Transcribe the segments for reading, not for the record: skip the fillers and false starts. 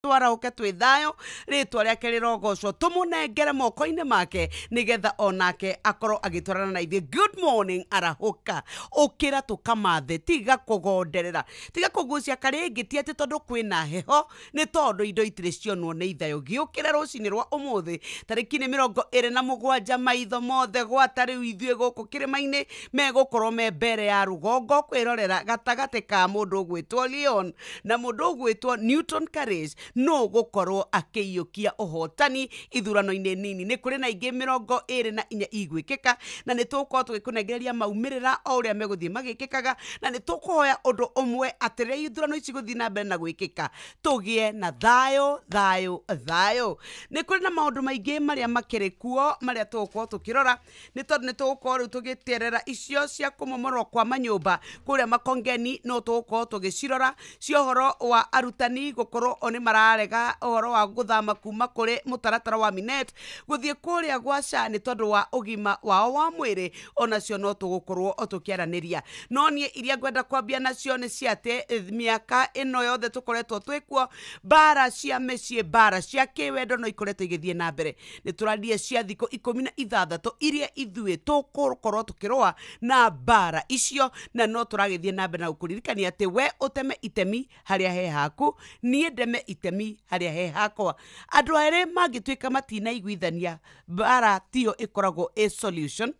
twaraũke twĩ thayo rĩtwa rĩake rĩrogocwo tũmũnengere moko-inĩ make nĩgetha onake akorwo agĩtwarana na ithuĩ. Good morning arahũka ũkĩra tũkamathe tiga kũgonderera tiga kũgucia karĩngĩ ti atĩ tondũ kwĩna heho nĩ tondũ indo itirĩ cionwo nĩ ithayo. Gĩũkĩra rũcinĩ rwa ũmũthĩ tarĩki nĩ 27 maitho mothe gwata rĩu ithuĩ gũkũ kĩrĩma-inĩ megũkorwo me mbere ya rũgongo kwĩrorera gatagatĩ ka mũndũ ũgwĩtwo Leon na mũndũ ũgwĩtwo Newton Courage no gũkorwo akĩiyũkia ũhotani ithurano-inĩ nini. Nĩ kũrĩ na ingĩ 24 igwĩkĩka na nĩ tũgũkorwo tũgĩkũnengereria maumĩrĩra o ũrĩa megũthiĩ magĩkĩkaga na nĩ tũkũhoya ũndũ ũmwe atĩ rĩrĩa ithurano ici gũthiĩ na mbere na gwĩkĩka tũgĩe na thayũ. Nĩ kũrĩ na maũndũ maingĩ marĩa makĩrĩ kuo marĩa tũgũkorwo tũkĩrora nĩ tondũ nĩ tũgũkorwo rĩu tũgĩterera icio cia kũmomorwo kwa manyũmba kũrĩa Makongeni no tũgũkorwo tũgĩcirora cia ũhoro wa arutani gũkorwo nĩ mararega ũhoro wa gũthama kuma kũrĩ mũtaratara wa Minet gũthiĩ kũrĩa gwa SHA nĩ tondũ wa ũgima wao wa mwĩrĩ onacio no tũgũkorwo tũkĩaranĩria. No niĩ iria ngwenda kwambia nacio nĩ cia atĩ mĩaka ĩno yothe tũkoretwo twĩkuo mbara cia mĩciĩ mbara cia kĩwendo no ikoretwo igĩthiĩ na mbere. Nĩ tũrandie cia thikũ 16 iria ithuĩ tũgũkorwo tũkĩrũa na mbara icio na no tũragĩthiĩ na mbere na gũkũririkania atĩ we ũteme itemi harĩa he haku niĩ ndeme itemi harĩa he hakwa. Andũ erĩ mangĩtuĩka matinaiguithania mbara tiyo ĩkoragwo solution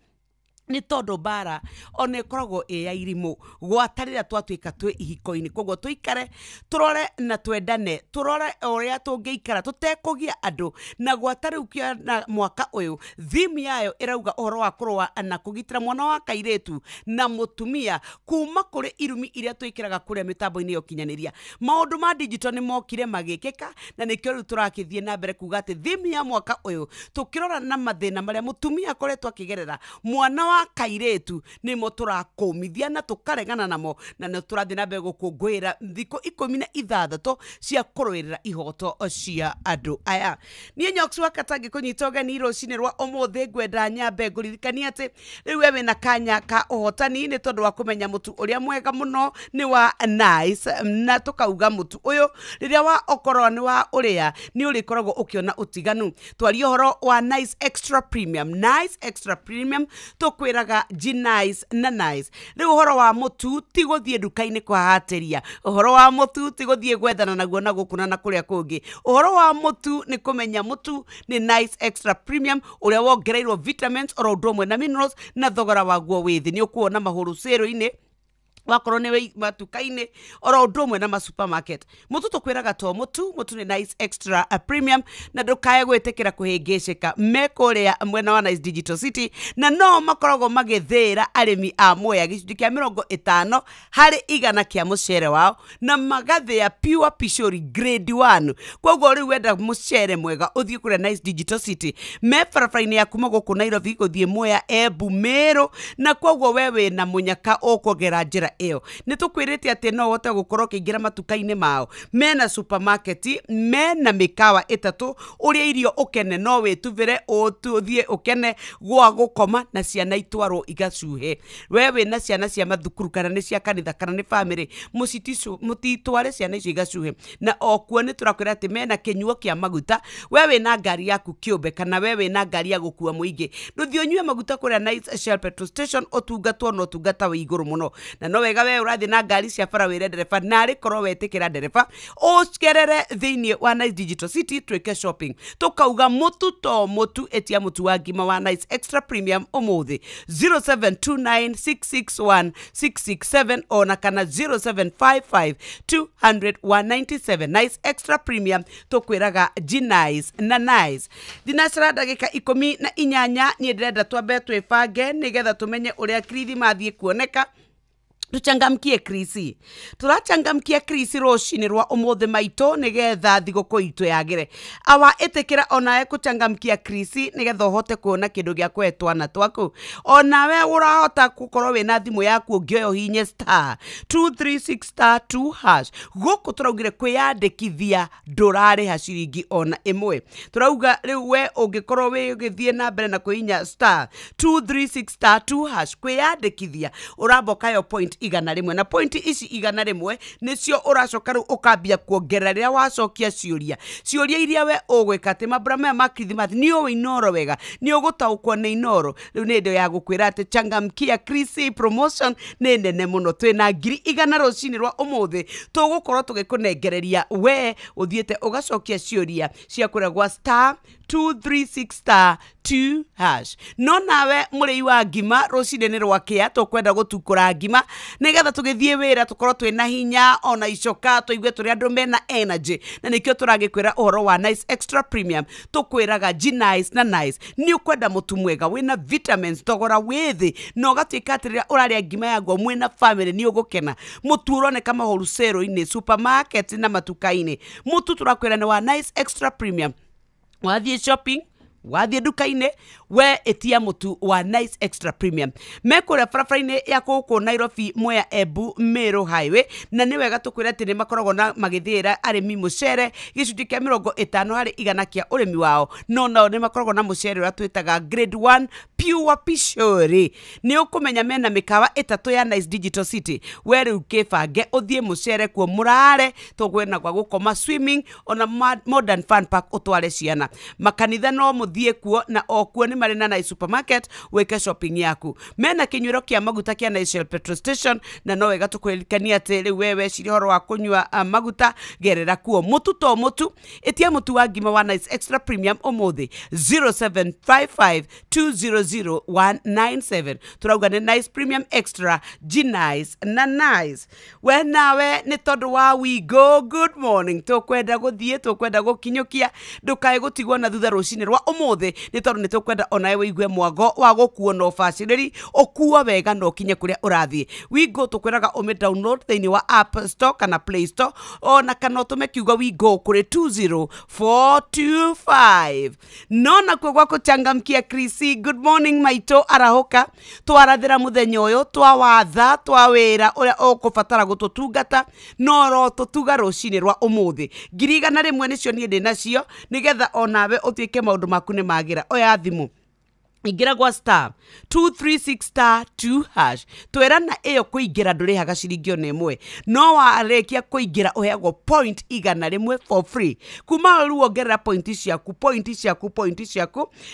nĩ tondũ mbara ona ĩkoragwo ya irimũ gwata rĩrĩa twatuĩka twĩ ihiko-inĩ. Koguo tũikare tũrore na twendane tũrore ũrĩa tũngĩikara tũtekũgia andũ na gwata rĩu kĩa mwaka ũyũ theme yayo ĩrauga ũhoro wa kũrũa na kũgitĩra mwana wa kairĩtu na mũtumia kuma kũrĩ irumi iria twĩkĩraga kũrĩa mĩtambo-inĩ ya ũkinyanĩria. Maũndũ ma digital nĩ mokire magĩkĩka na nĩkĩo rĩu tũrakĩthiĩ na mbere kuga atĩ theme ya mwaka ũyũ tũkĩrora na mathĩna marĩa mũtumia akoretwo akĩgerera mwana wa kairĩtu nĩmo tũrakũmithia na tũkaregana namo na nĩ tũrathiĩ na mbere gũkũngũĩra thikũ 16 cia kũrũĩrĩra ihoto cia andũ aya. Niĩ Nyox Wakata ngĩkũnyita ũgeni rũcinĩ rwa ũmũthĩ ngwenda nyambe ngũririkania atĩ rĩu we wĩna kanya ka ũhotani nĩ tondũ wa kũmenya mũtu ũrĩa mwega mũno nĩ wa Nice na tũkauga mũtu ũyũ rĩrĩa wa okorwo nĩ wa ũrĩa nĩ ũrĩkoragwo ũkĩona ũtiganu. Twaria ũhoro wa Nice Extra Premium. Nice Extra Premium tũkwĩraga G-Nice na Nice. Rĩu ũhoro wa mũtu ti gũthiĩ nduka-inĩ kwahatĩria. Ũhoro wa mũtu ti gũthiĩ gwethana naguo na gũkuna na kũrĩa kũngĩ. Ũhoro wa mũtu nĩ kũmenya mũtu nĩ Nice Extra Premium ũrĩa wongereirwo vitamins oro ũndũ ũmwe na minerals na thogora waguo wĩ thĩ. Nĩ ũkuona mahũrũ cero-inĩ wakorwo nĩ matuka-inĩ oro ũndũ ũmwe na masupermarket. Mũtu tũkwĩraga to mũtu nĩ Nice Extra Premium na ndũkae gwĩtĩkĩra kũhĩngĩcĩka me kũrĩa mwena wa Nice Digital City na no makoragwo magĩthĩĩra arĩmi a Mwea gĩcunjĩ kĩa 50 harĩ igana kĩa mũcere wao na magathĩa pure pishori grade 1. Koguo rĩu wenda mũcere mwega ũthiĩ kũrĩa Nice Digital City me barabara-inĩ ya kuma gũkũ Nairobi gũthiĩ Mwea Embu Meru na koguo we wĩna mũnyaka ũkũgera njĩra ĩyo. Nĩ tũkwĩrĩte atĩ no ũhote gũkorwo kĩingĩra matuka-inĩ mao mena supermarket mena mĩkawa ĩtatũ ũrĩa irio ũkene no wĩtubĩre ũthiĩ ũkene gwa gũkoma na ciana itwarwo igacuhe. We wĩna ciana cia mathukuru kana nĩ cia kanitha kana nĩ family mũtitware ciana icio igacuhe. Na okuo nĩ tũrakwĩra atĩ mena kĩnyuo kĩa maguta. We wĩna ngari yaku kĩũmbe kana we wĩna ngari ya gũkua mũingĩ ndũthiĩ ũnyue maguta kũrĩa Nice Shell petrol station ũtungatwo no ũtungata wĩ igũrũ mũno. Na no wega we ũrathiĩ na ngari cia bara wĩre ndereba narĩ korwo wetĩkĩra ndereba ũcerere thĩinĩ wa Nice Digital City twĩke shopping. Tũkauga mũtu to mũtu etia mũtu wa ngima wa Nice Extra Premium ũmũthĩ 0729661667 ona kana 0755200197. Nice Extra Premium tũkwĩraga G-Nice na Nice. Dinasara ndagĩka 18 niĩ ndĩrenda twambe twĩbange nĩgetha tũmenye ũrĩa kirithi mathiĩ kuoneka. Tuchangamkie Krisi. Turachangamkia Krisi rũcinĩ rwa ũmũthĩ maitũ nĩgetha thigũkũ itũ yagĩre. Awa ĩtĩkĩra onawe kuchangamkia Krisi nĩgetha ũhote kuona kĩndũ gĩa kũhe twana twaku. Onawe ũrahota gũkorwo wĩna thimũ yaku ũngĩoya ũhinye *236*2#. Gũkũ tũraugire kwĩyandĩkithia ndũrarĩha ciringi ona ĩmwe. Turauga rĩu we ũngĩkorwo wĩgĩthiĩ na mbere na kũhinya *236*2#. Kwĩyandĩkithia ũramboka yo point point igana rimwe na point ici igana rimwe nicio uracoka riu ukambia kuongerera riria wacokia ciuria iria we ugwika ati mabura maya ma Christmas ni uwe inoro wega ni ugutaukwo ni inoro riu ni ndo ya gukwira ati changamkia Chrissy promotion ni nene muno twina 100 rucini rwa umuthi tugukorwo tugikunengereria we uthiete ugacokia ciuria cia kuragwa star 236*2#. No nawe murei wa ngima rucini rwakia tukwenda gutukura ngima nigetha tugithie wira tukorwo twina hinya ona icoka tuigue turi andu mena energy na nikio turagikwira uhoro wa Nice Extra Premium tukwiraga G-Nice na Nice ni ukwenda mutu mwega wina vitamins thogora withi no gatwika atirira uraria ngima yaguo mwina family ni ugukena mutu uroneka wholesale-ini supermarket na matuka-ini mutu turakwira ni wa Nice Extra Premium wathie shopping wathie duka-ini we etia mutu wa Nice Extra Premium mekuria barabara-ini ya kuku Nairobi Mwea Embu Meru Highway na ni wega tukwira ati ni makoragwo na magithira arimi mucere gicunji kia 50% kia urimi wao no nao ni makoragwo na mucere uria twitaga grade 1 pure pishori ni ukumenya mena mikawa itatu ya Nice Digital City we riu kibange uthie mucere kuo murare tugwena gwa gukoma swimming ona modern fun park utware ciana makanitha no muthie kuo na okuo ni mari na Nice supermarket weke shopping yaku mena kinywiro kia maguta kia Nice Shell petrol station na no wega tukwirikania ati riu wewe ciri horo wa kunywa maguta gerera kuo mutu to mutu etia mutu wa ngima wa Nice Extra Premium umuthi 0755200197 turauga ni Nice Premium Extra G-Nice na Nice we nawe ni tondu wa we go good morning tukwenda guthie tukwenda gukinyukia ndukae gutigwo na thutha rucini rwa umuthi ni tondu ni tukwenda onawe wigue mwago wa gukuo no facility okuwa wega no kinye kuria urathie we go tukwiraga ume download thiini wa App Store kana Play Store ona kana utume kiugo we go kuri 20425 nona kwa gwako changamkia Chrissy good morning maito arahoka twarathira muthenya uyu twawatha twawira uria ukubatara gututungata no ro tutuga rucini rwa umuthi 100 nicio nie ndi nacio nigetha onawe utwike maundu maku ni magira oya thimu ingira gwa star 236*2# twera na iyo kuingira ndurihaga ciringi ona imwe no warekia kuingira uheagwo point igana rimwe for free kuma ruo ongerera point ciaku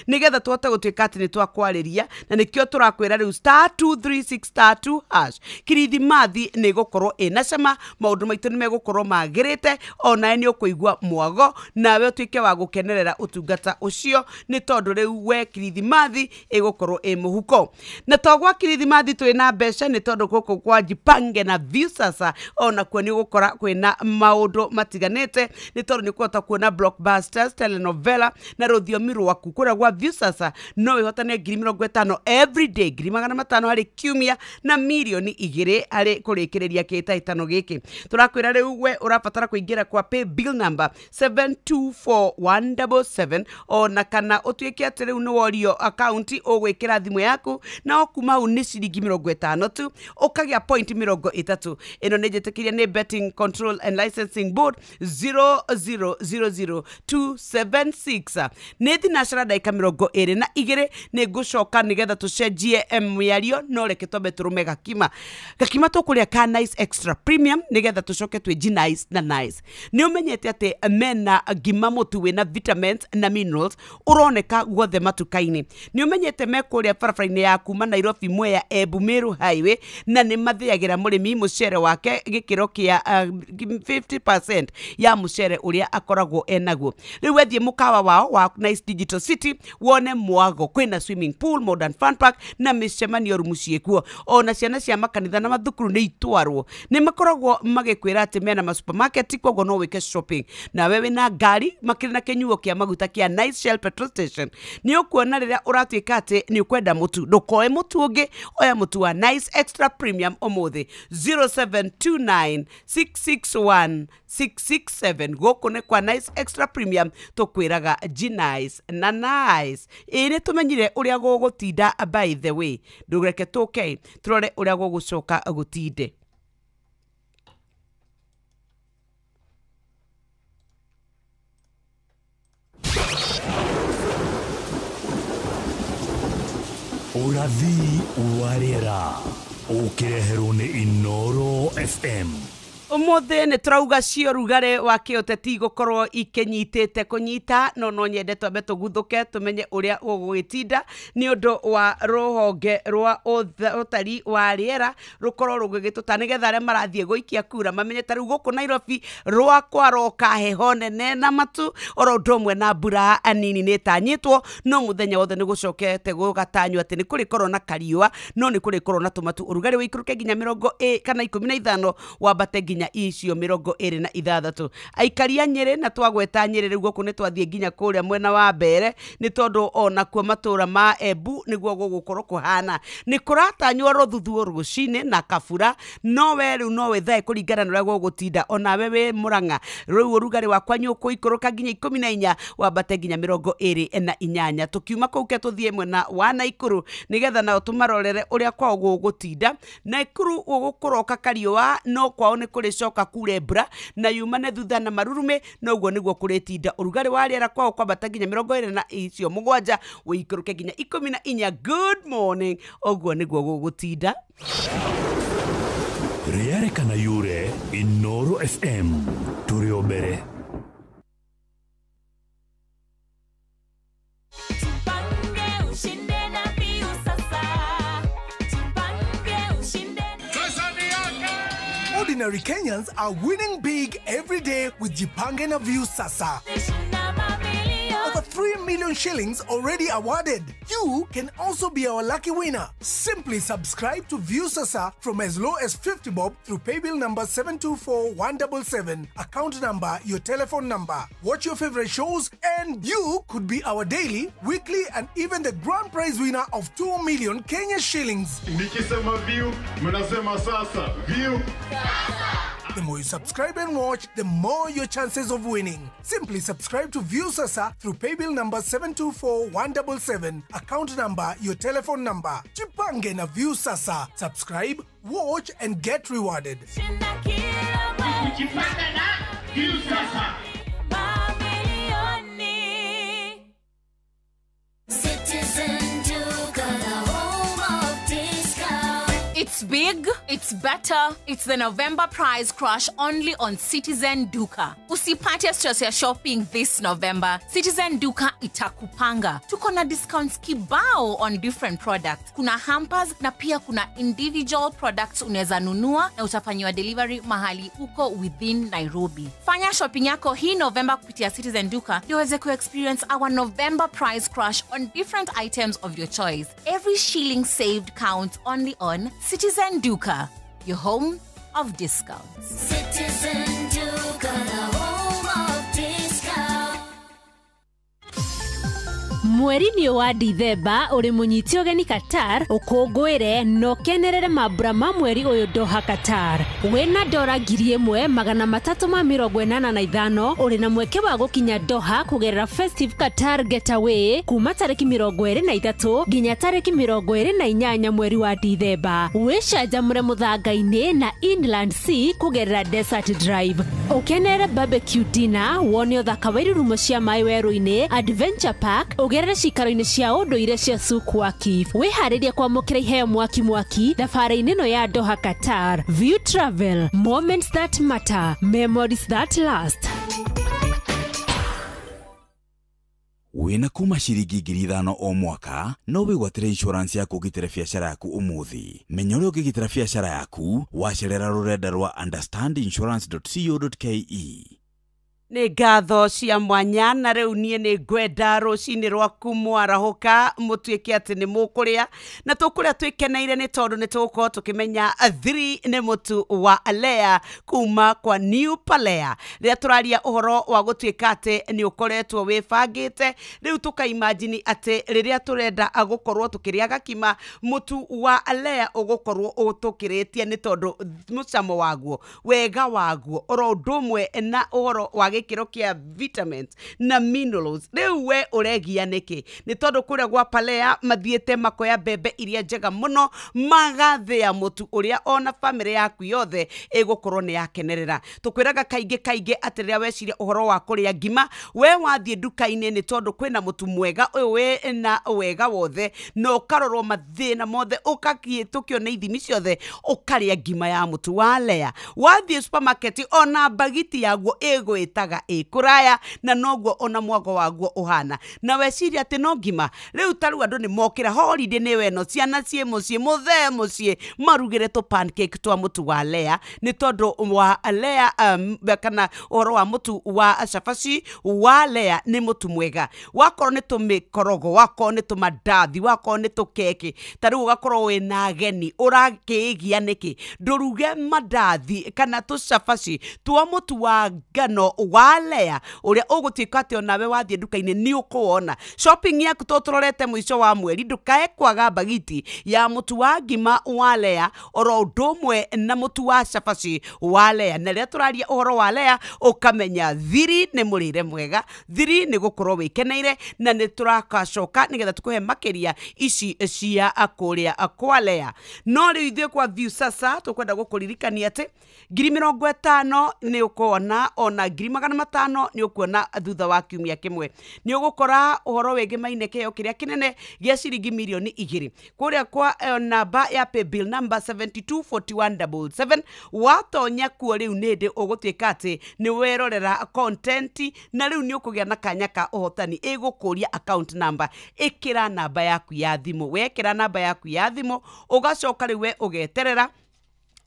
nigetha tuhote gutwika ati ni twakwariria na nikio turakwira riu star 236*2# kirithimathi ni gukorwo ina cama maundu maitu ni megukorwo magirite ona ni ukuigwa mwago nawe utwike wa gukenerera utungata ucio ni tondu riu we kirithimathi egokorwo muhuko na togwa kirithimathi twina mbeca ni tondu guku kwa jipange na Viusasa ona kwa ni gukora kwina maundu matiganete ni tondu ni kuhota kuona blockbusters telenovela na ruthiomi rwaku kura gwa Viusasa no ihotane 50 every day 500 hari kiumia na milioni 2 hari kurikiriria kitahitano giki turakwira riu we urabatara kuingira kwa pay bill number 724177 ona kana utwike ati riu ni worio account ogwikira thimu yaku na okuma uni ciringi 50 tu ukagia point 30 ino nejetikiria ni Betting Control and Licensing Board 0000276 ni thinacara daika 22 ni gucoka nigetha tucenjie mwiario no reke tobe turume gakima tukuria ka Nice Extra Premium nigetha tucoke twi G-Nice na Nice ni umenyete ati mena ngima mutu wina vitamins na minerals uroneka guothe matukaini ni umenyete mekuria barabara-ini ya kuma Nairobi Mwea Embu Meru Highway na ni mathiagira murimi mucere wake gikiro kia 50% ya mucere uria akoragwo enaguo riu wethie mukawa wao wa Nice Digital City wone mwago kwina swimming pool modern fun park na micemanio rumucie kuo ona ciana cia makanitha na mathukuru ni itwarwo ni makoragwo magikwira ati mena ma supermarket koguo no wike shopping na wewe na ngari makiri na kinyuo kia maguta kia Nice Shell petrol station ni ukuona riria uratwika ati ni ukwenda mutu ndukoe mutu ungi oya mutu wa Nice Extra Premium umuthi 0729661667 gukune kwa Nice Extra Premium tukwiraga G-Nice na Nice ine tumenyire uria gugutinda by the way ndureke tuke turore uria gugucoka gutinde Urathi wa rĩera Ukireherwo ni Inoro FM. Umuthe ni turauga cio rugare wa kioteti gukorwo ikenyitite kunyita no nyende twambe tuguthuke tumenye uria ugwitinda ni undu wa ruhonge rwa utari wa riera rukorwo rugigituta nigetha aria marathie guikia kura mamenye tari guku Nairobi rwakwa roka heho nene na matu oro ndomwe na mbura anini ni tanyitwo no muthenya wothe ni gucokete gugatanywa ati ni kuri korwo na kariua no ni kuri korwo na tumatu urugare wikuruke ginya 20 kana 15 wambate ginya icio 26 aikaria Nyeri na twagweta Nyeri riu guku ni twathie ginya kuria mwena wa mbere ni tondu ona kuo matura ma Embu niguo gugukorwo kuhana ni kuratanywa ruthuthuo rucine na kabura no we riu no wethae kuringana na uria gugutinda ona we we Murang'a riu urugari wakwa nyuku ikuruka ginya 14 wambate ginya 28 tukiuma kuu ke tuthie mwena wa Naikuru nigetha nao tumarorere uria kwao gugutinda Naikuru gugukuroka kariua no kwao ni kuri coka kure mbura na yumane thutha na marurume no guo niguo kuritinda urugari wa riera kwao kwambata ginya 27 wikuruke ginya 14 good morning oguo niguo gugutinda Riere kana yure Inoro FM turio mbere. Ordinary Kenyans are winning big every day with Jipange na View Sasa. Over 3 million shillings already awarded. You can also be our lucky winner. Simply subscribe to View Sasa from as low as 50 bob through paybill number 724177, account number, your telephone number. Watch your favorite shows and you could be our daily, weekly and even the grand prize winner of 2 million Kenya shillings. Nikisema View, mnasema sasa. View Sasa. The more you subscribe and watch, the more your chances of winning. Simply subscribe to View Sasa through paybill number 724177, account number, your telephone number. Jipange na View Sasa. Subscribe, watch and get rewarded. Jipange na View Sasa. It's big, it's better, it's the November prize crush only on Citizen Duka. Usipate stress ya shopping this November. Citizen Duka itakupanga. Tuko na discounts kibao on different products. Kuna hampers na pia kuna individual products unaweza nunua na utafanyiwa delivery mahali uko within Nairobi. Fanya shopping yako hii November kupitia Citizen Duka ndio uweze ku-experience our November prize crush on different items of your choice. Every shilling saved counts only on Citizen Duka, your home of discounts. Citizen Duka, the home of discounts. Mweri ni wa Dithemba uri munyiti ogeni Qatar ukungwire no kenerere mabura ma mweri uyu Doha Qatar wena dora 1385 uri na mweke wa gukinya Doha kugerera Festive Qatar Getaway kuma tariki 23 ginya tariki 28 mweri wa Dithemba wichanjamure muthanga-ini na Inland Sea kugerera Desert Drive ukenere barbecue dinner wone uthaka wa irurumo cia mai weru-ini Adventure Park ugerere cikaro-ini cia unduire cia Sukwakif wiharirie kwamukira iheo mwaki thabari-ini no ya Doha Qatar. View Travel, moments that matter, memories that last. Wina kuma shiringi 5,000 o mwaka no wigwatire insurance ya kugitira biashara yaku umuthi. Menya uria ungigitira biashara yaku wacerera rurenda rwa understandinsurance.co.ke. Ni ngatho cia mwanya na riu nie ni ngwenda rucini rwaku mwarahuka mutuike ati ni mukuria na tukuria twikeneire ni tondu ni tugukorwo tukimenya 3 ni mutu wa Alea kuma kwa New Palea ria turaria uhoro wa gutuika ati ni ukoretwo wifangite riu tukaimagine ati riria turenda agukorwo tukiriaga kima mutu wa Alea ugukorwo utukiritie ni tondu mucamo waguo wega waguo oro ndumwe na uhoro wa gikiro kia vitamins na minerals riu we uregia niki ni tondu kuria gwa Palea mathiete makoya bebe iria njega muno magathia mutu uria ona family yaku yothe igukorwo ni yakenerera tukwiraga kaingi atiria weciria uhoro wa kuria ngima we wathie nduka-ini ni tondu kwina mutu mwega uyu we na wega wothe no karorwo mathina mothe ukakitukio na ithimi ciothe ukaria ngima ya mutu wa Lea wathie supermarket ona bagiti yaguo igwitaga ikuraya na noguo ona mwago waguo uhana na weciria ati no ngima riu taru andu ni mokira holiday ni weno ciana cie mucie mucie marugire to pancake twa mutu wa Lea ni tondu wa Lea kana oro wa mutu wa shafashi wa Lea ni mutu mwega wakorwo ni tumikorogo wakorwo ni tumandathi wakorwo ni tukeki taru ugakorwo we na ageni urakigia niki nduruge mandathi kana tu shafashi twa mutu wa ngano wa Lea uria ugutuika ati onawe wathie nduka-ini ni ukuona shopping yaku tuturorete mwisho wa mweri ndukae kwaga bagiti ya mutu wa ngima wa Lea oro ndomwe na mutu wa shafashi wa Lea na ria turaria uhoro wa Lea ukamenya thiri ni murire mwega thiri ni gukorwo wikeneire na ni turakacoka nigetha tukuhe makiria ici cia akuria kwa Lea no riu ithue kwa view sasa tukwenda gukuririkania ati 50,000 ni ukona ona 500,000 ni ukuona thutha wa kiumia kimwe ni ugukora uhoro wege mainekeo kiria kinene gia ciringi milioni 2 kuria kwa namba ya pay bill number 724177 watonya kuo riu nindi ugutuika ati ni werorera content na riu ni ukugia na kanya ka uhotani igukuria account number ikira namba yaku ya thimu wekira namba yaku ya thimu ugacoka riu we ugeterera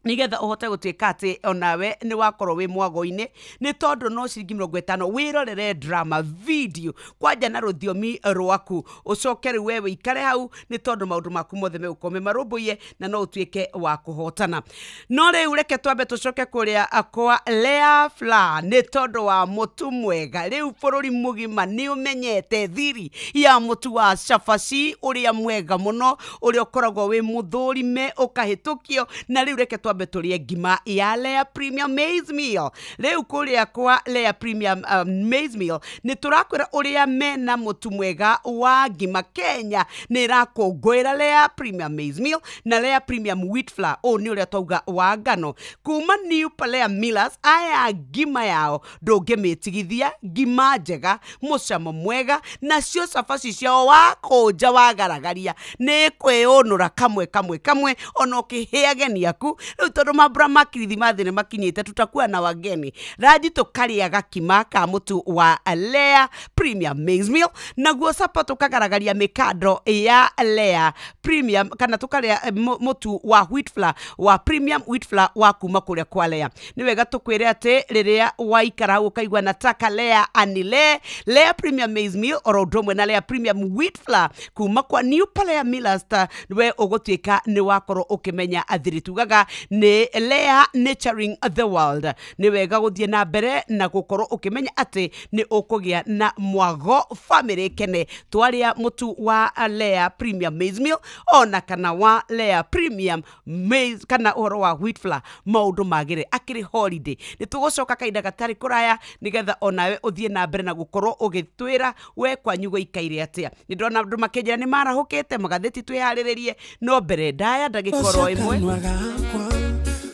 nigetha uhote gutuika ati onawe ni wakorwo wi mwago-ini ni tondu no ciringi 50 wirorere drama video kwanja na ruthiomi rwaku ucoke riu we ikare hau ni tondu maundu maku mothe megukome marumbuye na no utuike wa kuhotana no riu reke twambe tucoke kuria akwa Lea Flour ni tondu wa mutu mwega riu bururi mugima ni umenyete thiri ya mutu wa shafashi uria mwega muno uria ukoragwo wi muthurime ukahitukio na riu reke betulie ngima ya Lea Premium Maize Meal riu kuria kwa Lea Premium Maize Meal ni turakwira uria mena mutu mwega wa ngima Kenya ni rakungwira Lea Premium Maize Meal na Lea Premium Wheat Flour o ni uria twauga wa ngano kuma New Palea Millers aya ngima yao ndungimetigithia ngima njega mucamo mwega na cio cabaci ciao wakunja wagaragaria ni kwiyunura kamwe ona ukihia ageni aku tondu mabura makirithi mathine makinyite tutakuwa na wageni raji tukaria gakima ka mutu wa Lea Premium Maize Meal naguo sapa tukagaragaria mikado ya Lea Premium kana tukaria mutu wa wheat flour wa Premium Wheat Flour wa kuma kuria kwa Lea ni wega tukwire ati riria waikara ukaigwa nataka Lea anile Lea Premium Maize Meal oro ndomwe na Lea Premium Wheat Flour kuma kwa New Palea Millers we ugutuika ni wakorwo ukimenya athiri tugaga ni Lea Nurturing the World ni wega guthie na mbere na gukorwo ukimenya ati ni ukugia na mwago family kene twaria mutu wa Lea Premium Maize Meal ona kana wa Lea Premium Maize kana oro wa wheat flour maundu magire akiri holiday ni tugucoka kaida gatari kuraya nigetha onawe uthie na mbere na gukorwo ugitwira we kwanyu guikaire atia ni ndona andu makenjera ni marahukite magatheti twiharirerie no mbere ndaya ndagikoro imwe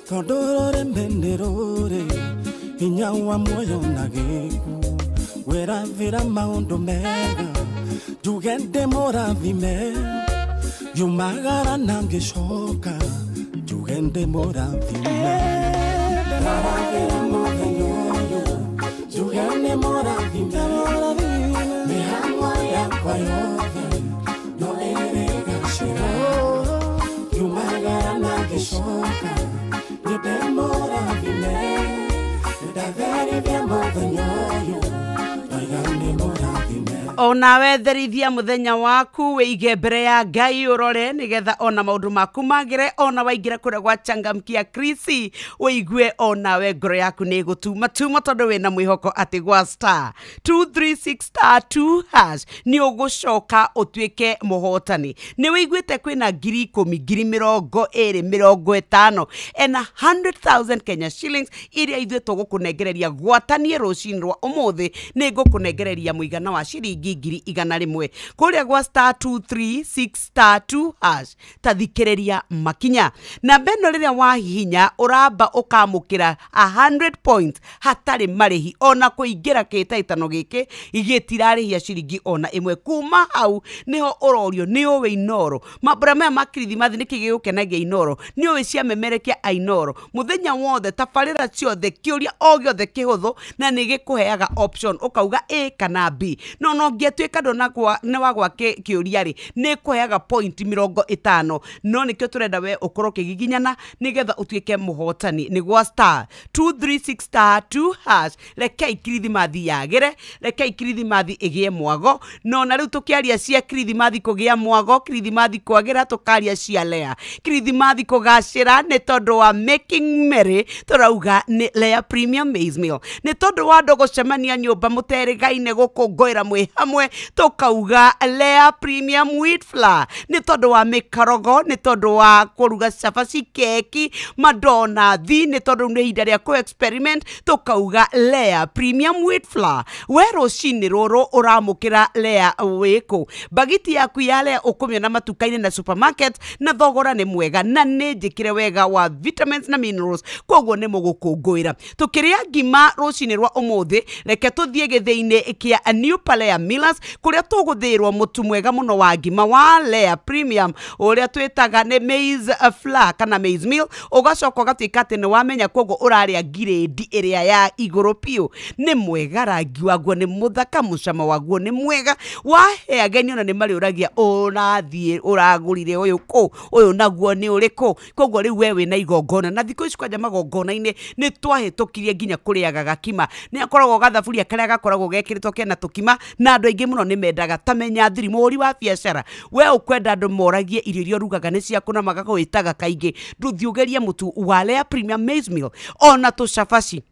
tondorore mbenderore hinya wa moyo na giku wera vira maundu mega jugende moravime yumagara nangishoka jugende moravime jugende moravime mihangwa ya kwa yote no erega shiro yumagara nangishoka demora vime da very bien movenyoyo ayane mora vime ona wetherithia muthenya waku wige mbere ya Ngai urore nigetha ona maundu maku magire ona waingira kuria gwa changamkia Krisi wigue ona we ngoro yaku ni gutuma tondu wina mwihoko ati gwa star 236*2# ni ugucoka utwike muhotani ni wiguite kwina 10,000, 20,000, and 100,000 Kenya shillings iria ithuĩ tugukunegereria gwatanie rucini rwa umuthi ni ngukunegereria muigana wa shilingi 100,000 kuria gwa star 236*2# tathikiriria makinya na beno riria wahihinya uramba ukamukira 100 points hatari marihi ona kuingira kitaitano giki igitirarihia shilingi ona imwe kuma hau niho urorio ni uwe Inoro mabura maya makrithimathi nikigigukenagia Inoro ni uwe cia memerekia Inoro muthenya wothe tafarira ciothe kiuria ogiothe kihuthu na nigikuheaga option ukauga A kana B no ngiatuika ni wagwa kiuria ri ni kuheaga point 50 no nikio turenda we ukorwo kigiginyana nigetha utuike muhotani ni gwa star 236*2# rekei krithimathi yagire rekei krithimathi igie mwago no na riu tukiaria cia krithimathi kugia mwago krithimathi kwagira tukaria cia Lea krithimathi kugacira ni tondu wa making merry turauga ni Lea Premium Maize Meal ni tondu wa ndogo cemania nyumba muterigaine gukungoira mwe hamwe tukauga Lea Premium Wheat Flour ni tondu wa mikarogo ni tondu wa kuruga cabaci keki madonathi ni tondu ni hinda ria ku experiment tukauga Lea Premium Wheat Flour we rucini ruru uramukira Lea wiku bagiti yaku ya Lea ukumia na matukaini na supermarket na thogora ni mwega na ni njikire wega wa vitamins na minerals koguo ni mugukunguira tukiria ngima rucini rwa umuthi reke tuthie githini kia New Palea Millers kuria tuguthirwo mutu mwega muno wa ngima wa Lea Premium uria twitaga ni maize flour kana maize meal ugacoka gatwika ati ni wamenya koguo uraria grade iria ya iguru piu ni mwega rangi waguo ni muthaka mucama waguo ni mwega wahe ageni ona ni mariuragia urathie uragurire uyu ku uyu naguo ni uriku koguo riu wewe na igongona na thiko ici kwanja magongona-ini ni twahitukirie nginya kuriaga gakima ni akoragwo gathaburia karia gakoragwo gekiritwo kena tukima na andu aingi muno ni mendaga tamenya thiri muri wa biashara we ukwenda andu moragie irio iria rugaga ni ciaku na magagwitaga kaingi nduthiugeria mutu wa Lea Premium Maize Meal ona tucabaci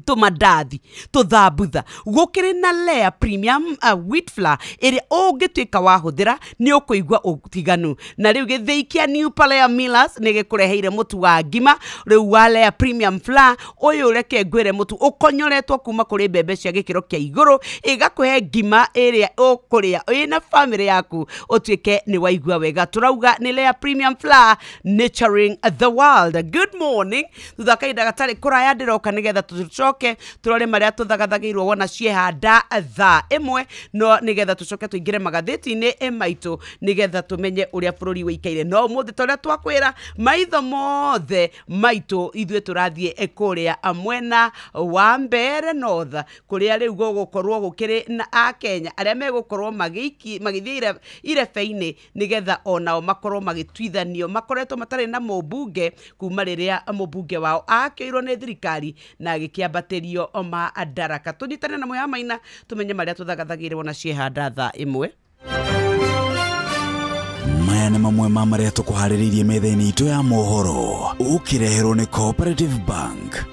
tumandathi tuthambutha gukiri na Lea Premium Wheat Flour iri ungituika wahuthira ni ukuigwa utiganu na riu githeikia New Palea Millers ni gikureheire mutu wa ngima riu wa Lea Premium Flour uyu reke ngwire mutu ukonyoretwo kuma kuri mbembe cia gikiro kia iguru igakuhe ngima iria ukuria ina family yaku utuike ni waigwa wega turauga ni Lea Premium Flour nurturing the world. Good morning tuthakaida gatari kuraya ndiroka nigetha tucoke turore maria tuthagathagiirwo wona ciehanda thaa imwe no nigetha tucoke tuingire magatheti-ini emaitu nigetha tumenye uria bururi wikaire no muthi toria twakwira maitho mothe maitu ithue turathie kuria mwena wa mbere north kuria riu gugukorwo gukiri na akenya aria megukorwo magithire irebe-ini nigetha onao makorwo magitwithanio makoretwo matari na mubunge kuma riria mubunge wao akirwo ni thirikari na gikiambaterio ma adaraka tunyitane na moya maina tumenye maria tuthagathagiire wona ciehanda thaa imwe. Maya nĩ mamwe ma maria tukuharĩrĩirie metha-inĩ itu ya mohoro ukireherwo ni Cooperative Bank.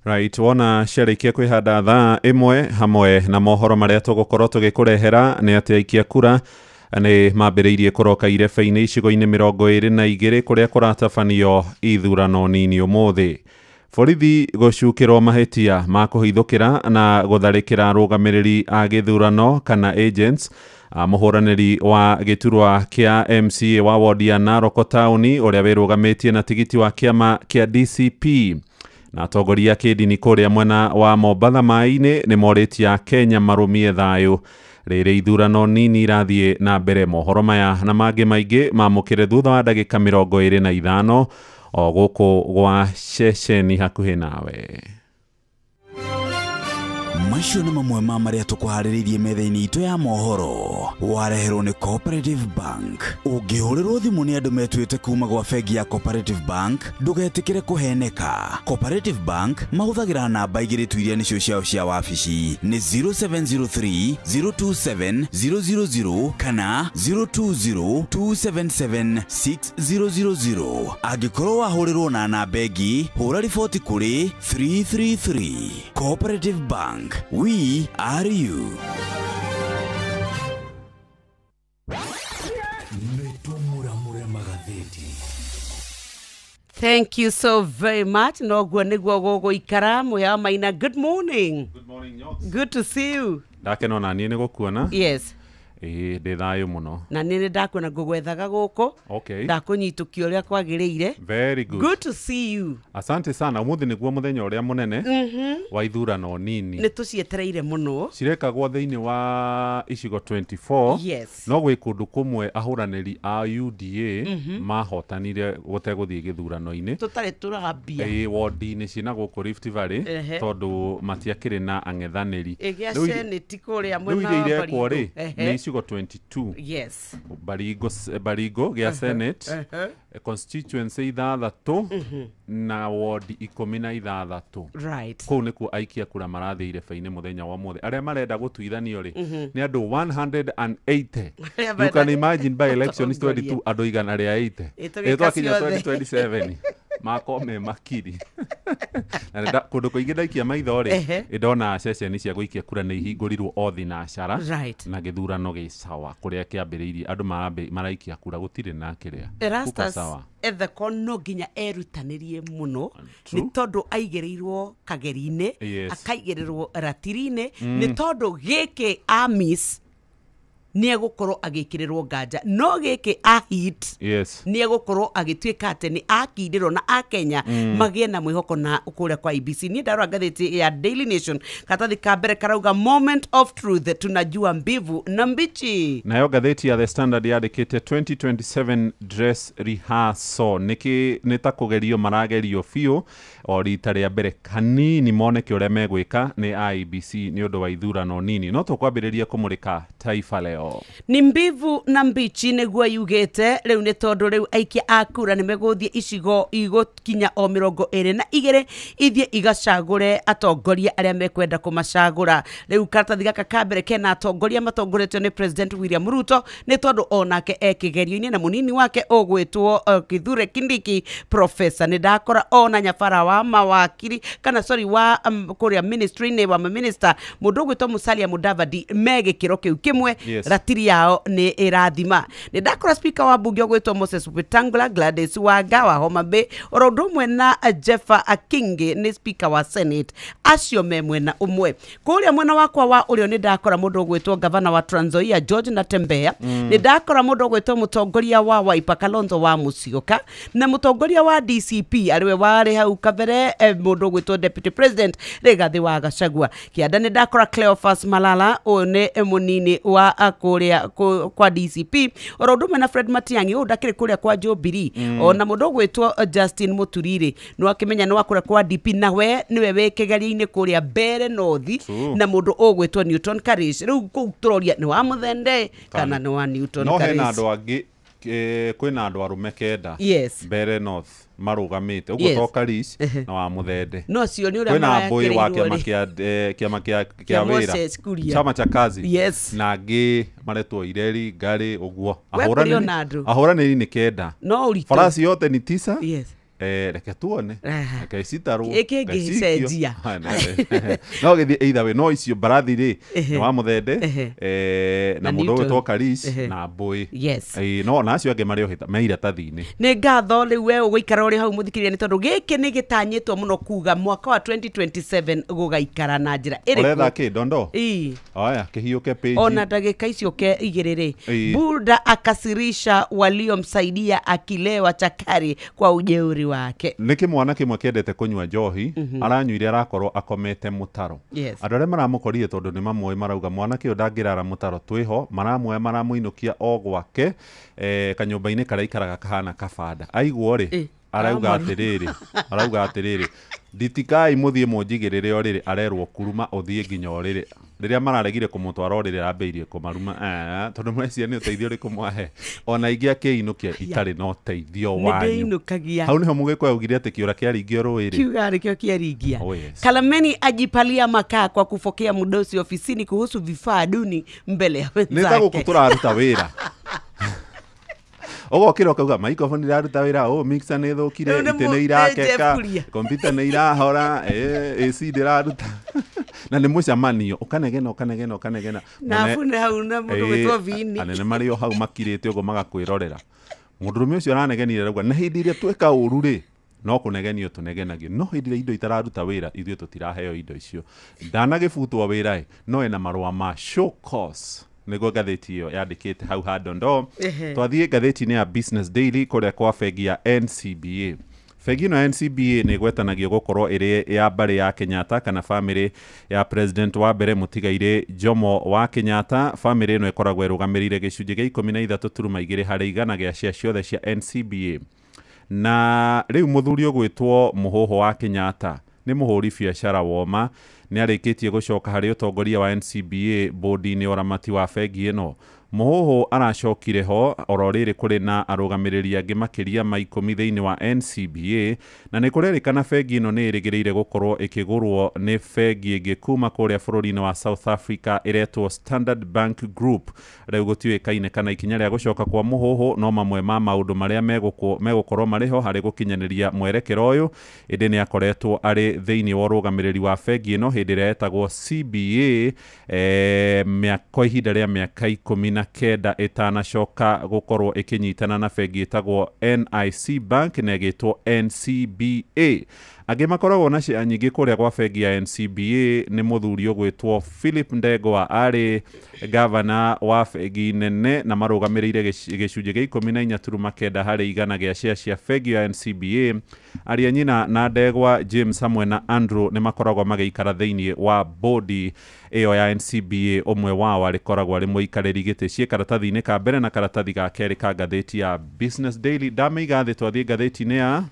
Right, wona ciarĩkia kwĩhanda thaa imwe hamwe na mohoro maria tugukorwo tugikurehera ni ati aikia kura ni mambĩrĩirie kũroka irebe-inĩ icigo-inĩ 22 kuria kuratabanio ithurano nini ũmũthĩ. Borithi gũcukĩrwo mahĩtia ma kũhithũkĩra na gũtharĩkĩra arũgamĩrĩri a gĩthurano kana agents mũhũranĩri wa gĩturwa kĩa MCA wa ward ya Narok Town ũrĩa wĩrũgamĩtie na tigiti wa kĩama kĩa DCP na atongoria kĩndini kũrĩa mwena wa Mombatha Mai-inĩ nĩ morĩtie Kenya marũmie thayũ rĩrĩ ithurano nini irathiĩ na mbere. Mohoro maya na mangĩ maingĩ mamũkĩre thutha wa ndagĩka 25 o gũkũ gwa ceceni hakuhĩ nawe. macio nĩ mamwe ma marĩa tũkũharĩrĩirie metha-inĩ itũ ya mohoro wareherwo nĩ Cooperative Bank. Ũngĩhũrĩrwo thimũ nĩ andũ metuĩte kuma gwa bengi ya Cooperative Bank ndũgetĩkĩre kũheneka. Cooperative Bank mahũthagĩra namba igĩrĩ tu iria nĩcio ciao cia wabici nĩ 0703 027 000 kana 020 277 6000. Angĩkorwo wahũrĩrwo na namba ĩngĩ hũra riboti kũrĩ 333. Cooperative Bank, we are you. Thank you so very much. Noguo niguo gũgũikara Muya Maina. Good morning. Good morning, Nyots. Good to see you. Ndakena na niĩ nĩ gũkuona. Yes. Ndĩ thayũ mũno. Na nĩ ndakwena ngũgwethaga gũkũ. Okay. Ndakũnyitũkia ũrĩa kwagĩrĩire. Very good. Good to see you. Asante sana. Ũmũthĩ nĩguo mũthenya ũrĩa mũnene wa ithurano nini. Nĩ tũcietereire mũno. Cirekagwo thĩinĩ wa icigo 24. Yes. No gwĩ kũndũ kũmwe ahũranĩri a UDA mahotanire gũtegũthiĩ gĩthurano-inĩ. Tũtarĩ tũrambia. Wodi-inĩ ciĩna gũkũ Rift Valley tondũ matiakĩrĩ na ang'ethanĩri. Gĩa Senate kũrĩa mwena wa Baringo. Nĩ icigo 22. Yes. Baringo gĩa Senate. Constituency ithathatũ na wodi 16. Right. Kũu nĩkuo aikia kura marathiĩ ireba-inĩ mũthenya wa ũmũthĩ. Arĩa marenda gũtuithanio rĩ nĩ andũ 180. You can imagine by election 22 andũ igana rĩa 80. Twakinya 2027 makome makiri. Na kũndũ kũingĩ ndaikia maitho rĩ ndona ceceni cia gũikia kura nĩ ihingũrirwo o thinacara na gĩthurano gĩcawa kũrĩa kĩambĩrĩirie andũ maraikia kura gũtirĩ na kĩrĩa. Erastus Etheko no nginya erutanĩrie mũno nĩ tondũ aigĩrĩirwo kageri-inĩ akaigĩrĩrwo ratiri-inĩ nĩ tondũ gĩkĩ amis nĩ egũkorwo agĩkĩrĩrwo nganja no gĩkĩ ahit nĩ egũkorwo agĩtuĩka atĩ nĩ akindĩrwo na akenya magĩe na mwĩhoko na kũrĩa kwa IBC. Niĩ ndarora ngathĩti ya Daily Nation katathi ka mbere karauga moment of truth tunajua mbivu na mbichi. Nayo ngathĩti ya The Standard yandĩkĩte 2027 dress rehearsal nĩ ta kũgerio maragerio biũ o rita rĩa mbere kanini moneke ũrĩa megwĩka nĩ IBC nĩ ũndũ wa ithurano nini. No tũkwambĩrĩria kũmũrĩka Taifa Leo. Ni mbivu na mbichi nĩguo yugĩte rĩu nĩ tondũ rĩu aikia a kura nĩ megũthiĩ icigo igũkinya o 22 ithiĩ igacagũre atongoria arĩa mekwenda kũmacagũra. Rĩu karatathi gaka ka mbere kena atongoria matongoretio nĩ President William Ruto nĩ tondũ onake ekĩgerio-inĩ na mũnini wake ũgwĩtwo Kithure Kindiki Professor nĩ ndakora ona nyabara wa mawakiri kana wa kũrĩa ministry-inĩ wa minister mũndũ ũgwĩtwo Musalia Mudavadi megĩkĩro kĩu kĩmwe ratiri yao nĩ irathima. Nĩ ndakora speaker wa bunge ũgwĩtwo Moses Wetangula, Gladys Wanga wa Homa Bay oro ũndũ ũmwe na Jeffa Akingi nĩ speaker wa Senate acio me mwena ũmwe. Kũrĩa mwena wakwa wa ũrĩo nĩ ndakora mũndũ ũgwĩtwo gavana wa Trans Nzoia George Natembeya nĩ ndakora mũndũ ũgwĩtwo mũtongoria wa Wiper Kalonzo wa Musyoka na mũtongoria wa DCP arĩwe warĩ hau kabere mũndũ ũgwĩtwo Deputy President Rigathi wa Gachagua. Kĩanda nĩ ndakora Cleophas Malala ũyũ nĩ mũnini wa kũrĩa kwa DCP oro ũndũ ũmwe na Fred Matiang'i ũyũ ndakĩrĩ kũrĩa kwa Jubilee ona mũndũ ũgwĩtwo Justin Muturire nĩ wakĩmenya nĩ wa kũrĩa kwa DP na we nĩwe wĩ kĩgerio-inĩ kũrĩa Mbeere North na mũndũ ũgwĩtwo Newton Karish. Rĩu kũu tũroria nĩ wa Mũthende kana nĩ wa Newton Karish. No hena andũ angĩ kwĩna andũ arũme kenda Mbeere North marũgamĩte ũguo to Karish na wa Mũthende no cio nĩ ũrĩa kwĩna mbũi wa kĩama kĩa wĩra chama cha kazi na angĩ maretwo Ireri Ngari ũguo ahũranĩri nĩ kenda farasi yote ni 9 reke tuone reke citarwo ĩkĩngĩcenjia no gĩthiĩ either way no icio mbarathi rĩ nĩ wa Mũthende na mũndũ ũgwĩtwo Karish na mbũi no na acio angĩ marĩ ohĩta me iratathi-inĩ. Nĩ ngatho rĩu we ũgũikara ũrĩ hau mũthikĩrĩria nĩ tondũ gĩkĩ nĩ gĩtanyĩtwo mũno kuga mwaka wa 2027 gũgaikara na njĩra ĩrĩkũ. Ũretha kĩ Dondo? Oya kĩhiũke page ona ndagĩka icio ke igĩrĩ rĩ Buda akasirisha waliomsaidia akilewa chakari kwa ujeuri wake. Nĩkĩ mwana kĩmwe kĩendete kũnyua njohi aranyuire arakorwo akomete mũtaro. Andũ arĩa maramũkorire tondũ nĩ mamwe marauga mwana kĩo ndangĩrara mũtaro twĩho maramwe maramũinũkia o gwake kanyũmba-inĩ karĩa ikaraga kahana kabanda aiguo rĩ arauga atiriri nditikai muthie munjigirire orire arerwo kuruma uthie nginya orire riria mararegire kumutwara orire ambeirie kumaruma tondu mwecia ni uteithio ri kumwahe ona ingi akiinukia itari no teithio wanyu hau niho mugikwa ugire ati kiura kiaringio ruiri kiura rikio kiaringia Kalameni ajipalia makaa kwa kufokea mdosi ofisini kuhusu vifaa duni mbele ya wenzake nitago turaruta wira ogo kiro kauga microphone iraruta wira mixer ni thukire ite ni irakeka computer ni irahora AC ndiraruta na ni mucamanio ukanegena na fune hau na mundu wetwo vini anene mario hau makirite ugo magakwirorera mundurume ucio aranegenire rauga na hindi iria tweka uru ri no kunegenio tunegenagio no hindi iria indo itararuta wira ithuĩ tutiraheo indo icio ndanagibutwo wira no ena marua ma show cause nego gatheti yo yandikite hau hadondo twathie gatheti-inĩ ya Business Daily kuria kwa bengi ya NCBA. Bengi no NCBA nĩ gwetanagio gukorwo ĩrĩ ya mbari ya Kenyatta kana family ya president wa mbere Mũtigairĩ Jomo wa Kenyatta. Family ĩno ĩkoragwo ĩrũgamĩrĩire gĩcunjĩ gĩa 13.2 harĩ igana gĩa cia ciothe cia NCBA. Na rĩu mũthuri ũgwĩtwo Mũhũhũ wa Kenyatta nĩ mũhũri biacara woma nĩ arĩkĩtie gũcoka harĩ ũtongoria wa NCBA bodi-inĩ ũramati wa bengi ĩno. Mũhũhũ aracokire ho oro rĩrĩ kũrĩ na arũgamĩrĩri angĩ makĩria ma 10 thĩinĩ wa NCBA na nĩ kũrerĩkana bengi ĩno nĩ ĩrĩgĩrĩire gũkorwo ĩkĩgũrwo nĩ bengi ĩngĩ kuma kũrĩa bũrũri-inĩ wa South Africa ĩretwo Standard Bank Group. Rĩu gũtiũĩkaine kana ikinya rĩa gũcoka kwa Mũhũhũ no mamwe ma maũndũ marĩa megũkorwo marĩ ho harĩ gũkinyanĩria mwerekero ũyũ ĩndĩ nĩ akoretwo arĩ thĩinĩ wa ũrũgamĩrĩri wa bengi ĩno hĩndĩ ĩrĩa yetagwo CBA kwa ihinda rĩa mĩaka 19 ĩtanacoka gũkorwo ĩkĩnyitana na bengi ĩtagwo NIC Bank na ĩgĩtwo NCBA. Angĩ makoragwo na cia nyingĩ kũrĩa kwa bengi ya NCBA nĩ mũthuri ũgwĩtwo Philip Ndegwa arĩ gavana wa bengi nene na marũgamĩrĩire gĩcunjĩ gĩa 14.9 harĩ igana gĩa cia bengi ya NCBA. Aria nyina na Ndegwa James hamwe na Andrew nĩ makoragwo magĩikara thĩinĩ wa bodi ĩyo ya NCBA. Ũmwe wao arĩkoragwo arĩ mũikarĩri gĩtĩ cia karatathi-inĩ ka mbere na karatathi ga kerĩ ka ngathĩti ya Business Daily. Ndamĩiga thĩ twathiĩ ngathĩti-inĩ ya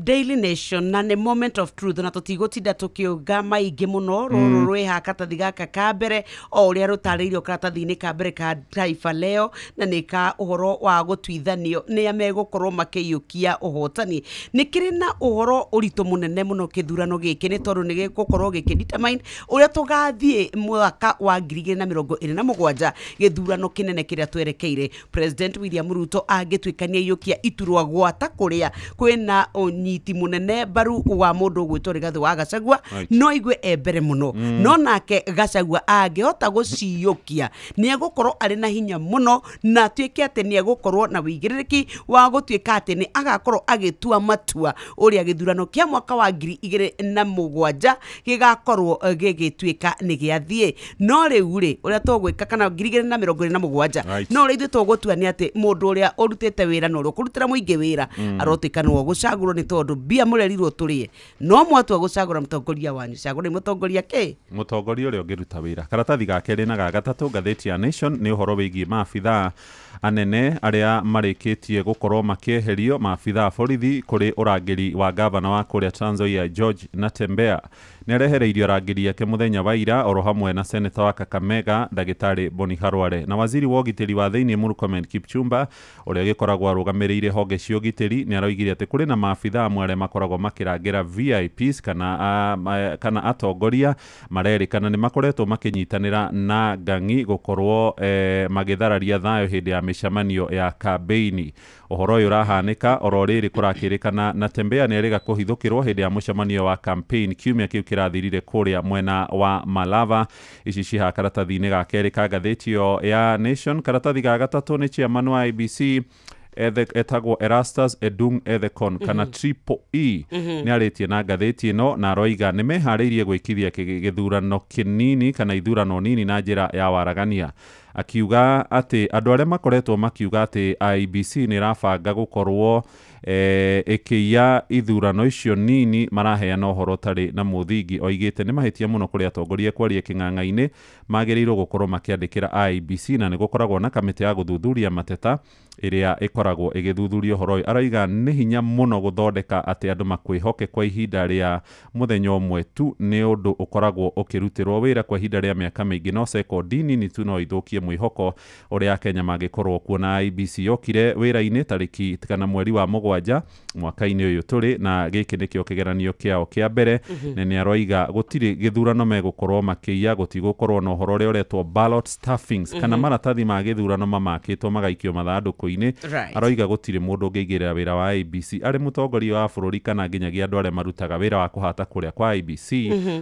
Daily Nation na nĩ moment of truth na tũtigũtinda tũkĩũga maingĩ mũno rũrũ rwĩ ha karatathi gaka ka mbere o ũrĩa rũtarĩirio karatathi-inĩ ka mbere ka Taifa Leo na nĩ ka ũhoro wa gũtuithanio nĩ megũkorwo makĩiyũkia ũhotani. Nĩ kĩrĩ na ũhoro ũritũ mũnene mũno kĩthurano gĩkĩ nĩ tondũ nĩ gĩgũkorwo gĩkĩdetermine ũrĩa tũgathiĩ mwaka wa 2027 gĩthurano kĩnene kĩrĩa twerekeire. President William Ruto angĩtuĩkania iyũkia iturwa gwata kũrĩa kwĩna ũnyiti mũnene baru wa mũndũ gwĩtwo Rigathĩ wa Gachagua no igwe mbere mũno no nake Gachagua angĩhota gũciyũkia nĩ egũkorwo arĩ na hinya mũno na tuĩke atĩ nĩ egũkorwo na wĩigĩrĩrĩki wa gũtuĩka atĩ nĩ agakorwo agĩtua matua ũrĩa gĩthurano kĩa mwaka wa 2027 gĩgakorwo gĩgĩtuĩka nĩ gĩathiĩ. No rĩu rĩ ũrĩa tũgwĩka kana 2027 no rĩu tũgũtua nĩ atĩ mũndũ ũrĩa ũrutĩte wĩra no ũrĩa kũrutĩra mũingĩ wĩra arotuĩka no gũcagũrwo nĩ tondũ mbia mũrerirwo tũrĩe no mwatua gũcagũra mũtongoria wanyu cagũra mũtongoria kĩ mũtongoria ũrĩa ũngĩruta wĩra. Karatathi ga kerĩ na ga gatatũ ngathĩti ya Nation nĩ ũhoro wĩgiĩ maabithaa anene arĩa marĩkĩtie gũkorwo makĩeherio maabithaa borithi kũrĩ ũrangĩri wa gavana wa kũrĩa Trans Nzoia George Natembeya. Nĩ arehereirio rangĩri yake mũthenya wa ira oro hamwe na seneta wa Kakamega ndagĩtarĩ Boni Khalwale na waziri wa ũgitĩri wa thĩinĩ Murkomen Kipchumba ũrĩa gĩkoragwo arũgamĩrĩire honge cia ũgitĩri nĩ aroigire atĩ kũrĩ na maabithaa amwe arĩa makoragwo makĩrangĩra VIPs kana atongoria marerĩkana nĩ makoretwo makĩnyitanĩra na ngang'i gũkorwo magĩthararia thayũ hĩndĩ ya mĩcemanio ya kambeini. Ũhoro ũyũ ũrahanĩka oro rĩrĩ kũrakĩrĩkana Natembeya nĩ erĩga kũhithũkĩrwo hĩndĩ ya mũcemanio wa campaign kiumia kĩu kĩrathirire kũrĩa mwena wa Malava. Ici ciha karatathi-inĩ ga kerĩ ka ngathĩti ĩyo ya Nation. Karatathi ga gatatũ nĩ chairman wa IEBC etagwo Erastus Edung Ethekon kana Triple E nĩ arĩtie na ngathĩti ĩno na aroiga nĩ meharĩirie gwĩkithia gĩthurano kĩnini kana ithurano nini na njĩra ya waragania. akiuga atĩ andũ arĩa makoretwo makiuga atĩ IEBC nĩ ĩrabanga gũkorwo ĩkĩiya ithurano icio nini maraheana ũhoro tarĩ na mũthingi. Oigĩte nĩ mahĩtia mũno kũrĩ atongoria kwaria kĩng'ang'a-inĩ, magĩrĩirwo gũkorwo makĩandĩkĩra IEBC na nĩ gũkoragwo na kamĩtĩ ya gũthuthuria mateta ĩrĩa ĩkoragwo ĩgĩthuthuria ũhoro ũyũ. Aroiga nĩ hinya mũno gũthondeka atĩ andũ makwĩhoke kwa ihinda rĩa mũthenya ũmwe tu nĩ ũndũ ũkoragwo ũkĩrutĩrwo wĩra kwa ihinda rĩa mĩaka mĩingĩ, no sekondi nini tu no ithũkie mwĩhoko ũrĩa Akenya mangĩkorwo kuona IEBC yokire wĩra-inĩ tarĩki kana mweri wa mũgwanja mwaka-inĩ ũyũ tũrĩ, na gĩkĩ nĩkĩo kĩgeranio kĩao kĩa mbere. Na nĩ aroiga gũtirĩ gĩthurano megũkorwo makĩiya, gũtigũkorwo na ũhoro ũrĩa ũretwo ballot stuffings kana maratathi ma gĩthurano mamakĩtwo magaikio mathandũkũ-inĩ. Aroiga gũtirĩ mũndũ ũngĩigĩrĩra wĩra wa IEBC arĩ mũtongoria wa bũrũri kana nginyagia andũ arĩa marutaga wĩra wa kũhata kũrĩa kwa IEBC.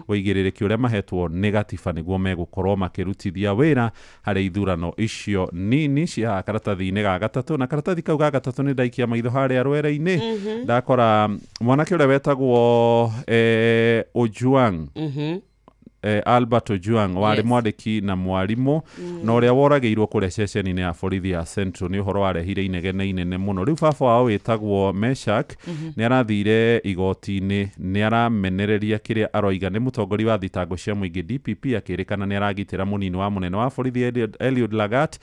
Ũigĩrĩrĩki ũrĩa mahetwo nĩ gatiba nĩguo megũkorwo makĩrutithia wĩra harĩ ithurano icio nini cia karatathi-inĩ ga gatatũ. Na karatathi kau ga gatatũ nĩ ndaikia maitho harĩa rwere-inĩ ndakora mwanake ũrĩa wetagwo Ojwang, Albert Ojwang warĩ mwandĩki na mwarimũ na ũrĩa woragĩirwo kũrĩa ceceni-inĩ ya borithi ya Central. Nĩ ũhoro warehire inegene inene mũno. Rĩu baba wao wĩtagwo Meshak nĩ arathire igoti-inĩ, nĩ aramenereria kĩrĩa aroiga nĩ mũtongoria wa thitango cia mũingĩ DPP, akĩrĩkana nĩ aragitĩra mũnini wa mũnene wa borithi Eliud Lagat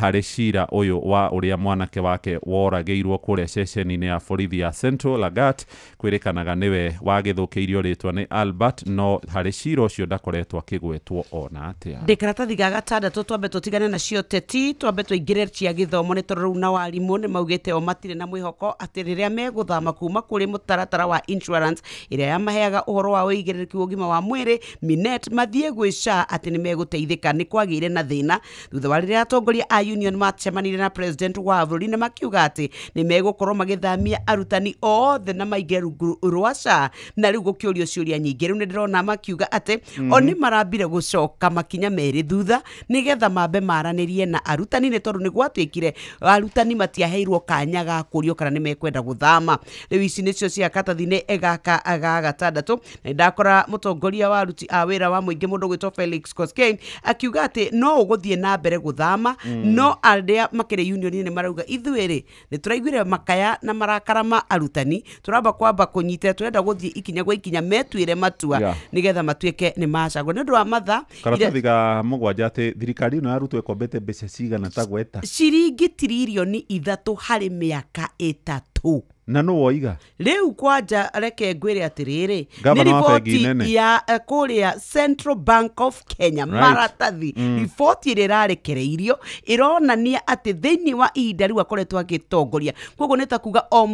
harĩ cira ũyũ wa ũrĩa mwanake wake woragĩirwo kũrĩa ceceni-inĩ ya borithi ya Central. Lagat kwĩrĩkanaga nĩwe wagĩthũkĩirio rĩtwa nĩ Albert, no harĩ cira ũcio ndakoretwo akĩgwetwo ona atĩa. Ndĩkaratathi ga gatandatũ twambe tũtigane nacio teti, twambe tũingĩre cia gĩthomo nĩ tondũ rĩu na warimũ nĩ maugĩte o matirĩ na mwĩhoko atĩ rĩrĩa megũthama kuma kũrĩ mũtaratara wa insurance ĩrĩa yamaheaga ũhoro wa ũigĩrĩrĩki wa ũgima wa mwĩrĩ Minet mathiĩ gwĩ SHA atĩ nĩ megũteithĩka. Nĩ kwagĩire na thĩna thutha wa rĩrĩa atongoria a union macemanirie na president wa bũrũri na makiuga atĩ nĩ megũkorwo magĩthamia arutani othe na maingĩ rungu rwa SHA, na rĩu gũkĩũrio ciũria nyingĩ. Rĩu nĩ ndĩrona makiuga atĩ o nĩ marambire gũcoka makinya merĩ thutha nĩgetha mambe maranĩrie na arutani, nĩ tondũ nĩ gwatuĩkire arutani matiaheirwo kanya ga kũrio kana nĩ mekwenda gũthama. Rĩu ici nĩcio cia katathi-inĩ gaka ga gatandatũ, na ndakora mũtongoria wa aruti a wĩra wa mũingĩ mũndũ gwĩtwo Felix Koskei akiuga atĩ no ũgũthiĩ na mbere gũthama, no arĩa makĩrĩ union-inĩ nĩ marauga ithuĩ nĩ tũraiguire makaya na marakara ma arutani, tũramba kwamba kũnyitĩra, tũrenda gũthiĩ ikinya gwa ikinya metuĩre matua nĩgetha matuĩke nĩ macagwo nĩ ũndũ wa matha. Karatathi ga mũgwanja atĩ thirikari ĩno yarutwo ĩkombete mbeca cigana ta gweta ciringi tiririoni 3 harĩ mĩaka 3. na no woiga rĩu kwanja reke ngwĩre atĩrĩrĩ nĩ riboti ya kũrĩa Central Bank of Kenya maratathi riboti ĩrĩa ĩrarekereirio ĩronania atĩ thĩinĩ wa ihinda rĩu akoretwo agĩtongoria, koguo nĩ ta kuga o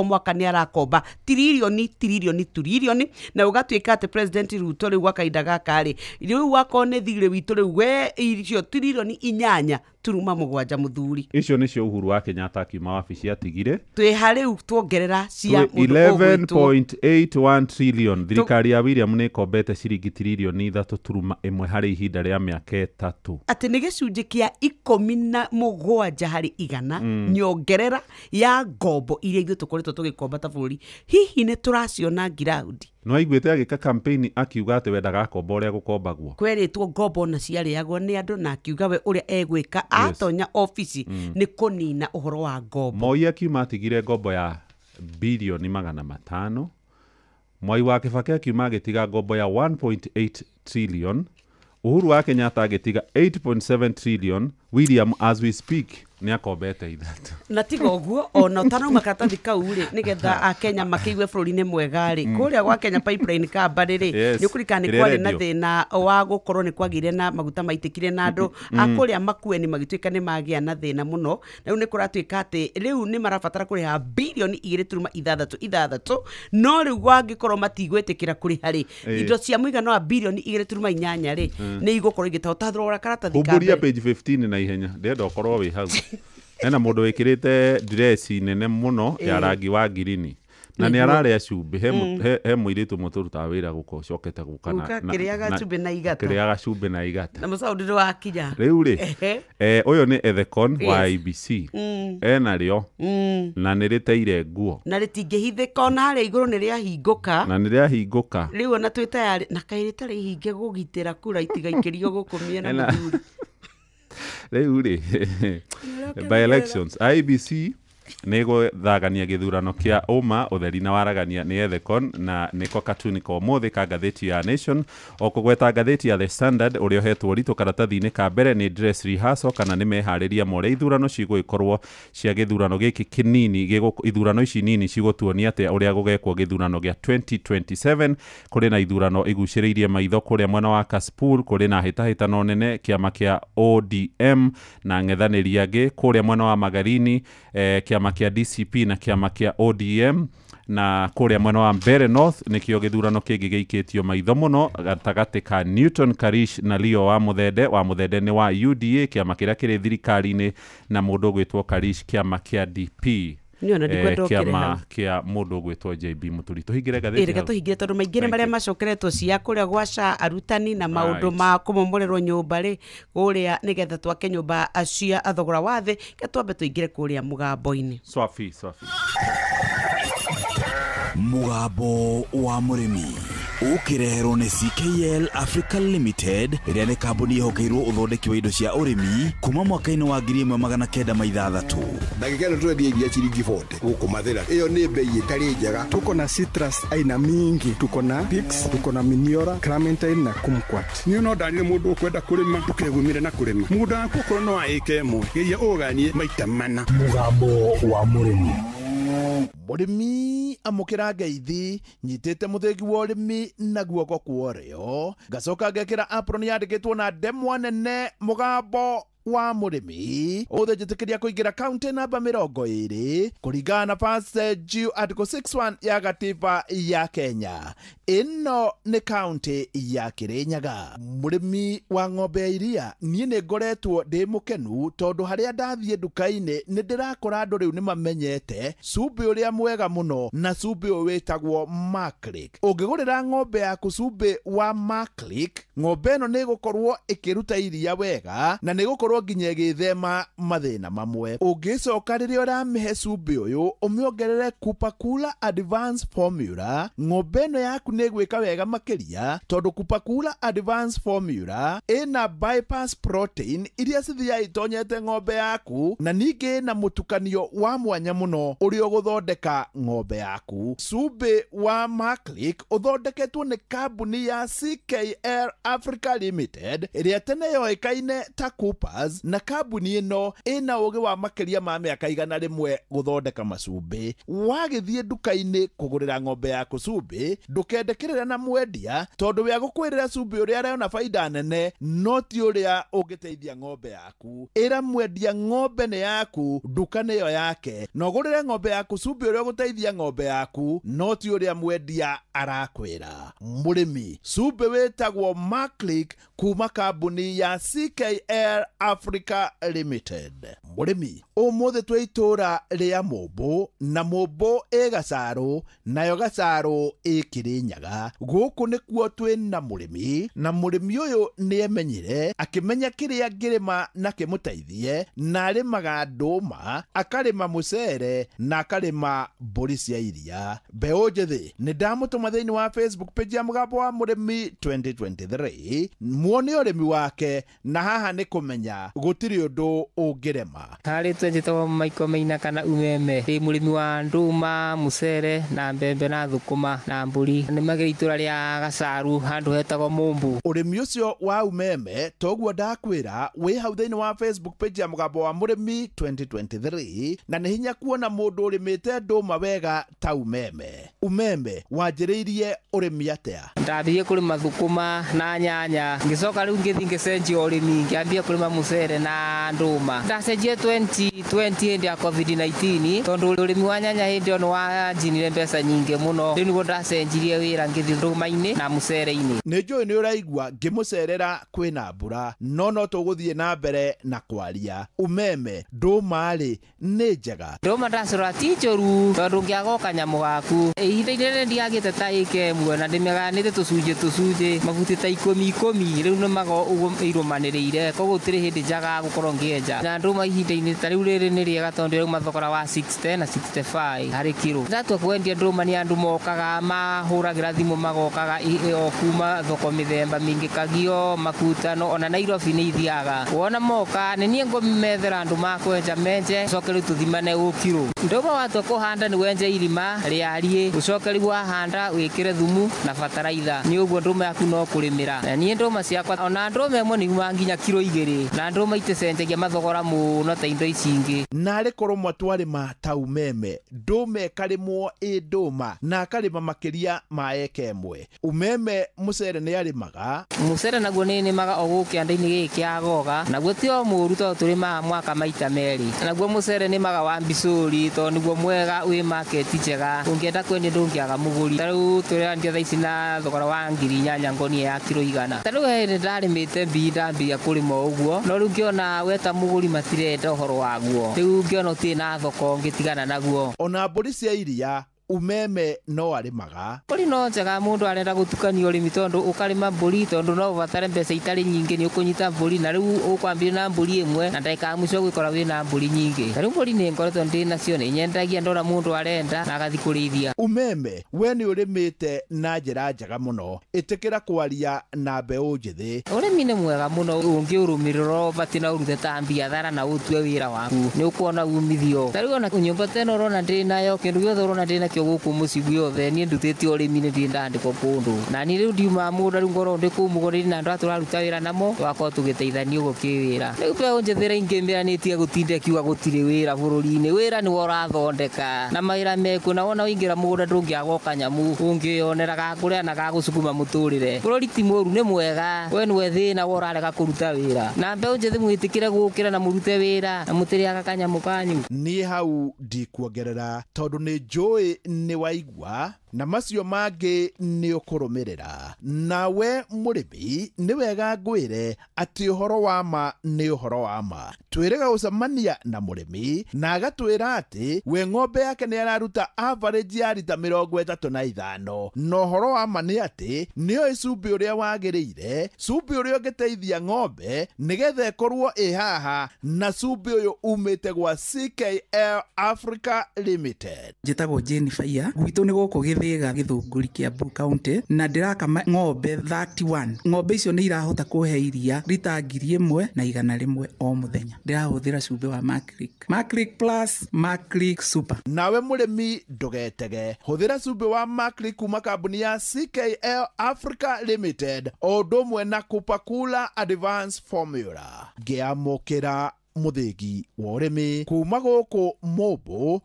mwaka nĩ arakomba tiririoni, na ũgatuĩka atĩ President Ruto rĩu wakainda gaka-rĩ rĩu wako nĩ thirĩ witũ rĩu we icio tiririoni 8.7 mũthuri. Icio nĩcio Uhuru wa Kenyatta akiuma wabici atigire harĩu tuongerera cia 11.81 trillion. Thirikari ya William nĩ ĩkombete ciringi tiririoni 3.1 harĩ ihinda rĩa mĩaka 3. Atĩ nĩ gĩcunjĩ kĩa 17 harĩ igana nyongerera ya ngombo iria ithuĩ tũkoretwo tũgĩkomba ta bũrũri. Hihi nĩ tũraciona ngiraundi? No aiguĩte agĩka campaign akiuga atĩ wendaga komba ũrĩa gũkombagwo. Kwerĩtwo ngombo na ciarĩagwo nĩ andũ, na akiuga we ũrĩa egwĩka atonya ofici nĩ kũnina ũhoro wa ngombo. Moi akiuma atigire ngombo ya bilioni 500. Mwai wa Kibaki akiuma agĩtiga ngombo ya 1.8 trillion. Uhuru wa Kenyatta agĩtiga 8.7 trillion. William as we speak nĩ akombete 3. Na tiga ũguo ona ũtanauma karatathi kau-rĩ nĩgetha Akenya makĩigue bũrũri-inĩ mwega-rĩ kũrĩa gwa Kenya Pipeline Kambari-rĩ nĩ ũkũrikana nĩ kwarĩ na thĩna wa gũkorwo nĩ kwagĩire na maguta maitĩkire na andũ akũrĩa Makueni magĩtuĩka nĩ magĩa na thĩna mũno. Rĩu nĩ kũratuĩka atĩ rĩu nĩ marabatara kũrĩha bilioni 2.66, no rĩu wangĩkorwo matigwĩtĩkĩra kũrĩha-rĩ indo cia mũigana wa bilioni 2.8-rĩ nĩ igũkorwo igĩtaũtathũra karatathi ka mbere. Page 15 na ihenya ndenda ũkorwo wĩ hau. Ena mũndũ wĩkĩrĩte dress nene mũno ya rangi wa ngirini na nĩ ararĩa cumbĩ he mũirĩtu mũtũrutaga wĩra gũkũ cokete gũka na kĩrĩaga cumbĩ na igata na mũcaũndĩ wa kinya. Rĩu-rĩ ũyũ nĩ Ethekon wa IEBC enarĩo na nĩ rĩteire nguo na rĩtingĩhithĩka ona harĩa igũrũ nĩ rĩahingũka. Rĩu ona twĩ tayarĩ na kaĩ rĩtarĩ hinge gũgitĩra kura itigaikĩrio gũkũ mĩena mũthuri. Rĩu rĩ by elections IBC nego thagania githurano kia uma utheri na waragania ni Ethecon na niko katuni ko mothe ka gatheti ya Nation o kugweta gatheti ya The Standard urio hetwo rito karatathi-ini ka mbere ni dress rehearsal kana ni mehariria more ithurano cigo ikorwo cia githurano giki kinini ithurano ici nini cigotuonia ate uria gugekwo githurano gia 2027 kuri na ithurano iguciriirie maitho kuria mwena wa Kasipul kuri na hitahitano nene kiama kia ODM na ng'ethaniri angi kuria mwena wa Magarini kiama kia DCP na kiama kia ODM na kuria mwena wa Mbeere North nikio githurano kingi giikitio maitho muno gatagati ka Newton Karish na Leo wa muthende ni wa UDA kiama kiria kiri thirikari-ini na mundu gwitwo Karish kiama kia DP kiama kia mundu gwitwo JB Muturi. Tuhingire gatheti reka tuhingire tondu maingire maria macokeretwo cia kuria gwaca arutani na maundu ma kumomorerwo nyumba ri kuria nigetha twake nyumba cia athogora wathe ke twambe tuingire kuria mugambo-ini swafi mugambo wa murimi ukireherwo ni CKL Africa Limited iria ni kambuni ihokeirwo uthondeki wa indo cia urimi kuma mwaka-ini wa 1960. Ndagikano twendi iria ciringi 40 guku mathira iyo ni bei itari njega. Tuko na citrus aina mingi, tuko na Pix, tuko na Miniora, Clementine na Kumquat. Ni no ndani mundu kwenda kurima tukegumire na kurima mugunda waku ko no aike mo geria uganie maita mana. Mugambo wa murimi Murimi amukira ngeithi nyitite muthegi wa urimi na guoko kuorio ngacoka ngekira apron yandikitwo na ndemwa nene mugambo wa murimi uthejetikiria kuingira county namba 20 kuringana na passage article 61 ya gatiba ya Kenya. Ino ni county ya Kirinyaga. Murimi wa ng'ombe ya iria nie ni ngoretwo ndi mukenu tondu haria ndathie nduka-ini ni ndirakora andu riu ni mamenyete cumbi uria mwega muno na cumbi uyu witagwo Maclick. Ungigurira ng'ombe yaku cumbi wa Maclick, ng'ombe ino ni gukorwo ikiruta iria wega na ni gukorwo nginya githema mathina mamwe. Ungicoka riria uramihe cumbi uyu umiongerere Kupakula Advance Formula, ng'ombe ino yaku ni gwika wega makiria tondu Kupakula Advance Formula ina bypass protein iria cithia itonyete ng'ombe yaku na ningi na mutukanio wa mwanya muno urio guthondeka ng'ombe yaku. Cumbi wa Maclick uthondeketwo ni kambuni ya CKL Africa Limited iria tene yoikaine ta Coopers na kambuni ino ina ugi wa makiria ma miaka 100 guthondeka macumbi. Wagithie nduka-ini kugurira ng'ombe yaku cumbi ndukendekirira na mwendia tondu we agukwirira cumbi uria arona faida nene no ti uria ungiteithia ng'ombe yaku. Ira mwendia ng'ombe ni yaku nduka niyo yake no gurire ng'ombe yaku cumbi uria uguteithia ng'ombe yaku no ti uria mwendia arakwira. Murimi cumbi witagwo Maclick kuma kambuni ya CKL Africa Limited. Murimi umuthi twa itura ria Mumbu na Mumbu Gacaro nayo Gacaro Kirinyaga. Guku nikuo twina murimi na murimi uyu ni emenyire akimenya kiria ngirima na kimuteithie na arimaga nduma akarima mucere na akarima mburi cia iria. Mbeu njithi ni ndamutuma thiini wa Facebook page ya Mugambo wa Murimi 2023 muone urimi wake na haha ni kumenya gutiri undu ungirema. Hari twenjitwo Michael Maina kana umeme ndi murimi wa nduma mucere na mbembe na thukuma na mburi ni magiri itura ria Gacaru handu hetagwo Mumbu. Urimi ucio wa umeme toguo ndakwira wi hau thiini wa Facebook page ya Mugambo wa Murimi 2023 na ni hinya kuona mundu urimite nduma wega ta umeme. Umeme wanjiriirie urimi atia? Ndathie kurima thukuma na nyanya ngicoka riu ngithi ngicenjia urimi ngiambia kurima mucere na nduma. Ndacenjia 2020 hindi ya COVID-19 tondu urimi wa nyanya hindi ono wa njinire mbeca nyingi muno riu niguo ndacenjirie wira ngithi nduma-ini na mucere-ini. Ni njui ni uraigua ngimucerera kwina mbura no tuguthie na mbere na kwaria. Umeme nduma ri ni njega? Nduma ndacora ti njoru tondu ngiaga kanyamu gaku ihinda-ini riri ndiagite ta ike mwe na ndimiganite tucunji mabuti ta 10 riu ni mago uguo irumaniriire koguo tiri hindi njaga gukorwo ngienja na nduma ihinda-inĩ ta rĩu rĩrĩ nĩ rĩega tondũ rĩu mathogora wa 60 na 65 harĩ kiro. Ndatua kwendia ndũma nĩ andũ mokaga mahũragĩra thimũ magokaga o kuma thoko mĩthemba mĩingĩ Kagio, Makutano ona Nairobi nĩ ithiaga. Wona moka nĩ niĩ ngũmethera andũ makwenja menje coke rĩu tũthimane kiro. Ndũma watua kũhanda nĩ wenje irima rĩariĩ ũcoke rĩu wahanda wĩkĩre thumu na bataraitha. Nĩ ũguo ndũma yaku no kũrĩmĩra. Na niĩ ndũma ciakwa ona ndũma ĩmwe nĩ yuma nginya kiro 2 na ndũma iticenjagia mathogora mũno ta indo ici ingĩ. Na arĩ korwo mwatwarĩma ta Umeme, ndũma ĩkarĩmwo ĩ ndũma na akarĩma makĩria ma eka ĩmwe. Umeme mũcere nĩ arĩmaga. Mũcere naguo nĩ nĩmaga o gũkũ kĩanda-inĩ gĩkĩ kĩa Goga, naguo ti o mũru tondũ tũrĩmaga mwaka maita merĩ. Naguo mũcere nĩmaga wa Mbicũri tondũ nĩguo mwega wĩ market njega. Ũngĩenda kwendia ndũngĩaga mũgũri. Ta rĩu tũrendia thaa ici na thogora wa 8,000 ngonia ya kiro 100. Ta rĩu nĩ ndarĩmĩte mbii ndambia kũrĩma ũguo, no rĩu ngĩona weta mũgũri matirenda ũhoro waguo. Rĩu ngĩona ũtirĩ na thoko ngĩtigana naguo. Ona mbũri cia iria Umeme no arĩmaga. Mbũri no njega mũndũ arenda gũtukania ũrĩmi tondũ ũkarĩma mbũri tondũ no ũbatare mbeca itarĩ nyingĩ nĩ ũkũnyita mbũri na rĩu ũkwambia na mbũri ĩmwe na ndagĩka mũico gwĩkora wĩna mbũri nyingĩ. Ta rĩu mbũri nĩ ngoretwo ndĩ nacio nĩ nyendagia ndona mũndũ arenda na agathiĩ kũrĩithia. Umeme we nĩ ũrĩmĩte na njĩra njega mũno, ĩtĩkĩra kwaria na mbeũ njĩthĩ. Ũrĩmi nĩ mwega mũno ũngĩũrũmĩrĩra ũbatiĩ na ũrute ta biathara na ũtue wĩra waku nĩ ũkuona umithio. Ta rĩu ona nyũmba teno ũrona ndĩ nayo kĩndũ gĩothe ũrona ndĩ nakĩo gũkũ mũciĩ guothe niĩ ndutĩte ũrĩmi nĩ ndĩ ndandĩkwo kũndũ na niĩ rĩu ndiuma mũgũnda rĩu ngorwo ndĩ kũu mũgũnda-inĩ na andũ arĩa tũraruta wĩra namo tũgakorwo tũgĩteithania ũguo kĩwĩra. Rĩu mbeũ njĩthĩ ingĩmĩra nĩ tiga gũtinda ĩkiuga gũtirĩ wĩra bũrũri-inĩ, wĩra nĩwo ũrathondeka na mawĩra mekuo na wona waingĩra mũgũnda ndũngĩaga kanyamũ ũngĩonera ga kũrĩa na ga gũcukuma mũtũrĩre. Bũrũri ti mũru nĩ mwega, we nĩwe thĩna wa ũrarega kũruta wĩra na mbeũ njĩthĩ mwĩtĩkĩre gũkĩra na mũrute wĩra na mũtĩrĩaga kanyamũ kanyu. Niĩ hau ndikuongerera tondũ nĩ njũĩ nĩ waigua na macio mangĩ nĩ ũkũrũmĩrĩra. Nawe mũrĩmi nĩ wega ngwĩre atĩ ũhoro wa ma nĩ ũhoro wa ma. Twĩrĩga gũcemania na mũrĩmi na agatwĩra atĩ we ng'ombe yake nĩ araruta average ya rita 35 na ũhoro wa ma nĩ atĩ nĩoĩ cumbĩ ũrĩa wagĩrĩire, cumbĩ ũrĩa ũngĩteithia ng'ombe nĩgetha ĩkorwo ĩ haha na cumbĩ ũyũ umĩte gwa CKL Africa Limited. Njĩtagwo Jane Faya, gwitũ nĩ gũkũ Gĩthĩga Gĩthũngũri Kiambu County na ndĩrakama ng'ombe 31. Ng'ombe icio nĩ irahota kũhe iria rita 1,100 o mũthenya. Ndĩrahũthĩra cumbĩ wa Maclick Plus, Maclick Super. Nawe mũrĩmi ndũgetege, hũthĩra cumbĩ wa Maclick kuma kambuni ya CKL Africa Limited o ũndũ ũmwe na Kupakula Advanced Formula. Ngĩamũkĩra mũthĩgi wa ũrĩmi kuma gũkũ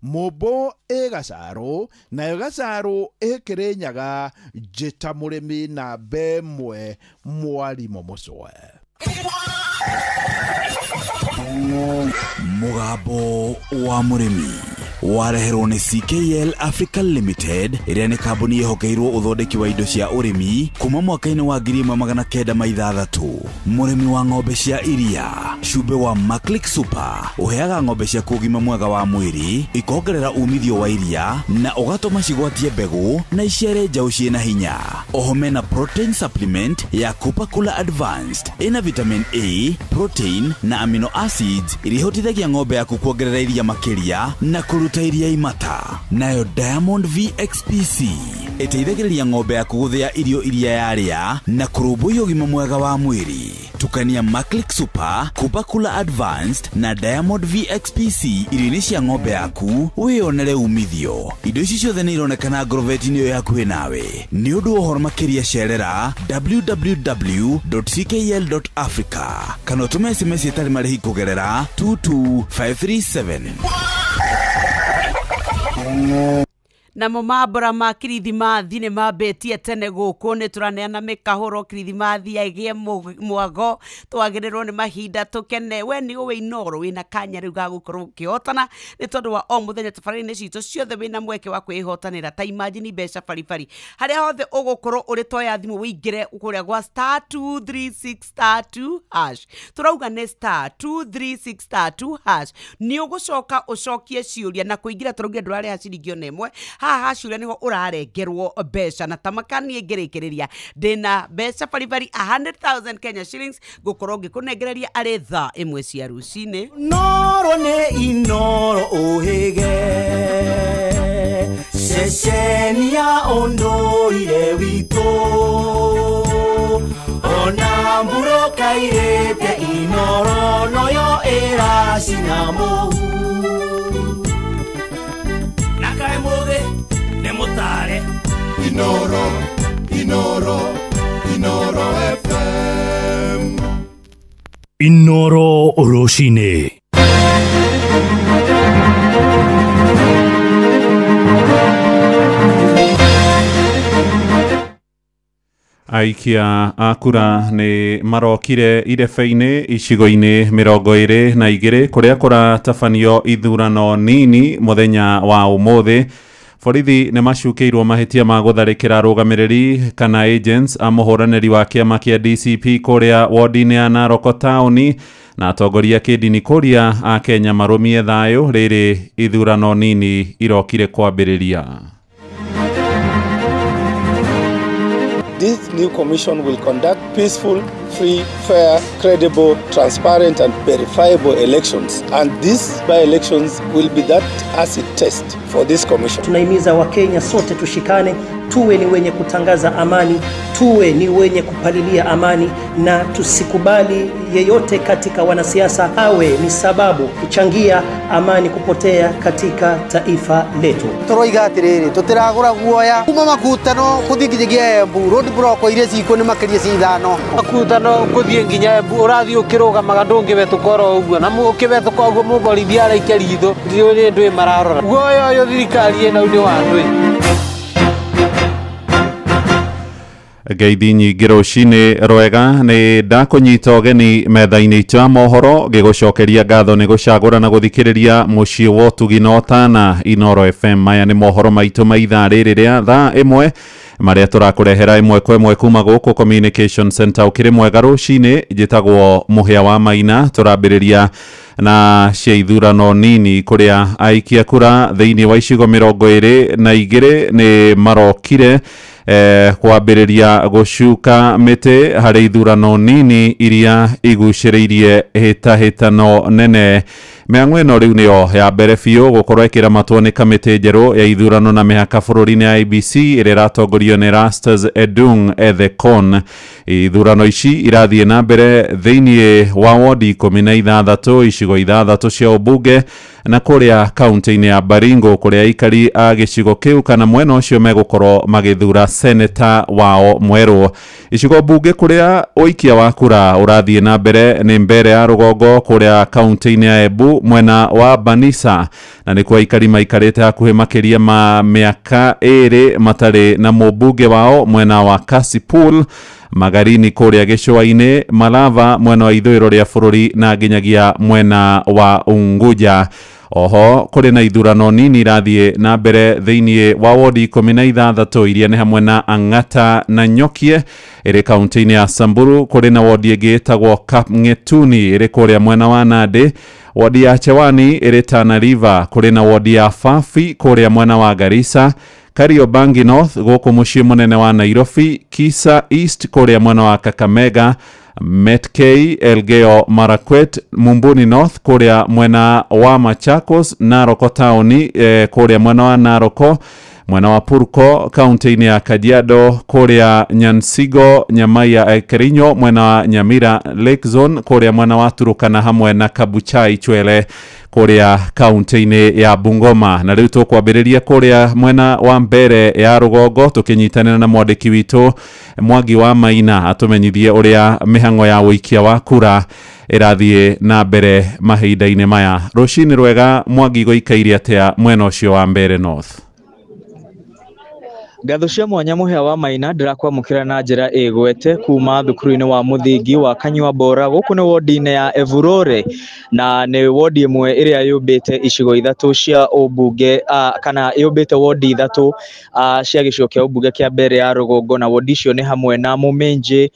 Mũmbũ ĩ Gacarũ, nayo Gacarũ ĩ Kĩrĩnyaga, njĩta mũrĩmi na mbemwe Mwarimũ Mũcwe. Mũgambo wa mũrĩmi wareherwo nĩ CKL Africa Limited, ĩrĩa nĩ kambuni ĩhokeirwo ũthondeki wa indo cia ũrĩmi kuma mwaka-inĩ wa 1960. Mũrĩmi wa ng'ombe cia iria, cumbĩ wa Maclick Super ũheaga ng'ombe cia ũgima mwega wa mwĩrĩ, ikongerera umithio wa iria na ũgatũma cigwatie mbegũ na iciare njaũ ciĩna hinya. Oho mena protein supplement ya Kupakula Advanced ĩna vitamin A, protein na amino acids iria ihotithagia ng'ombe yaku kuongerera iria makĩria na kũruta iria imata. Nayo Diamond VXPC ĩteithagĩrĩria ng'ombe yaku gũthĩa irio iria yarĩa na kũrũmbũiya ũgima mwega wa mwĩrĩ. Tukania Maclick Super, Kupakula Advanced na Diamond VXPC irio-inĩ cia ng'ombe yaku wĩonere umithio. Indo ici ciothe nĩ ironekana agrovet-inĩ ĩyo yakuhĩ nawe. Nĩ ũndũ wa ũhoro makĩria cerera www.ckl.africa kana ũtũme SMS ĩtarĩ marĩhi kũgerera 22537. Namo mambura ma kirithimathi nĩ mambĩtie tene gũkũ, nĩ tũraneana mĩkahũro kirithimathi yaigĩe mwago, twagĩrĩrwo nĩ mahinda tũkene. We nĩ ũĩ Inoro wĩna kanya rĩu ga gũkorwo ũkĩhotana nĩ tondũ wa o mũthenya tabarĩra-inĩ citũ ciothe wĩna mweke wa kwĩhotanĩra ta imagine mbeca baribari. Harĩa hothe ũgũkorwo ũrĩ toya thimũ wĩingĩre kũrĩa gwa *236*2#. Tũrauga nĩ *236*2#. Nĩ ũgũcoka ũcokie ciũria na kũingĩra tũrauga ndũrarĩha ciringi ona ĩmwe. haha cura niho urarengerwo mbeca na tamakani ngerekereria ndina mbeca baribari 100,000 Kenya shillings gukorwo ngikunengereria ari tha imwe cia rucini Noro ne inoro ohege Sesenia ondo ile wito Ona mburo kairete inoro noyo era sinamo Nakai moge ne motare Inoro FM Inoro Oroshine Aikia akura ni marokire irebe-ini icigo-ini 22 kuria kuratabanio ithurano nini muthenya wa umuthi. Borithi nĩ macukeirwo mahĩtia ma gũtharĩkĩra arũgamĩrĩri kana agents a mũhũranĩri wa kĩama kĩa DCP kũrĩa ward-inĩ ya Narok taũni na atongoria kĩndini kũrĩa a Kenya marũmie thayũ rĩrĩ ithurano nini irokire kwambĩrĩria. This new commission will conduct peaceful, free, fair, credible, transparent and verifiable elections. And these by-elections will be that acid test for this commission. Tunahimiza Wakenya sote tushikane, tuwe ni wenye kutangaza amani, tuwe ni wenye kupalilia amani na tusikubali yeyote katika wanasiasa awe ni sababu kuchangia amani kupotea katika taifa letu. Turoiga atiriri tutiragura guoya kuma makutano kuthikigia Embu road block iria ciko ni makiria cithano makutano kuthie nginya Embu urathi ukiruga magandungi betukoro uguo na mukibetuko uguo muborithia ara ikeritho ndi ndwi mararora guoya yo thirikari ena uni wa ndwi Ngeithi nyingĩ rũcinĩ rwega nĩ ndakũnyita ũgeni metha-inĩ itũ ya mohoro ngĩgũcokeria ngatho nĩ gũcagũra na gũthikĩrĩria mũciĩ wa ũtugi na ũtana Inoro FM. Maya nĩ mohoro maitũ ma ithaa rĩrĩ rĩa thaa ĩmwe marĩa tũrakũrehera ĩmwe kwa ĩmwe kuma gũkũ Communication Center. Ũkĩrĩ mwega rũcinĩ, njĩtagwo Mũhĩa wa Maina. Tũrambĩrĩria na cia ithurano nini kũrĩa aikia kura thĩinĩ wa icigo 22 nĩ marokire kwambĩrĩria gũcuka mĩtĩ harĩ ithurano nini iria igucĩrĩirie hĩtahĩtano nene. Mĩang'o ĩno rĩu nĩyo ya mbere biũ gũkorwo ĩkĩramatwo nĩ kamĩtĩ njerũ ya ithurano na mĩhaka bũrũri-inĩ ya IEBC ĩrĩa ĩratongorio nĩ Erastus Edung Ethekon. Ithurano ici irathiĩ na mbere thĩinĩ wa wodi 16 icigo 6 cia ũmbunge na kũrĩa kaunti-inĩ ya Baringo kũrĩa aikari a gĩcigo kĩu kana mwena ũcio megũkorwo magĩthura seneta wao mwerũ. Icigo mbunge kũrĩa ũikia wa kura ũrathiĩ na mbere nĩ Mbere ya Rũgongo kũrĩa kaunti-inĩ ya Embu mwena wa Banisa na nĩ kwa aikari maikarĩte hakuhĩ makĩria ma mĩaka 2 matarĩ na mũmbunge wao mwena wa Kasipul, Magarini kũrĩa gĩcũa-inĩ, Malava mwena wa ithũĩro rĩa bũrũri na nginyagia mwena wa Unguja. Oho kũrĩ na ithurano nini irathiĩ na mbere thĩinĩ wa wodi 16 iria nĩ hamwe na Ang'ata na Nyokie ĩrĩ kaunti-inĩ ya Samburu. Kũrĩ na wodi ĩngĩ ĩtagwo Kapng'etuni ĩrĩ kũrĩa mwena wa Nandi, wodi ya Chewani ĩrĩ Tana River, kũrĩ na wodi ya Fafi kũrĩa mwena wa Garissa, Kariobangi North gũkũ mũciĩ mũnene wa Nairobi, Kisa East kũrĩa mwena wa Kakamega, Metkei, Elgeyo Marakwet, Mumbuni North kũrĩa mwena wa Machakos, Narok taũni kũrĩa mwena wa Naroko, mwena wa Purko kaunti-inĩ ya Kajiado, kũrĩa Nyansigo, Nyamaiya, Kerinyo mwena wa Nyamira, Lake Zone kũrĩa mwena wa Turukana hamwe na Kabuchai Chwele kũrĩa kaunti-inĩ ya Bungoma. Na rĩu tũkwambĩrĩria kũrĩa mwena wa Mbere ya Rũgongo tũkĩnyitanĩra na mwandĩki witũ Mwangi wa Maina atũmenyithie ũrĩa mĩhang'o ya ũikia wa kura ĩrathiĩ na mbere mahinda-inĩ maya. Rũcinĩ rwega Mwangi, gũikaire atĩa mwena ũcio wa Mbere North? Ngatho cia mwanya Muhia wa Maina ndirakwamukira na njira igwete kuma thukuru-ini wa muthingi wa Kanyua Bora guku ni wodi-ini ya Evurore na ni wodi imwe iria yumbite icigo ithatu cia ubunge kana yumbite wodi ithatu cia gicigo kia ubunge kia mbere ya Rugongo na wodi icio ni hamwe na Muminji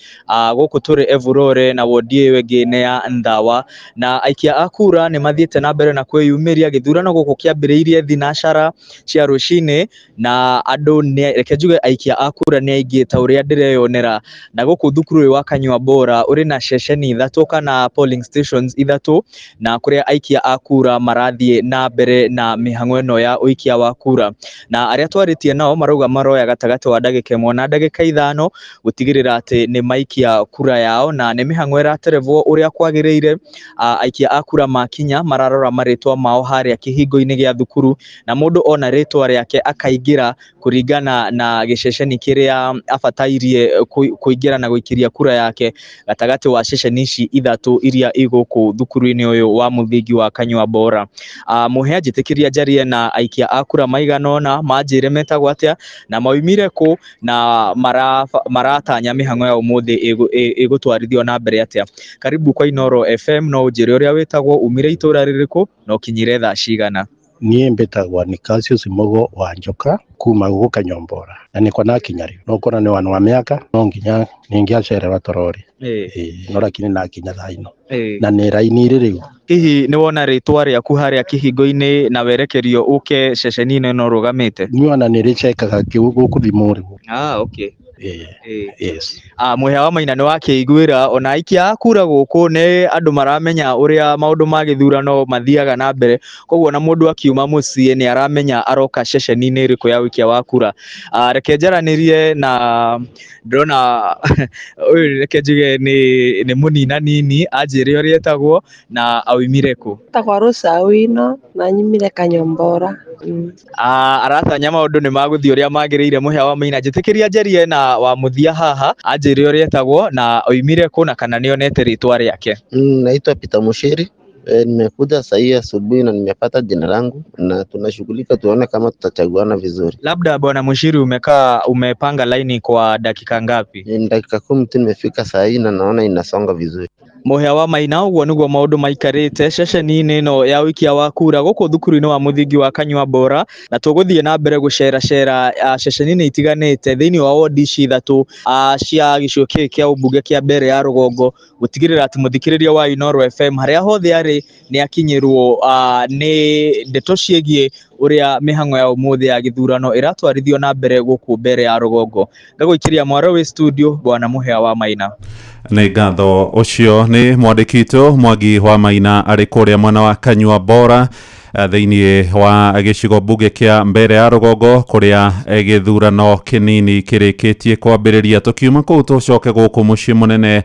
guku turi Evurore na wodi iyo ingi ni ya Ndawa na aikia akura ni mathiete na mbere na kwiyumiria githurano guku kiambiriirie thinashara cia rucini na andu reke njuge aikia akura ni aingi ta uria ndireyonera na guku thukuru wa Kanyua Bora uri na ceceni ithatu kana polling stations ithatu na kuria aikia akura marathie na mbere na mihang'o ino ya uikia wa kura na aria twaritie nao marauga maroya gatagati wa ndagika 1 na ndagika 5 gutigirira ati ni maikia kura yao na ni mihang'o iraterevwo uria kwagiriire. Aikia akura makinya mararora maritwa mao haria kihingo-ini gia thukuru na mundu ona ritwa riake akaingira kuringana na giceceni kiria abatairie kuingira na guikiria kura yake gatagati wa ceceni ici ithatu iria iguku thukuru-ini uyu wa muthingi wa Kanyua Bora. Muhia njitikiria njarie na aikia akura maiganona manjire metagwo atia na maumire ku na maratanya mihang'o ya umuthi igutwarithio na mbere atia. Karibu kwa Inoro FM, no njire uria witagwo umire itura ririku no kinyire thaa cigana? Niĩ mbĩtagwo ni Cassius Mugo wa Njoka kuma guku Kanyua Bora na niko na kinyari no kona ni wana wa miaka no nginya ningiacererwa torori no lakini na kinya thaino na ni raini ririu. Hihi ni wona ritwa riaku haria kihingo-ini na werekerio uke ceceni-ini no rugamite? Ni wana ni richekaga guku thimuri. Okay. Yes. Muhia wa Maina ni wakiiguira ona aikia akura guku ni andu maramenya uria maundu ma githurano mathiaga na mbere koguo na mundu akiuma mucii ni aramenya aroka ceceni-ini iriku ya wikia wa kura. Reke njaranirie na ndona uyu reke njuge ni munina nini anjire uria etagwo na aumire ku? Tagwa Rusawino na nyumire Kanyua Bora. Aratanya maundu ni maguthii uria magiriire. Muhia wa Maina njitikiria njarie na wa muthia haha anjire uria etagwo na oimire ku na kana nionete ritwa riake. Naitwa Peter Mushiri. Nimekuja sahi asubuhi na nimepata jina langu na tunashughulika tuone kama tutachaguana vizuri. Labda bwana Mushiri umepanga laini kwa dakika ngapi? Dakika 10 tu nimefika sahi na naona inasonga vizuri. Muhia wa Maina uguo niguo maundu maikarite ceceni-ini ino ya wikia wa kura guku thukuru-ini wa muthingi wa Kanyua Bora na tuguthie na mbere gucera ceceni-ini itiganite thiini wa wodi ici ithatu cia gicigo kia ubunge kia mbere ya Rugongo gutigirira ati muthikiriria wa Inoro FM haria hothe ari ni akinyirwo ni ndeto ciegie uria mihang'o ya umuthi ya githurano iratwarithio na mbere guku mbere ya Rugongo. Ngaguikiria mwaro wi studio bwana Muhia wa Maina. Nĩ ngatho ũcio nĩ mwandĩki witũ Mwangi wa Maina arĩ kũrĩa mwena wa Kanyua Bora thĩinĩ wa gĩcigo mbunge kĩa mbere ya Rugongo kũrĩa gĩthurano kĩnini kĩrĩkĩtie kwambĩrĩria. Tũkiuma kũu tũcoke gũkũ mũciĩ mũnene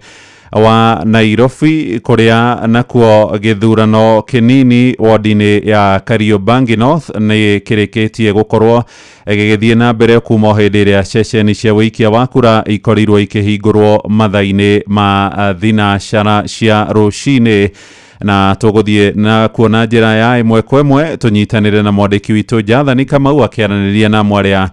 wa Nairobi kuria nakuo githurano kinini wodi-ini ya Kariobangi North ni kirikitie gukorwo gigithie na mbere kuma hindi ria ceceni cia wikia wa kura ikorirwo ikihingurwo mathaini ma thinashara cia rucini na tuguthie na kuona njira ya imwe kwa imwe tunyitanire na mwandiki witu Jathani Kamau akiaraniria na mwaria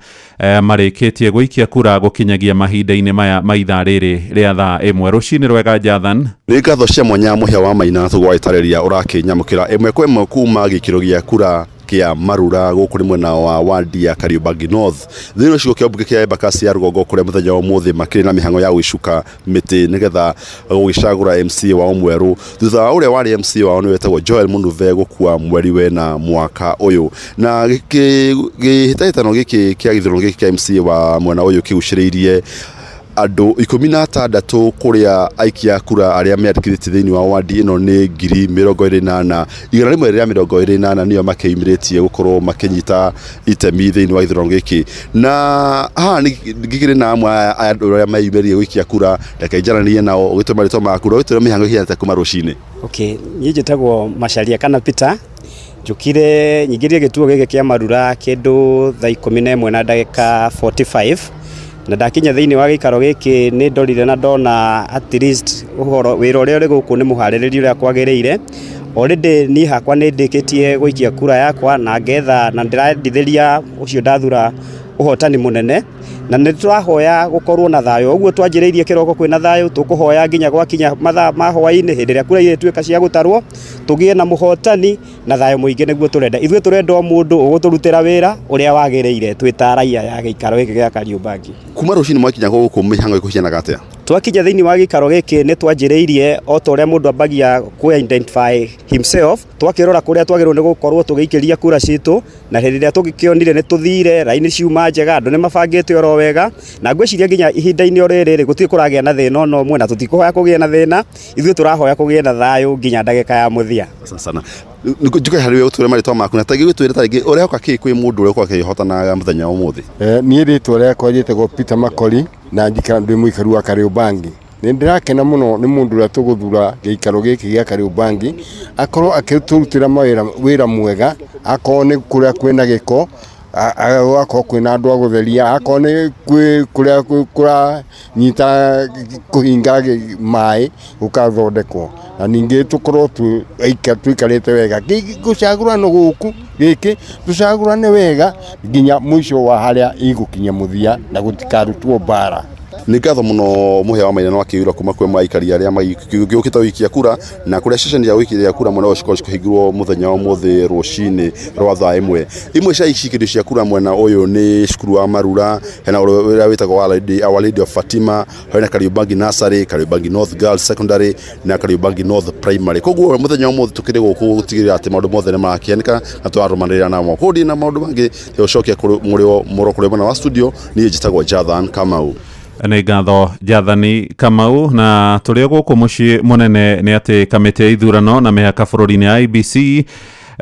marikitie gwikia kura gukinyagia mahinda-ini maya maitha riri ria thaa imwe rucini. Rwega Jathan. Ni ngatho cia mwanya Muhia wa Maina tugwaitarĩria urakinyamukira imwe kwa imwe kuma gikiro gia kura kia marura guku ni mwena wa wadi ya Kariobangi North thino cigo kia mbunge kia Embakasi ya Rugongo kuria muthenya wa muthi makiri na mihango ya gwicuka miti nigetha gugicagura MC wa omweru thutha wa uria wari MC wa ni wetagwo Joel Munuve gukua mweri wena mwaka uyu na gihitaitano giki kia githurano giki kia MC wa mwena uyu kiguciriirie andu 16 kuria aikia kura aria meandikithĩtie thĩinĩ wa wadi ĩno nĩ 28,000 igana rĩmwe rĩa 28 nĩo makĩimĩrĩtie gũkorwo makĩnyita itemi thĩinĩ wa gĩthurano gĩkĩ na haha ngigĩrĩ na amwe andũ arĩa meyumĩririe gũikia kura reke njaranie nao ũgĩtũma marĩtwa maku ũgĩtũma mĩhang'o ĩhiana kuma rũcinĩ. Okay, niĩ njĩtagwo Macharia kana Peter njũkire nyingĩrie gĩtuo gĩkĩ kĩa marura kĩndũ thaa 11 na ndagĩka 45 na ndakinya thĩinĩ wa gĩikaro gĩkĩ nĩ ndorire na ndona at least ũhoro wĩra ũrĩa ũrĩ gũkũ nĩ mũharĩrĩrie ũrĩa kwagĩrĩire. Already niĩ hakwa nĩ ndĩkĩtie gũikia kura yakwa na ngetha na ndĩrendithĩria ũcio ndathura ũhotani mũnene na nĩ tũrahoya gũkorwo na thayũ ũguo twanjĩrĩirie kĩroko kwĩna thayũ tũkũhoya nginya gwakinya mathaa ma hwaĩ-inĩ hĩndĩ ĩrĩa kura irĩtuĩka cia gũtarwo tũgĩe na mũhotani na thayũ mũingĩ nĩguo tũrenda ithuĩ tũrenda o mũndũ ũgũtũrutĩra wĩra ũrĩa wagĩrĩire twĩ ta raia ya gĩikaro gĩkĩ gĩa Kariobangi. Kuma rũcinĩ mwakinya gũkũ mĩhang'o ĩkũhianaga atĩa? Twakinya thĩinĩ wa gĩikaro gĩkĩ nĩ twanjĩrĩirie o ta ũrĩa mũndũ ambagia kũ identify himself twakĩrora kũrĩa twagĩrĩirwo nĩ gũkorwo tũgĩikĩria kura citũ na hĩndĩ ĩrĩa tũgĩkĩonire nĩ tũthire raini ciuma njega andũ nĩ mabangĩte oro wega na ngwĩciria nginya ihinda-inĩ o rĩrĩ gũtirĩ kũragĩa na thĩna ona ũmwe na tũtikũhoya kũgĩe na thĩna ithuĩ tũrahoya kũgĩe na thayũ nginya ndagĩka ya mũthia. Sana njuke harĩ ũtũre marĩtwa maku na tagi gwĩtwĩra tarĩngĩ ũrehoka kĩ kwĩ mũndũ ũrĩa ũkoragwo akĩhotana mũthenya wa ũmũthĩ? Niĩ rĩtwa rĩakwa njĩtagwo Peter Makori na njikara ndĩ mũikaru wa Kariobangi. Nĩ ndĩrakena mũno nĩ mũndũ ũrĩa tũgũthura gĩikaro gĩkĩ gĩa Kariobangi akorwo akĩtũrutĩra wĩra mwega, akorwo nĩ kũrĩa kwĩna gĩko akorwo kwĩna andũ a gũtheria, akorwo nĩ kũrĩa kũranyita kũhinga maĩ gũkathondekwo, na ningĩ tũkorwo tũikarĩte wega gũcagũrano gũkũ gĩkĩ tũcagũrane wega nginya mũico wa harĩa igũkinya mũthia na gũtikarutwo mbara. Nĩ ngatho mũno mũhĩa wa Maina wakĩura kuma kwĩ maikari arĩa magĩũkĩte wikia kura na kũrĩa ceceni ya wikia kura mwena ũcio cikahingirwo mũthenya wa ũmũthĩ rũcinĩ rwa thaa ĩmwe cia icikĩrio cia kura mwena ũyũ nĩ cukuru wa Marura, hena ũrĩa wĩtagwo Our Lady of Fatima, hena Kariobangi Nursery, Kariobangi North Girls Secondary na Kariobangi North Primary. Koguo mũthenya wa ũmũthĩ tũkĩrĩ gũkũ gũtigĩrĩra atĩ maũndũ mothe nĩ marakĩoneka na twarũmanĩrĩra namo. Kũrĩ na maũndũ mangĩ ũcokia mũrĩo mũrokore mwena wa studio niĩ njĩtagwo Jathan Kamau. Nĩ ngatho Jathani Kamau na tũrĩa gũkũ mũciĩ mũnene nĩ atĩ kamĩtĩ ya ithurano na mĩhaka bũrũri-inĩ ya IEBC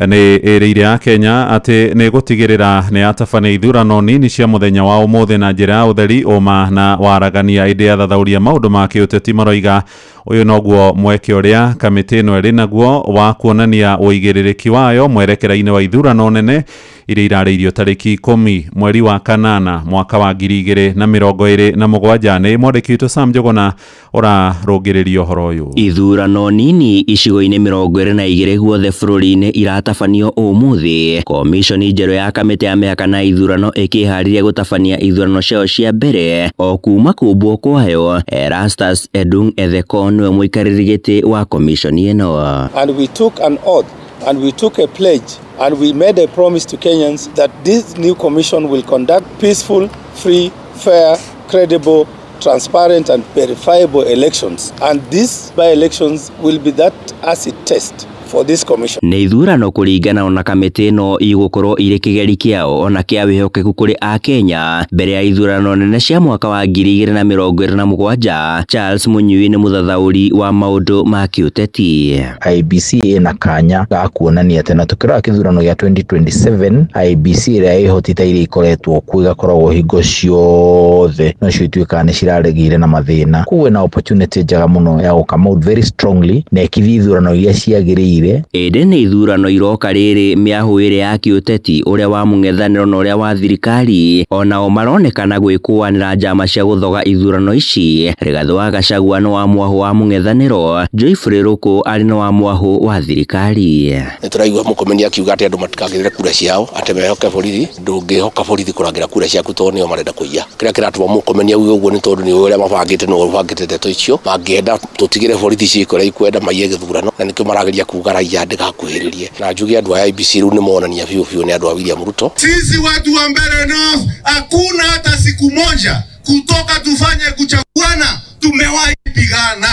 nĩ ĩrĩire ya Kenya atĩ nĩ gũtigĩrĩra nĩ yatabania ithurano nini cia mũthenya wa ũmũthĩ na njĩra ya ũtheri ũma na waragania ĩndĩ yathathauria maũndũ ma kĩũteti maroiga ũyũ noguo mweke ũrĩa kamĩtĩ ĩno ĩrĩ naguo wa kuonania ũigĩrĩrĩki wayo mwerekera-inĩ wa ithurano nene iria irarĩirio tarĩki 10 mweri wa kanana mwaka wa 2027. Nĩ mwandĩki witũ Sam Njogona ũrarũngĩrĩria ũhoro ũyũ. Ithurano nini icigo-inĩ 22 guothe bũrũri-inĩ iratabanio ũmũthĩ. Komishoni njerũ ya kamĩtĩ ya mĩhaka na ithurano ĩkĩharĩria gũtabania ithurano ciao cia mbere o kuma kũmbwo kwayo. Erastus Edung Ethekon nĩwe mũikarĩri gĩtĩ wa komishoni ĩno. And we took an oath and we took a pledge and we made a promise to Kenyans that this new commission will conduct peaceful, free, fair, credible, transparent and verifiable elections, and these by-elections will be that acid test for this commission. Nĩ ithurano kũringana na kamĩtĩ ĩno igũkorwo irĩ kĩgeri kĩao ona kĩa wĩhokeku kũrĩ a Kenya mbere ya ithurano nene cia mwaka wa 2027. Charles Munyui nĩ mũthathaũri wa maũndũ ma kĩũteti. IEBC ĩna kanya ga kuonania atĩ na tũkĩrora kĩthurano gĩa 2027 IEBC ĩrĩa ĩhotite iria ikoretwo kuo igakoragwo hingo ciothe no cio ituĩkaga nĩ ciraregire na mathĩna. Kuwe na opportunity njega mũno ya gũkama out very strongly na ĩkithia ithurano iria ciagĩrĩire. Ĩndĩ nĩ ithurano iroka rĩrĩ mĩahũ ĩrĩ ya kĩũteti ũrĩa wa mũng'ethanĩro na ũrĩa wa thirikari onao maronekana gwĩkũanĩra njama cia gũthoga ithurano ici. Rigathĩ wa Gachagua nĩ wa mwahũ wa mũng'ethanĩro, Joyfrey Ruku arĩ na wa mwahũ wa thirikari. Nĩ tũraigua mũkomeni akiuga atĩ andũ matikagĩrĩre kura ciao atĩ mehoke borithi. Ndũngĩhoka borithi kũrangĩra kura ciaku tondũ nĩo marenda kũiya. Kĩrĩa kĩratũma mũkomeni auge ũguo nĩ tondũ nĩ ũrĩa mabangĩte nĩguo mabangĩte ndeto icio mangĩenda tũtigĩre borithi ciĩkũrĩa ikwenda maiye gĩthurano na nĩkĩo marageria kuga raia ndĩgakuhĩrĩrie. Na njuge andũ a IEBC rĩu nĩ monania biũ nĩ andũ a William Ruto. Sisi watu wa Mbeere North hakuna hata siku moja kutoka tufanye kuchaguana tumewahi pigana.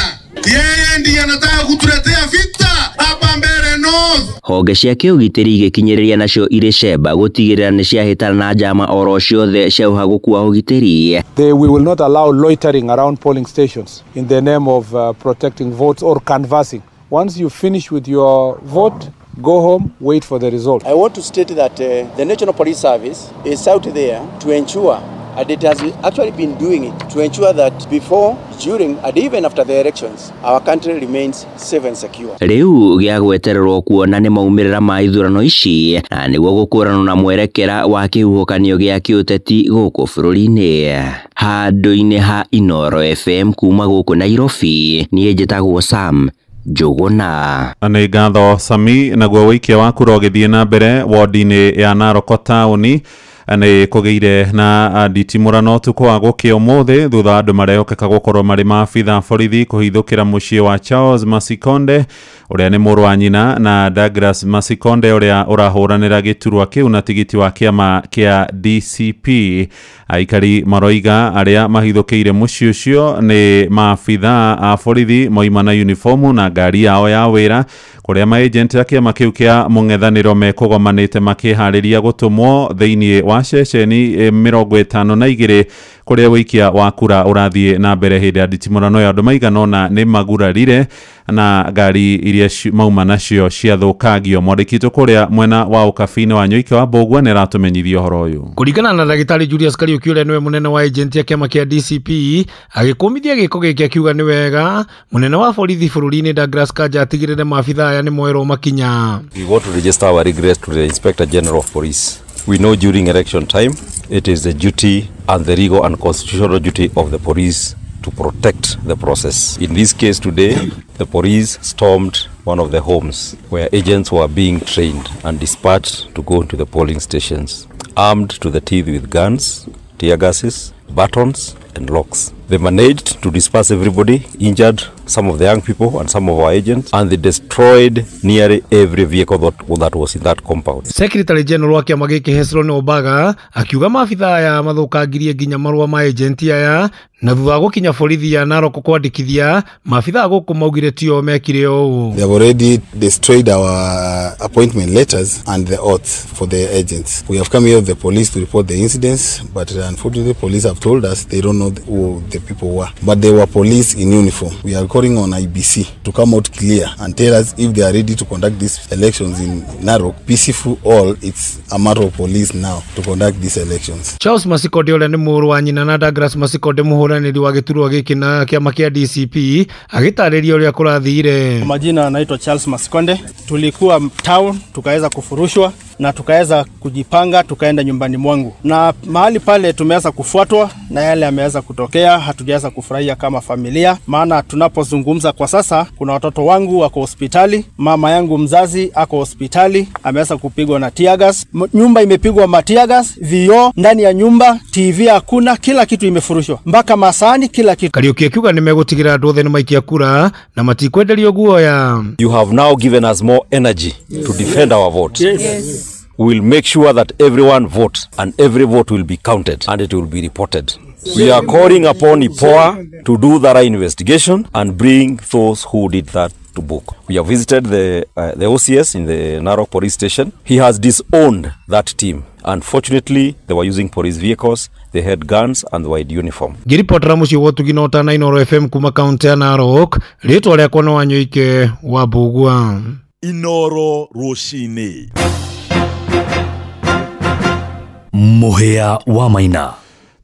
Yeye ndiye anataka kutuletea vita hapa Mbeere North. Honge cia kĩũgitĩri igĩkinyĩrĩria nacio irĩ cemba gũtigĩrĩra nĩ ciahĩtana na njama oro ciothe cia ũhagũku wa ũgitĩri. We will not allow loitering around polling stations in the name of protecting votes or canvassing. Once you finish with your vote, go home, wait for the result. I want to state that the National Police Service is out there to ensure, and it has actually been doing it, to ensure that before, during, and even after the elections, our country remains safe and secure. Rĩu gĩa gwetererwo kuona nĩ maumĩrĩra ma ithurano ici na nĩguo gũkũranwo na mwerekera wa kĩhuhũkanio gĩa kĩũteti gũkũ bũrũri-inĩ. Handũ-inĩ ha Inooro FM kuma gũkũ Nairobi, niĩ njĩtagwo Sam Njogona. Nĩ ngatho Sami naguo wĩikia wa kura ũgĩthiĩ na mbere wodi-inĩ ya Narok taũni nĩ kũgĩire na nditimũrano ũtukũ wa gũkĩa ũmũthĩ thutha andũ marehokeka gũkorwo marĩ maabitha borithi kũhithũkĩra mũciĩ wa Charles Masikonde ũrĩa nĩ mũrũ wa nyina na Douglas Masikonde ũrĩa ũrahũranĩra gĩturwa kĩu na tigiti wa kĩama kĩa DCP. Aikari maroiga arĩa mahithũkĩire mũciĩ ũcio nĩ maabitha a borithi moima na uniformu na ngari yao ya wĩra kũrĩa maagent a kĩama kĩu kĩa mũng'ethanĩro mekũgomanĩte makĩharĩria gũtũmwo thĩinĩ wa ceceni 52 kũrĩa wĩikia wa kura ũrathiĩ na mbere hĩndĩ ya nditimũrano ya andũ maigana ũna nĩ magurarire na ngari iria mauma nacio ciathũkagio. Mwandĩki kũrĩa mwena wa ũkabi-inĩ wa Nyoike wa Mbũgua nĩ aratũmenyithia ũhoro ũyũ. Kũringana na ndagĩtarĩ Julius Kariuki ũrĩa nĩwe mũnene wa agent ya kĩama kĩa DCP agĩkũmithia gĩko gĩkĩ akiuga nĩ wega mũnene wa borithi bũrũri-inĩ Douglas Kanja atigĩrĩre maabitha aya nĩ moerwo makinya. We want to register our regrets to the Inspector General of Police. We know during election time it is the duty and the legal and constitutional duty of the police to protect the process. In this case today, the police stormed one of the homes where agents were being trained and dispatched to go into the polling stations, armed to the teeth with guns, tear gases, batons and locks. They managed to disperse everybody, injured some of the young people and some of our agents, and they destroyed nearly every vehicle that was in that compound. Secretary General wa kĩama gĩkĩ Hesron Obaga akiuga maabitha aya mathũkangirie nginya marũa ma agent aya na thutha wa gũkinya borithi ya Narok kwandĩkithia maabitha gũkũ maugire tio mekire ũũ. They have already destroyed our appointment letters and the oath for the agents. We have come here with the police to report the incidents, but unfortunately the police have told us they don't know who the people were. But they were police in uniform. We are calling on IBC to come out clear and tell us if they are ready to conduct these elections in Narok peaceful or it's a matter of police now to conduct these elections. Charles Masikonde ũrĩa nĩ mũrũ wa nyina na Douglas Masikonde mũhũranĩri wa gĩturwa gĩkĩ na kĩama kĩa DCP agĩtarĩria ũrĩa kũrathire. Majina anaitwa Charles Masikonde. Tulikuwa town tukaweza kufurushwa na tukaweza kujipanga tukaenda nyumbani mwangu, na mahali pale tumeweza kufuatwa na yale yameweza kutokea. Hatujaweza kufurahia kama familia, maana tunapozungumza kwa sasa kuna watoto wangu wako hospitali, mama yangu mzazi ako hospitali, ameweza kupigwa na tear gas, nyumba imepigwa na tear gas, vioo ndani ya nyumba, TV hakuna, kila kitu imefurushwa mpaka masani, kila kitu. Kariuki akiuga nimegũtigĩra andũ othe nĩ maikia kura na matikwenderio guoya. You have now given us more energy to defend our vote. Yes. We will make sure that everyone votes and every vote will be counted and it will be reported. We are calling upon IPOA to do thorough investigation and bring those who did that to book. We have visited the OCS in the Narok police station. He has disowned that team. Unfortunately, they were using police vehicles, they had guns and were in uniform. Ngiripotera muciĩ wa Tuginota na Inoro FM kuma kaunti ya Narok, rĩtwa rĩakwa no wa Nyoike wa Mbũgua. Inoro Rũcinĩ. Mũhĩa wa Maina.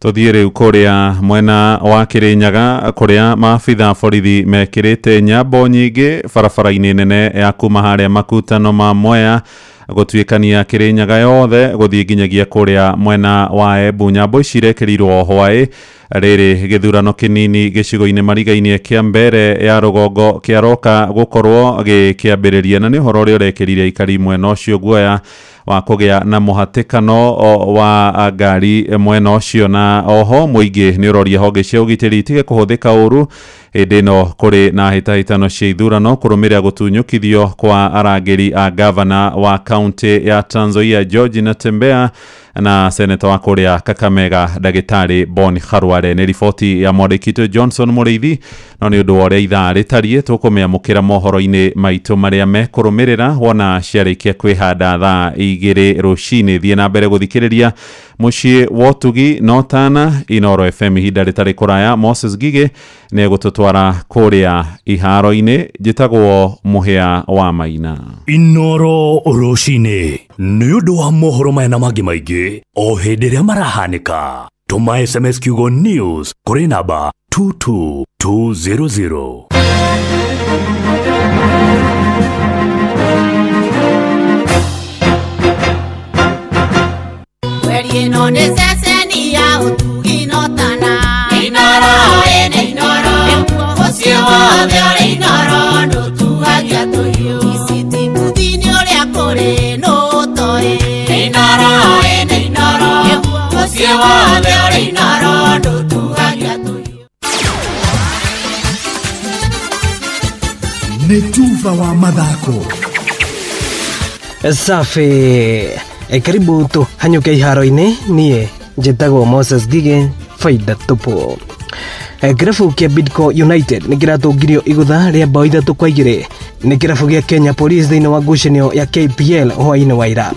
Tuthiĩ rĩu kũrĩa mwena wa Kĩrĩnyaga kũrĩa maabitha borithi mekĩrĩte nyambo nyingĩ barabara-inĩ nene ya kuma harĩa makutano ma Mwea gũtuĩkania Kĩrĩnyaga yothe gũthiĩ nginyagia kũrĩa mwena wa Embu. Nyambo ici irekĩrirwo hwaĩ rĩrĩ gĩthurano kĩnini gĩcigo-inĩ marigainie kĩa mbere ya rũgongo kĩaroka gũkorwo gĩkĩambĩrĩria, na nĩ ũhoro ũrĩa ũrekĩrire aikari mwena ũcio guoya wa kũgĩa na mũhatĩkano wa ngari mwena ũcio, na oho mũingĩ nĩ ũroria honge cia ũgitĩri itige kũhũthĩka ũru hĩndĩ ĩno kũrĩ na hĩtahĩtano cia ithurano kũrũmĩrĩra gũtunyũkithio kwa arangĩri a gavana wa kaunti ya Trans Nzoia George Natembeya na seneta wa kũrĩa Kakamega Ndagĩtarĩ Boni Khalwale. Nĩ riboti ya mwandĩki Johnson Mũrĩithi, no nĩ ũndũ wa ũrĩa ithaa rĩtariĩ tũkũmĩamũkĩra mohoro-inĩ maitũ marĩa mekũrũmĩrĩra wona ciarĩkia kwĩhanda thaa 2 rũcinĩ. Thiĩ na mbere gũthikĩrĩria mũciĩ wa Ũtugi no Tana Inoro FM ihinda rĩtarĩ kũraya. Moses Gige nĩ egũtũtwara kũrĩa iharo-inĩ. Njĩtagwo Mũhĩa wa Maina. Inoro Rũcinĩ, nĩ ũndũ wa mohoro maya na mangĩ maingĩ o hĩndĩ ĩrĩa marahanĩka. Tũma SMS kiugo news kũrĩ namba 22200. Ino nĩ ceceni ya Ũtugi no Tana. Inoro ene Inoro, ũcio wothe ũrĩ Inoro ndũtugagia tũhiũ. Iciti mbuthi nĩ ũrĩa kũrĩ no ũtoĩ. Inoro ene Inoro, Mituva wa mathako. Safi. Karibu tu hanyuke iharo-ini nie njitagwo Moses Gige faida tupu. Kirabu kia Bidco United ni kiratungirio igutha ria bao 3-2 ni kirabu gia Kenya Police thiini wa ngucanio ya KPL hwaini wa ira.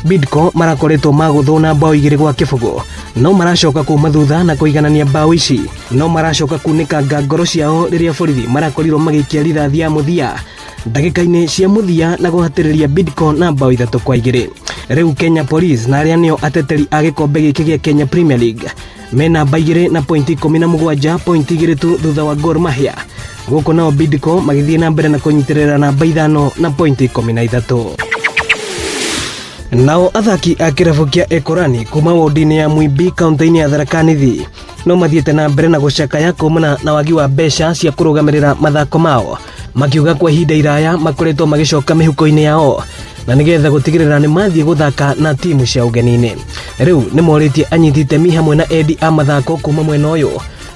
Bidco marakoretwo maguthuna bao 2-0 no maracoka kuma thutha na kuiganania bao ici no maracoka kunikanga ngoro ciao riria borithi marakorirwo magikia rithathi ya muthia ndagika-ini cia muthia na guhatiriria Bidco na bao 3-2. Riu Kenya Police na aria nio ateteri a gikombe giki gia Kenya Premier League mena baigire na pointi 17 pointi 2 tu thutha wa Gor Mahia. Guko nao Bidco magithie na mbere na kunyitirira na 5 na pointi 13. Nao athaki a kirabu kia Ekorani kuma wodini ya Muibi kaunti-ini ya Tharaka Nithi no mathiete na mbere na gucakaya kumana na wagi wa mbeca cia kurugamirira mathako mao, makiuga kwa ihinda iraya makoretwo magicoka mihuko-ini yao na nigetha gutigirira ni mathie guthaka na timu cia ugenini. Riu ni moritie anyiti itemi hamwe na endi a mathako kuma mwena uyu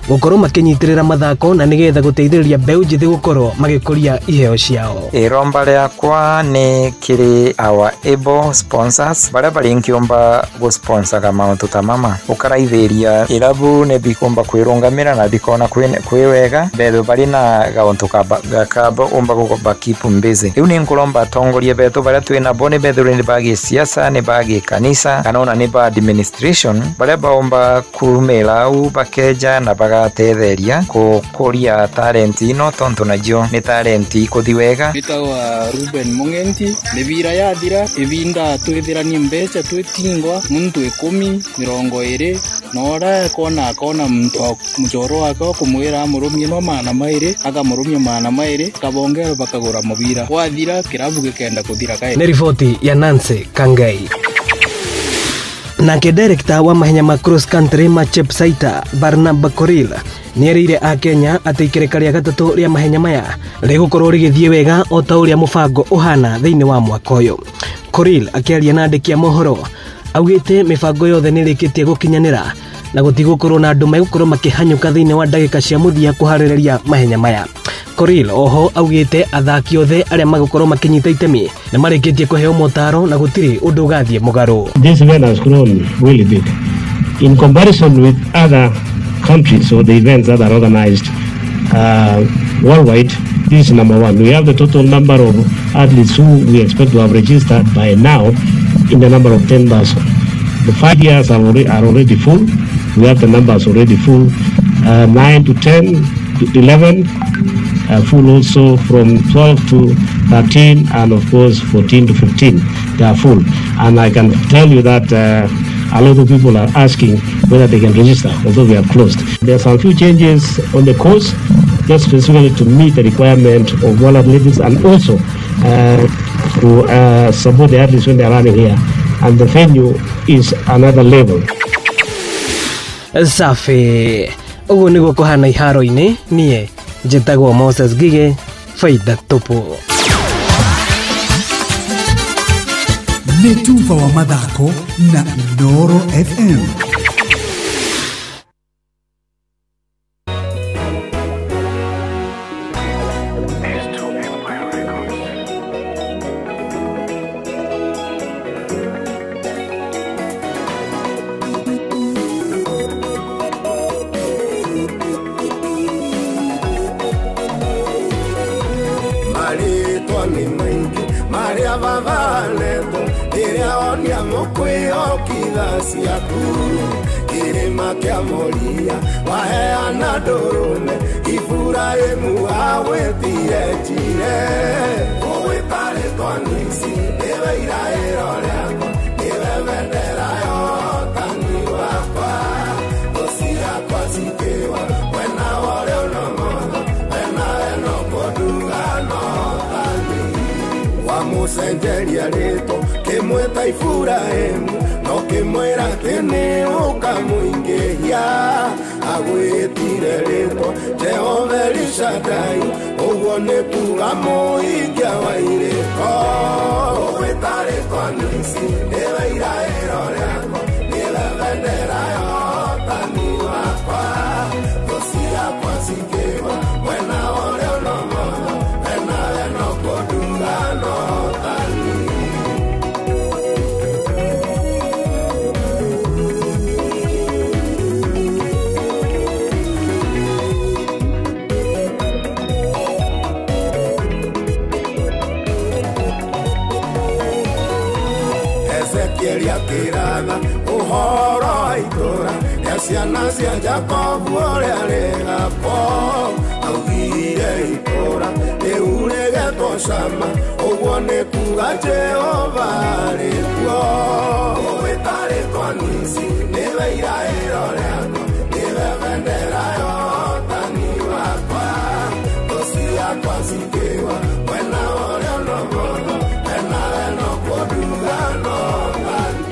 gukorwo makinyitirira mathako na nigetha guteithiriria mbeu njithi gukorwo magikuria iheo ciao. Iromba riakwa ni kiri our able sponsors baria bari nkiomba gusponsaga mauntu ta mama ukaraithiria irabu ne bikomba kwirungamira na bikona kwiwega betho bari na gauntu gakaba umba gukomba keep busy. Riu ni nkuromba tongoria betho baria twina bone betho ni bagi siasa ni bagi kanisa kanona ni ba administration baria baomba kurumira u bakeja na bagatetheria kukuria talent ino tonto najo ni talent ikuthi wega. Bitawa Ruben Mungenti mibira yathira ibinda twithiranie mbeca twitingwa muntu 10 20 nora kona muntu mujoro wake kumwira amurumie no mana mairi akamurumia mana mairi kabongera bakagura mubira wathira kirabu gikenda kuthira kae. Ni ripoti ya Nancy Kangai. Nake director wa mahenya ma cross country ma Chepsaita Barnaba Koril nierire a Kenya ati ikereka ria gatatu ria mahenya maya rigukorwo rigithie wega o ta uria mubango uhana thiini wa mwaka uyu. Koril akiaria na andiki a mohoro augite mibango yothe ni rikitie gukinyanira na gutigukorwo na andu megukorwo makihanyuka thiini wa ndagika cia muthia kuhaririria mahenya maya. Koril oho augite athaki othe aria magukorwo makinyita itemi na marikitie kuheo motaro na gutiri undu gathie mugaru. This event has grown really big in comparison with other countries or the events that are organized worldwide. This is number one. We have the total number of athletes who we expect to have registered by now in the number of 10,000. The 5 years are already full. We have the numbers already full. 9 to 10 to 11 full also, from 12 to 13, and of course 14 to 15 they are full. And I can tell you that a lot of people are asking whether they can register, although we are closed. There are some few changes on the course, just specifically to meet the requirement of all athletics, and also to support the athletes when they are running here. And the venue is another level. Safi. Ugu niguo kuhana iharo-ini nie njitagwo Moses Gige faida tupu. Mituva wa mathako na Ndoro FM. Kirima kia moria waheana ndurume Iburaimu awetire njire ugwitari twanisi niwe irairo riakwa niwe bendera yotani wakwa ngoci yakwa cikiwa wena wore unomotho wena eno kunduga notani wamucenjeria rito kimwita Iburaimu no kimwira tene ukamuingehia agwitire rito Jehova Elishadai uguo ni kuga muingia wa iriko ugwitari twanisi niwe irairo riakwa niwe bendera yotani wakwa ngoci yakwa cikiwa wena wore unomotho wena eno akĩaria kĩratha ũhoro wa itũra rĩa ciana cia Jakobu ũrĩa rĩgapo augire itũra rĩu rĩgetwo Shama ũguo nĩ kuga Jehova rĩkuo ũgwĩta rĩtwa Nisi nĩwe iraĩro rĩakwa nĩwe bendera ya ũhotani wakwa toci yakwa cikĩwa mwena ũrĩa ũnomono enawe no kũnduga no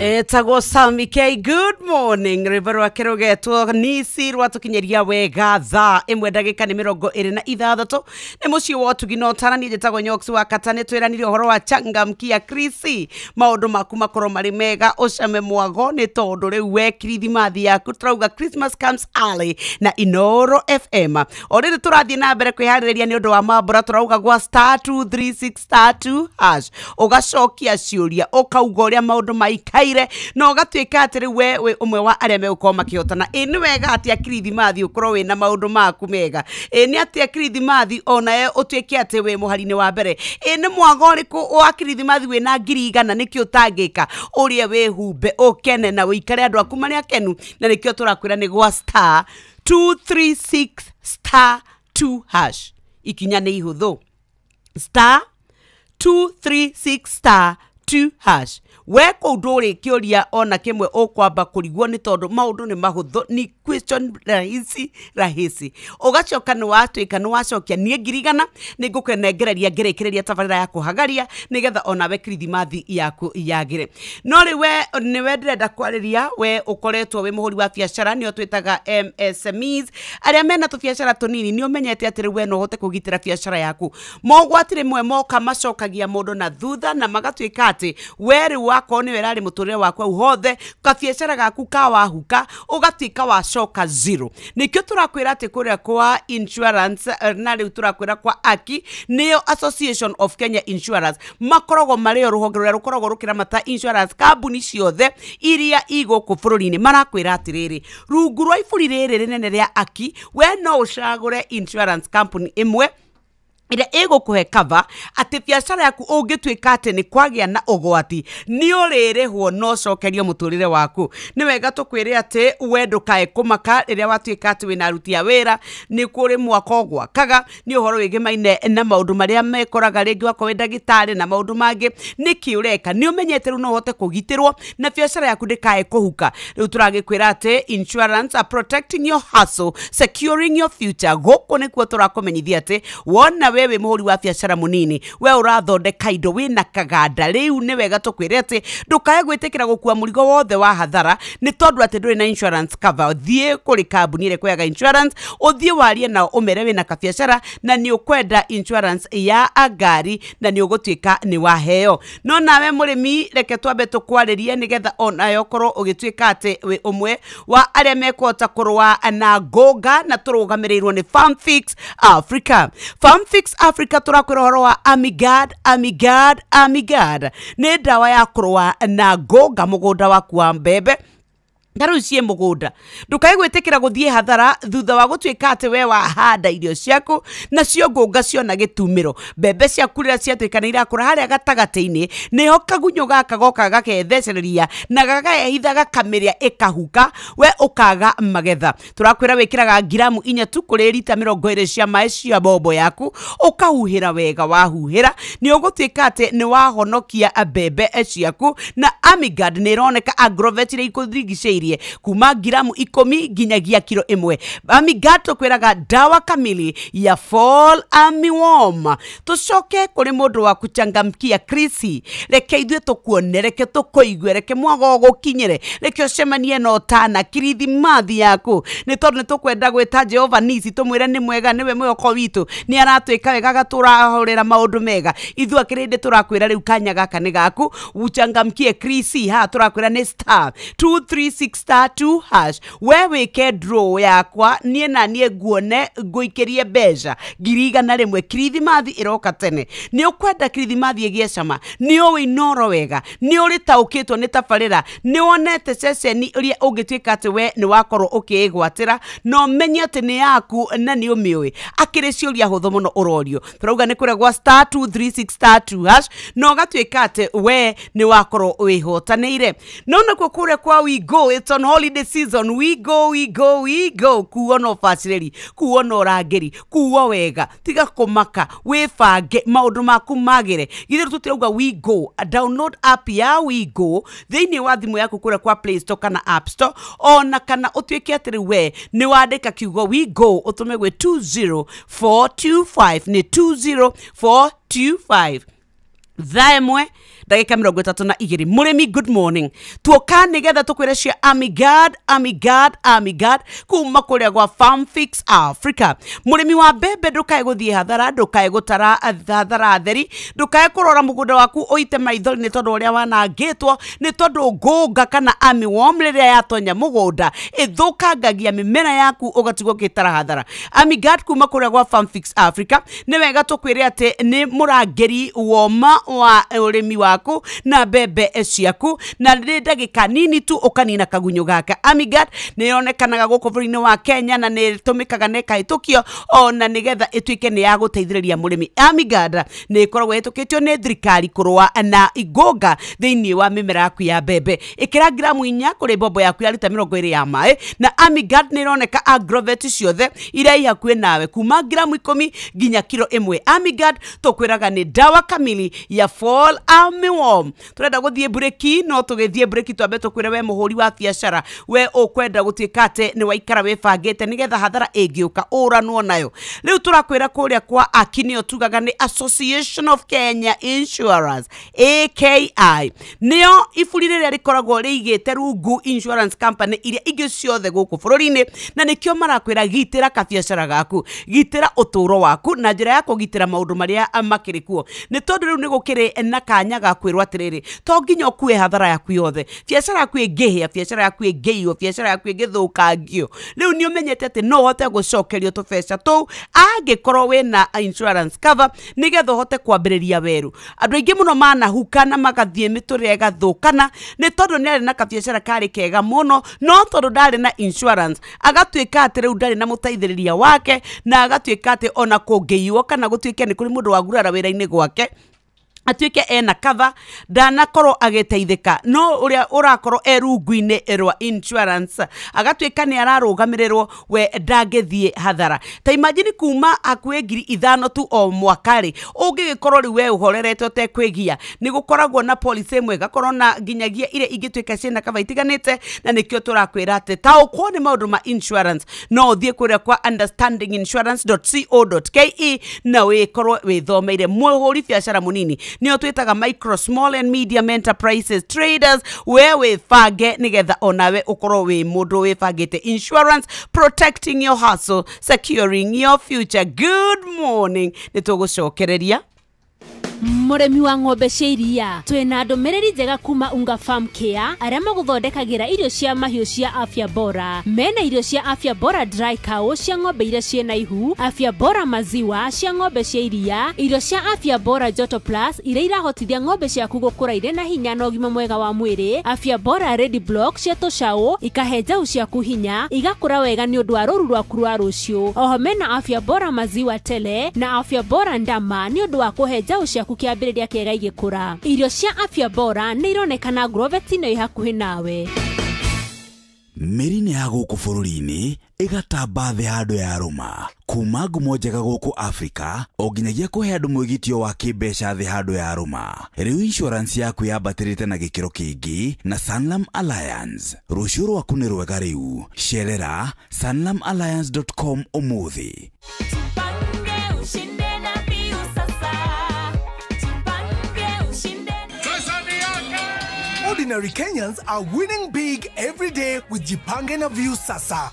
Etagwo Sammy K. Good morning. Rĩva rũgetwo Nisi rwatũkinyeria wega thaa 1:26 nĩ mũciĩ wa ũtugi na ũtarani. Njĩtagwo Nyoksi wa Kata. Nĩ twĩranire ũhoro wa Changamkia Krisi, maũndũ maku makorwo marĩ mega, ũcame mwago nĩ tondũ rĩu we kirithimathi yaku turauga Christmas comes early na Inoro FM. O rĩrĩ tũrathiĩ na mbere kwĩharĩrĩria nĩ ũndũ wa mambura, turauga gwa *236*2# ũgacokia ciũria ũkauga ũrĩa maũndũ maikaire no gatuĩka atĩ rĩu we ũmwe wa arĩa megũkorwo makĩhotana. Nĩ wega atĩ kirithimathi ũkorwo wĩna maũndũ maku mega. Nĩ atĩ kirithimathi onaye ũtuĩke atĩ wĩ mũhari-inĩ wa mbere. Nĩ mwago ũrĩkũ wa kirithimathi wĩna 100,000 nĩkĩo ũtangĩka ũrĩa wĩhumbe ũkene na wĩikare andũ aku marĩ akenu, na nĩkĩo tũrakwĩra nĩ gwa *236*2#. Ikinya nĩ ihũthũ *236*2#. We kũndũ ũrĩ kĩũria ona kĩmwe ũkwamba kũrigwo nĩ tondũ maũndũ nĩ mahũthũ, ni question rahisi ũgacoka nĩ watuĩka nĩ wacokia niĩ 100,000 nĩ ngũkũnengereria ngĩrĩkĩrĩria tabarĩra ya kũhagaria nĩgetha onawe kirithimathi yaku yagĩre. No rĩ we nĩwe ndĩrenda kwarĩria we ũkoretwo wĩ mũhũri wa biacara nĩo twĩtaga MSMEs arĩa mena tũbiacara tũnini. Nĩ ũmenyete atĩ rĩu we no ũhote kũgitĩra biacara yaku. Mogwati rĩmwe moka macokagia mũndũ na thutha na magatuĩka atĩ we rĩu wakorwo nĩwe rarĩ mũtũrĩre wakwa hothe kabiacara gaku kawahuka ũgatuĩka wacoka zero. Nĩkĩo tũrakwĩra atĩ kũrĩa kwa insurance na rĩu tũrakwĩra kwa AKI nĩyo Association of Kenya Insurance makoragwo marĩ rũhonge rũrĩa rũkoragwo rũkĩramata insurance kambuni ciothe iria igũkũ bũrũri-inĩ. Marakwĩra atĩrĩrĩ, rungu rwa iburi rĩrĩ rĩnene rĩa AKI we no ũcagũre insurance company ĩmwe ĩrĩa ĩgũkũhe cover atĩ biacara yaku ũngĩtuĩka atĩ nĩ kwagĩa na ũgwati nĩ ũrĩrĩhwo no cokerio mũtũrĩre waku. Nĩ wega tũkwĩre atĩ we ndũkae kũmaka rĩrĩa watuĩka atĩ wĩna aruti a wĩra nĩ kũrĩ mwaka ũgwakaga nĩ ũhoro wĩgĩmaine na maũndũ marĩa mekoraga rĩngĩ wakorwo ndagĩtarĩ na maũndũ mangĩ nĩkĩ ũreka. Nĩ ũmenyete rĩu no ũhote kũgitĩrwo na biacara yaku ndĩkae kũhuka. Rĩu tũragĩkwĩra atĩ insurance are protecting your hustle, securing your future. Gũkũ nĩkuo tũrakũmenyithia atĩ wona wewe mũhũri wa biacara mũnini we ũrathondeka indo wĩna kaganda rĩu nĩ wega tũkwĩre atĩ ndũkae gwĩtĩkĩra gũkua mũrigo wothe wa hathara nĩ tondũ atĩ ndũrĩ na insurance cover. Thiĩ kũrĩ kambuni ĩrĩa ĩkũheaga insurance ũthiĩ warie nao ũmere wĩna kabiacara na nĩ ũkwenda insurance ya ngari na nĩ ũgũtuĩka nĩ waheo. No nawe mũrĩmi reke twambe tũkwarĩrie nĩgetha onayo ũkorwo ũgĩtuĩka atĩ wĩ ũmwe wa arĩa mekũhota kũrũa na ngũnga na tũrũgamĩrĩirwo nĩ Farm Fix Africa. Farm Fix Africa tũrakwĩra ũhoro wa Amigard. Nĩ ndawa ya kũrũa na ngũnga mũgũnda waku wa mbembe. Ndaru ciĩ mũgũnda ndũkae gwĩtĩkĩra gũthiĩ hathara thutha wa gũtuĩka atĩ we wahanda irio ciaku na cio ngũnga ciona gĩtumĩro. Mbembe ciaku rĩrĩa ciatuĩka nĩ irakũra harĩa gatagatĩ-inĩ nĩho kagunyũ gaka goka gakethecereria na gakehitha gakamĩrĩa ĩkahuka we ũkaga magetha. Tũrakwĩra wĩkĩraga ngiramu 4 tu kũrĩ lita 20 cia maĩ cia bombo yaku ũkahuhĩra wega. Wahuhĩra nĩ ũgũtuĩka atĩ nĩ wahonokia mbembe ciaku na Amigard nĩ ĩroneka agrovet iria ikũrigicĩirie kuma ngiramu 10 nginyagia kilo 1. Amigard tũkwĩraga dawa kamili ya fall armyworm. Tũcoke kũrĩ mũndũ wa Changamkia Krisi. Reke ithuĩ tũkuone, reke tũkũigue, reke mwago gũkinyĩre, reke ũcemanie na ũtana kirithimathi yaku nĩ tondũ nĩ tũkwenda gwĩta Jehova Nisi tũmwĩre nĩ mwega nĩwe mwĩhoko witũ nĩ aratwĩka wega gatũrahũrĩra maũndũ mega. Ithuĩ akĩrĩndĩ tũrakwĩra rĩu kanya gaka nĩ gaku Changamkie Krisi. Ha tũrakwĩra nĩ *236 *363# wewe ke draw yakwa nie na nie guone nguikerie mbeca ngirigana rimwe Kirithimathi iroka tene ni ukwenda Kirithimathi igiecama ni uwi noro wega ni uri taukitwo ni tabarira ni wonete ceceni uria ungituika ati we ni wakorwo ukigwatira no menye ati ni yaku na ni umiwi akiri ciuria huthu muno urorio turauga ni kuregwa *236*2# no gatuika ati we ni wakorwo wihotanire no nakuo kure kwa we go, it's on holiday season, we go kuona facility kuona orangeri kuo wega tiga kumaka wifange maundu maku magire githiru tutirauga we go. Download app ya we go thiini wa thimu yaku kure kwa Play Store kana App Store ona kana utuike atiri we ni wandika kiugo we go utume gwe 20425 ni 20425 Thaemwe ndagika 32 murimi good morning tuoka nigetha tukwire cia Amigad kuma kuria gwa Farm Fix Africa murimi wa bebe ndukae guthie hathara ndukae gutara hathara theri ndukae kurora mugunda waku oite maithori ni tondu uria wanangitwo ni tondu ngunga kana armyworm riria yatonya mugunda ithukangagia mimera yaku ugatigwo gitara hathara. Amigad kuma kuria gwa Farm Fix Africa ni wega tukwire ati ni murangeri woma wa urimi waku na bebe ciaku na ndagika nini tu ukanina kagunyo gaka. Amigad ni onekanaga guku bũrũri-inĩ wa Kenya na ni tumikaga neka hitukio ona nigetha ituike ni ya guteithĩrĩria murimi. Amigad ni ikoragwo hitukitio ni thirikari kurwa na igonga thiini wa mimera yaku ya bebe ikira gramu 4 kuri bombo yaku ya lita 20 ya mai na Amigad ni roneka agrovet ciothe iria ihakuĩ nawe kuma gramu 10 nginya kilo 1. Amigad tukwiraga ni dawa kamili ya fall armyworm. Turenda guthie breki no tugithie breki twambe tukwire we muhuri wa biashara we ukwenda gutuika ate ni waikara webangite nigetha hathara ingiuka uranwo nayo. Riu turakwira kuria kwa Akinio tugaga ni Association of Kenya Insurance AKI nio iburi riria rikoragwo riigite rungu insurance company iria ingi ciothe guku bũrũri-inĩ na nikio marakwira gitira ka biashara gaku gitira uturo waku na njira ya kugitira maundu maria makiri kuo ni tondu riu ni gukiri na kanya ga kwirwo atiriri to nginya ukue hathara yaku yothe biashara yaku ingihia biashara yaku ingiyo biashara yaku ingithukangio riu ni umenyete ati no hote gucokerio tubeca tu angikorwo we na insurance cover nigetha hote kwambiriria weru. Andu aingi muno manahukana magathie miturire gathukana ni tondu ni ari na kabiashara kari kega muno no tondu ndari na insurance agatuika ati riu ndari na muteithiriria wake na agatuika ati ona kungiyo kana gutuike ni kuri mundu wagurara wira-ini gwake atuike ena cover ndanakorwo agiteithika no uria urakorwo erungu-ini rwa insurance agatuika ni ararugamirerwo we ndangithie hathara. Ta imagine kuma akwe 5,000 tu o mwakari ungigikorwo ri we uhorerete te kwigia ni gukoragwo na policy imwe gakorwo na nginyagia ire ingituika ciena cover itiganite na nikio turakwira ati ta ukwo ni maundu ma insurance no thie kuria kwa understandinginsurance.co.ke na wikorwo withomeire muhuri biashara munini nio twitaga micro small and medium enterprises traders wewe fage nigetha onawe ukorwo we mundu we fagite insurance protecting your hustle securing your future. Good morning nitugucokereria Muremi wa ng'ombe cia iria twina ndumiriri njega kuma Unga Farm Care aria maguthondekagira irio cia mahiu cia Afya Bora. Mena irio cia Afya Bora dry cow cia ng'ombe iria ciena ihu, Afya Bora maziwa cia ng'ombe cia iria, irio cia Afya Bora Joto Plus iria irahotithia ng'ombe ciaku gukura ire na hinya na ũgima mwega wa mwĩrĩ, Afya Bora Ready Block cia tũcaũ ikahe njaũ ciaku hinya igakura wega ni ũndũ wa rũru rwaku rwa rũciũ. Oho mena Afya Bora maziwa tele na Afya Bora ndama ni ũndũ wa kuhe njaũ ciaku kiambiriria kega igikura. Irio cia Afya Bora ni ironekana Grovet-ino ihakuhi nawe. Mĩri ya gũkũ bũrũri-inĩ ĩgatamba thĩ handũ ya rũma kuma ngumo njega gũkũ Afrika o nginyagia kũhe andũ mwĩgitio wa kĩmbeca thĩ handũ ya rũma. Rĩu insurance yaku yambatĩrĩte na gĩkĩro kĩingĩ na Sanlam Alliance. Rũciũ rwaku nĩ rwega rĩu. Cerera sanlamalliance.com ũmũthĩ. Ordinary Kenyans are winning big every day with Jipange na View Sasa.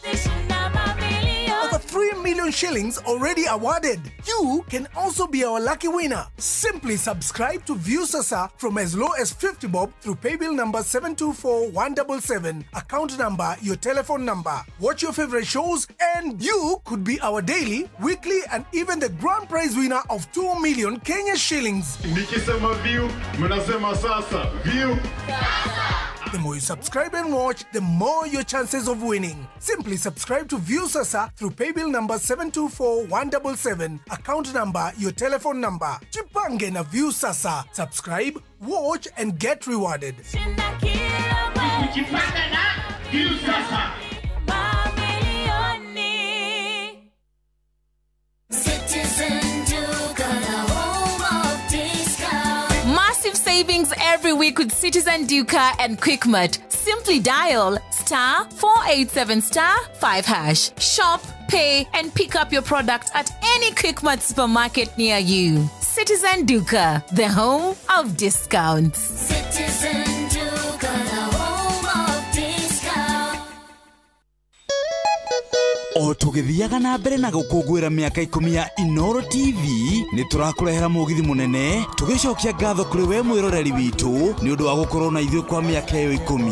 over 3 million shillings already awarded. You can also be our lucky winner. Simply subscribe to View Sasa from as low as 50 bob through paybill number 724177, account number, your telephone number. Watch your favorite shows and you could be our daily, weekly and even the grand prize winner of 2 million Kenya shillings. Nikisema View, mnasema sasa. View. The more you subscribe and watch, the more your chances of winning. Simply subscribe to View Sasa through paybill number 724177, account number, your telephone number. Jipange na View Sasa. Subscribe, watch and get rewarded. Kujipanga na View Sasa. Massive savings every week with Citizen Duka and Quickmart. Simply dial *487*5#. Shop, pay, and pick up your product at any Quickmart supermarket near you. Citizen Duka, the home of discounts. Citizen Duka, the home of discounts. O tugithiaga na mbere na gukungwira miaka 10 ya Inoro TV ni turakurehera mugithi munene tugicokia ngatho kuri we mwiroreri witu ni undu wa gukorwo na ithuĩ kwa miaka iyo 10.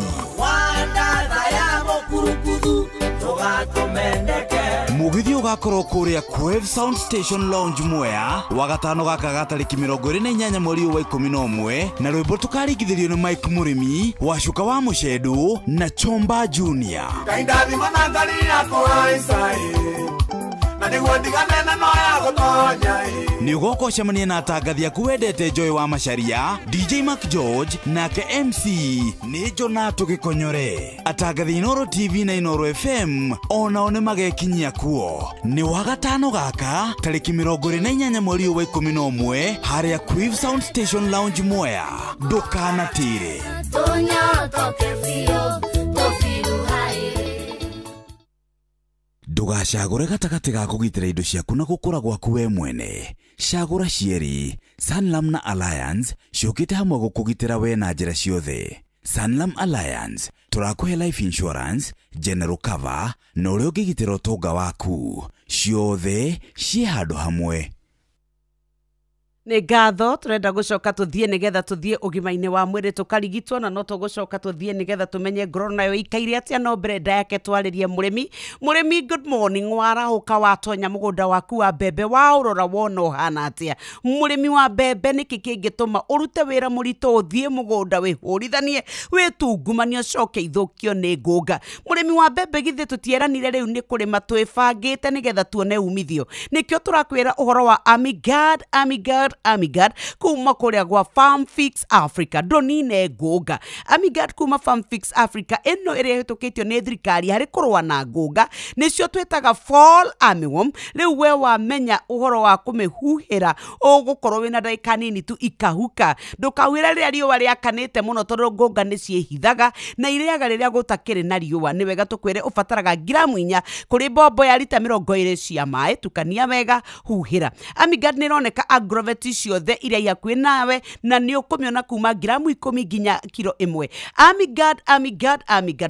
Mugithi ugakorwo kuria Quave Sound Station Lounge Mwea wagatano gaka gatariki 28 mweri wa 11 na rwimbo tukaringithirio ni Mike Murimi Wacuka wa Mucedu na Chomba Junior. Kaindathi manangari yako haisai na niguo ndigane na noya gutonya. Ni ugoko cemania na atangathi aku wendete Joy wa Macharia, DJ Mark George nake MC ni Jona Tugikonyore. Atangathi Inoro TV na Inoro FM onao ni magekinyia kuo. Ni wagatano gaka tariki 28 mweri wa 11 haria Quave Sound Station Lounge Mwea. Ndukanatire. Tonya tokefio tofiru hai. Ndugacagũre gatagatĩ ga kũgitĩra indo ciaku na gũkũra gwaku we mwene. Cagũra cierĩ Sanlam na Alliance ciũkĩte hamwe gũkũgitĩra we na njĩra ciothe. Sanlam Alliance tũrakũhe life insurance, general cover na ũrĩa ũngĩgitĩra ũtonga waku. Ciothe ciĩ handũ hamwe. Nĩ ngatho turenda gucoka tuthie nigetha tuthie ugimaine wa mwiri tukarigitwo na no tugucoka tuthie nigetha tumenye ngoro nayo ikaire atia no brenda yake twaririe murimi. Good morning, warahuka watonya mugunda waku wa mbembe wa urora wona uhana atia. Murimi wa mbembe niki kingituma urute wira murito uthie mugunda wihurithanie witungumania coke ithukio ni ngunga. Murimi wa mbembe githĩ tutieranire riu ni kurima twibangite nigetha tuone umithio. Nikio turakwira uhoro wa Amigad kuma kuria gwa Farm Fix Africa donine ngunga. Amigad kuma Farm Fix Africa eno ĩrĩa ĩhĩtũkĩtio nĩ thirikari harĩ kũrũa na ngunga nĩcio twĩtaga fall armyworm. Rĩu we wamenya ũhoro wa kũmĩhuhĩra ũgũkorwo wĩna ndagĩka nini tu ikahuka. Ndũkawĩra rĩrĩa riũa rĩakanĩte mũno tondũ ngunga nĩciĩhithaga na irĩaga rĩrĩa gũtakĩrĩ na riũa. Nĩ wega tũkwĩre ũbataraga gramu 4 kũrĩ mbombo ya lita 20 cia maĩ, tukania wega, huhĩra. Amigad nĩroneka agrovet ciothe iria yakwĩ nawe na nĩ ũkũmĩona kuma gramu 10 nginya kilo 1. Amigad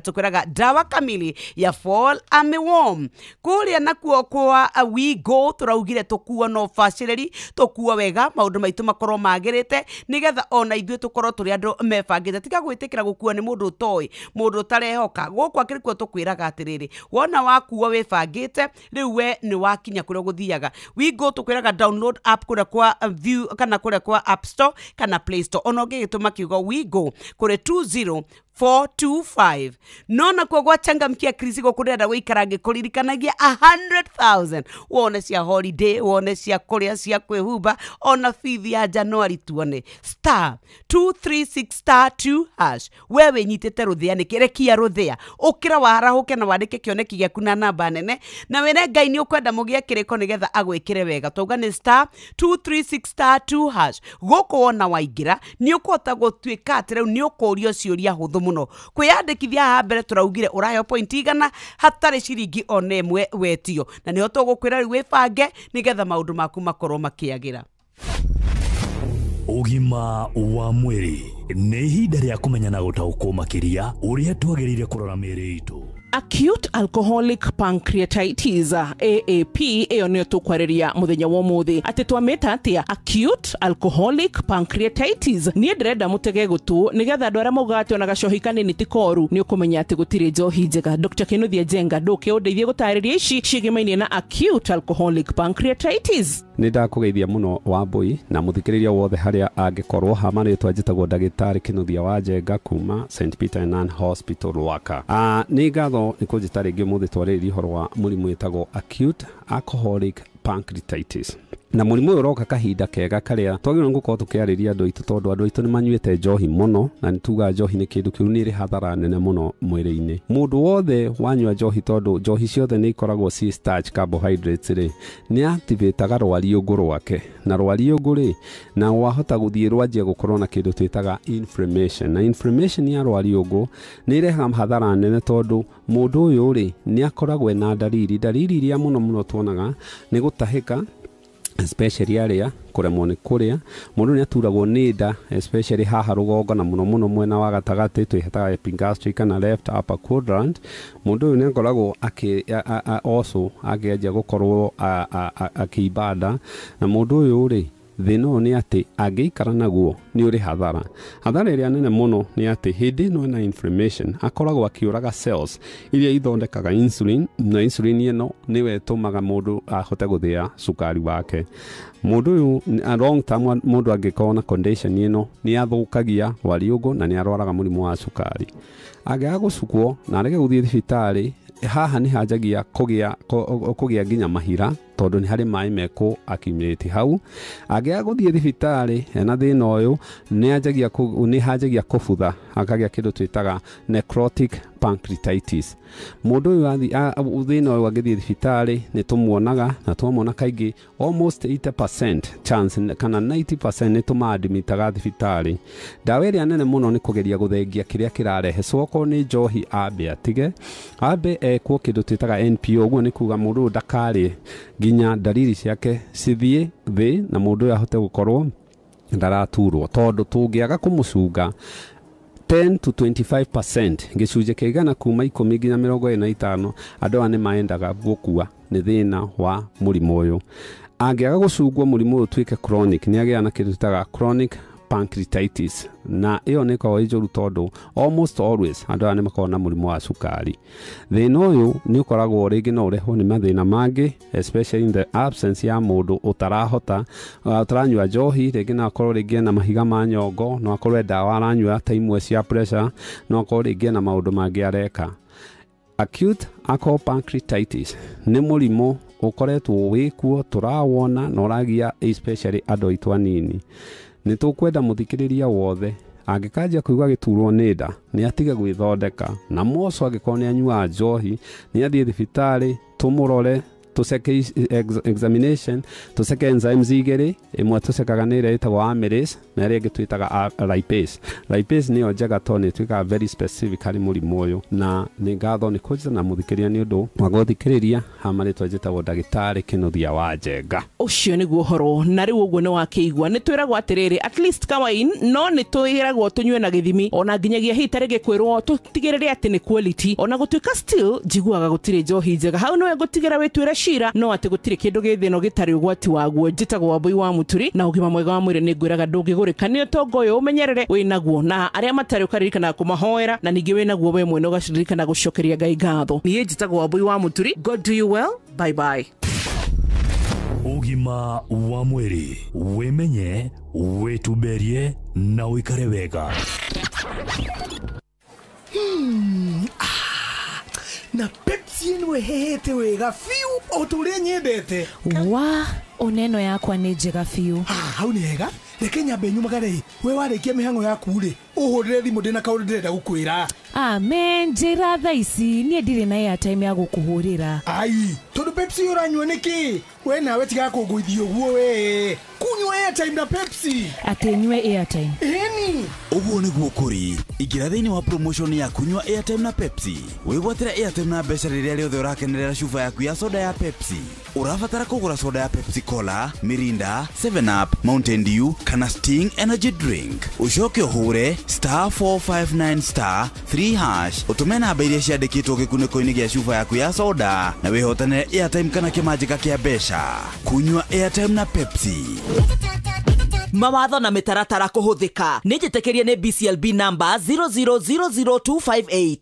tukwĩraga dawa kamili ya fall armyworm. Kũrĩa nakuo kwa we go tũraugire tũkuo no bacĩrĩri, tũkuo wega, maũndũ maitũ makorwo magĩrĩte nigetha ona ithuĩ tũkorwo tũrĩ andũ mebangĩte. Tiga gwĩtĩkĩra gũkuo nĩ mũndũ ũtoĩ, mũndũ ũtarehoka. Gũkũ akĩrĩkuo tũkwĩraga atĩrĩrĩ, wona wakuo wĩbangĩte rĩu we nĩ wakinya kũrĩa gũthiaga. We go tũkwĩraga download app kũrĩa kwa View kana kũrĩa kwa App Store kana Play Store. Ona ũngĩgĩtũma kiugo we go kũrĩ 20425. Nona kwa gwachangamkia Krisi gũkũrenda gũikara ngĩkũririkanagia 100,000 wone cia holiday, wone cia kũrĩa, cia kwĩhumba, ona fithi ya Januari tuone *236*2#. Wewe nyitĩte rũthĩa nĩkĩrekia rũthĩa ũkĩra warahũke na wandĩke kĩoneki gĩaku na namba nene na wene Ngai nĩ ũkwenda mũgĩe kĩrĩko nĩgetha agwĩkĩre wega. Tauga nĩ *236*2#. Gũkũ wona waingĩra nĩ ũkũhota gũtuĩka atĩ rĩu nĩ ũkũũrio ciũria hũthũ mũno. Kwĩyandĩkithia haha mbere tũraugire ũrayo point igana hatarĩ ciringi ona ĩmwe wetio, na nĩho tũgũkwĩra rĩu wĩbange nĩgetha maũndũ maku makorwo makĩagĩra. Ũgima wa mwĩrĩ nĩ ihinda rĩa kũmenya na gũtaũkwo makĩria ũrĩa twagĩrĩire kũrora mĩĩrĩ itũ. acute alcoholic pancreatitis AAP iyo niyo tukwariria muthenya wa muthi ati twameta atia acute alcoholic pancreatitis ni ndirenda mutege gutu nigetha andu aria maugaga ona gacohi kanini ti koru ni ukumenya ati gutire njohi njega. Dr. Kinuthia Njenga nduke undeithie gutariria ici cigimainie na acute alcoholic pancreatitis. Ni ndakugeithia muno Wambui na muthikiriria wothe haria angikorwo hama ni twajitagwo ndagitari Kinuthia wa Njenga kuma St Peter and Ann Hospital Rwaka. Ni ngatho ni kunjita ringi muthi twariri horo wa murimu witagwo acute alcoholic pancreatitis. Na murimu uyu uroka kahinda kega karia twagirwo ngukorwo tukiariria andu aitu tondu andu aitu ni manyuite njohi muno na nituga njohi ni kindu kiu ni ri hathara nene muno mwiri-ini. Mundu wothe wanyua njohi tondu njohi ciothe ni ikoragwo ci starch carbohydrates ri ni activateaga rwariungu rwake na rwariungu ri na wahota guthie rwanjia gukorwo na kindu twitaga inflammation na inflammation ya rwariungu ni irehaga hathara nene tondu mundu uyu ri ni akoragwo na dalili iria muno tuonaga ni gutahika, especially area kuremwo ni kuria. Mundu ni aturagwo ni nda, especially haha rugongo na muno mwena wa gatagati twihetaga epigastric na left upper quadrant. Mundu ni akoragwo also agianjia gukorwo akibada na mundu uyu ri thino ni ati angiikara naguo ni uri hathara iria nene muno ni ati hindi no na inflammation akoragwo akiuraga cells iria ithondekaga insulin na insulin ino niwe tumaga mundu ahote guthia sukari wake. Mundu uyu a long term mundu angikorwo na condition ino ni athukagia rwariungu na ni arwaraga murimu wa sukari. Angiaga gucukwo na arege guthie thibitari haha ni hajagia kugia nginya mahira tondu ni hari mai meko accumulate hau. Angiaga guthie thibitari na thina uyu ni hajagia kubutha akagia kindu twitaga necrotic pancreatitis. Mundu uyu thina uyu angithie thibitari ni tumuonaga na twamona kaingi almost 80% chance kana 90% ni tumaadmitaga thibitari. Dawa iria nene muno ni kugeria guthengia kiria kirarehe coko ni njohi ambe atige ekwo kindu twitaga NPO. Uguo ni kuga mundu ndakari ginya dalili ciake cithie thi na mundu ahote gukorwo ndaraturwo tondu tungiaga kumucunga 10 to 25% gicunje kigana kuma 10 nginya 25 andu ane maendaga gukua ni thina wa murimu uyu. Angiaga gucungwo murimu uyu twike chronic ni agia na kindu twitaga chronic pancreatitis na iyo ni kwa ijuru tondu almost always andu ane makona murimu wa sukari. Thina uyu ni ukoragwo ringi no ureho ni mathina mangi, especially in the absence ya mundu utarahota utaranyua njohi ringi na akorwo ringi na mahiga ma nyongo no akorwo dawa aranyua ta imwe cia pressure no akorwo ringi na maundu mangi areka. Acute alcoholic pancreatitis ni murimu ukoretwo wikuo turawona na uragia especially andu aitu anini. Ni tukwenda muthikiriria wothe angikajia kuigwa giturwo ni nda ni atige gwithondeka na moco angikorwo ni anyua njohi ni athie thibitari tumurore tuseke examination tuseke enzymes igiri imwe tusekaga ni iria itagwo amylase na iria ingi twitaga lipase. Lipase niyo njega tondu twikaga very specific hari murimu uyu na ni ngatho ni kunjita na muthikiria ni undu wa guthikiriria hamari twajitagwo ndagitari Kinuthia wa Njenga. Ucio niguo uhoro na riu uguo ni wakiigua ni twiragwo atiriri at least kawain no ni twiragwo tunywe na githimi ona nginyagia hitare gikwirwo tutigirire ati ni quality ona gutuika still jiguaga gutire njohi njega hau no gutigira witwire shira no ati gutire kindu githino gitari ugwati waguo. Njitagwo Wambui wa Muturi na ugima mwega wa mwiri ni ngwiraga ndungigurika ni utongo uyu umenyerere winaguo na aria matari ukaririkana kumahoera na ningi winaguo we mwene ugaciririkana gucokeria Ngai ngatho. Ni njitagwo Wambui wa Muturi. God do you well. Bye bye. Ugima wa mwiri wimenye wituberie na wikare wega. Na Pepsi ino hehete wega fiu oturia nyendete. Wa oneno yakwa ni njega fiu. Hau ni hega reke nyambe nyumagare we warikia mihango yaku ri uhurire thimu ndina kaundu ndirenda gukwira. Amen njira tha ici nie ndire na airtime ya gukuhurira. Ai tondu Pepsi uranywa niki we nawe tiga kunguithio guo we kunywa airtime na Pepsi. Ati nywe airtime. Eni Uguo niguo kuri igira thiini wa promotion ya kunywa Airtime na Pepsi. Wigwatira Airtime na mbeca riria riothe urakenerera cuba yaku ya soda ya Pepsi. Urabatara kugura soda ya Pepsi Cola, Mirinda, 7 Up, Mountain Dew kana Sting energy drink. Ucoke uhure *459*3# utume namba iria ciandikitwo gikuniko-ini gia cuba yaku ya soda na wihotane Airtime kana kimanjika kia mbeca. Kunywa Airtime na Pepsi. Mawatho na mitaratara kuhuthika nijitekerie ni BCLB number 0000258.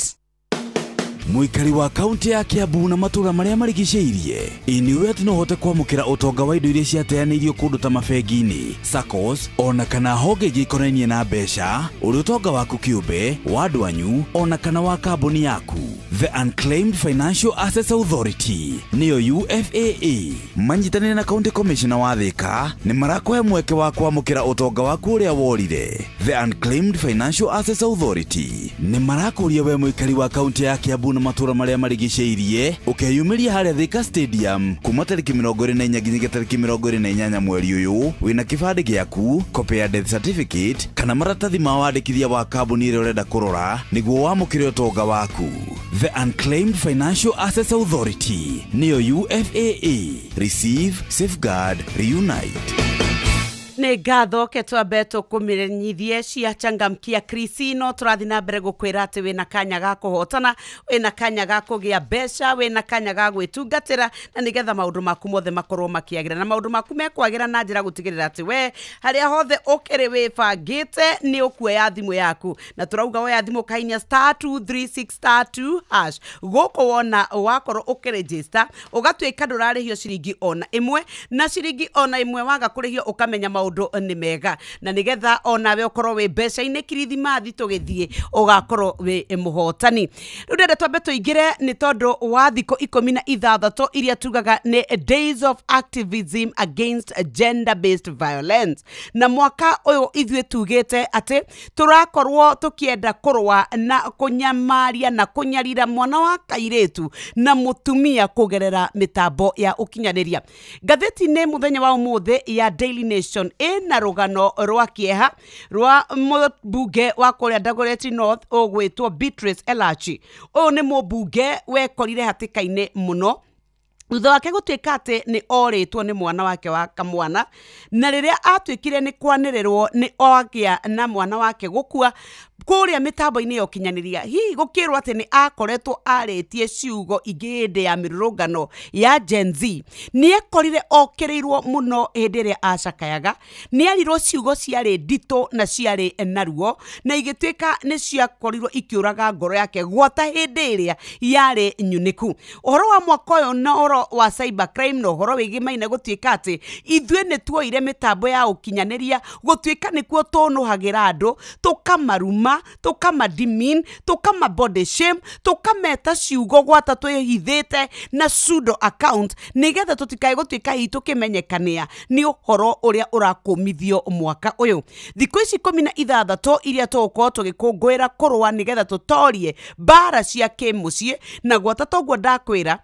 Muikari wa kaunti ya Kiambu na matura maria marigiceirie iniwe ati no hote kwamukira utonga wa indo iria ciateaneirio kundu ta mabengini, SACCOs ona kana honge ikonainie na mbeca, uri utonga waku kiumbe wa andu anyu ona kana wa kambuni yaku. The Unclaimed Financial Assets Authority niyo UFAA manyitanire na County Commissioner wa Thika ni marakohe mweke wa kwamukira utonga waku uria worire. The Unclaimed Financial Assets Authority ni marakuria we muikari wa kaunti ya Kiambu na matura maria marigiceirie ukeyumiria haria Thika Stadium kuma tariki 24 nginya tariki 28 mweri uyu wina kibande giaku, copy ya death certificate kana maratathi ma wandikithia wa kambuni iria urenda kurora niguo wamukire utonga waku. The Unclaimed Financial Assets Authority niyo UFAA. Receive, safeguard, reunite. Nĩ ngatho ke twambe tũkũmenyithie cia changamkia Krisino tũrathi na mbere gũkwĩra atĩ wĩna kanya ga kũhotana, wĩna kanya ga kũgĩa mbeca, wĩna kanya ga gwĩtungatĩra na nĩgetha maũndũ maku mothe makorwo makĩagĩra na maũndũ maku mekwagĩra na njĩra gũtigĩrĩra atĩ we harĩa hothe ũkĩrĩ wĩbangĩte nĩ ũkuoya thimũ yaku na tũrauga woya thimũ kainia *236*2# gũkũ wona wakorwo ũkĩregister ũgatuĩka ndũrarĩhio ciringi ona ĩmwe na ciringi ona ĩmwe waga kũrĩhio ũkamenya maũndũ nĩ mega na nĩgetha onawe ũkorwo wĩ mbeca-inĩ kirithimathi tũgĩthiĩ ũgakorwo wĩ mũhotani. Rĩu ndĩrenda twambe tũingĩre nĩ tondũ wa thikũ 16 iria tugaga nĩ Days of Activism Against Gender-Based Violence na mwaka ũyũ ithuĩ tugĩte atĩ tũrakorwo tũkĩenda kũrũa na kũnyamaria na kũnyarira mwana wa kairĩtu na mũtumia kũgerera mĩtambo ya ũkinyanĩria. Ngathĩti-inĩ mũthenya wa ũmũthĩ ya Daily Nation ena rugano rwa kieha rwa mũbunge wa kũrĩa Dagoretti North ũgwĩtwo Beatrice Elachi. Ũyũ nĩ mũbunge wekorire hatĩka-inĩ mũno thutha wake gũtuĩka atĩ nĩ orĩtwo nĩ mwana wake wa kamwana na rĩrĩa atuĩkire nĩ kwanĩrĩrwo nĩ ogĩa na mwana wake gũkua kũrĩa mĩtambo-inĩ ya ũkinyanĩria. Hihi gũkĩrwo atĩ nĩ akoretwo arĩtie ciugo ingĩ hĩndĩ ya mĩrũrũngano ya Gen Z. Nĩ ekorire okĩrĩirwo mũno hĩndĩ ĩrĩa acakayaga, nĩ erirwo ciugo ciarĩ nditũ na ciarĩ naruo na igĩtuĩka nĩ ciakorirwo ikĩũraga ngoro yake gwata hĩndĩ ĩrĩa yarĩ nyunĩku. Ũhoro wa mwaka ũyũ na ũhoro wa cyber crime na ũhoro wĩgimaine gũtuĩka atĩ ithuĩ nĩ tuoire mĩtambo ya ũkinyanĩria gũtuĩka nĩkuo tũnũhagĩra andũ tũkamaruma tukamademean tukamabody shame tukameta ciugo gwata twĩhithĩte na pseudo account nĩgetha tũtikae gũtuĩka hihi tũkĩmenyekania nĩ ũhoro ũrĩa ũrakũmithio mwaka ũyũ. Thikũ ici 16 iria tũgũkorwo tũgĩkũngũĩra kũrũa nĩgetha tũtorie mbara cia kĩmũciĩ na gwata toguo ndakwĩra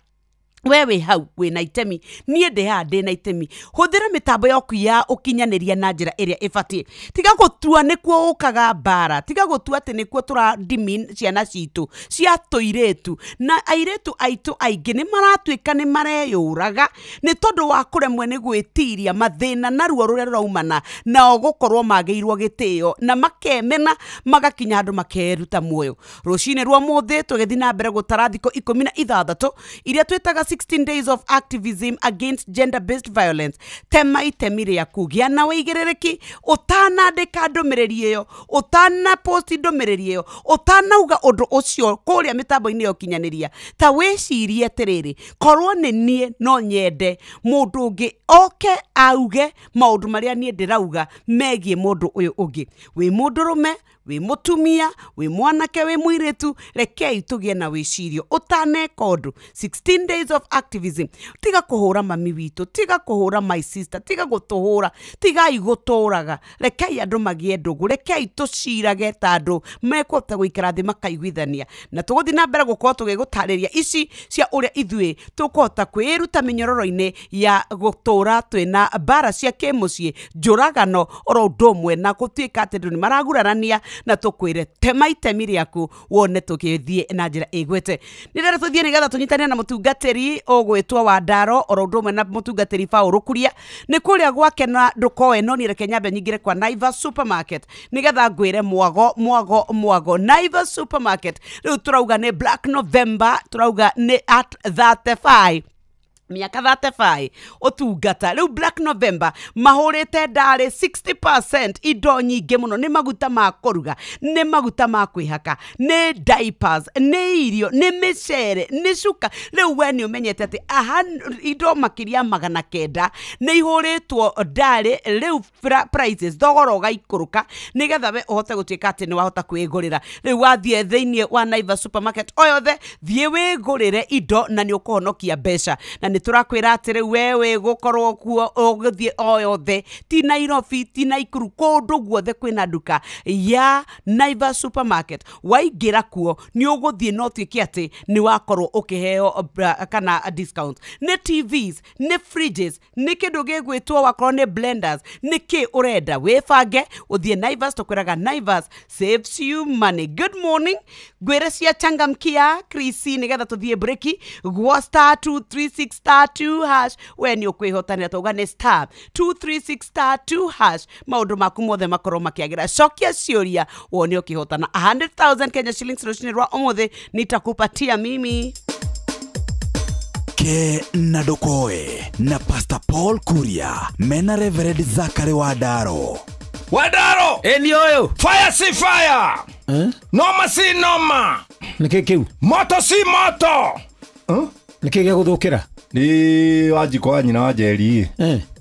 wewe hau wĩna itemi niĩ ndĩ haha ndĩna itemi. Hũthĩra mĩtambo yaku ya ũkinyanĩria na njĩra ĩrĩa ĩbatiĩ. Tiga gũtua nĩkuo ũkaga mbara, tiga gũtua atĩ nĩkuo tũrademean ciana citũ cia tũirĩtu na airĩtu aitũ aingĩ nĩ maratuĩka nĩ mareyũraga nĩ tondũ wa kũremwo nĩ gwĩtiria mathĩna na ruo rũrĩa rũraumana nao gũkorwo magĩirwo gĩtĩo na makemena magakinya andũ makeruta muoyo. Rũcinĩ rwa mũthĩ tũgĩthiĩ na mbere gũtara thikũ 16 iria twĩtaga 16 days of activism against gender-based violence. Tema itemi rĩaku, gĩa na wĩigĩrĩrĩki, ũtanandĩka ndũmĩrĩri ĩyo, ũtanaposti ndũmĩrĩri ĩyo, ũtanauga ũndũ ũcio kũrĩa mĩtambo-inĩ ya ũkinyanĩria. Ta wĩcirie atĩrĩrĩ, korwo nĩ niĩ no nyende mũndũ ũngĩ oke auge maũndũ marĩa niĩ ndĩrauga megiĩ mũndũ ũyũ ũngĩ. Wĩ mũndũrũme, wĩ mũtumia, wĩ mwanake, wĩ mũirĩtu, rekei tũgĩe na wĩcirio ũtaneka ũndũ. 16 days of activism tiga kuhura mami witu tiga kuhura my sister tiga gutuhura tiga iguturaga rekei andu magie ndugu rekei tucirage ta andu mekota guikara thi makaiguithania na tuguthi na mbere gukorwo tugigutariria ici cia uria ithui tukuhota kwiruta minyororo-ini ya gutura twina bara cia kimucie njuragano oro ndomwe na gutuika ati ndu ni maragurarania na tukwire tema itemi riaku wone tukithie na njira igwete ndirera tuthie nigetha tunyitane na mutungatiri ogwitwa wa Ndaro oro ndomwe na mutungatiri Paul Kuria ni kuria gwake na ndukoe no ni reke nyambe nyingire kwa Naivas Supermarket nigetha ngwire mwago Naivas Supermarket riu turauga ni Black November turauga ni at 35 miaka 35 otungata riu Black November mahurite ndari 60% indo nyingi muno ni maguta ma kuruga ni maguta ma kwihaka ni diapers ni irio ni micere ni cuka riu we ni umenyete ati indo makiria 900 ni ihuritwo ndari riu prices thogoro gaikuruka nigetha we uhote gutuika ati ni wahota kwigurira riu wathie thiini wa Naivas Supermarket oyothe thie wigurire indo na ni ukuhonokia mbeca na turakwira atiri wewe gukorwo kuo ogithie oyothe ti Nairobi ti Naikuru kundu guothe kwina nduka ya Naivas Supermarket waingira kuo ni uguthie no twike ati ni wakorwo ukiheo kana discount ni TVs ni fridges ni kindu gigwitwo wakorwo ni blenders ni ki urenda wefange uthie Naivas tukwiraga Naivas saves you money. Good morning gwire cia changamkia Chrissy nigetha tuthie breaki gwa star 236 star 2 hash when you kwihotanira tuga ni star 236 star 2 hash maundu maku mothe makorwo makiagira cokia ciuria wone ukihotana 100,000 Kenya shillings rushini rwa omothe nitakupatia mimi Ke na Ndokoe na Pastor Paul Kuria mena Reverend Zachary wa Ndaro eni oyo fire si fire noma si noma niki kiu moto si moto niki gya guthukira ni wajiko wa nyina wa Njeri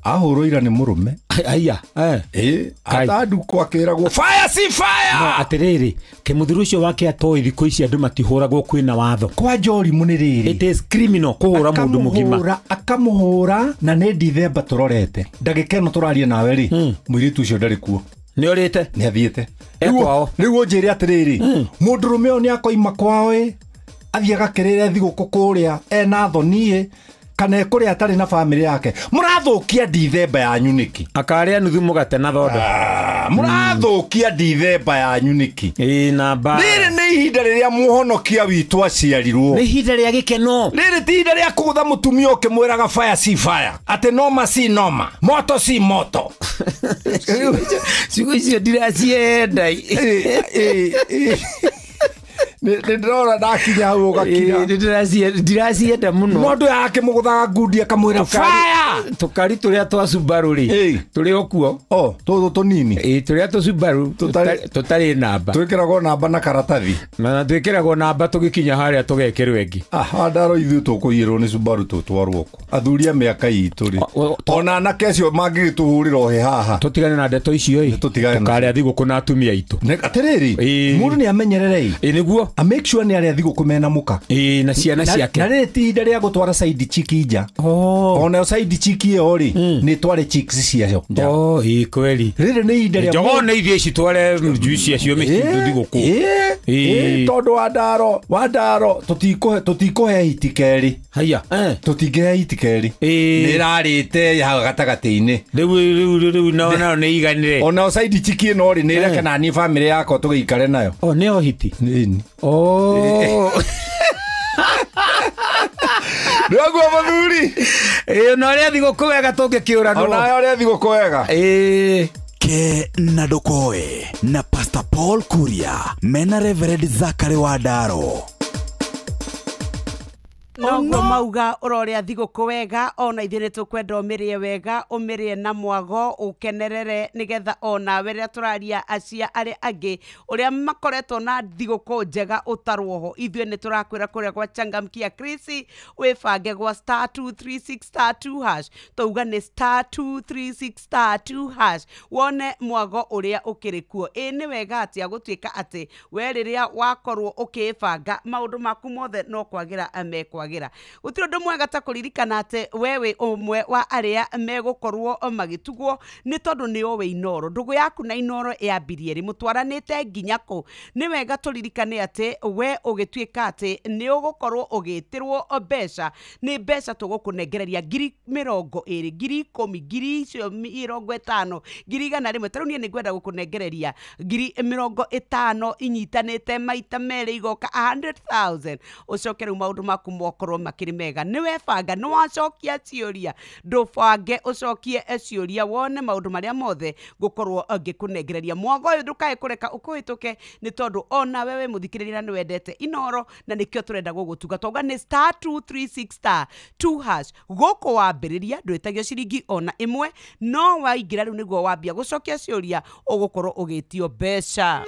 ahurũira ni murume aya atandu kwakiragwo fire si fire no atiriri kimuthuru ucio wake atoi thiko ici andu matihuragwo kwina watho kwa Njori muniriri it is criminal kuhura mundu mugima akamuhura na ni December turorete ndagika no turarie nawe ri mwiritu ucio ndari kuo ni orite ni athiete ekwao riu njiri atiriri mundurume o ni akoima kwao athiaga kirire thiguku kuria ena thoni kana kuria atari na family yake murathukia December yanyu niki akaria nuthu mugate na thondo murathukia December yanyu niki namba riri ni ihinda riria muhonokia witu aciarirwo ni ihinda ria gikeno riri ti ihinda ria kugutha mutumia ukimwiraga fire si fire ati noma si noma moto si moto siku icio ndiracienda ndĩrona ndakinya hau ũgakinya ndiracienda muno mũndũ yake mũgũthaga ngundi akamwĩra fire tukari tũrĩa twa Subaru rĩ tũrĩ okuo tũtũ tũnini tũrĩa tũ Subaru tũtarĩ namba twĩkĩragwo namba na karatathi na twĩkĩragwo namba tũgĩkinya harĩa tũgekĩrwo ĩngĩ Ndaro ithuĩ tũkũiyĩrwo nĩ Subaru tũtwarwo ku athuri a mĩaka itũ rĩ ona anake acio mangĩgĩtũhũrĩra ohe haha tũtigane na ndeto icio tũkarĩa thigũkũ na atumia itũ atĩrĩrĩ mũndũ nĩ amenyerere nĩguo a make sure ni aria thiguku mena muka na ciana ciake na rĩti ihinda rĩa gũtwara side chick nja ona side chick ĩyo rĩ nĩ tware chicks ciacio nja kweli rĩrĩ nĩ ihinda rĩa jogo nĩ ithie citware juice acio mĩcindu thiguku tondũ wa Ndaro tũtikũhe itikeri haya tũtingĩhe itikeri nĩ rarĩte ya gatagatĩ-inĩ rĩu naona nĩ iganire ona side chick ĩno rĩ nĩ reke na ni family yako tũgĩikare nayo nĩ ohiti Ndugu mathuri no ria thiguku wega tũngĩkĩũranwo ona ria thiguku wega Ke na Ndokoe na Pastor Paul Kuria mena Reverend Zachary wa Ndaro Noguo mauga uroria thiguku wega ona ithuĩ nĩ tũkwenda ũmĩrĩe wega ũmĩrĩe na mwago ũkenerere nĩgetha ona we rĩrĩa tũraria acia arĩa angĩ ũrĩa makoretwo na thiguku njega ũtarwo ho ithuĩ nĩ tũrakwĩra kũrĩa gwa Changamkia Chrissy wĩbange gwa star 236 star 2 hash tauga nĩ star 236 star 2 hash wone mwago ũrĩa ũkĩrĩ kuo nĩ wega atĩ gũtuĩka atĩ we rĩrĩa wakorwo ũkĩbanga maũndũ maku mothe no kwagĩra amekwa kwagira gutiro ndo mwega ta kuririkana ate wewe umwe wa aria megukorwo magitugwo ni tondu ni owe inoro ndugu yaku na inoro yambirie ri mutwaranite nginyako ni wega turirikane ate we ugituika ate ni ugukorwo ugitirwo mbeca ni mbeca tugukunengereria 20,000 10,000 50,000 100 rimwe taru ni ngwenda gukunengereria 50,000 inyitanite maita mere igoka 100,000 ucokere maundu maku mokorwo makiri mega ni webanga ni wacokia ciuria ndubange ucokie ciuria wone maundu maria mothe gukorwo ngikunengereria mwago uyu ndukae kureka ukuhituke ni tondu ona wewe muthikiriria ni wendete inoro na nikio turenda gugutuga toga ni *236*2# goko wambiriria ndwetagio ciringi ona imwe no waingira riu niguo wambia gucokia ciuria ugukorwo ugitio mbeca.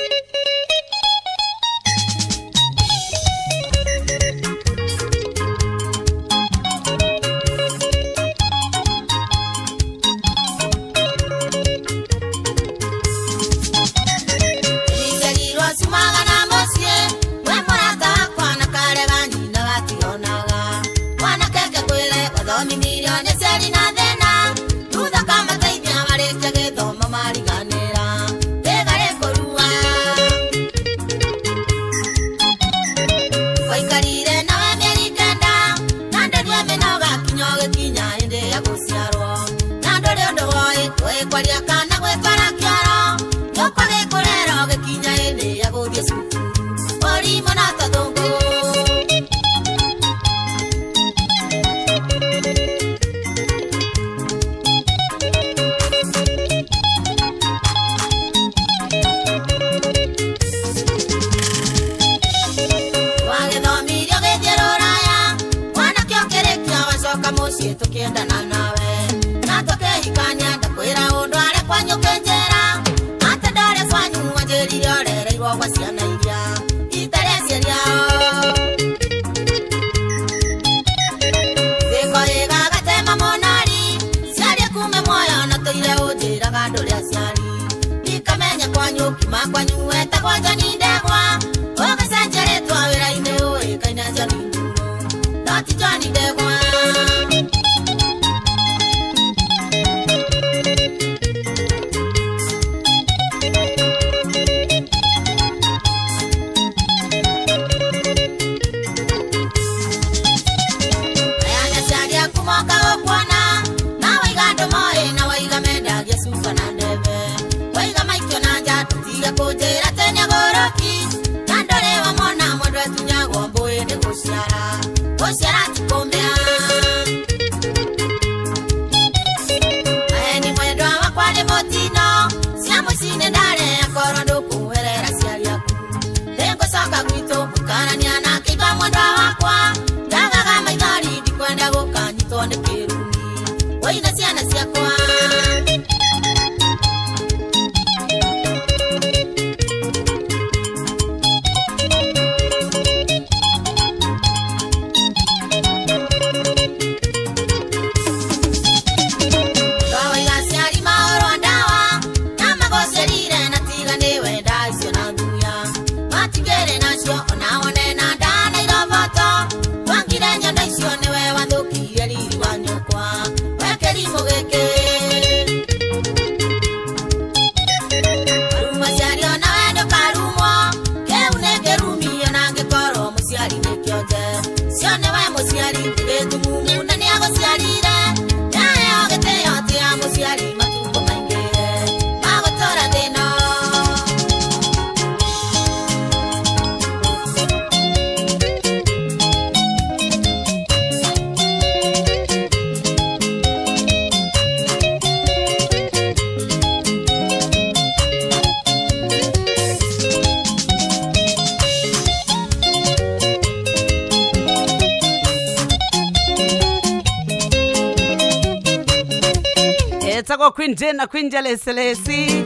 Queen Jane, Queen Jalesi,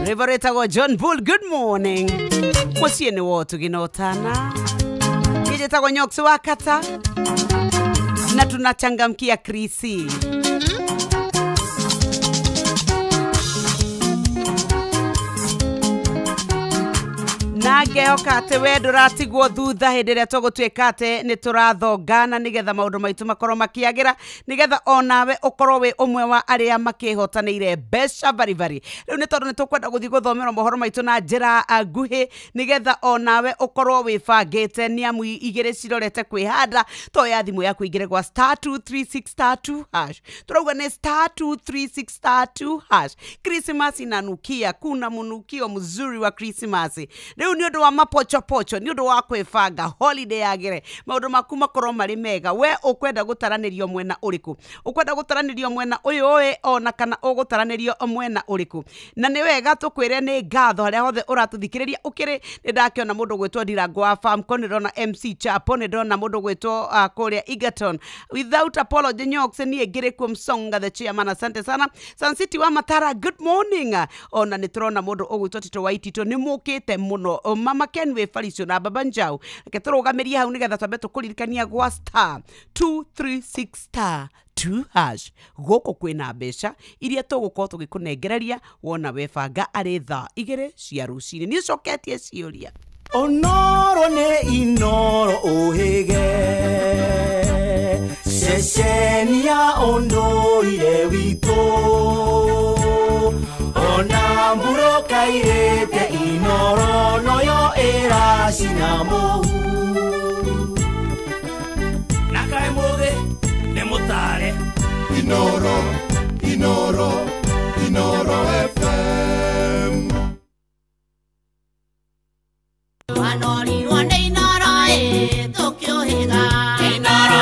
Reveretago John Bull, good morning. Musieni wotu ginotana. Kijetago Nyoksu Wakata. Na tunachangamkia Krisi. na ngehoka ati we nduratigwo thutha hindi ria tugutwika ati ni turathongana nigetha maundu maitu makorwo makiagira nigetha onawe ukorwo we umwe wa aria makihotanire mbeca barivari riu ni tondu ni tukwenda guthii guthomera mohoro maitu na njira nguhi nigetha onawe ukorwo wibangite ni amu igire cirorete kwihanda to ya thimu yaku igire gwa *236*2# turauga ni *236*2#. Christmas inanukia, kuna munukio mzuri wa Christmas. Riu ni undu wa mapocho ni undu wa kwibanga holiday yagire maundu maku makorwo mari mega. We ukwenda gutaranirio mwena uriku? Ukwenda gutaranirio mwena uyu ona kana ugutaranirio mwena uriku? Na ni wega tukwire ni ngatho haria hothe uratuthikiriria ukiri ni ndakiona mundu gwitwo Ndirango wa farm ko ni ndona MC Chapo ni ndona mundu gwitwo kuria Egerton. Without apology Nyox ni ngire ku Msonga the chairman, asante sana. Sun City wa Matara, good morning. Ona ni turona mundu ogwitwo Tito Waitito ni mukite muno. Mama Kenwe Faricio na Baba Njau ke turugamiria hau nigetha twambe tukuririkania gwa *236*2# goko kwina mbeca iria tugukorwo tugikunengereria wona webanga ari thaa igire cia rucini. Ni coketie ciuria onoro ne inoro ohege sesenia ondoire wito ona mburoka irete inoro noyo era sinamo nakae muge ne mutare inoro FM Wanori wande inoro Tokyo higa inoro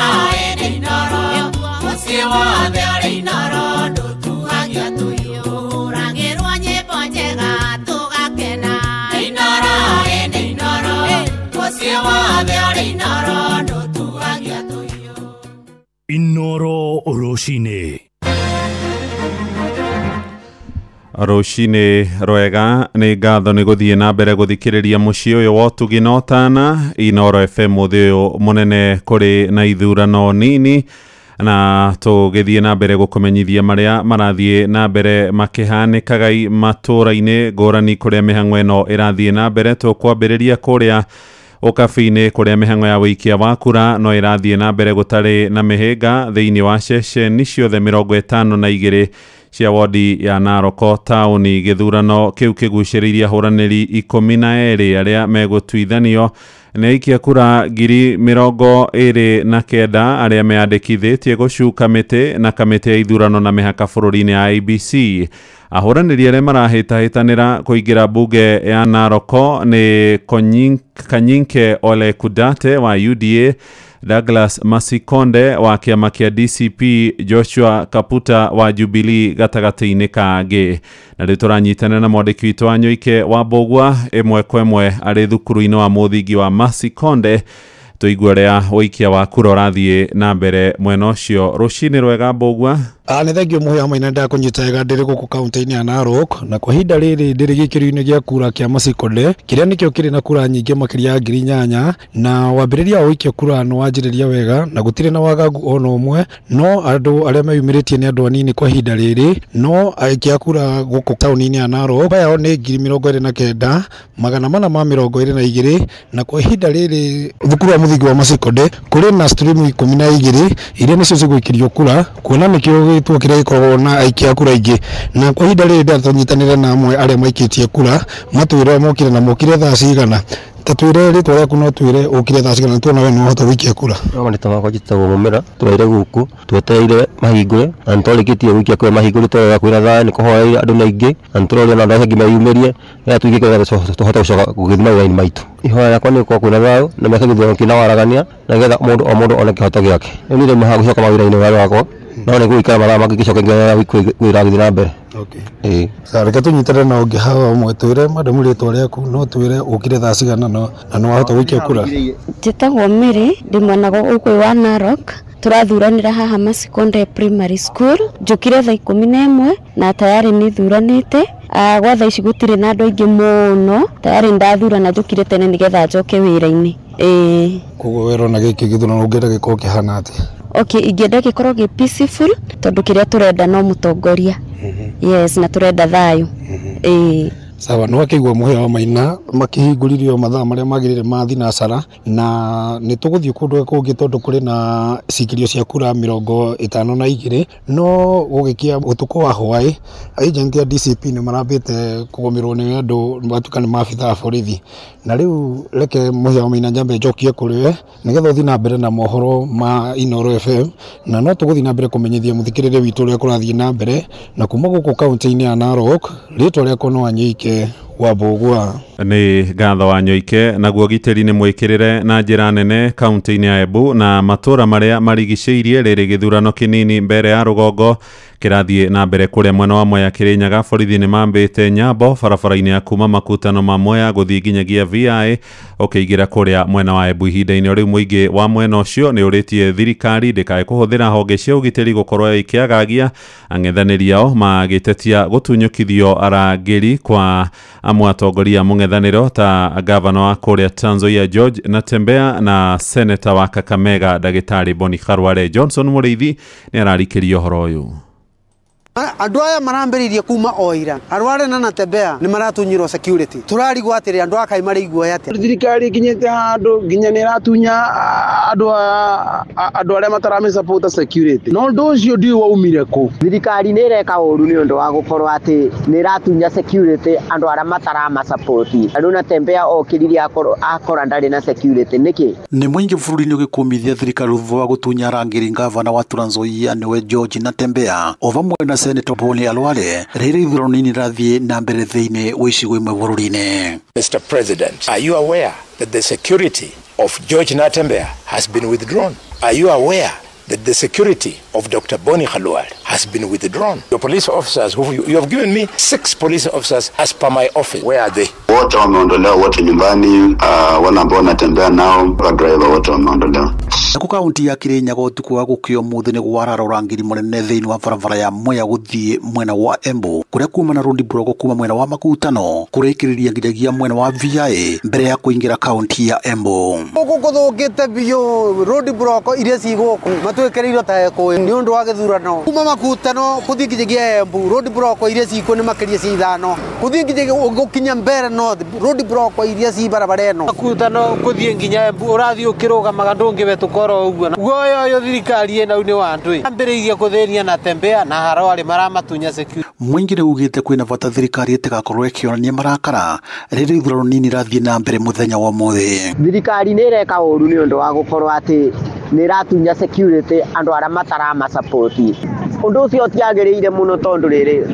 Osiwa de inoro Dotu hagia tuyo Rangirwa nyebo njega tugakena inoro Osiwa de inoro Dotu hagia tuyo Inoro Oroshine Rucini rwega ni ngatho ni guthie na mbere guthikiriria mucii uyu wa tuginotana Inoro FM uthio munene kuri na ithurano nini na tugithie na mbere gukumenyithia maria marathie na mbere makihanikaga matura-ini ngurani kuria mihango ino irathie na mbere tukwambiriria kuria ukabini kuria mihango ya wikia wa kura no irathie na mbere gutari na mihinga thiini wa ceceni ciothe 52 cia wodi ya Narok Town. Githurano kiu kiguciriria huraniri 12 aria megutwithanio na ikia kura 29 aria meandikithitie gucuka kamiti na kamiti ya ithurano na mihaka bururi-ini ya IBC. Ahuraniri aria marahitahitanira kuingira bunge ya Narok ni Kanyinke Ole Kudate wa UDA, Douglas Masikonde wa kiama kia DCP, Joshua Kaputa wa Jubilee gatagati-ini kage. Na rituranyitana na mwandiki witu wa Nyoike wa Bogwa imwe kwemwe ari thukuru-ini wa muthingi wa Masikonde tuigua ria wikia wa kura rathie na mbere mwena ucio. Rucini rwega Bogwa ni thengio muhia maina nda kunyitega ndiri guku kaunti-ini ya Narok na kwa hinda riri ndiri gikiro-ini gia kura kia Masikonde kiria nikio kiri na kura nyingi makiria 8,000 na wambiriria wikia kura no wanjiriria wega na gutire na wagagu ona umwe no andu aria meyumiritie ni andu anini kwa hinda riri no aikia kura guku tauni-ini ya Narok yao ni 29,422 na kwa hinda riri thukuru wa muthingi wa Masikonde kuri na stream 12 iria nicio ciguikirio kura kuona nikio tuokire ikorwo na aikia kura ingi na kwa hinda riri ndatonyitanire na amwe aria maikitie kura matwire mokire na mokire thaa cigana tatwire ritwa riaku no twire ukire thaa cigana tuona we no hota wikia kura no nitama kwa jitagwo mumera twaire guku twetereire mahingure na ntolikitie wikia kura mahingure twa kwira thaa ni kuhoya andu naingi na nturoria na ndaga gimayumerie ya twigike tuhota gucoka gugithima wine maitu ihoya yakwa ni kwa kwira thaa na meka githoro kina waragania na getha mundu ona kihota giake ni ndo maha gucoka mawira-ini wakwa no ni gwikara mara magicoka ngira kwira githina mbere. Okay. Reke tunyitane na ungi hawa mwe twire madamu ritwa riaku no twire ukire thaa cigana no wahota wikia kura. Njitagwo Mary ndi mwena gukwi wa Narok turathuranira haha Masikonde Primary School njukire thaa 11 na tayari ni thuranite gwa thaa ici gutire na andu aingi muno tayari ndathurana njukire tene nigetha njoke wira-ini. Koguo wero na giki githurano ungienda gikorwo kihana ati? Okay, ingenda gikorwo gi peaceful tondu kiria turenda no mutongoria. Yes, na turenda thayo. Sawa, no akigwa muhea wa Maina makihinguririo mathaa maria magirire ma thinacara na nituguthie kundu kungi tondu kuri na cikirio cia kura 52 no gugikia utuko wa hwai agent ya DCP ni marambite kugomirwo ni andu batuka ni maabitha borithi na riu reke muhea wa Maina njambe njokie kuriwe nigetha uthi na mbere na mohoro ma Inoro FM na no tuguthi na mbere kumenyithia muthikirire witu ria kurathie na mbere na kuma guku kaunti-ini ya Narok ritwa ria kono Wanyoike Wabugwa ni gatho Wanyoike naguo giteri ni mwikirire na njira nene kaunti-ini ya Embu na matura maria marigiceirie riri githurano kinini mbere ya rugongo kirathie na mbere kuria mwena wa Mwea Kirinyaga borithi ni mambite nyambo barabara-ini ya kuma makutano ma Mwea guthii nginyagia VI ukiigira kuria mwena wa Embu ihinda-ini riu muingi wa mwena ucio ni uritie thirikari ndikae kuhuthira honge cia ugiteri gukorwo ikiagagia ang'ethaniri ao magitetia gutunyukithio arangiri kwa amwe atongoria mung'ethaniro ta gavana wa kuria Trans Nzoia George Natembeya na senator wa Kakamega Dagitari Boni Khalwale. Johnson Muriithi ni ararikiria uhoro uyu. Andu aya marambiririe kuma oira arware na Natembeya ni maratunyirwo security turarigwo atiri andu akai mari iguoya ati thirikari kinyete handu nginya ni ratunya andu aria matarame support security no ndu ucio ndi waumire ku thirikari ni reka uru ni undu wa gukorwo ati ni ratunya security andu aria matarama support andu Natembeya okiririe akora ndari na security niki ni mwingi bururi-ini ugikumithia thirikari thutha wa gutunya rangiri gavana wa Trans Nzoia niwe George Natembeya ovamwe na Senator Boni Khalwale riri ithurano nini rathie na mbere thiini wa icigo imwe bururi-ini. Mr. President, are you aware that the security of George Natembeya has been withdrawn? Are you aware that the security of Dr. Boni Khalwale has been withdrawn? Your police officers, you have given me 6 police officers as per my office. Where are they? Wote wameondolewa, wote nyumbani, wana ambao wanatembea nao, driver wote wameondolewa. Naku kaunti ya Kirinyaga utuku wa gukio muthi ni gwarara urangiri munene thiini wa barabara ya Mwea guthie mwena wa Embu kuria kuma na road block kuma mwena wa makutano kurikiriria nginyagia mwena wa VI mbere ya kuingira kaunti ya Embu. Guku kuthukite biyo road block iria ciguku matwekereirwo ta eko ni undu wa githurano kuma makutano kuthie nginyagia Embu road block iria ciku ni makiria ci ithano kuthie nginyagia gukinya mbere north road block iria ci barabara eno makutano kuthie nginya Embu urathie ukirugamaga ndungiwe tukoro uguo guoyo yo thirikari ena une wa ndui ambiriria kutheria Natembeya na Khalwale maramatunya security mwingi ni ugite kwina bata thirikari itigakorwo ikionania marakara riri ithurano nini rathie na mbere muthenya wa muthi thirikari ni reka uru ni undu wa gukorwo ati ni ratunya security andu aria matarama support undu ucio tiagiriire muno tondu riri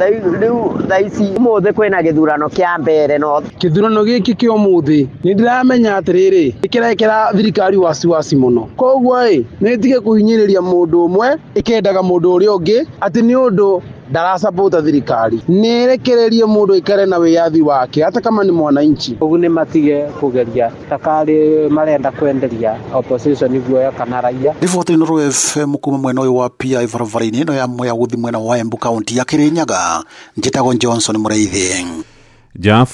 riu thaici muthi kwina githurano kia mbere no githurano giki kio muthi ni ndiramenya atiriri ikirekera thirikari wasiwasi muno koguo ni tige kuhinyiriria mundu umwe ikendaga mundu uria ungi ati ni undu ndarasapota thirikari nirekererie mundu ikare na wiyathi wake hata kama ni mwananchi ugu ni matige kugeria takari marenda kwenderia opposition iguoya kana raia riboti Inoro FM kuma mwena uyu wa PI barabara-ini ino ya Mwea guthi mwena wa Embu kaunti ya Kirinyaga njitagwo Johnson Muriithi.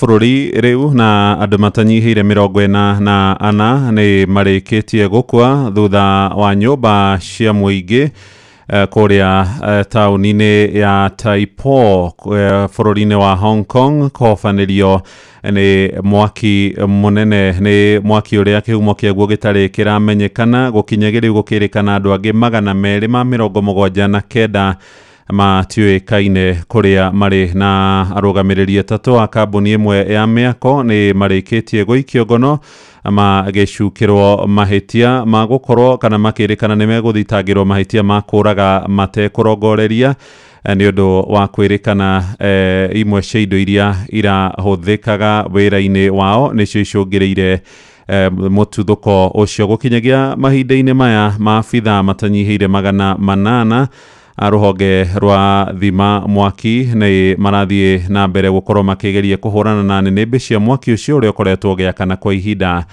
Bururi riu na andu matanyihire 44 ni marikitie gukua thutha wa nyumba cia muingi kuria tauni-ini ya Taipo bururi-ini wa Hong Kong kofanirio ni mwaki munene ni mwaki uria kihumo kiaguo gitari kiramenyekana gukinyagiri gukirikana andu angi 279 matiuikaine kuria mari na arugamiriri atatu a kambuni imwe ya miako ni marikitie guikio ngono magicukirwo mahitia ma gukorwo kana makirikana ni meguthitangirwo mahitia ma kuraga matekurongoreria ni undu wa kwirikana imwe cia indo iria irahuthikaga wira-ini wao nicio icungireire mututhuko ucio gukinyagia mahinda-ini maya maabitha matanyihiire 800 ruhonge rwa thima mwaki ni marathie na mbere gukorwo makigeria kuhurana na nene cia mwaki ucio uria ukoretwo giakana kwa ihinda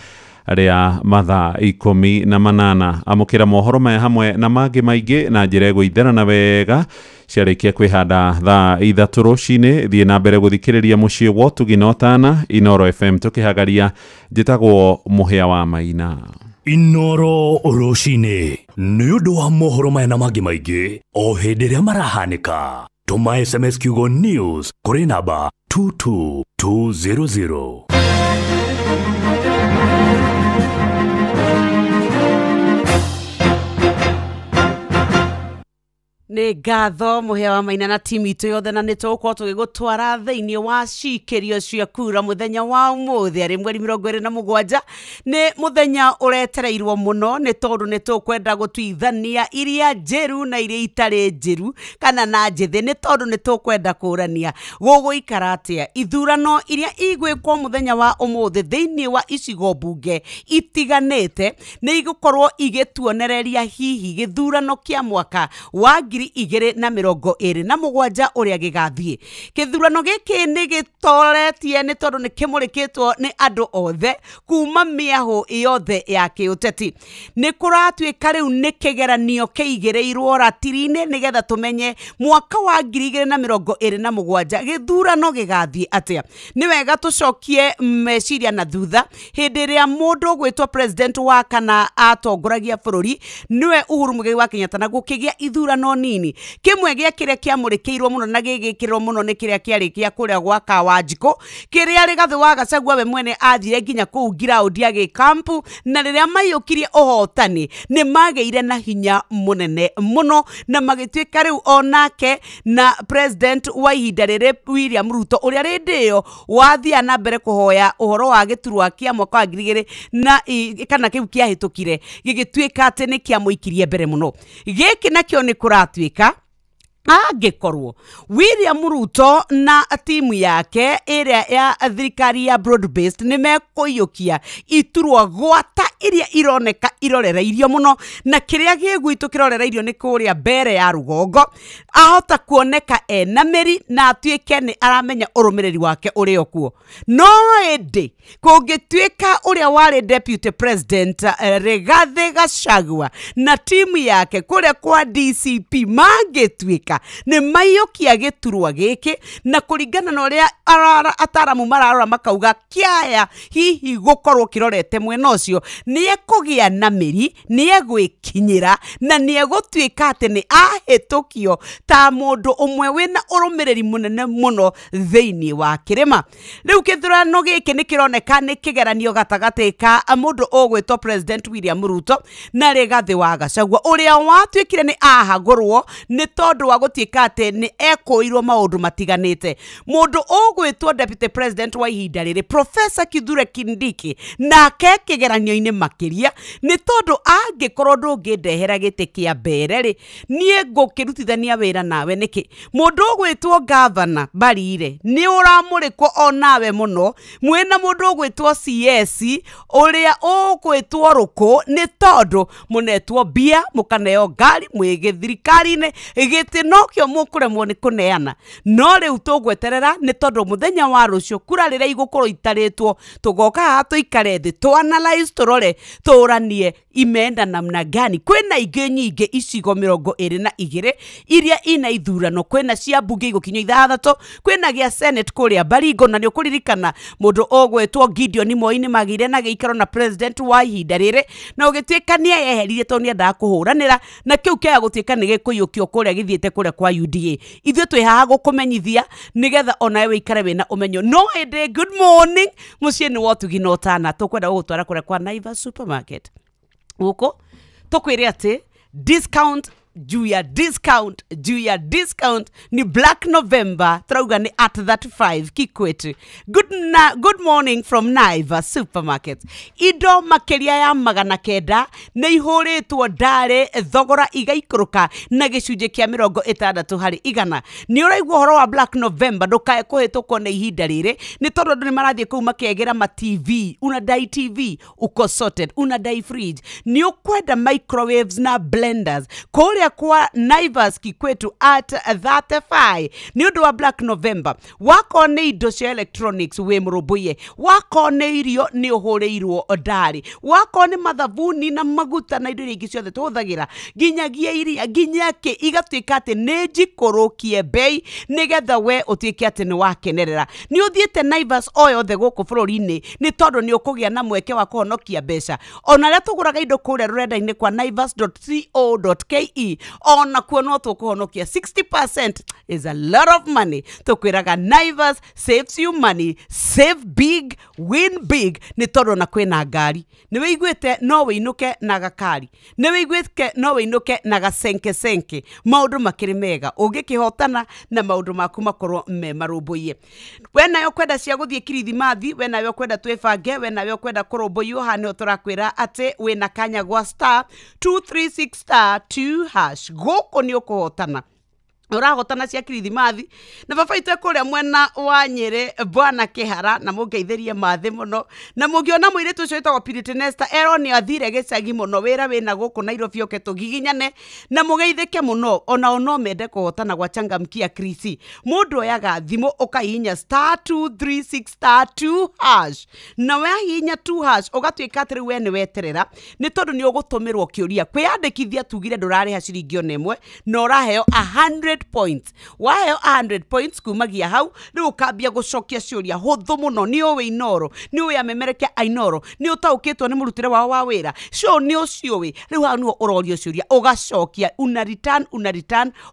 ria mathaa 18 amukira mohoro maya hamwe na mangi maingi na njira guitherana wega ciarikia kwihanda thaa 3 rucini thie na mbere guthikiriria mucii wa tuginotana Inoro FM tukihagaria njitagwo Muhea wa Maina. Inoro rucini ni undu wa mohoro maya na mangi maingi o hindi ria marahanika tuma SMS kiugo news kuri namba 22200. Nĩ ngatho mũhĩa wa Maina na timu itũ yothe na nĩtũgũkorwo tũgĩgũtwara thĩinĩ wa cikĩrio cia kura mũthenya wa ũmũthĩ arĩ mweri 27 nĩ mũthenya ũretereirwo mũno nĩ tondũ nĩtũkwenda gũtuithania iria njĩru na iria itarĩ njĩru kana na njĩthĩ nĩ tondũ nĩtũkwenda kũrania gũgũikara atĩa ithurano iria igwĩkwo mũthenya wa ũmũthĩ thĩinĩ wa icigo mbunge itiganĩte nĩ igũkorwo igĩtuonereria hihi gĩthurano kĩa mwaka wa 2027 ũrĩa gĩgathiĩ. Gĩthurano gĩkĩ nĩ gĩtoretie nĩ tondũ nĩ kĩmũrĩkĩtwo nĩ andũ othe kuma mĩahũ yothe ya kĩũteti. Nĩ kũratuĩka rĩu nĩ kĩgeranio kĩigĩrĩirwo ratiri-inĩ nĩgetha tũmenye mwaka wa 2027 gĩthurano gĩgathiĩ atĩa. Nĩ wega tũcokie meciria na thutha hĩndĩ ĩrĩa mũndũ gwĩtwo president wa kana atongoragia bũrũri nĩwe Uhuru Muigai wa Kenyatta na gũkĩgĩa ithurano nini. Kimwe gĩa kĩrĩa kĩamũrĩkĩirwo mũno na gĩgĩkĩrwo mũno nĩ kĩrĩa kĩarĩ kĩa kũrĩa gwa Kawanjikũ kĩrĩa Rigathĩ wa Gachagua we mwene athire nginya kũu ground ya gĩkampu na rĩrĩa maiyũkirie ũhotani nĩ magĩire na hinya mũnene mũno na magĩtuĩka rĩu onake na president wa ihinda rĩrĩ William Ruto ũrĩa rĩndĩyo wathia na mbere kũhoya ũhoro wa gĩturwa kĩa mwaka wa 2000 na kana kĩu kĩahĩtũkire gĩgĩtuĩka atĩ nĩ kĩamũikirie mbere mũno. Gĩkĩ nakĩo nĩ kũratuĩka angĩkorwo William Ruto na timu yake ĩrĩa ya thirikari ya broad based nĩ mekũiyũkia iturwa gwata iria ironeka irorereirio mũno na kĩrĩa gĩgwitũ kĩrorereirio nĩ kũrĩa mbere ya rũgongo ahota kuoneka ena mĩri na atuĩke nĩ aramenya ũrũmĩrĩri wake ũrĩ okuo. No ĩndĩ kũngĩtuĩka ũrĩa warĩ deputy president Rigathĩ Gachagua na timu yake kũrĩa kwa DCP mangĩtuĩka nĩ maiyũkia gĩturwa gĩkĩ na kũringana na ũrĩa ataramu mararora makauga kĩaya hihi gũkorwo kĩrorete mwena ũcio nĩ ekũgĩa na mĩri nĩ egwĩkinyĩra na nĩ egũtuĩka atĩ nĩ ahĩtũkio ta mũndũ ũmwe wĩna ũrũmĩrĩri mũnene mũno thĩinĩ wa kĩrĩma. Rĩu gĩthurano gĩkĩ nĩ kĩroneka nĩ kĩgeranio gatagatĩ ka mũndũ ũgwĩtwo president William Ruto na Rigathĩ wa Gachagua ũrĩa watuĩkire nĩ ahagũrwo nĩ tondũ wa gũtuĩka atĩ nĩ ekũirwo maũndũ matiganĩte. Mũndũ ũgwĩtwo deputy president wa ihinda rĩrĩ Professor Kithure Kindiki nake kĩgeranio-inĩ makĩria nĩ tondũ angĩkorwo ndũngĩndehera gĩtĩ kĩa mbere rĩ niĩ ngũkĩrutithania wĩra nawe nĩkĩ. Mũndũ ũgwĩtwo governor Barire nĩ ũramũrĩkwo onawe mũno mwena mũndũ ũgwĩtwo CS ũrĩa ũgwĩtwo rũkũ nĩ tondũ mũnetwo mbia mũkaneo ngari mwĩgĩ thirikari-inĩ gĩtĩ nokĩo mũkũremwo nĩ kũneana. No rĩu tũgweterera nĩ tondũ mũthenya wa rũciũ kura rĩrĩa igũkorwo itarĩtwo tũgoka haha tũikare thĩ tũanalyze tũrore tũranie imeenda namna gani. Kwĩna ingĩ nyingĩ icigo 22 iria ina ithurano. Kwĩna cia mbunge igũkinyio 6, kwĩna gĩa senate kũrĩa Baringo na nĩ ũkũririkana mũndũ ũgwĩtwo Gideon Moi nĩ magĩire na gĩikaro na president wa ihinda rĩrĩ na ũgĩtuĩka nĩ eyeheririe tondũ nĩ endaga kũhũranĩra na kĩu kĩa gũtuĩka nĩ gĩkũiyũkio kũrĩa gĩthiĩte kũrĩa kwa UDA. Ithuĩ twĩ haha gũkũmenyithia nĩgetha onawe wĩikare wĩna ũmenyo. No ĩndĩ good morning mũciĩ nĩ wotugi no tana tũkwenda gũgũtwara kũrĩa kwa Naivas supermarket gũkũ tũkwĩre atĩ discount juu ya discount ni Black November trauga ni at 35 Kikwete. Good morning from Naivas supermarket. Indo makeria ya 900 nĩ ihũrĩtwo ndare thogora igaikũrũka na gĩcunjĩ kĩa 60 harĩ igana. Nĩ ũraigua ũhoro wa Black November ndũkae kũhĩtũkwo na ihinda rĩrĩ nĩ tondũ andũ nĩ marathiĩ kũu makegera ma TV, unadai TV uko sorted, unadai fridge, nĩ ũkwenda microwaves na blenders kũrĩa kwa Naivas Kikwetu at 35 ni ũndũ wa Black November. Wako nĩ indo cia electronics we mũrũmbũiye, wako nĩ irio nĩ ũhũrĩirwo ndari, wako nĩ mathabuni na maguta na indo iria ingĩ ciothe tũhũthagĩra nginyagia iria nginyake igatuĩka atĩ nĩ njikũrũkie bei nĩgetha we ũtuĩke atĩ nĩ wakenerera. Nĩ ũthiĩte Naivas o yothe gũkũ bũrũri-inĩ nĩ tondũ nĩ ũkũgĩa na mweke wa kũhonokia mbeca. Ona rĩrĩa tũgũraga indo kũrĩa rũrenda-inĩ kwa naivas.co.ke free ona kuono tukuhonokia 60% is a lot of money. Tukwiraga Naivas saves you money, save big, win big. Ni toro na kwena ngari ni wiguite no winuke na gakari, ni wiguite no winuke na gasenke senke. Maundu makiri mega ugikihotana na maundu maku makorwo me marumbuye. Wena yo kwenda cia guthie kirithimathi, wena yo kwenda twefange, wena yo kwenda kurumbuyo hano turakwira ate wena kanya gwa star 236 star 2 hash goko ni ukuhotana. Urahotana cia kirithimathi na baba itwe kuria mwena wa Nyeri bwana Kihara na mungeithĩrie mathe muno na mungiona muiritu ucio witagwo Purity Nesta ero ni athire gicagi muno wira wina guku Nairobi oke tugiginyane na mugeithike muno ona ono mende kuhotana gwa Changamkia Krisi. Mundu oyaga thimu ukahinya star 236 star 2 hash na wahinya 2 hash ugatwika atiri we ni weterera ni tondu ni ugutumirwo kiuria kwiyandikithia tugire ndurari ha ciringi imwe na uraheo 100 points. Waheo 100 points kumagia hau ni ukambia gucokia ciuria huthu muno. Ni uwe Inoro, ni uwe amemereke Ainoro, ni utaukitwo ni murutire wao wa wira cio ni uciuwe riu hau ni urorio ciuria ugacokia una return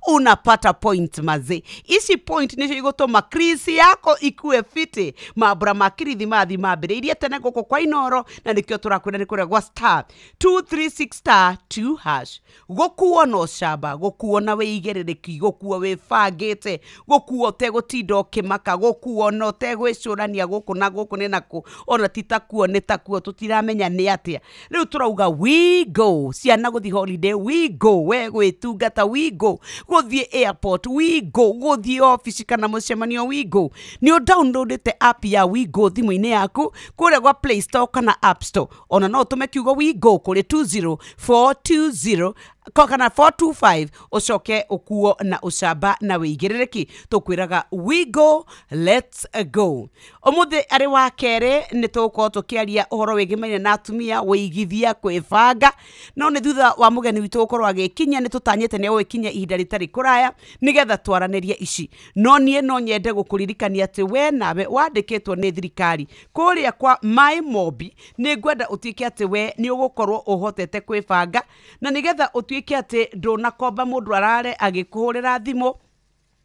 unapata point maze. Ici point nicio igutuma krisi yako ikue fiti. Mabura makirithi mambiriirie tene guku kwa Inoro na nikio turakwira ni kuria gwa star 236 star 2 hash gukuo no shaba gukuo na weigerereki gukuo wifangite gukuo tegutinda ukimaka gukuo no tegwicurania guku na guku ni naku ona titakuo ni takuo tutiramenya ni atia. Riu turauga we go ciana guthi holiday we go we gwitungata we go guthie airport we go guthie office kana mucemanio we go. Ni downloadete app ya we go thimu-ini yaku kuria gwa Play Store kana App Store. Ona no utume kiugo we go kuri 20420 kana 425 ucoke ukuo na ucamba na wigerereki. Tukwiraga we go, let's go. Umuthi ari wa kere ni tuko tukiaria uhoro wigimaine na atumia weigithia kwibanga no ni thutha wa mugeni witu ukorwo agikinya ni tutanyite ni gwikinya ihinda ritari kuraya nigetha twaranirie ici. No nie no nyende gukuririkania ati we nawe wandikitwo ni thirikari kuria kwa My Mobi ni ngwenda utike ati we ni ugukorwo uhotete kwibanga na nigetha utike ati ndunakomba mundu arare agikuhurira thimu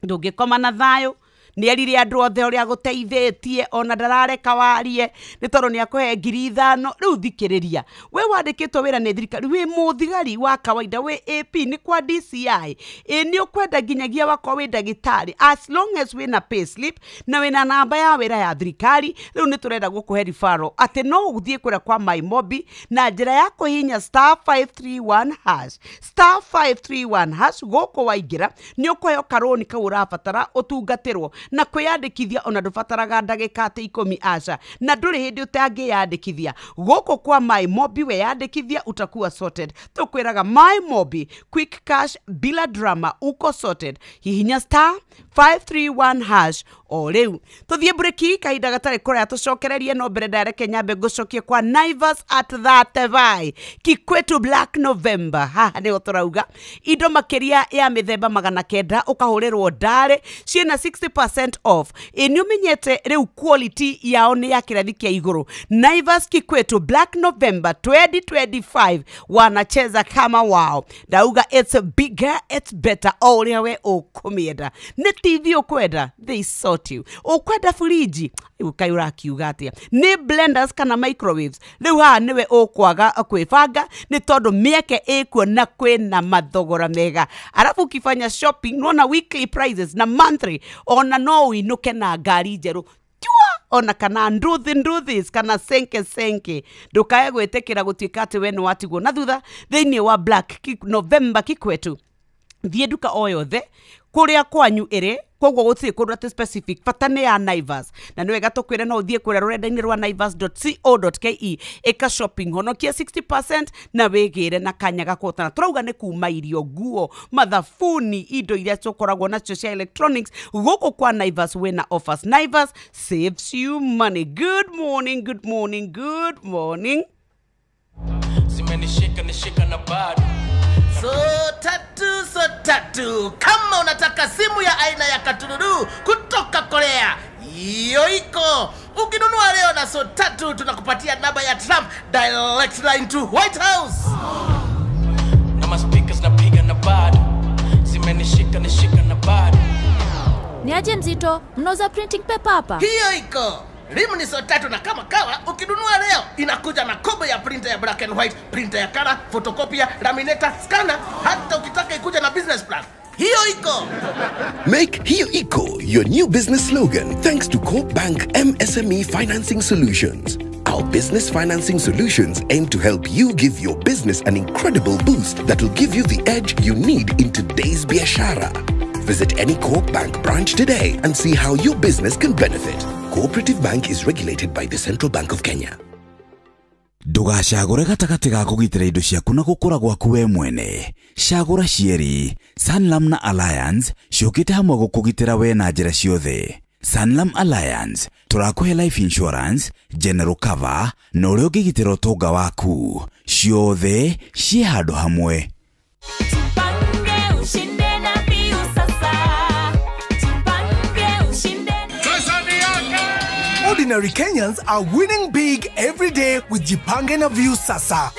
ndungikoma na thayo. Ni arire andu othe uria guteithĩtie ona ndarareka warie ni toro ni akuhe 5,000. Riu thikiriria we wandikitwo wira ni thirikari we muthigari wa kawaida we AP ni kwa DCI ni ukwenda nginyagia wako we ndagitari as long as we na payslip na we na namba ya wira ya thirikari. Riu ni turenda gukuhe referral ati no uthie kuria kwa My Mobi na njira ya kuhinya star 531 hash star 531 hash goko waingira ni ukuheo karoni ka urabatara utungatirwo na kwiyandikithia ona ndubataraga ndagika 10 aca na nduri hindi utangiyandikithia goko kwa My Mobi we yandikithia utakuwa sorted. Tukwiraga My Mobi quick cash bila drama uko sorted. Hihinya star 531 hash o riu tuthie breaki kahinda gatari kuria tucokererie no mbere ndareke nyambe gucokie kwa Naivas at that vai Kikwetu Black November. Haha ni uturauga indo makiria ya mithemba 900 ukahurirwo ndare ciena 60% off. Ni umenyete riu quality yao ni ya kirathi kia iguru. Naivas Kikwetu Black November 2025 wanacheza kama wao. Dauga it's bigger, it's better. All we ukumienda ni TV ukwenda they sort you. Ukwenda friji ukayura kiuga atia ni blenders kana microwaves. Riu ha niwe ukwaga kwibanga ni tondu mieke ikuo na kwina mathogora mega. Alafu ukifanya shopping nona weekly prices na monthly ona no uinuke na ngari njeru ona kana nduthis kana senke ndukae gwitikira gutuika ati we ni watigwo na thutha thiini wa Black November Kikwetu. Thie duka o yothe kuria kwanyu iri koguo gutiri kundu ati specific fatane ya Naivas na niwe gatukwire no uthie kuria rurenda-ini rwa naivas.co.ke eka shopping honokia 60% na wigire na kanya gakotana. Turauga ni kuma irio nguo mathafuni indo iria tukoragwo nacio cia electronics guku kwa Naivas wena offers. Naivas saves you money. Good morning. Simenishika na bado So tatu kama unataka simu ya aina ya Katururu kutoka Korea hiyo iko. Ukinunua leo na So Tatu tunakupatia namba ya Trump direct line to White House. Na speakers na piga na bad nishika na bado. Ni aje Mzito, mnauza printing paper hapa? Hiyo iko. Rimu ni so tatu na kama kawa, ukinunua leo inakuja na combo ya printer ya black and white, printer ya color, photocopy, laminator, scanner, hata ukitaka ikuja na business plan. Hiyo iko. Make Hiyo Iko your new business slogan thanks to Coop Bank MSME Financing Solutions. Our business financing solutions aim to help you give your business an incredible boost that will give you the edge you need in today's biashara. Visit any Coop Bank branch today and see how your business can benefit. Cooperative Bank is regulated by the Central Bank of Kenya. Ndugacagũre gatagatĩ ga kũgitĩra indo ciaku na gũkũra gwaku we mwene. Cagũra cierĩ. Sanlam na Alliance ciũkĩte hamwe gũkũgitĩra we na njĩra ciothe. Sanlam Alliance tũrakũhe life insurance, general cover na ũrĩa ũngĩgitĩra ũtonga waku. Ciothe ciĩ handũ hamwe. Ordinary Kenyans are winning big every day with Jipange na View Sasa.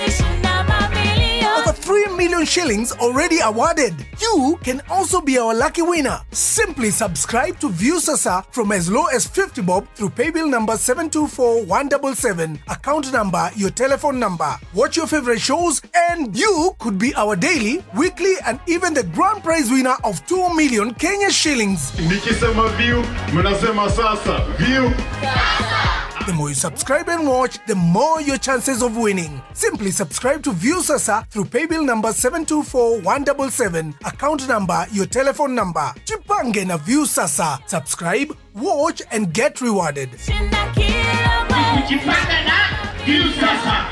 Over 3 million shillings already awarded. You can also be our lucky winner. Simply subscribe to View Sasa from as low as 50 bob through paybill number 724177, account number, your telephone number. Watch your favorite shows and you could be our daily, weekly and even the grand prize winner of 2 million Kenya shillings. Nikisema View, mnasema Sasa. View Sasa. The more you subscribe and watch, the more your chances of winning. Simply subscribe to View Sasa through paybill number 724177, account number, your telephone number. Jipange na View Sasa. Subscribe, watch and get rewarded. Jipange na View Sasa.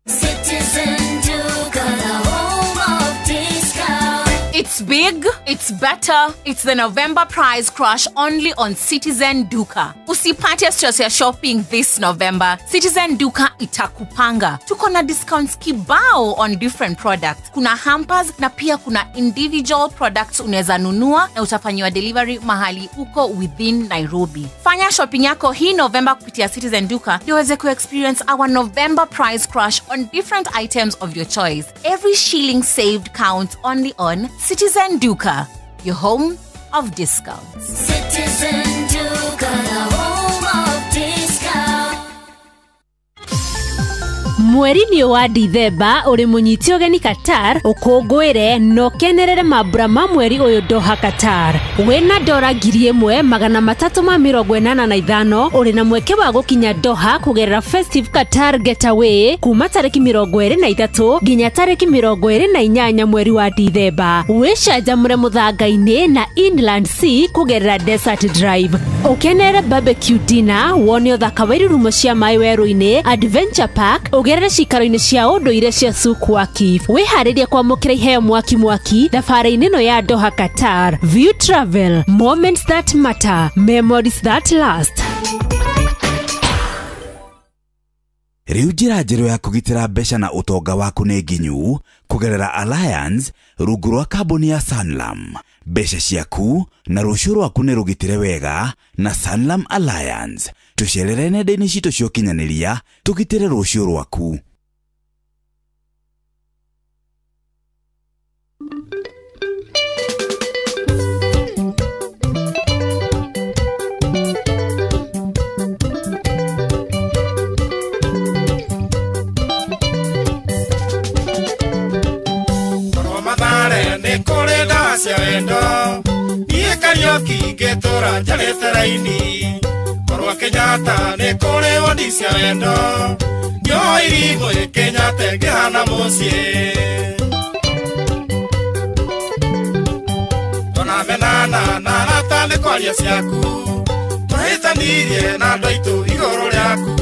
Citizen Duka, the home of discount. It's big, it's better, it's the November prize crush only on Citizen Duka. Usipate stress ya shopping this November. Citizen Duka itakupanga. Tuko na discounts kibao on different products. Kuna hampers na pia kuna individual products unaweza nunua na utafanyiwa delivery mahali uko within Nairobi. Fanya shopping yako hii November kupitia Citizen Duka ndio uweze ku-experience our November prize crush on different items of your choice. Every shilling saved counts only on Citizen Duka, your home of discounts. Citizen Duka, the home of discounts. Mweri ni wa Dithemba uri munyiti ogeni Qatar ukungwire no kenerere mambura ma mweri uyu Doha Qatar. Wena dora 1385 uri na mweke wa gukinya Doha kugerera Festive Qatar Getaway kuma tariki 23 nginya tariki 28 mweri wa Dithemba. Wichanjamure muthangaini na Inland Sea kugerera Desert Drive. Ukenere barbecue dinner, wone uthaka wa irurumo cia mai weru-ini, Adventure Park, ugerere cikaro-ini cia unduire cia Souq Waqif. Wiharirie kwamukira iheo mwaki thabari-ini no ya Doha Qatar. View Travel, moments that matter, memories that last. Riu njira njerũ ya kũgitĩra mbeca na ũtonga waku nĩ nginyu kugerera Alliance rungu rwa kambuni ya Sanlam. Mbeca ciaku na rũciũ rwaku nĩ rũgitĩre wega na Sanlam Alliance. Tucerere nenda-inĩ citũ cia ũkinyanĩria tũgitĩre rũciũ rwaku. Karaoke getora janete raini Korwa Kenyatta ne kore wodi cia wendo Nyo irigo e Kenyatta ngehana mucie Tona menana na rata ne kwaria ciaku Twahitanirie na andũ aitũ igũrũ rĩaku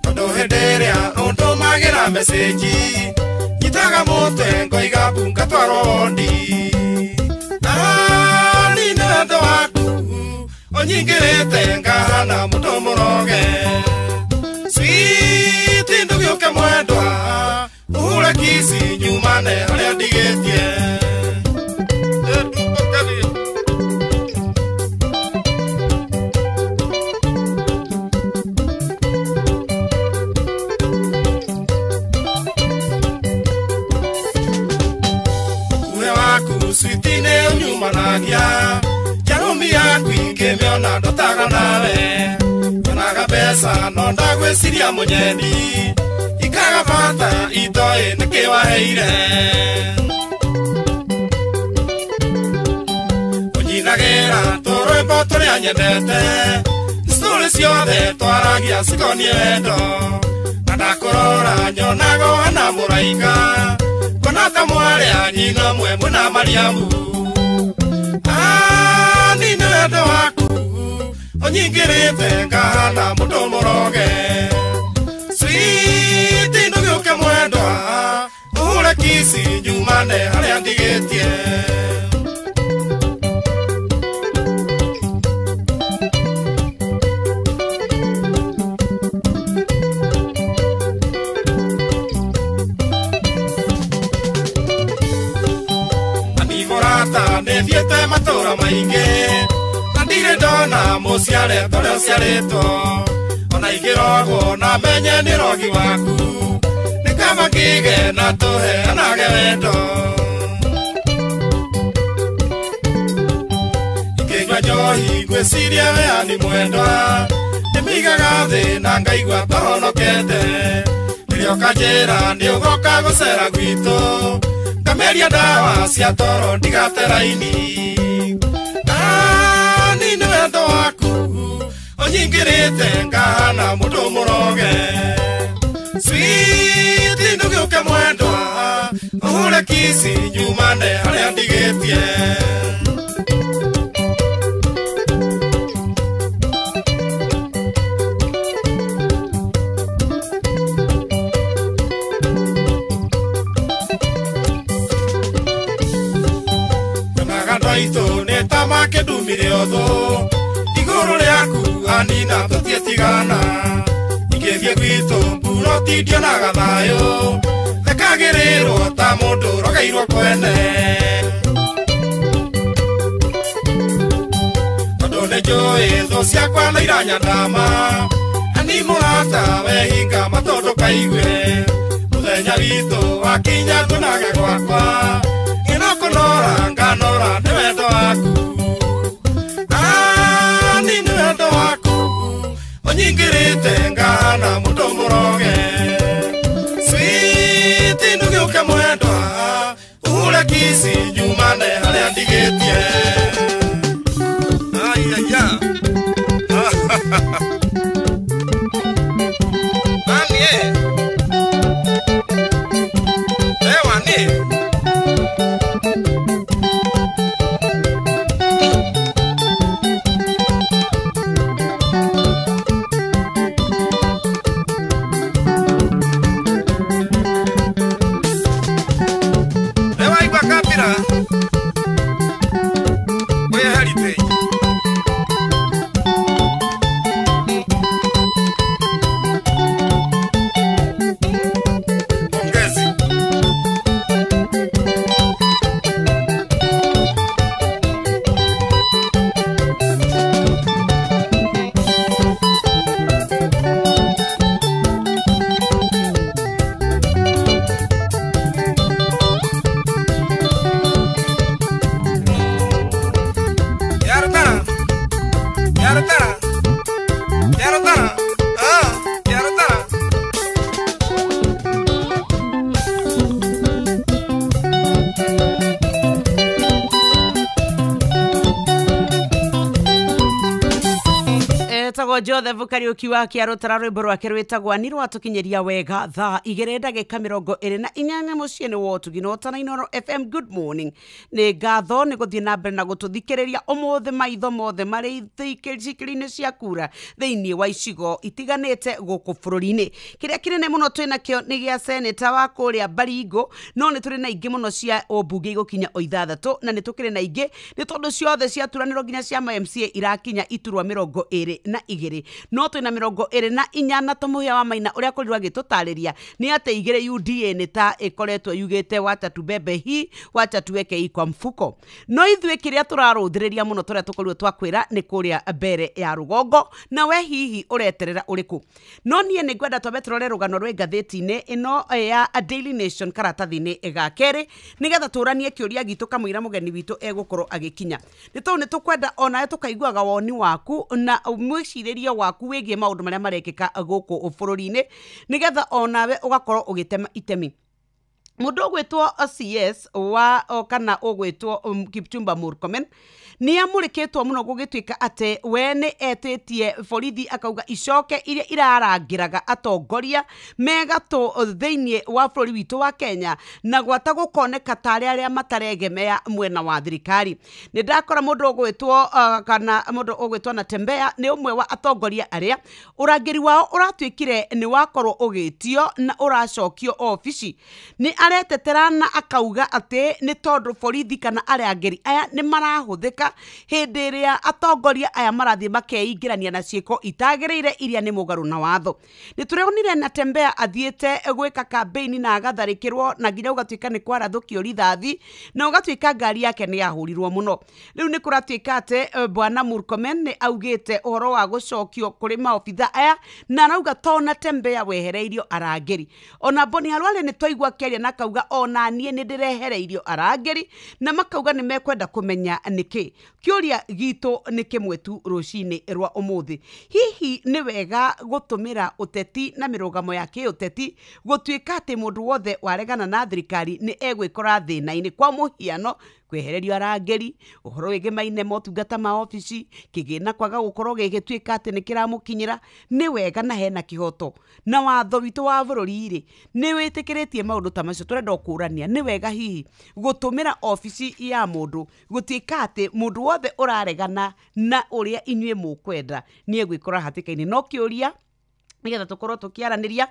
Tondũ hĩndĩ ĩrĩa ũndũmagĩra meseji Nyitaga mũtwe ngoiga mbunga twarwo wondi Nando waku onyingirite ngahana muto muroge Sweet ndugioke mwendwa Uhure kisi nyumane haria ndigetie twanagia Jarumi yaku ingĩmĩona ndotaga nawe Nyonaga mbeca no ndagwĩciria mũnyeni Ikaga bata itoĩ nĩkĩ waheire Ũnyinagĩra tũrwĩmbo tũrĩa nyendete Story ciothe twaragia cikonie wendo Na ndakũrora nyonaga ũhana mũraika Kona ta mwarĩa nyina mwe mũna Mariamu Ni nĩ wendo waku Ũnyingĩrĩte ngahana mũndũ mũroge Sweet ndũgĩũke mwendwa Ũhũre kisi nyumane harĩa ndigĩtie Nĩthiĩte matũũra maingĩ na ndirĩ ndona mũciare ta ũrĩa ũciarĩtwo ona ingĩrogwo na menye nĩ rogi waku nĩ kaba ngĩge na tũheanage wendo ingĩigua njohi ngwĩciria weani mwendwa ndĩmĩigaga thĩ na ngaigua tahonokete rĩrĩa ũkanjĩra nĩ ũgoka gũcera gwitũ Kameria dawa cia toro ndigate raini Ni nĩ wendo waku Ũnyingĩrĩte ngahana mũndũ mũroge Sweet ndũgĩũke mwendwa Ũhũre kisi nyumane harĩa ndigĩtie Ito neta makĩndumire ũthũ igũrũ rĩaku anina tũtietigana ingĩthiĩ gwitũ mburoti ndionaga thayũ thekagĩrĩrwo ta mũndũ ũrogeirwo kwene tondũ nĩnjũĩ thũ ciakwa nĩ iranyandama ani mũrata wehinga matondũ kaigwe mũthenya witũ wakinya tũnage gwakwa Nora nganora nĩ wendo waku Ni nĩ wendo waku Ũnyingĩrĩte ngahana mũndũ mũroge Sweet ndũgĩũke mwendwa Ũhũre kisi nyumane harĩa ndigĩtie Ayaya Anie Ewa ni Joseph Kariuki wa Kiarutara rwimbo rwake rwitagwo ni rwatukinyeria wega thaa 2:24 muciĩ nĩ wotugino na Inooro FM. Good morning nĩ ngatho nĩ gũthiĩ na mbere na gũtũthikĩrĩria ũmũthĩ maitho mothe marĩ thikĩrĩinĩ cia kura thĩinĩ wa icigo itiganĩte gũkũ bũrũri-inĩ. Kĩrĩa kĩnene mũno twĩna kĩo nĩ gĩa seneta wa kũrĩa Baringo, no nĩ tũrĩ na ingĩ mũno cia ũmbunge igũkinya o 6 na nĩ tũkĩrĩ na ingĩ nĩ tondũ ciothe ciaturanĩrwo nginya cia MCA irakinya iturwa 20 igiri no twina 24 na tumuhia wa maina uria kurirwa gitutariria ni ate igire UDA ni ta ikoretwo yugite wacha tubebe hii wacha tuweke hii kwa mfuko no ithwe kiria turaruthiriria muno turia tukorirwo twakwira ni kuria mbere ya rugongo na we hihi ureterera uriku no nie ni ngwenda twambe turore rugano rwe ngatheti-ini ino ya A Daily Nation karatathi-ini gakeri nigetha turanie kiuria gitu kamwira mugeni witu egukorwo agikinya ni tukwenda ona tukaiguaga woni waku na mwiciririo waku wigie maundu maria marekika guku bururi-ini nigetha onawe ugakorwo ugitema itemi mundu gwitwo CS wa kana ugwitwo Kipchumba Murkomen ni amurikitwo muno gugituika ate we ni etitie borithi akauga icoke iria irarangiraga atongoria megato theinie wa bũrũri witu wa Kenya na gwata gukoneka tari aria mataregemea mwena wa thirikari ni ndakora mundu ugwitwo kana mundu ugwitwo na Tembea ni umwe wa atongoria aria urangiri wao uratuikire ni wakorwo ugitio na uracokio ofici ni areteterana akauga ate ni tondu borithi kana arangiri aya ni marahuthika hindi iria atongoria aya marathie makeingirania na ciiko itagiriire iria ni mugaru na watho ni tureonire na Tembea athiete gwika campaign na agatharikirwo na nginya ugatuika ni kwarathukio rithathi na ugatuika ngari yake ni yahurirwo muno riu ni kuratuika ate bwana Murkomen ni augite uhoro wa gucokio kuri maobitha aya na arauga tona Tembea wehereirio arangiri ona Boni Halwale ni twaigua keria na kauga ona nie ni ndirehereirio arangiri na makauga ni mekwenda kumenya niki kiuria gitu ni kimwetu rucini rwa umuthi hihi ni wega gutumira uteti na mirugamo ya kiuteti gutuika ati mundu wothe waregana na thirikari ni egwikora thina-ini kwa muhiano kwehererio arangeri uhoro wige maine motungata ma ofici kigina kwaga gukorwo gigituika ati ni kiramukinyira ni wega na hena kihoto na watho witu wa bururi ni witikiritie maundu ta macio turenda kurania ni wega hihi gutumira ofici ya mundu gutuika ati mundu wothe uraregana na uria inyue mukwenda ni egwikora hatika-ini no kiuria nigetha tukorwo tukiaraniria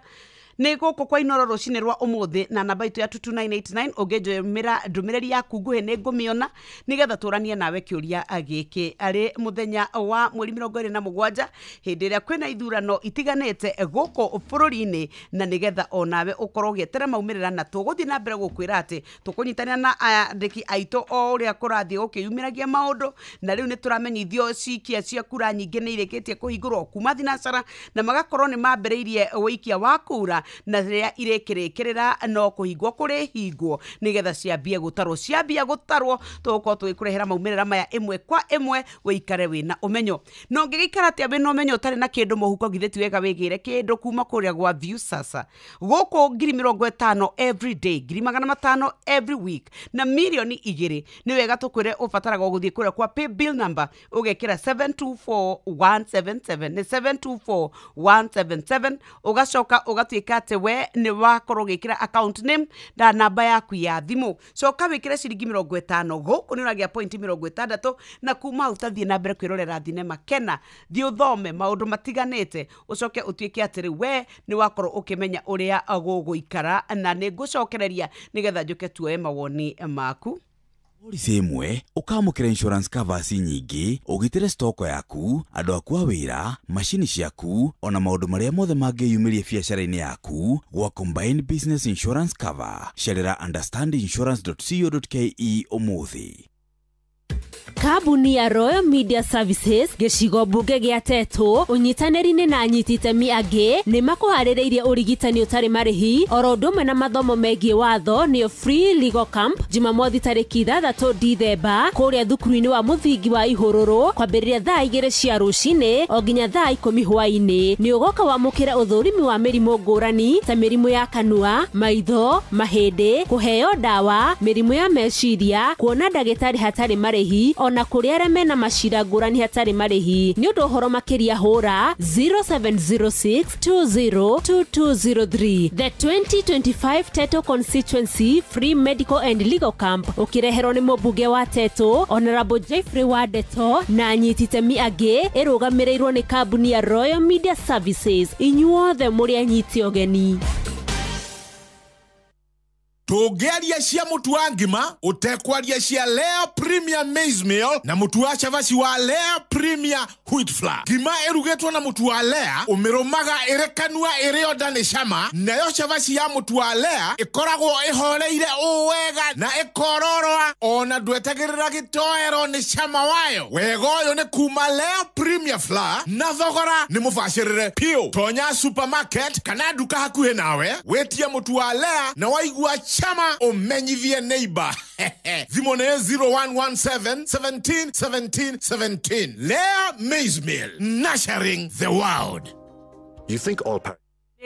ni guku kwa Inoro rucini rwa umuthi na namba itu ya 22989 ugejemira ndumireri yaku nguhe ni ngumiona nigetha turanie nawe kiuria agiki ari muthenya wa mweri 27 hindi ria kwina ithurano itiganite guku bururi-ini na nigetha onawe ukorwo gietere maumirira na tuguthi na mbere gukwira ati tukunyitania na andiki aito o uria kurathie ukiyumiragia maundu na riu ni turamenyithio cikia cia kura nyingi ni irikitie kuhingurwo kuma thinacara na magakorwo ni mambereirie wikia wa kura na ria irekirikirira no kuhingwo kuri hingwo nigetha ciambie gutarwo tuko tuikurehera maumirira maya imwe kwa imwe wikare wina umenyo no ngigikara ati abe no umenyo tari na kindu muhuko githeti wega wigire kindu kuma kuria gwa view sasa guku 50 every day 500 every week na milioni 2 ni wega tukwire ufataraga guthie kuria kwa pay bill number ugekira 724177 ni 724177 ugacoka ugatuika ate we ni wakorwo gikira account name na namba yaku ya thimu coka wikire ciringi 50 guku ni uragia point 60 na kuma utathie na mbere kwirorera thinema kena thie uthome maundu matiganite ucoke utuike atiri we ni wakorwo ukimenya uria guguikara na ni ngucokereria nigetha njuke tuoe mawoni maku Polisi imwe ukamukira insurance covers nyingi ugitire stoko yaku andu aku a wira machini ciaku ona maundu maria mothe mangiyumirie biacara-ini yaku gwa combined business insurance cover sherera understandinsurance.co.ke umuthi Kabuni ya Royal Media Services gicigo bunge gia Tetu unyitaneri-ini na anyititemi angi ni makuharireirie urigitani utari marihi oro ndumwe na mathomo megie watho ni free legal camp Jumamothi tariki 3 Dithemba kuria thukuru-ini wa muthingi wa Ihururu kwambiriria thaa 2 cia rucini o nginya thaa 10 hwaini ni ugoka wamukira uthurimi wa mirimu ngurani ta mirimu ya kanua maitho mahindi kuheo dawa mirimu ya meciria kuona ndagitari hatari marihi ona kuri aria mena macira ngurani hatari marihi ni undu horo makiria hura 0706202203 the 2025 Teto constituency free medical and legal camp ukirehero ni mubunge wa Teto Honorable Jeffrey Wadeto na anyititemi angi irugamirirwo ni kabuni ya Royal Media Services inyuothe muri anyiti ogeni tũngĩaria cia mũtu wa ngima ũtekwaria cia Lea Premium Maize Meal na mũtu wa chavaci wa Lea Premium Wheat Flour. Ngima ĩrugĩtwo na mũtu wa Lea ũmĩrũmaga ĩrĩ kanua ĩrĩ onda nĩ cama, nayo chavaci ya mũtu wa Lea ĩkoragwo ĩhoreire wega na ĩkororoa ona ndwetagĩrĩra gĩtoero nĩ cama wayo. Wega ũyũ nĩ kuma Lea Premium Flour na thogora nĩ mũbacĩrĩre piũ. Tonya supermarket kana duka hakuhĩ nawe wĩtie mũtu wa Lea na waigua chama umenyithie neighbor. Thimo nĩ 0117 17 17 17. Lea Maize Meal, nurturing the world. You think all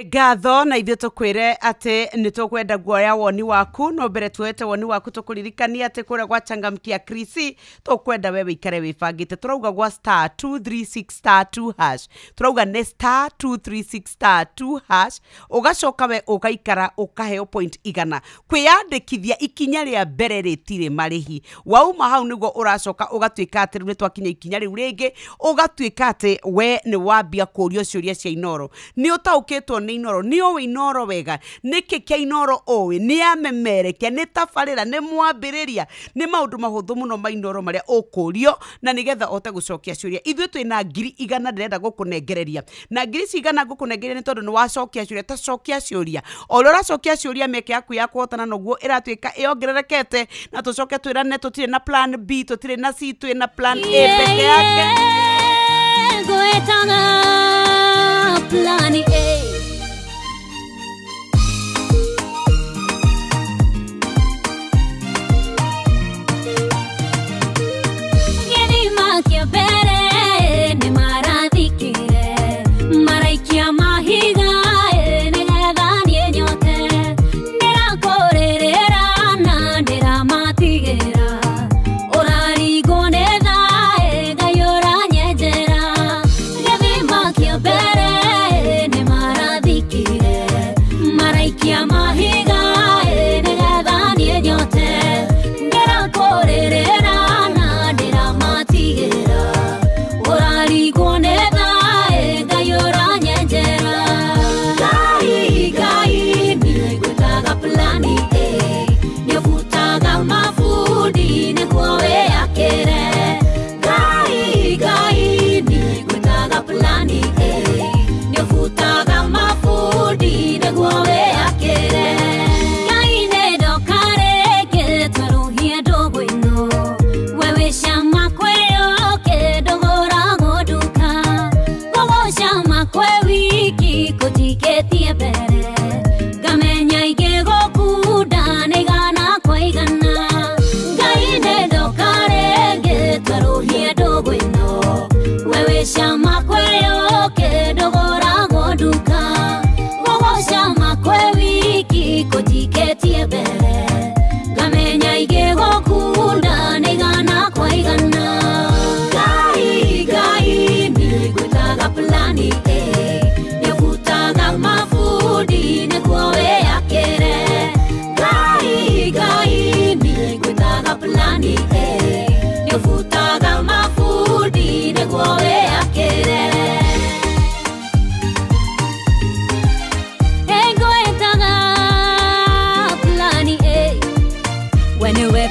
Ngatho na ithuĩ tũkwĩre atĩ nĩ tũkwenda guoya woni waku, no mbere tuete woni waku tũkũririkania atĩ kũrĩa gwa Changamkia Krisi tũkwenda we wĩikare wĩbangĩte. Tũrauga gwa star 236 star 2 hash, tũrauga nĩ star 236 star 2 hash, ũgacoka we ũgaikara ũkaheo point igana kwĩyandĩkithia ikinya rĩa mbere rĩtirĩ marĩhi. Wauma hau nĩguo ũracoka ũgatuĩka atĩ rĩu nĩ twakinya ikinya rĩu rĩngĩ, ũgatuĩka atĩ we nĩ wambia kũũrio ciũria cia Inoro. Nĩ ũtaũkĩtwo nĩ Inoro, nĩ ũĩ Inoro wega, nĩkĩ kĩa Inoro ũĩ, nĩ amemerekia, nĩ tabarĩra, nĩ mwambĩrĩria, nĩ maũndũ mahũthũ mũno ma Inoro marĩa ũkũrio na nĩgetha ote gũcokia ciũria. Ithuĩ twĩna ngiri igana ndĩrenda gũkũnengereria, na ngiri cigana gũkũnengereria nĩ tondũ nĩ wacokia ciũria. Ta cokia ciũria, o ũrĩa ũracokia ciũria mĩeke yaku ya kũhotana noguo ĩratuĩka ĩongererekete, na tũcoke twĩrane tũtirĩ na plan B, tũtirĩ na C, twĩ na plan A peke yake. Gwetanga plan A.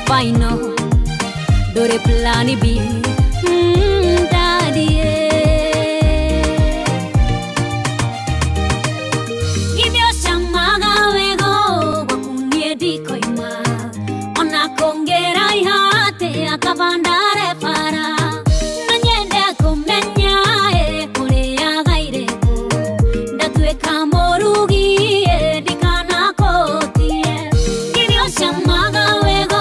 Final, do the plan B, daddy. Give your shamaga wego, wakunie di koima. Ona kongera ihate akabandare para. Nanyende kumenya kule ya gaireko. Datwe kamorugi dikana kotie. Give your shamaga wego.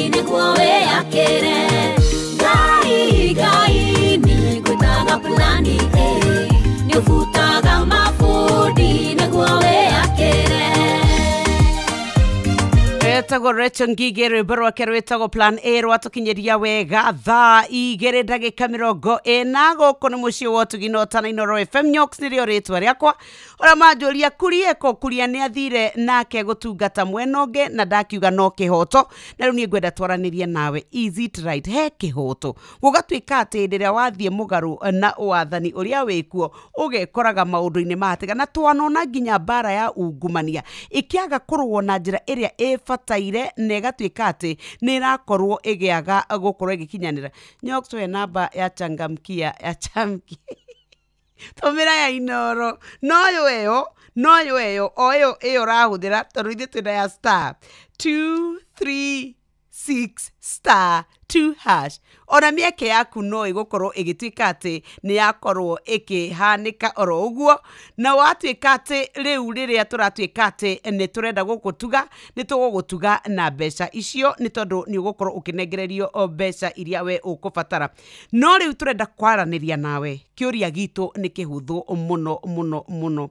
nĩguo wĩakĩre Ngai nĩngwĩtaga plani A nĩũbutaga mabundi nĩguo wĩakĩre Etago Rachel Ngige rwĩmbo rwĩtagwo Plan A rwatũkinyĩria wega thaa 2:40 gũkũ nĩ mũciĩ wa Tũginota na Inooro FM Nyoks nĩrĩo rĩtwa rĩakwa ora manjũria kuria nĩ athire nake gũtungata mwena ũngĩ na ndakiuga no kĩhoto na rĩu niĩ ngwenda twaranĩrie nawe is it right he kĩhoto gũgatuĩka atĩ rĩrĩa wathiĩ mũgarũ na wathani ũrĩa wĩkuo ũgekoraga maũndũ-inĩ mahatĩka na twanona nginya mbara ya ungumania ĩkĩaga kũrũo na njĩra ĩrĩa ĩbataire na ĩgatuĩka atĩ nĩ ĩrakorwo ĩgĩaga gũkorwo ĩgĩkinyanĩra Nyoks we namba ya changamkia Tomira ya Inooro noyo eyo o ĩyo rahũthĩra tondũ ithuĩ twĩna ya star 236 star 2#. Ona mĩeke yaku no ĩgũkorwo ĩgĩtuĩka atĩ nĩ yakorwo ĩkĩhanĩka oro ũguo na watuĩka atĩ rĩu rĩrĩa tũratuĩka atĩ nĩ tũrenda gũgũtuga nĩ tũgũgũtuga na mbeca icio nĩ tondũ nĩ ũgũkorwo ũkĩnengererio mbeca iria we ũkũbatara no rĩu tũrenda kwaranĩria nawe kĩũria gitũ nĩ kĩhũthũ mũno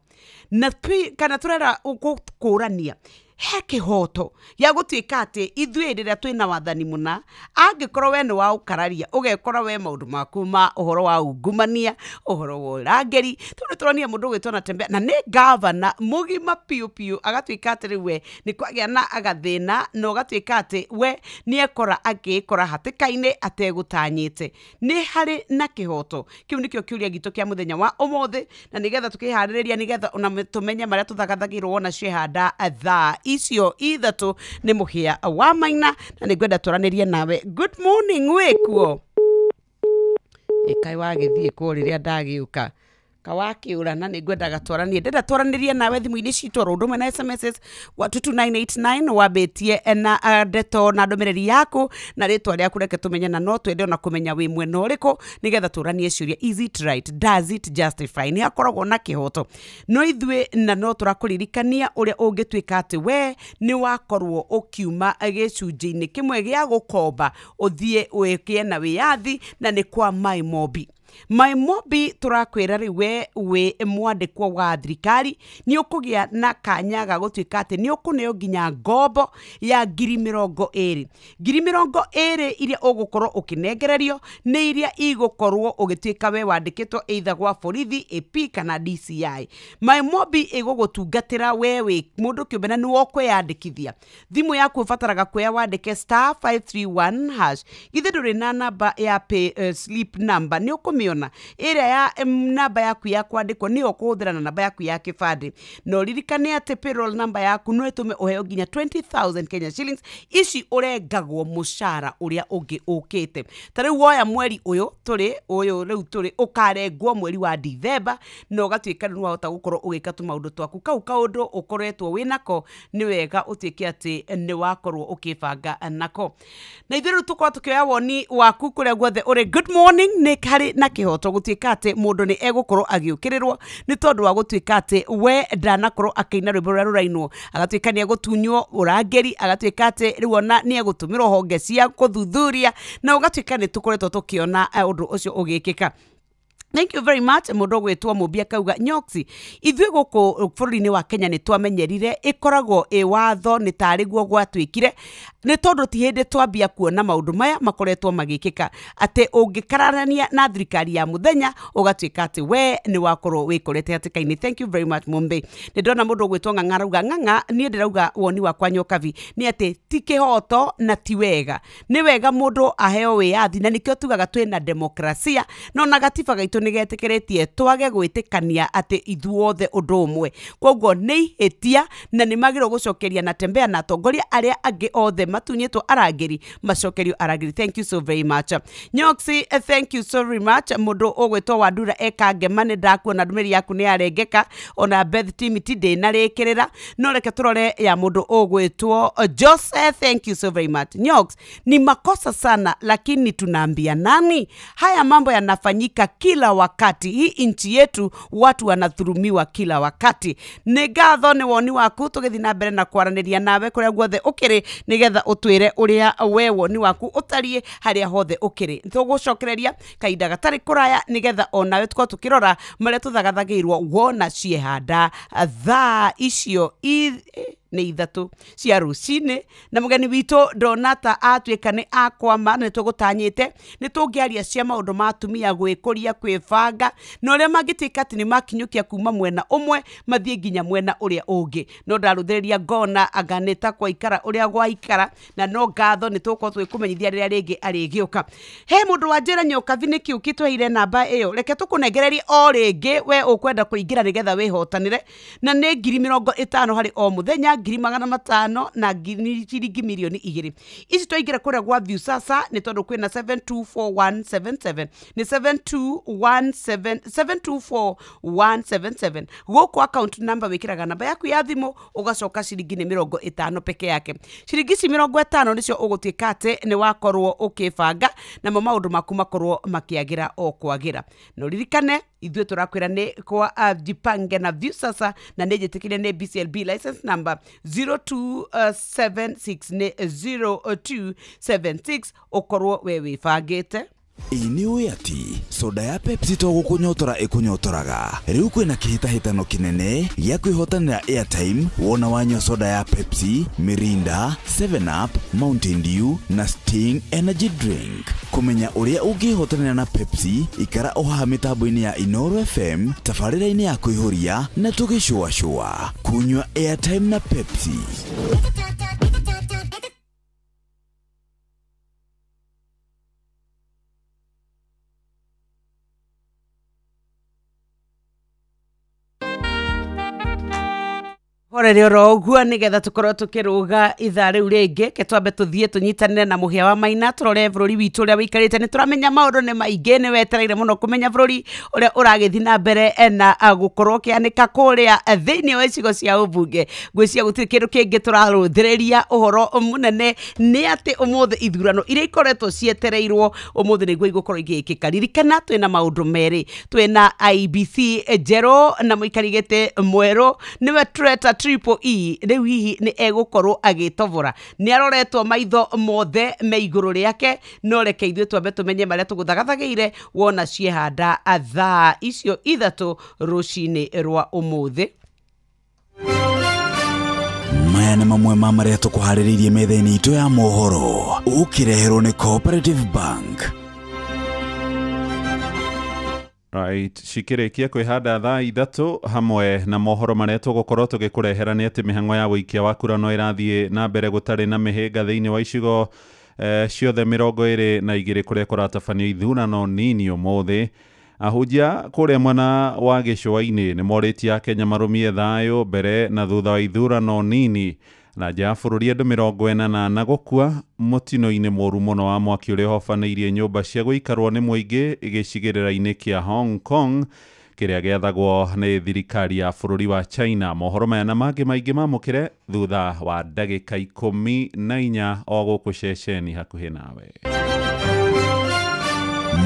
na kana tũrenda gũkũrania he kĩhoto ya gũtuĩka atĩ ithuĩ rĩrĩa twĩna wathani mũna angĩkorwo we nĩ wa ũkararia ũgekora we maũndũ maku ma ũhoro wa ungumania ũhoro wa ũrangĩri tondũ tũronia mũndũ gwĩtwo Natembeya na nĩ gavana mũgima piũ agatuĩka atĩ rĩu we nĩ kwagĩa na agathĩna na ũgatuĩka atĩ we nĩ ekora agĩkora hatĩka-inĩ ategũtanyĩte nĩ harĩ na kĩhoto kĩu nĩkĩo kĩũria gitũ kĩa mũthenya wa ũmũthĩ na nĩgetha tũkĩharĩrĩria nĩgetha ona tũmenye marĩa tũthagathagĩrwo na ciehanda thaa icio ithatũ nĩ mũhĩa wa Maina na nĩngwenda tũranĩrie nawe good morning wĩkuo ĩkai wagĩthiĩ kũo rĩrĩa ndagĩũka kawakĩũra na nĩngwendaga twaranie ndenda twaranĩrie nawe thimũ-inĩ citũ oro ũndũ ũmwe na SMS wa 22989 wambĩtie na ndeto na ndũmĩrĩri yaku na rĩtwa rĩaku reke tũmenye na no twende ona kũmenya wĩ mwena ũrĩkũ nĩgetha tũranie ciũria is it right does it justify nĩ hakoragwo na kĩhoto no ithuĩ na no tũrakũririkania ũrĩa ũngĩtuĩka atĩ we nĩ wakorwo ũkiuma gĩcunjĩ-inĩ kĩmwe gĩa gũkomba ũthiĩ wĩkie na wĩyathi na nĩ kwa My Mobi turakwĩra rĩu we mwandĩkwo wa thirikari nĩ ũkũgĩa na kanya ga gũtuĩka atĩ nĩ ũkũneo nginya ngombo ya 20,000 20,000 iria ũgũkorwo ũkĩnengererio nĩ iria igũkorwo ũgĩtuĩka we wandĩkĩtwo either gwa borithi AP kana DCI My Mobi ĩgũgũtungatĩra we wĩ mũndũ kĩũmbe na nĩ wokwĩyandĩkithia thimũ yaku ũbataraga kuoya wandĩke star 531#. Githĩ ndũrĩ na namba ya pay slip number nĩ ũkũmĩona ĩrĩa ya namba yaku ya kwandĩkwo nĩ ũkũhũthĩra na namba yaku ya kĩbandĩ no ririkane atĩ payroll number yaku no ĩtũme ũheo nginya 20,000 Kenya shillings ici ũrengagwo mũcara ũrĩa ũngĩ ũkĩte ta rĩu woya mweri ũyũ tũrĩ ũkarengwo mweri wa December na ũgatuĩka nĩ wahota gũkorwo ũgĩka tũmaũndũ twaku kau kaũndũ ũkoretwo wĩnako nĩ wega ũtuĩke atĩ nĩ wakorwo ũkĩbanga nako na ithuĩ rĩu tũkorwo tũkĩoya woni waku kũrĩa guothe ũrĩ good morning nĩ harĩ na kĩhoto gũtuĩka atĩ mũndũ nĩ egũkorwo agĩũkĩrĩrwo nĩ tondũ wa gũtuĩka atĩ we ndanakorwo akĩina rwĩmbo rũrĩa rũrainwo agatuĩka nĩ egũtunywo ũrangĩri agatuĩka atĩ rĩu ona nĩ egũtũmĩrwo honge cia gũthuthuria na ũgatuĩka nĩ tũkoretwo tũkĩona ũndũ ũcio ũgĩkĩka. Thank you very much mũndũ gwĩtwo Mũmbia kauga Nyoksi ithuĩ gũkũ bũrũri-inĩ wa Kenya nĩ twamenyerire ĩkoragwo watho nĩ tarĩguo gwatuĩkire nĩ tondũ ti hĩndĩ twambia kuona maũndũ maya makoretwo magĩkĩka atĩ ũngĩkararania na thirikari ya mũthenya ũgatuĩka atĩ we nĩ wakorwo wĩkorete hatĩka-inĩ. Thank you very much Mũmbi. Nĩ ndona mũndũ gwĩtwo Ng'ang'a rauga Ng'ang'a niĩ ndĩrauga woni wakwa Nyokabi nĩ atĩ ti kĩhoto na ti wega nĩ wega mũndũ aheo wĩyathi na nĩkĩo tugaga twĩna demokrasia no na gatiba gaitũ nĩgetĩkĩrĩtie twage gwĩtĩkania atĩ ithuothe ũndũ ũmwe koguo nĩ ihĩtia na nĩ magĩrĩirwo gũcokeria Natembeya na atongoria arĩa angĩ othe matunyĩtwo arangĩri macokerio arangĩri. Thank you so very much Nyoksi, thank you so very much mũndũ ũgwĩtwo Wandura Ekangema nĩ ndakuona ndũmĩrĩri yaku nĩ yarengeka ona Beth Timiti ndĩnarĩkĩrĩra no reke tũrore ya mũndũ ũgwĩtwo Jose. Thank you so very much Nyoks, ni makosa sana lakini tunaambia nani haya mambo yanafanyika kila kila wakati. Hii nchi yetu watu wanadhulumiwa kila wakati. Nĩ ngatho nĩ woni waku, tũgĩthiĩ na mbere na kwaranĩria nawe kũrĩa guothe ũkĩrĩ nĩgetha ũtwĩre ũrĩa we woni waku ũtariĩ harĩa hothe ũkĩrĩ. Tũgũcokereria kahinda gatarĩ kũraya nĩgetha onawe tũkorwo tũkĩrora marĩa tũthagathagĩirwo wona ciehanda thaa icio nĩ ithatu cia rũcinĩ, na mũgeni witũ Donata atuĩka nĩ akwama, nĩ tũgũtanyĩte nĩ tũngĩaria cia maũndũ ma atumia gwĩkũria, kwĩbanga na ũrĩa mangĩtuĩka atĩ nĩ makinyũkia kuma mwena ũmwe mathiĩ nginya mwena ũrĩa ũngĩ. No ndarũthĩrĩria ngona anganĩta kwa ikara ũrĩa gwaikara, na no ngatho nĩ tũgũkorwo tũgĩkũmenyithia rĩrĩa rĩngĩ arĩgĩũka. He mũndũ wa njĩra Nyokabi nĩ kĩũki tweheire namba ĩyo, reke tũkũnengererie o rĩngĩ we ũkwenda kũingĩra nĩgetha wĩhotanĩre, na nĩ 50,000 harĩ o mũthenya, 500,000 na ciringi milioni 2. Ici twaingĩra kũrĩa gwa Viusasa nĩ tondũ kwĩna 724,177 nĩ 724,177 gũkũ account number wĩkĩraga namba yaku ya thimũ ũgacoka ciringi nĩ 50 peke yake. Ciringi 50 nĩcio ũgũtuĩka atĩ nĩ wakorwo ũkĩbanga na maũndũ maku makorwo makĩagĩra o kwagĩra. No ririkane ithuĩ tũrakwĩra nĩ kwa Jipange na Viusasa, na nĩ njĩtĩkĩrie nĩ BCLB license number 0276 nĩ 0276 ũkorwo we wĩbangĩte. Ini ũĩ atĩ soda ya Pepsi to gũkũnyotora ĩkũnyotoraga. Rĩu kwĩna kĩhĩtahĩtano kĩnene gĩa kwĩhotanĩra airtime wona wanyua soda ya Pepsi, Mirinda, 7 Up, Mountain Dew na Sting Energy Drink. Kũmenya ũrĩa ũngĩhotanĩra na Pepsi, ikara o haha mĩtambo-inĩ ya Inooro FM, tabarĩra-inĩ ya kũihũria na tũgĩcũacũa. Kunyua airtime na Pepsi. Horere oro ũguo nĩgetha tũkorwo tũkĩrũga ithaa rĩu rĩngĩ, ke twambe tũthiĩ tũnyitanĩre na mũhĩa wa Maina tũrore bũrũri witũ ũrĩa wĩikarĩte. Nĩ tũramenya maũndũ nĩ maingĩ, nĩ wetereire mũno kũmenya bũrũri ũrĩa ũragĩthiĩ na mbere na gũkorwo kĩanĩka kũrĩa thĩinĩ wa icigo cia ũmbunge. Ngwĩciria gũtirĩ kĩndũ kĩngĩ tũrarũthĩrĩria ũhoro mũnene nĩ atĩ ũmũthĩ ithurano iria ikoretwo cietereirwo ũmũthĩ nĩguo igũkorwo igĩkĩka. Ririkana twĩna maũndũ merĩ, twĩna IBC njerũ na mũikari gĩtĩ mwerũ nĩwe Treta Triple E. Rĩu hihi nĩ egũkorwo agĩtobora, nĩ aroretwo maitho mothe me igũrũ rĩake, no reke ithuĩ twambe tũmenye marĩa tũgũthagathagĩire wona ciehanda thaa icio ithatũ rũcinĩ rwa ũmũthĩ. Maya nĩ mamwe ma marĩa tũkũharĩrĩirie metha-inĩ itũ ya mohoro, ũkĩreherwo nĩ Cooperative Bank. Right, cikĩrĩkia kwĩhanda thaa ithatũ hamwe na mohoro marĩa tũgũkorwo tũgĩkũrehera nĩ atĩ mĩhang'o ya wĩikia wa kura no ĩrathiĩ na mbere gũtarĩ na mĩhĩnga thĩinĩ wa icigo ciothe 22 kũrĩa kũratabanio ithurano nini ũmũthĩ. Ahunjia kũrĩa mwena wa gĩcũa-inĩ nĩ morĩtie Akenya marũmie thayũ mbere na thutha wa ithurano nini, na nja ya bũrũri andũ 48 gũkua mũtino-inĩ mũru mũno wa mwaki ũrĩa ũhobanĩirie nyũmba cia gũikarwo nĩ mũingĩ gĩcigĩrĩra-inĩ kĩa Hong Kong kĩrĩa gĩathagwo nĩ thirikari ya bũrũri wa China. Mohoro maya na mangĩ maingĩ mamũkĩre thutha wa ndagĩka 14 o gũkũ ceceni hakuhĩ nawe.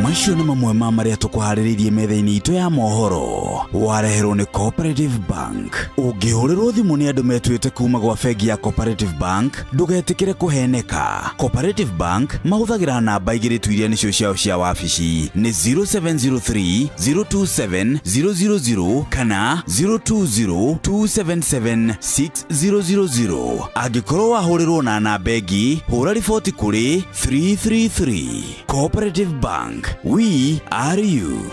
Macio nĩ mamwe ma marĩa tũkũharĩrĩirie metha-inĩ itũ ya mohoro, wareherwo nĩ Cooperative Bank. Ũngĩhũrĩrwo thimũ nĩ andũ metuĩte kuma gwa bengi ya Cooperative Bank, ndũgetĩkĩre kũheneka. Cooperative Bank mahũthagĩra namba igĩrĩ tu iria nĩcio ciao cia wabici, nĩ 0703 027 000 kana 020 277 6000. Angĩkorwo wahũrĩrwo na namba ĩngĩ, hũra riboti kũrĩ 333. Cooperative Bank. We are you.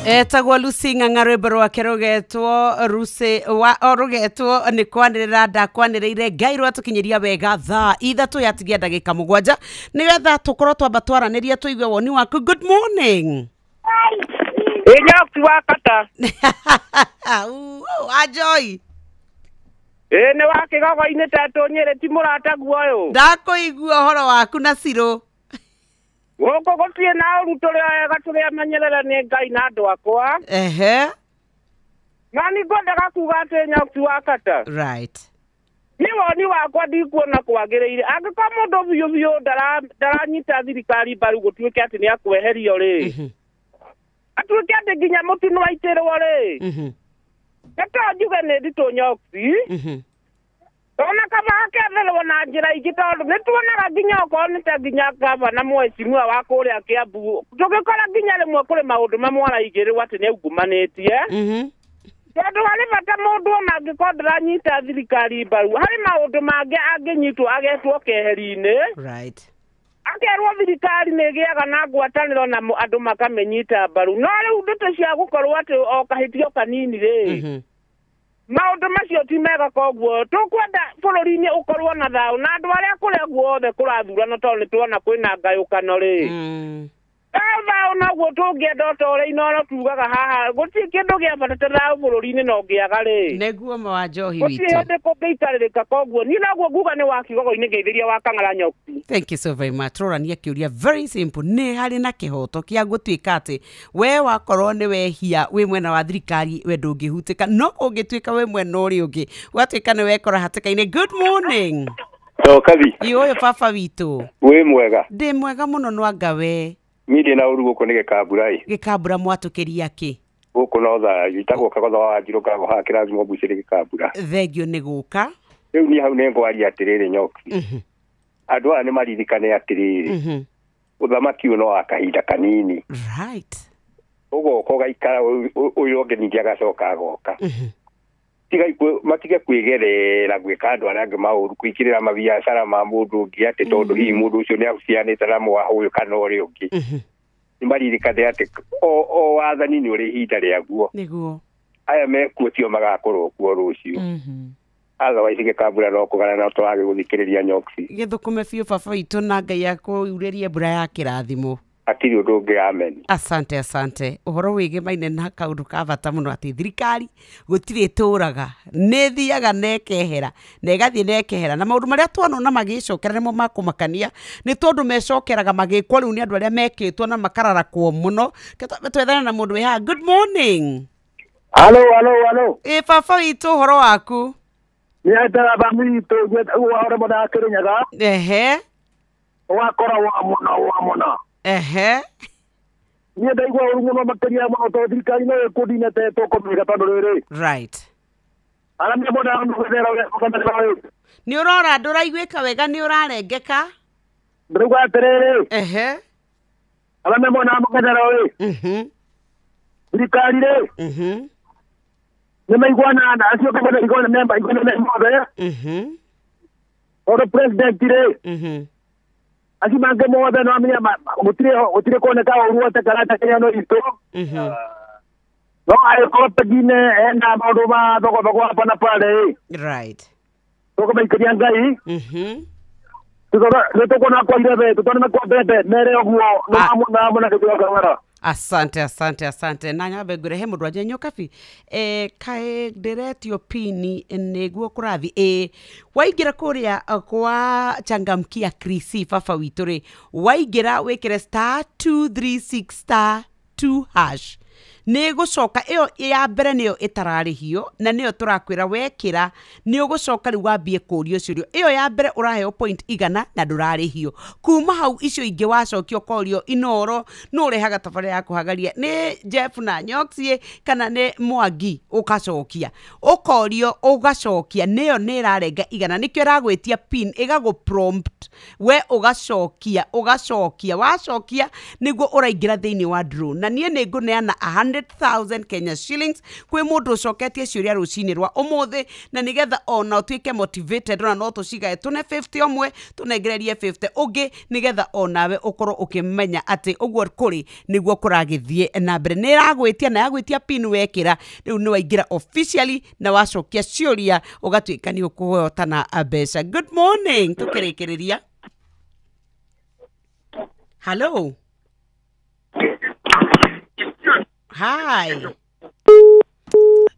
Etagwo Lucy Ng'ang'a rwĩmbo rwake rugetwo nĩ kwanĩrĩra ndakwanĩrĩire Ngai rwatũkinyĩria wega thaa ithatũ yatigia ndagĩka 7 nĩgetha tũkorwo twamba twaranĩria tũigue woni waku. Good morning. Nyoki wa kata. Ajoi. Nĩ wa kĩgogo-inĩ tatũ Nyĩrĩ ti mũrata guoyo. Ndakũigua ũhoro waku na Ciro. Gũkũ gũtirĩ na ũru tũrĩa wega tũrĩa menyerera nĩ Ngai na andũ akwa. Na nĩ ngwendaga kuga atĩ Nyoki wa kata. Right. Nĩ woni wakwa ndikuona kwagĩrĩire. Angĩkorwo mũndũ biũ ndaranyita thirikari mbaru gũtuĩke atĩ nĩ akweherio rĩ. Atuĩke atĩ nginya mũtino waitĩrwo rĩ. Nĩtondũ njuge nĩ nditũ Nyoki. Ona kama aketherwo na njĩra ingĩ tondũ nĩtuonaga nginya okorwo nĩ ta nginya gavana Mheshimiwa wa kũrĩa Kiambu tũgĩkora nginya rĩmwe kũrĩ maũndũ mamwe araigĩrĩrwo atĩ nĩaungumanitie. Tondũ harĩ bata mũndũ ona angĩkorwo ndaranyita thirikari mbaru harĩ maũndũ mangĩ angĩnyitwo agetwo keheri-inĩ. Right. Akerwo thirikari nĩ ĩgĩaga na ngwatanĩro na andũ makamenyita mbaru. No rĩu ndeto cia gũkorwo atĩ o kahĩtio kanini rĩ. Maũndũ macio ti mega koguo tũkwenda bũrũri-inĩ ũkorwo na thayũ na andũ arĩa kũrĩa guothe kũrathurana tondũ nĩtuona kwĩna ngayũkano rĩ. Thayũ naguo tũngĩenda o ta ũrĩa Inooro tugaga haha gũtirĩ kĩndũ gĩa bata ta thayũ bũrũri-inĩ no ngĩaga rĩ. Nĩguo ma wa Njohi witũ. Gũtirĩ hĩndĩ kũngĩikarĩrĩka koguo niĩ naguo nguga nĩ wa kigogo-inĩ Geithĩria wa Kang'ara Nyoki. Thank you so very much. Rorania kĩũria very simple nĩ harĩ na kĩhoto kĩa gũtuĩka atĩ we wakorwo nĩ wehia wĩ mwena wa thirikari we ndũngĩhutĩka no ũngĩtuĩka we mwena ũrĩa ũngĩ watuĩka nĩ wekora hatĩka-inĩ. Good morning. Kabi. Ũyũ baba witũ. Wĩ mwega. Ndĩ mwega mũno nwanga we. Mide na ũru gũkũ nĩ gĩkambura ĩ. Gĩkambura mwatũkĩria kĩ? Gũkũ no tha gĩtagwo Kagotha wa Wanjirũ kago ha kĩrathimo mbucĩrĩ gĩkambura. Thengio nĩ gũka. Rĩu niĩ hau nĩ ngwaria atĩrĩrĩ Nyoki. Andũ aya nĩ maririkane atĩrĩrĩ. Ũthamaki ũyũ no wa kahinda kanini. Right. Ũgoka ũgaikara ũyũ ũngĩ ningĩ agacoka agoka. Matige kwĩgerera gwĩka andũ arĩa angĩ maũru kũingĩrĩra mabiacara ma mũndũ ũngĩ atĩ tondũ hihi mũndũ ũcio nĩ acianĩte na mwaha ũyũ kana ũrĩa ũngĩ. Nĩ maririkane atĩ o wathani nĩ ũrĩ ihinda rĩaguo. Nĩguo. Aya mekuo tio magakorwo kuo rũciũ. Otherwise gĩkambura no kũgana na twage gũthikĩrĩria Nyoki. Gĩthũkũme biũ baba witũ na Ngai akũurĩrie mbura ya kĩrathimo. Akiri ũndũ ũngĩ amen. Asante. Ũhoro wĩgĩmaine na kaũndũ ka bata mũno atĩ thirikari gũtirĩ tũraga nĩ thiaga nekehera na ĩgathiĩ nekehera na maũndũ marĩa tuonona magĩcokera nĩmo makũmakania nĩ tondũ mecokeraga magĩkwo rĩu nĩ andũ arĩa mekĩtwo na makararakwo mũno. Twethana na mũndũ wĩ haha. Good morning. Halo. Baba witũ ũhoro waku? Nĩ atara bamu witũ ũhoro mũno akĩrĩnyaga. Wakora wa mũno. Niĩ ndaigua ũru mũno makĩria mũno tondũ thirikari no ĩkũndinete tũkũmĩka tondũ rĩrĩ. Right. Arĩa mũndũ mũgũthera ũrĩa ũkamenya. Nĩ ũrora ndũraiguĩka wega nĩ ũrarengeka. Ndĩrauga atĩrĩrĩ. Arĩa mũndũ mũgũthera ũrĩ. Thirikari rĩ. Nĩ maiguana na acio kama igona member mothe. Tondũ president rĩ. Asi mange mothe no amenya gũtirĩ kuoneka ũru atĩ karata kĩrĩa no itũ. No agĩkorwo pengine ena maũndũ ma thogothoko hapa na pale. Right. Tũkũmaikĩria Ngai. Nĩtũkuona kwa irebe tũtone kwa bebe mere ũguo na mwana kĩgwa Kang'ara. Asante na nyambe ngũrehe mũndũ aje Nyokabi kaĩ ndĩretio pini nĩguo kũrathi waingĩra kũrĩa kwa Changamkia Krisi baba witũ rĩ waingĩra wĩkĩre *236*2# nĩ gũcoka ĩyo ya mbere nĩyo ĩtararĩhio na nĩyo tũrakwĩra wekĩra nĩ ũgũcoka rĩu wambie kũũrio ciũrio ĩyo ya mbere ũraheo point igana na ndũrarĩhio kuma hau icio ingĩ wacokio korio Inooro no ũrehaga tabarĩra ya kũhagaria nĩ Jeff na Nyoxie kana nĩ Mwangi ũgacokia ũkorio ũgacokia nĩyo nĩ ĩrarenga igana nĩkĩo ĩragwĩtia pin ĩgagũ prompt we ũgacokia wacokia nĩguo ũraingĩra thĩinĩ wa draw na niĩ nĩ ngũneana 100,000 Kenya shillings kwi mundu ucoketie ciuria rucini rwa umuthi na nigetha ona utuike motivated na no tucigae tune 50 omwe tunegererie 50 ungi nigetha onawe ukorwo ukimenya ati uguo kuri niguo kuragithie na mbere ni ragwitia na yagwitia pin wekira riu ni waingira officially na wacokia ciuria ugatuika ni ukuhotana mbeca. Good morning tukirikiriria. Hello. Hi.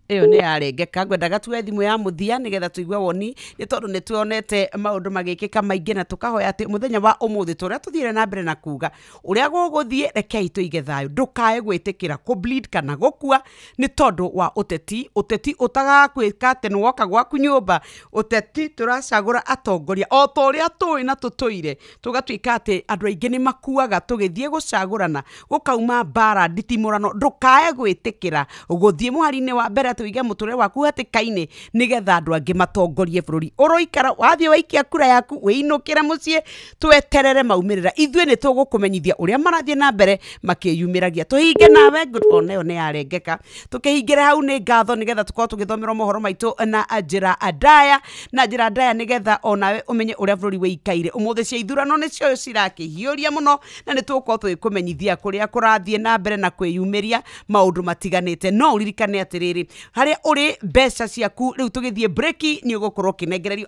Eyo ni arengeka ngwendaga tuwe thimu ya muthia nigetha tuigwe woni ni tondu ni tuonete maundu magikika maingi na tukahoya ati muthenya wa umuthi turia tuthire na mbere na kuga uria guguthie rekei tuige thayo ndukae gwitikira ku bleed kana gukua ni tondu wa uteti utagakwika ati ni woka gwaku nyumba uteti turacagura atongoria o to uria tui na tutuire tugatuika ati andu aingi ni makuaga tugithie gucagurana gukauma bara nditimurano ndukae gwitikira guthie muharine wa mbere tuige muture waku hatikaine nigetha andu angi matongorie bururi uroikara wathie waikia kura yaku weinukira mucie tweterere maumirira ithwe ni tugukumenyithia uria marathie na mbere makiyumiragia tuhinge nawe good oneyo ni arengeka tukihingire hau ni ngatho nigetha tukorwo tugithomerwo mohoro maitu na njira ndaya nigetha onawe umenye uria bururi weikaire umuthi cia ithurano ni cio cirakihiuria muno na ni tugukorwo tugikumenyithia kuria kurathie na mbere na kwiyumiria maundu matiganite no uririkane atiriri haria uri mbeca ciaku riu tugithie breaki ni ugukorwo kinengererio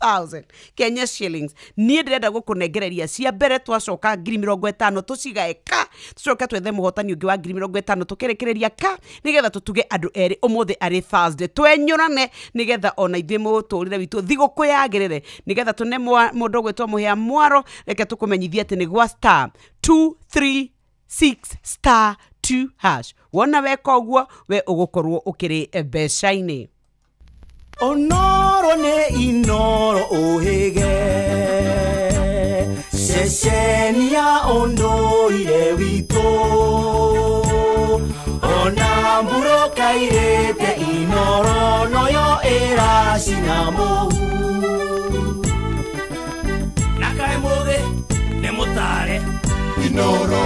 100,000 Kenya shillings ni ndirenda gukunengereria cia mbere twacoka 50,000 tucigaeka tucoka twethe muhotani ungi wa 50,000 tukirikireria ka nigetha tutuge andu eri umuthi ari Thursday twenyurane nigetha ona ithuĩ muturire witu thiguku yagirire nigetha tune mundu gwitwa muhia mwaro reke tukumenyithia ati ni gwa star 236 star 2 hash wona weka uguo we ugukorwo ukiri mbeca-ini onoro ne inoro ohege cecenia ondoire wito ona mburo kairete inoro noyo eracina mohu nakae muthe ne mutare Inoro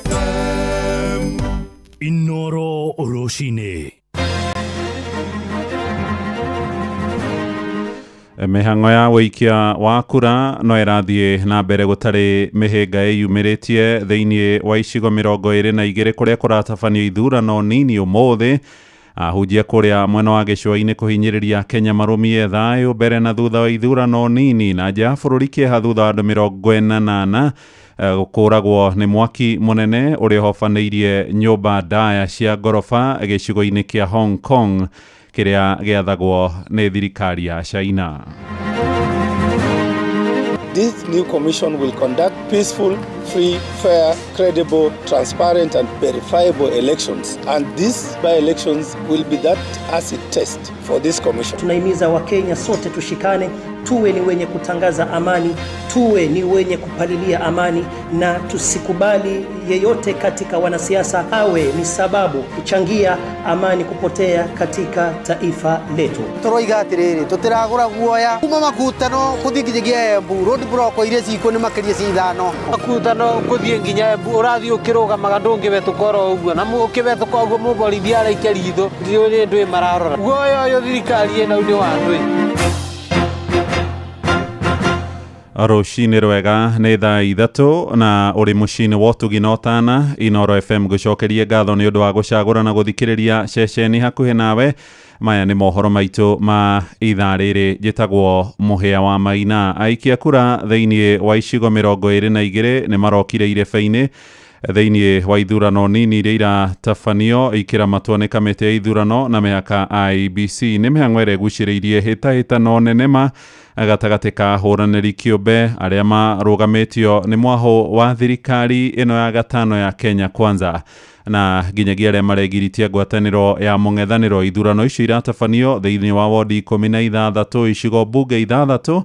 FM Inoro Oroshine Mihang'o ya wikia wa kura no irathie na mbere gutari mihinga iyumiritie thiini wa icigo 22 kuria kuratabanio ithurano nini umuthi ahujia kuria mwena wa gicua-ini kuhinyiriria Kenya marumie thayo mbere na thutha wa ithurano nini na nja bururi kieha thutha wa andu 48 gukuragwo ni mwaki munene uria hofaneirie nyumba ndaya cia ngorofa gicigo-ini kia Hong Kong kiria giathagwo ni thirikari ya China. This new commission will conduct peaceful, free, fair, credible, transparent and verifiable elections, and these by-elections will be that acid test for this commission. Tunahimiza Wakenya sote tushikane, tuwe ni wenye kutangaza amani, tuwe ni wenye kupalilia amani na tusikubali yeyote katika wanasiasa awe ni sababu kuchangia amani kupotea katika taifa letu. Turoiga atiriri tutiragura guoya kuma makutano kuthingiria Embu road block iria ciko ni makiria cithano makutano kuthie nginya Embu urathio kirugamaga ndungiwe tukoro uguo na mukiwe tukoguo muborithia ara ikeritho ndio ni ndwi mararora guoya yo thirikari ena uni wa ndwi. Rucini rwega nĩ thaa 3 na uri mucini wotuginotana Inoro FM gucokerie ngatho ni undu wa gucagura na guthikiriria ceceni hakuhi nawe. Maya ni mohoro maitu ma ithaa riri jitagwo muhia wa maina aikia kura thiini wa icigo 22 ni marokire irebe-ini thiini wa ithurano nini iria iratabanio ikira matua ni kamiti ya ithurano na mihaka IEBC ni mihang'o ireguciriirie hitahitano nenema gatagati ka huraniri kiumbe aria marugamitio ni mwaho wa thirikari ino ya gatano ya Kenya Kwanza na nginyagia aria maregiritie ngwataniro ya mung'ethaniro ithurano icio iratabanio thiini wa wodi 16 icigo bunge 6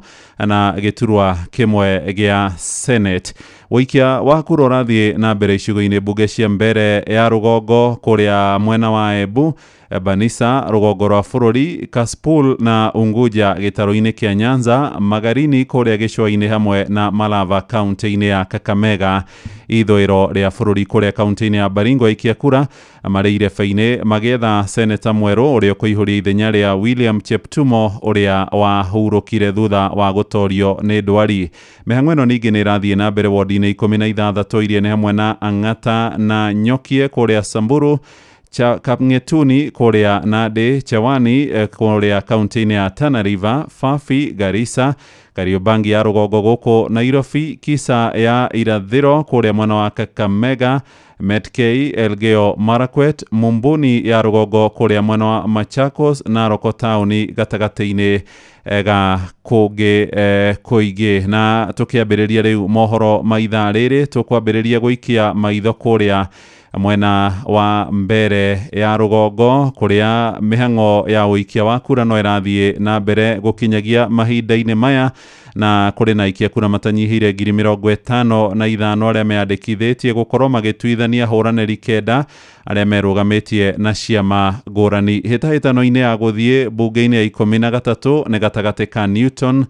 na giturwa kimwe gia Senate. Wikia wa kura urathie na mbere icigo-ini bunge cia mbere ya rugongo kuria mwena wa Embu, Banisa, rugongo rwa bururi, Kasipul na Unguja gitaro-ini kia Nyanza, Magarini kuria gicua-ini hamwe na Malava kaunti-ini ya Kakamega. ithũĩro rĩa bũrũri kũrĩa kaunti-inĩ ya Baringo aikia kura marĩ irefa-inĩ magĩetha seneta mwerũ ũrĩa ũkũihũria ithenya rĩa William Cheptumo ũrĩa wahurũkire thutha wa gũtorio nĩ ndwari. Mĩhang'o ĩno ningĩ nĩ ĩrathiĩ na mbere wodi-inĩ 16 iria nĩ hamwe na Ang'ata na Nyokie kũrĩa Samburu, Kapngetuni kũrĩa Nandi, Chawani kũrĩa kaunti-inĩ ya Tana River, Fafi, Garissa, Kariobangi ya rũgongo gũkũ Nairobi, Kisa ya irathĩro kũrĩa mwena wa Kakamega, Metkei, Elgeyo Marakwet, Mumbuni ya rũgongo kũrĩa mwena wa Machakos, Narok taũni gatagatĩ-inĩ ga kũngĩ kũingĩ. Na tũkĩambĩrĩria rĩu mohoro ma ithaa rĩrĩ, tũkwambĩrĩria gũikia maitho kũrĩa mwena wa mbere ya rũgongo kũrĩa mĩhang'o ya ũikia wa kura no ĩrathiĩ na mbere gũkinyagia mahinda-inĩ maya, na kũrĩ na aikia kura matanyihĩire 55,000 arĩa meyandĩkithĩtie gũkorwo magĩtuithania hũranĩri kenda arĩa merũgamĩtie na ciama ngũrani. Hĩtahĩtano-inĩ ya gũthiĩ mbunge-inĩ ya 13 nĩ gatagatĩ ka Newton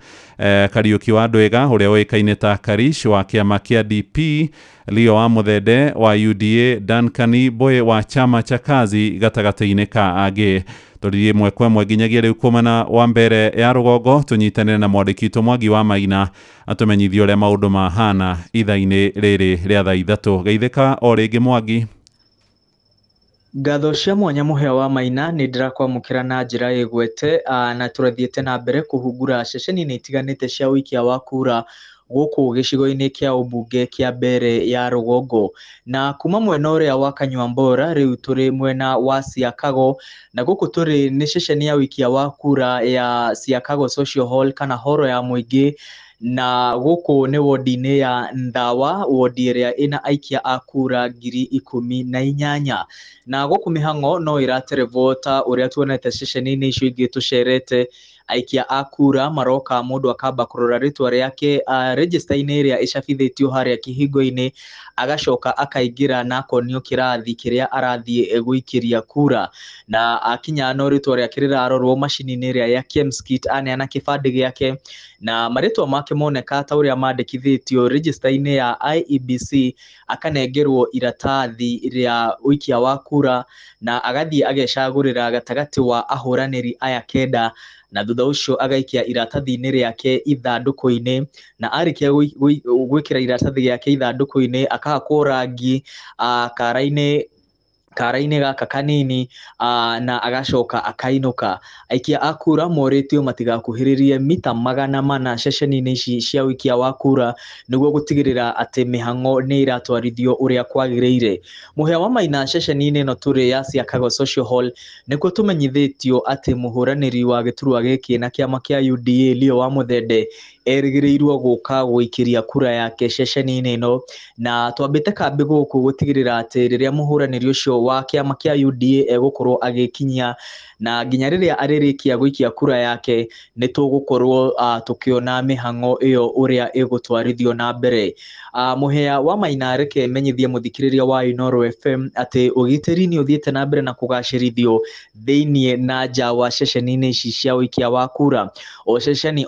Kariuki wa Ndwĩga ũrĩa ũĩkaine ta Karish wa kĩama kĩa DP, Leo wa Muthende wa UDA, Duncan Boy wa chama cha Kazi gatagatĩ-inĩ ka angĩ. Tũrithie ĩmwe kwa ĩmwe nginyagia rĩu kumana wa mbere ya rũgongo tũnyitanĩre na mwandĩki witũ Mwangi wa Maina atũmenyithie ũrĩa maũndũ mahana ithaa-inĩ rĩrĩ rĩa thaa 3. Geithĩka o rĩngĩ Mwangi. Ngatho cia mwanya mũhĩa wa Maina nĩ ndĩrakwamũkĩra na njĩra ĩgwete, na tũrathiĩte na mbere kũhungura ceceni-inĩ itiganĩte cia ũikia wa kura gũkũ gĩcigo-inĩ kĩa ũmbunge kĩa mbere ya rũgongo. Na kuma mwena ũrĩa wa Kanywambora rĩu tũrĩ mwena wa Siakago, na gũkũ tũrĩ nĩ ceceni ya ũikia wa kura ya Siakago Social Hall kana horo ya mũingĩ, na gũkũ nĩ wodi-inĩ ya Ndawa, wodi ĩrĩa ĩna aikia a kura 18,000. Na gũkũ mĩhang'o no ĩraterevo ta ũrĩa tuonete ceceni-inĩ icio ingĩ tũcerete. Aikia a kura maroka mũndũ akamba kũrora rĩtwa rĩake register-inĩ ĩrĩa ĩcabithĩtio harĩa kĩhingo-inĩ, agacoka akaingĩra na akonio kĩrathi kĩrĩa arathiĩ gũikĩria kura, na akinya no rĩtwa rĩake rĩrarorwo macini-inĩ ĩrĩa ya KEMSKIT, aneana kĩbandĩ gĩake na marĩtwa make moneka ta ũrĩa mandĩkithĩtio register-inĩ ya IEBC, akanengerwo iratathi rĩa ũikia wa kura na agathiĩ agecagũrĩra gatagatĩ wa ahũranĩri aya kenda, na thutha ũcio agaikia iratathi-inĩ rĩake ithandũkũ-inĩ, na arĩkia gwĩkĩra iratathi rĩake ithandũkũ-inĩ akahakwo rangi kara-inĩ gaka kanini, na agacoka akainũka. Aikia a kura morĩtio matigakuhĩrĩrie mita 400 ceceni-inĩ ici cia ũikia wa kura nĩguo gũtigĩrĩra atĩ mĩhang'o nĩ iratwarithio ũrĩa kwagĩrĩire. Mũhĩa wa Maina ceceni-inĩ ĩno tũrĩ ya Siakago Social Hall nĩkuo tũmenyithĩtio atĩ mũhũranĩri wa gĩturwa gĩkĩ na kĩama kĩa UDA Leo wa Muthende erĩgĩrĩirwo gũka gũikĩria kura yake ceceni-inĩ ĩno, na twambĩte kambĩ gũkũ gũtigĩrĩra atĩ rĩrĩa mũhũranĩri ũcio wa kĩama kĩa UDA egũkorwo agĩkinyia na nginya rĩrĩa arĩrĩkia gũikia kura yake nĩ tũgũkorwo tũkĩona mĩhang'o ĩyo ũrĩa ĩgũtwarithio na mbere. Mũhĩa wa Maina reke menyithie mũthikĩrĩria wa Inoro FM atĩ ũgitĩri nĩ ũthiĩte na mbere na kũgacĩrithio thĩiniĩ na nja wa ceceni-inĩ ici cia ũikia wa kura. O ceceni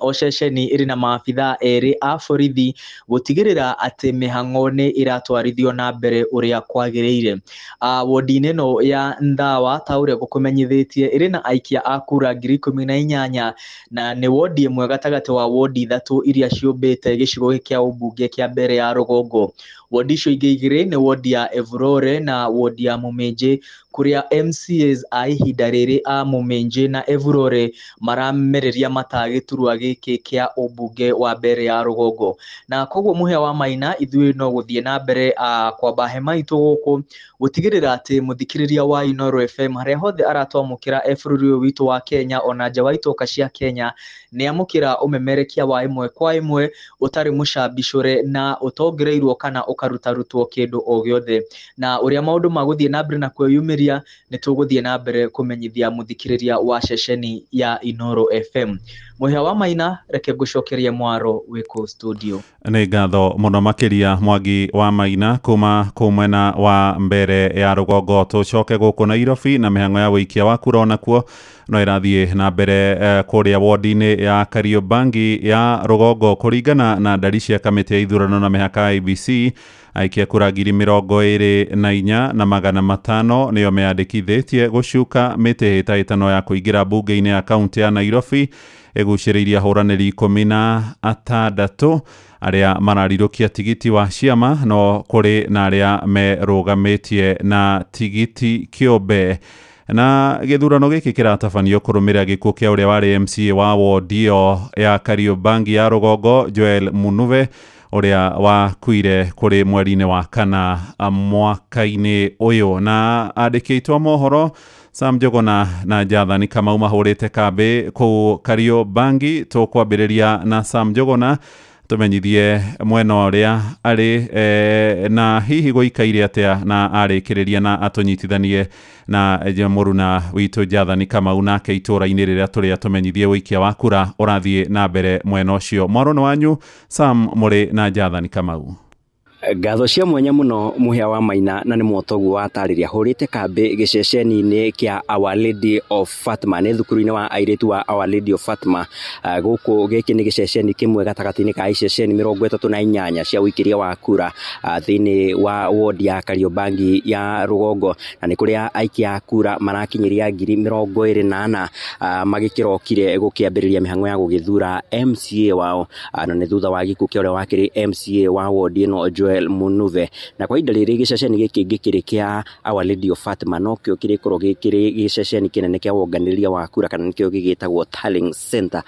ĩrĩ na maabithaa erĩ a borithi gũtigĩrĩra atĩ mĩhang'o nĩ iratwarithio na mbere ũrĩa kwagĩrĩire. Wodi-inĩ ĩno ya Ndawa ta ũrĩa gũkũmenyithĩtie ĩrĩ na aikia a kura 18,000 na nĩ wodi ĩmwe gatagatĩ wa wodi 3 iria ciũmbĩte gĩcigo kĩa ũmbunge kĩa mbere ya rũgongo. Wodi icio ingĩ igĩrĩ nĩ wodi ya Evurore na wodi ya Mũmĩnjĩ, kũrĩa MCAs a ihinda rĩrĩ a Mũmĩnjĩ na Evurore maramereria mata gĩturwa gĩkĩ kĩa ũmbunge wa mbere ya rũgongo. Na koguo mũhĩa wa Maina ithuĩ no gũthiĩ na mbere kwamba hema itũ gũkũ gũtigĩrĩra atĩ mũthikĩrĩria wa Inoro FM harĩa hothe aratwamũkĩra bũrũri ũyũ witũ wa Kenya ona nja wa itoka cia Kenya nĩ amũkĩra ũmemerekia wa ĩmwe kwa ĩmwe ũtarĩ mũcambicũre na ũtongereirwo kana ũkarutarutwo kĩndũ o gĩothe. Na ũrĩa maũndũ magũthiĩ na mbere na kwĩyumĩria nĩ tũgũthiĩ na mbere kũmenyithia mũthikĩrĩria wa ceceni ya Inoro FM. Mũhĩa wa Maina reke ngũcokerie mwaro wĩkũ studio. Nĩ ngatho mũno makĩria Mwangi wa Maina kuma mwena wa mbere ya rũgongo. Tũcoke gũkũ Nairobi na mĩhang'o ya ũikia wa kura onakuo no irathie na mbere kuria ward-ini ya Kariobangi ya Rugongo kuringana na ndari cia kamiti ya ithurano na mihaka IBC. Aikia kura 24,000 na 500 niyo meyandikithitie gucuka miti hitahitano ya kuingira bunge-ini ya kaunti ya Nairobi eguciriria huraniri 16 aria mararirukia tigiti wa ciama no kuri na aria merugamitie na tigiti kiumbe. Na githurano giki kiratabanio kurumira gikuo kia uria wari MCA wa ward iyo ya Kariobangi ya Rugongo Joel Munuve uria wakuire kuri mweri-ini wa kana mwaka-ini uyu. Na andikitwo mohoro Sam Njuguna na Jathani Kamau mahurite kambi ku Kariobangi. Tukwambiriria na Sam Njuguna tumenyithie mwena uria ari na hihi guikaire atia na arikiriria na atunyitithanie na muruna witu Jathani Kamau nake itura-ini riria turia tumenyithie wikia wa kura urathie na mbere mwena ucio. Mwarona wanyu Sam muri na Jathani Kamau. Ngatho cia mwanya muno muhia wa Maina na ni mwotogu watariria hurite kambi giceceni-ini kia Our Lady of Fatima ni thukuru-ini wa airetu wa Our Lady of Fatima. Guku giki ni giceceni kimwe gatagati-ini ka iceceni 38 cia wikiria wa kura thiini wa ward ya Kariobangi ya Rugongo, na ni kuria aikia kura marakinyiria 24,000 magikirokire gukiambiriria mihango ya gugithura MCA wao, na ni thutha wa gikuo kia uria wakiri MCA wa ward ino Joel Munuve. Na kwa ihinda riri giceceni giki gikiri kia Our Lady of Fatima no kio kirikoro gikiri giceceni kinene kia wonganiria wa kura kana nikio gigitagwo Tallying Center.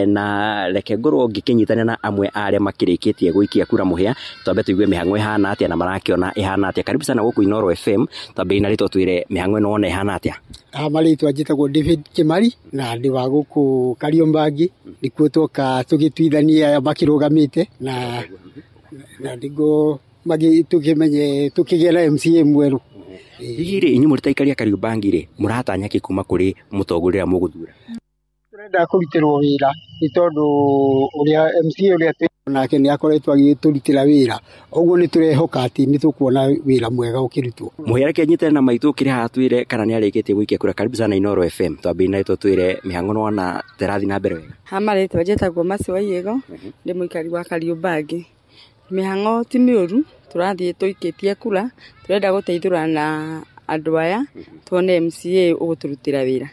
Na reke ngorwo ngikinyitana na amwe aria makirikitie guikia kura muhia twambe tuigue mihango ihana atia na marakiona ihana atia. Karibu sana guku Inoro FM, twambe ina rito twire mihango ino ona ihana atia. Marĩtwa njĩtagwo David Kimari na ndi wa guku Kariobangi, nikuo twoka tugituithania makĩrũgamĩte na ndigo magi tukigia na MCA mweru. Hihi inyu muritaikaria Kariobangi ri muratanya ki kuma kuri mutogorera muguthura? Turenda kurutirwo wira ni tondu uria MCA uria nake ni akoretwo agituritira wira, oguo ni turehoka ati ni tukuona wira mwega ukirutwo. Muhereke nyitana na maitu kiri hatwire kana ni arikitie guikia kura. Karibu sana Inoro FM, twambe na ito twire mihango no na terathi na mbere wega. Marĩtwa njĩtagwo Masi wa Yego, ndi muikari wa Kariobangi. Mihango ti miuru, turathie tuikitie kura, turenda guteithura na andu aya tuone MCA uguturutira wira.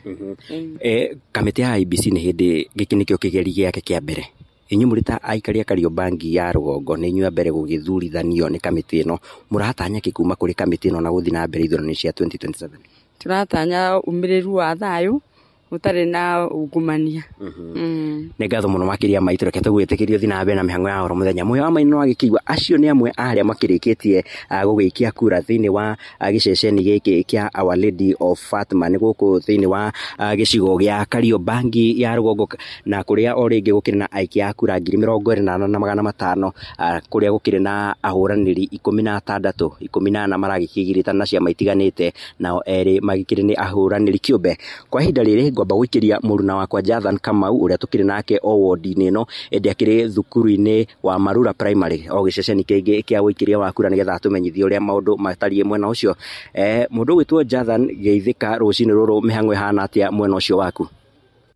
Kamiti ya IBC ni hindi giki nikio kigeri giake kia mbere. Inyu murita aikaria Kariobangi ya Rugongo ni inyu mbere gugithurithanio ni kamiti ino, muratanya ki kuma kuri kamiti ino na guthi na mbere ithurano cia 2027? Turatanya umiriru wa thayu utari na ungumania. Ni ngatho muno makiria maitu, reke tugwitikirio thi na mbere na mihango ya oro muthenya. Muhia wa Maina agikigwa acio ni amwe aria makirikitie gugikia kura thiini wa giceceni giki kia Our Lady of Fatima ni guku thiini wa gicigo gia Kariobangi ya Rugongo, na kuria oringi gukiri na aikia kura 28,500 kuria gukiri na ahuraniri 16 14 maragikigirita na cia maitiganite, nao eri magikiri ni ahuraniri kiumbe. Kwa ihinda riri ngwamba gwikiria muruna wakwa Jathani Kamau uria tukiri nake o ward-ini ino endi akiri thukuru-ini wa Marura Primary o giceceni kingi kia wikiria wa kura nigetha tumenyithie uria maundu matarie mwena ucio. Mundu witwo Jathani geithika rucini ruru mihango ihana atia mwena ucio waku?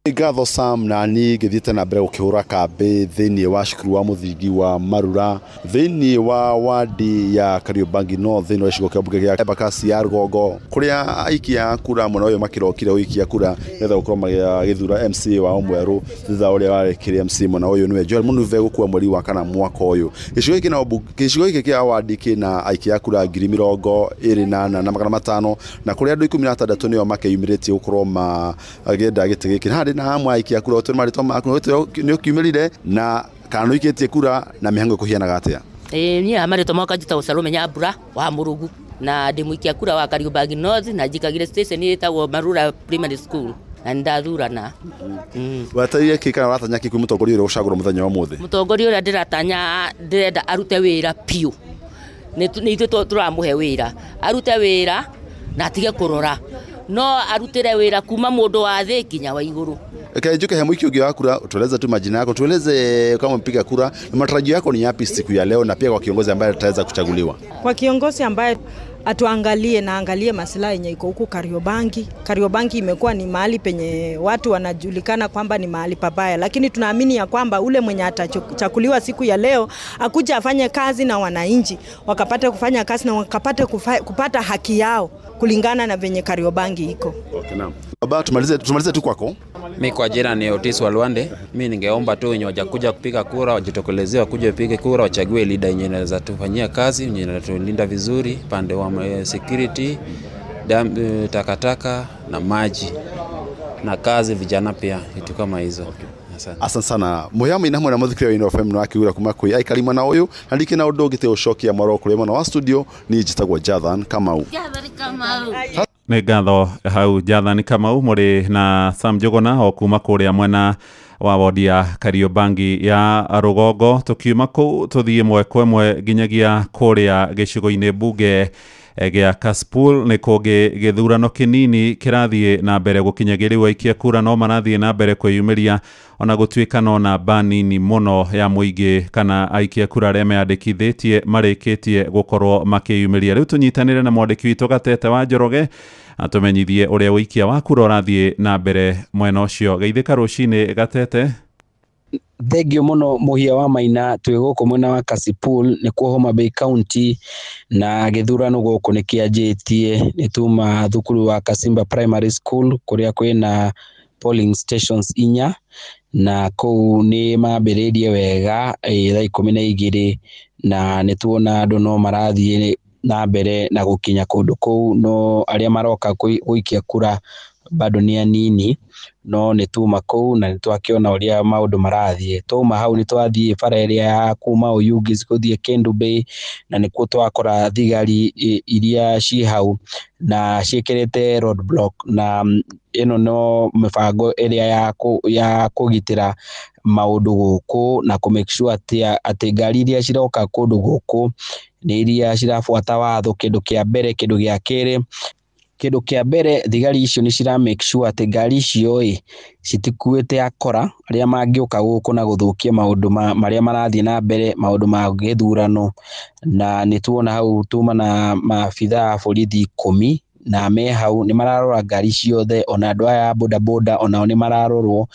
Ngatho Sam, na ni ngithiete na mbere gukihura kambi thiini wa cukuru wa muthingi wa Marura thiini wa wadi ya Kariobangi no thiini wa gicigo kia mbunge gia Embakasi ya Rugongo, kuria aikia kura muno uyu makirokire wikia kura netha gukorwo magithura MCA wa mweru thutha uria warekirie MC muno uyu niwe Joel Munuve gukua mweri wa kana mwaka uyu. Gicigo giki kia wadi kina aikia kura 28,000 na 500 na kuria andu 16 niyo makeyumiritie gukorwo magenda giti giki na amwe aikia kura otu maritwa maku ni ukiumirire na kana no ikitie kura na mihango kuhiana atia? Ni amaritwa mwaka njitagwo Salome Nyambura wa Murugu na ndi muikia kura wa Kariobangi North na njikagire station yetagwo Marura Primary School na ndathurana. Wataire ki kana watanya ki mutongoria uria ucagura muthenya wa muthe? Mutongoria uria ndiratanya ndirenda arute wira piu, ni ithu turamuhe wira arute wira na atige kurora, no arutire wira kuma mundu wa thi kinya wa iguru. Njuke he mwiki ungi wa kura, tueleze tu majina yako, tueleze kama mpiga kura na matarajio yako ni yapi siku ya leo, na pia kwa kiongozi ambaye ataweza kuchaguliwa. Kwa kiongozi ambaye atuangalie na angalie maslahi yenye iko huku Kariobangi. Kariobangi imekuwa ni mahali penye watu wanajulikana kwamba ni mahali pabaya, lakini tunaamini ya kwamba ule mwenye atachakuliwa siku ya leo akuja afanye kazi na wananchi wakapate kufanya kazi na wakapate kupata haki yao kulingana na venye Kariobangi iko. Okay, naam. Baba, tumalize tu kwako. Mimi kwa jina ni Otis Walwande. Mimi ningeomba tu wenye wajakuja kupiga kura wajitokelezee, wakuje kupige kura, wachague leader yenye anaweza tufanyia kazi, yenye anatulinda vizuri pande wa security, takataka na maji na kazi vijana pia, vitu kama hizo. Okay. Asante sana. Muhimu ina mwana muthikira wino FM no akiura kuma kwi aikari mwana uyu na ndiki na undu ngite ucokia maro kuri mwana wa studio ni njitagwo Jathan Kamau. Nĩ ngatho hau Jathan Kamau muri na Sam Jogona o kuma kuria mwena wa wodi ya Kariobangi ya Rugongo. Tukiuma kuu tuthie mwe kwemwe ginyagia kuria gicigo-ini bunge gya Kasipul ni kugi githurano kinini kirathie na mbere gukinyagiriwa ikia kura no marathie na mbere kwiyumiria ona gutuika no na banini muno ya muingi kana aikia kura aria meandikithitie marikitie gukorwo makiyumiria. Riu tunyitanire na mwandiki witu Gatete wa Njoroge atumenyithie uria wikia wa kura urathie na mbere mwena ucio. Geithika rucini Gatete. Thegio muno muhia wa maina twiguko mwena wa Kasipul ni kwa Homa Bay County na githurano guko ni kianjitie ni tuma thukuru wa Kasimba Primary School kuria kwina polling stations inya na kou ni mambiririe wega thaa 12 na ni tuona andu no marathie na mbere na gukinya kundu kou no aria maroka guikia kura bado ni anini no ni tuma kou na nitwakiona uria maundu marathie tuma hau ni twathie bara iria ya kuma Oyugis kuthie Kendu Bay na nikuo twakora thigari iria ci hau na ciekirete roadblock na ino no mifango iria ya kugitira maundu guku na ku make sure ati ngari iria ciroka kundu guku ni iria cirafuata watho. Kindu kia mbere, kindu gia kere, kindu kia mbere thigari icio ni cira make sure ati ngari icio citikuite akora aria mangiuka guku na guthukia maundu maria marathie na mbere, maundu ma githurano. Na ni tuona hau tuma na maafitha borithi 10 na me hau ni mararora ngari ciothe ona andu aya boda boda ona ni mararorwo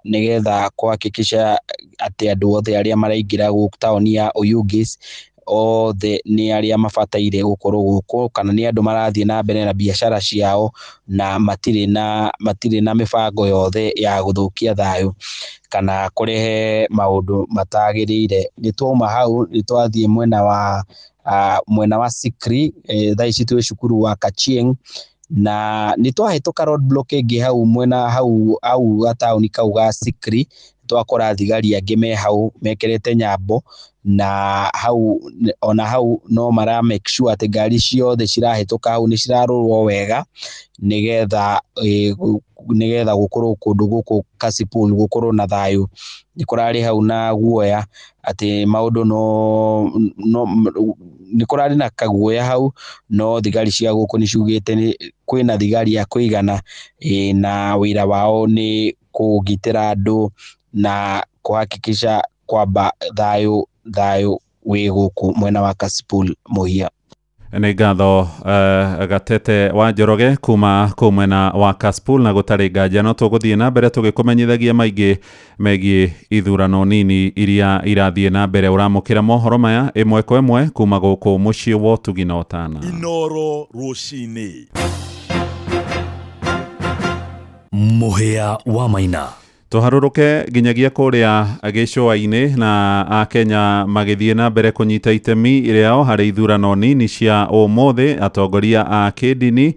nigetha kuhakikisha ati andu othe aria maraingira guku taoni ya Oyugis othe ni aria mabataire gukorwo guku kana ni andu marathie na mbere na biashara ciao na matire na mifango yothe ya guthukia thayu kana kurehe maundu matagirire. Ni twauma hau ni twathie mwena wa Sikri thaa ici twi cukuru wa Kachieng na ni twahituka roadblock ingi hau mwena hau gatauni kau ga Sikri twakora thigari angi me hau mekerete nyambo na hau no mara make sure ati ngari ciothe cirahituka hau ni cirarorwo wega nigetha gukorwo kundu guku Kasipul gukorwo na thayu. Ni kurari hau na guoya ati maundu ni kurari na kaguoya hau no thigari cia guku ni ciugite kwina thigari ya kuigana na wira wao ni kugitira andu na kuhakikisha kwamba thayu wi guku mwena wa Kasipul muhia. Nĩ ngatho Gatete wa Njoroge kuma mwena wa Kasipul na gutari nganja no tuguthie na mbere tugikumenyithagia maingi megie ithurano nini iria irathie na mbere. Uramukira mohoro maya imwe kwa imwe kuma guku mucii wa Tugina Otana. Inoro rucini. Muhia wa maina. Tuharuruke ginyagia kuria gicua-ini na Akenya magithie na mbere kunyita itemi riao hari ithurano nini cia umuthi. Atongoria a kidini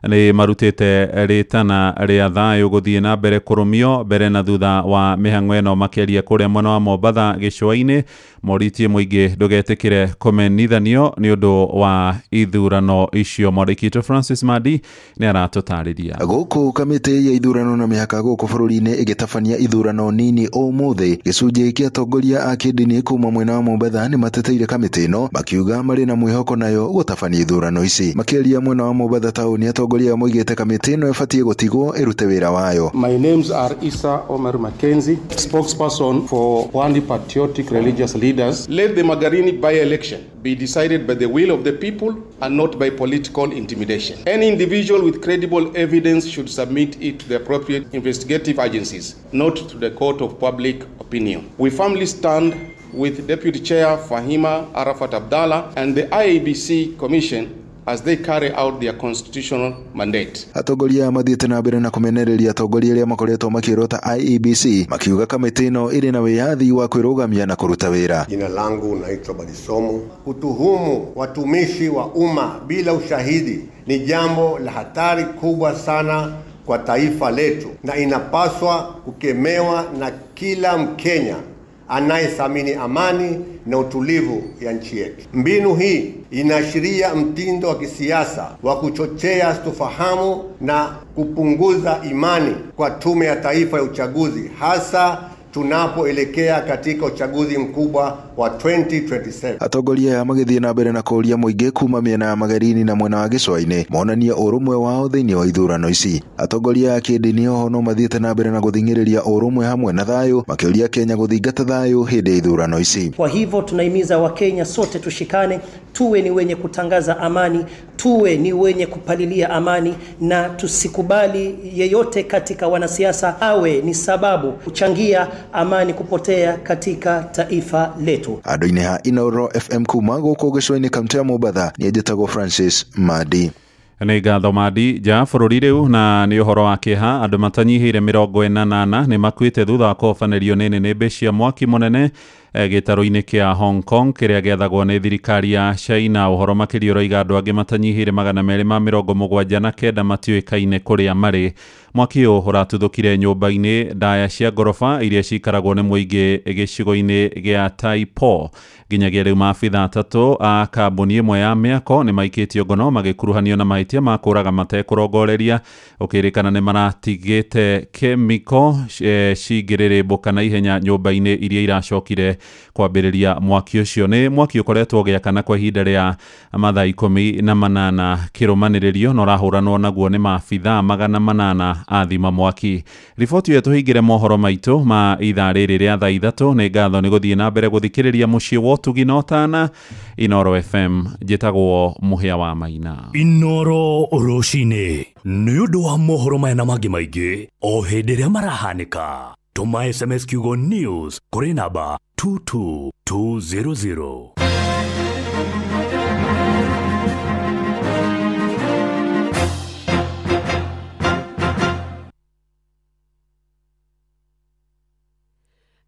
ni marutite ritana ria thayu guthie na mbere kurumio mbere na thutha wa mihang'o ino makeria kuria mwena wa Mombatha gicua-ini. Moritie muingi ndugetikire kumenithanio ni undu wa ithurano icio. Mwandiki Francis Madi ni aratutariria. Guku kamiti ya ithurano na mihaka guku bururi-ini igitabania ithurano nini umuthi. Gicunji kia atongoria a kidini kuma mwena wa Mombatha ni mateteire kamiti ino makiuga mari na mwihoko nayo gutabania ithurano ici. Makeria mwena wa Mombatha tauni atongoria atongoria moigite kamiti ino ibatie gutigwo irute wira wayo. My names are Isa Omer Mackenzie, spokesperson for Wandi Patriotic Religious Leaders. Let the Magarini by-election be decided by the will of the people and not by political intimidation. Any individual with credible evidence should submit it to the appropriate investigative agencies, not to the court of public opinion. We firmly stand with Deputy Chair Fahima Arafat Abdallah and the IEBC Commission as they carry out their constitutional mandate. Atongoria mathiete na mbere na kumenereria atongoria aria makoretwo makirota IEBC makiuga kamiti ino iri na wiyathi wa kwirugamia na kuruta wira. Jina langu naitwa Badisomo. Kutuhumu watumishi wa umma bila ushahidi ni jambo la hatari kubwa sana kwa taifa letu na inapaswa kukemewa na kila Mkenya anayethamini amani na utulivu ya nchi yetu. Mbinu hii inaashiria mtindo wa kisiasa wa kuchochea sitofahamu na kupunguza imani kwa Tume ya Taifa ya Uchaguzi, hasa tunapoelekea katika uchaguzi mkubwa wa 2027. Atongoria magithie na mbere na kuria muingi kuma miena ya Magarini na mwena wa Gicua-ini monanie urumwe wao thiini wa ithurano ici. Atongoria a kidini oho no mathiete na mbere na guthingiriria urumwe hamwe na thayu, makiuria Kenya guthingata thayu hindi ya ithurano ici. Kwa hivyo tunahimiza Wakenya sote tushikane, tuwe ni wenye kutangaza amani, tuwe ni wenye kupalilia amani, na tusikubali yeyote katika wanasiasa awe ni sababu kuchangia amani kupotea katika taifa letu. Andu-ini ha Inooro FM kuma guku Gicua-ini kaunti ya Mombatha ni njitagwo Francis Madi. Nĩ ngatho Madi. Ja bũrũri rĩu na nĩ ũhoro wa kĩeha, andũ matanyihĩire 48 nĩ makuĩte thutha wa kũhobanĩrio nĩ nĩnĩmbĩ cia mwaki mũnene gĩtarũ-inĩ kĩa Hong Kong kĩrĩa gĩathagwo nĩ thirikari ya China. Ũhoro makĩria ũroiga andũ angĩ matanyihĩire 279 matiũĩkaine kũrĩa marĩ. Mwaki ũyũ ũratuthũkire nyũmba-inĩ ndaya cia ngoroba iria cikaragwo nĩ mũingĩ gĩcigo-inĩ gĩa Tai Po. Nginyagia rĩu maabitha atatũ a kambuni ĩmwe ya mĩako nĩ maikĩtio ngono magĩkuruhanio na mahĩtia ma kũraga matekũrongoreria, ũkĩrĩkana nĩ maratigĩte kemiko cingĩrĩrĩmbũka na ihenya nyũmba-inĩ iria iracokire kwambĩrĩria mwaki ũcio. Nĩ mwaki ũkoretwo ũgĩakana kwa ihinda rĩa mathaa 18 kĩrũmanĩrĩrio na ũrahũranwo naguo nĩ maabitha 800 a thima mwaki. Riboti ĩyo tũhingĩre mohoro maitũ ma ithaa rĩrĩ rĩa thaa 3. Nĩ ngatho nĩ gũthiĩ na mbere gũthikĩrĩria mũciĩ wa ũtugi na ũtana. Inooro FM njĩtagwo Mũhĩa wa Maina. Inooro rũcinĩ nĩ ũndũ wa mohoro maya na mangĩ maingĩ o hĩndĩ ĩrĩa marahanĩka. Tũma SMS kiugo news kũrĩ namba 22200.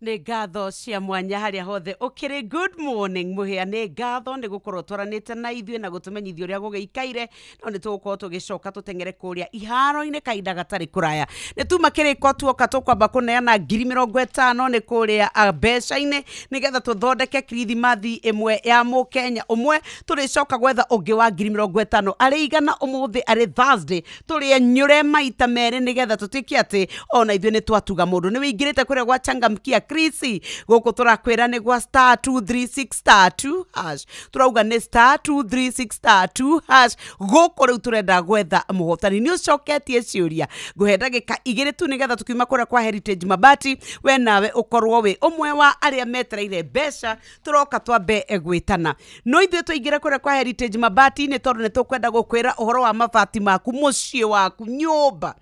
Nĩ ngatho cia mwanya harĩa hothe ukiri. Good morning Mũhĩa. Nĩ ngatho nĩ gũkorwo twaranĩte na ithuĩ na gũtũmenyithia ũrĩa gũgĩikaire, no nĩ tũgũkorwo tũgĩcoka tũtengere kũrĩa iharo-inĩ kahinda gatarĩ kũraya. Nĩ tuma kĩrĩko tuoka tũkwamba kũneana 50,000 nĩ kũrĩa mbeca-inĩ nĩgetha tũthondeke kirithimathi ĩmwe ya Mũkenya ũmwe. Tũrĩcoka gwetha ũngĩ wa 50,000 arĩ igana ũmũthĩ arĩ Thursday. Tũrĩa nyũre maita merĩ nĩgetha tũtĩkie atĩ ona ithuĩ nĩ twatuga mũndũ. Nĩ wĩingĩrĩte kũrĩa gwa Changamkia Krisi gũkũ tũrakwĩra nĩ gwa *236*2#. Tũrauga nĩ *236*2#. Gũkũ rĩu tũrenda gwetha mũhotani. Nĩ ũcoketie ciũria ngũhe ndagĩka 2 tu nĩgetha tũkiuma kũrĩa kwa Heritage Mabati, we nawe ũkorwo wĩ ũmwe wa arĩa metereire mbeca. Tũroka twambe gwĩtana no ithuĩ tũingĩre kũrĩa kwa Heritage Mabati nĩ tondũ nĩ tũkwenda gũkwĩra ũhoro wa mabati maku, mũciĩ waku, nyũmba,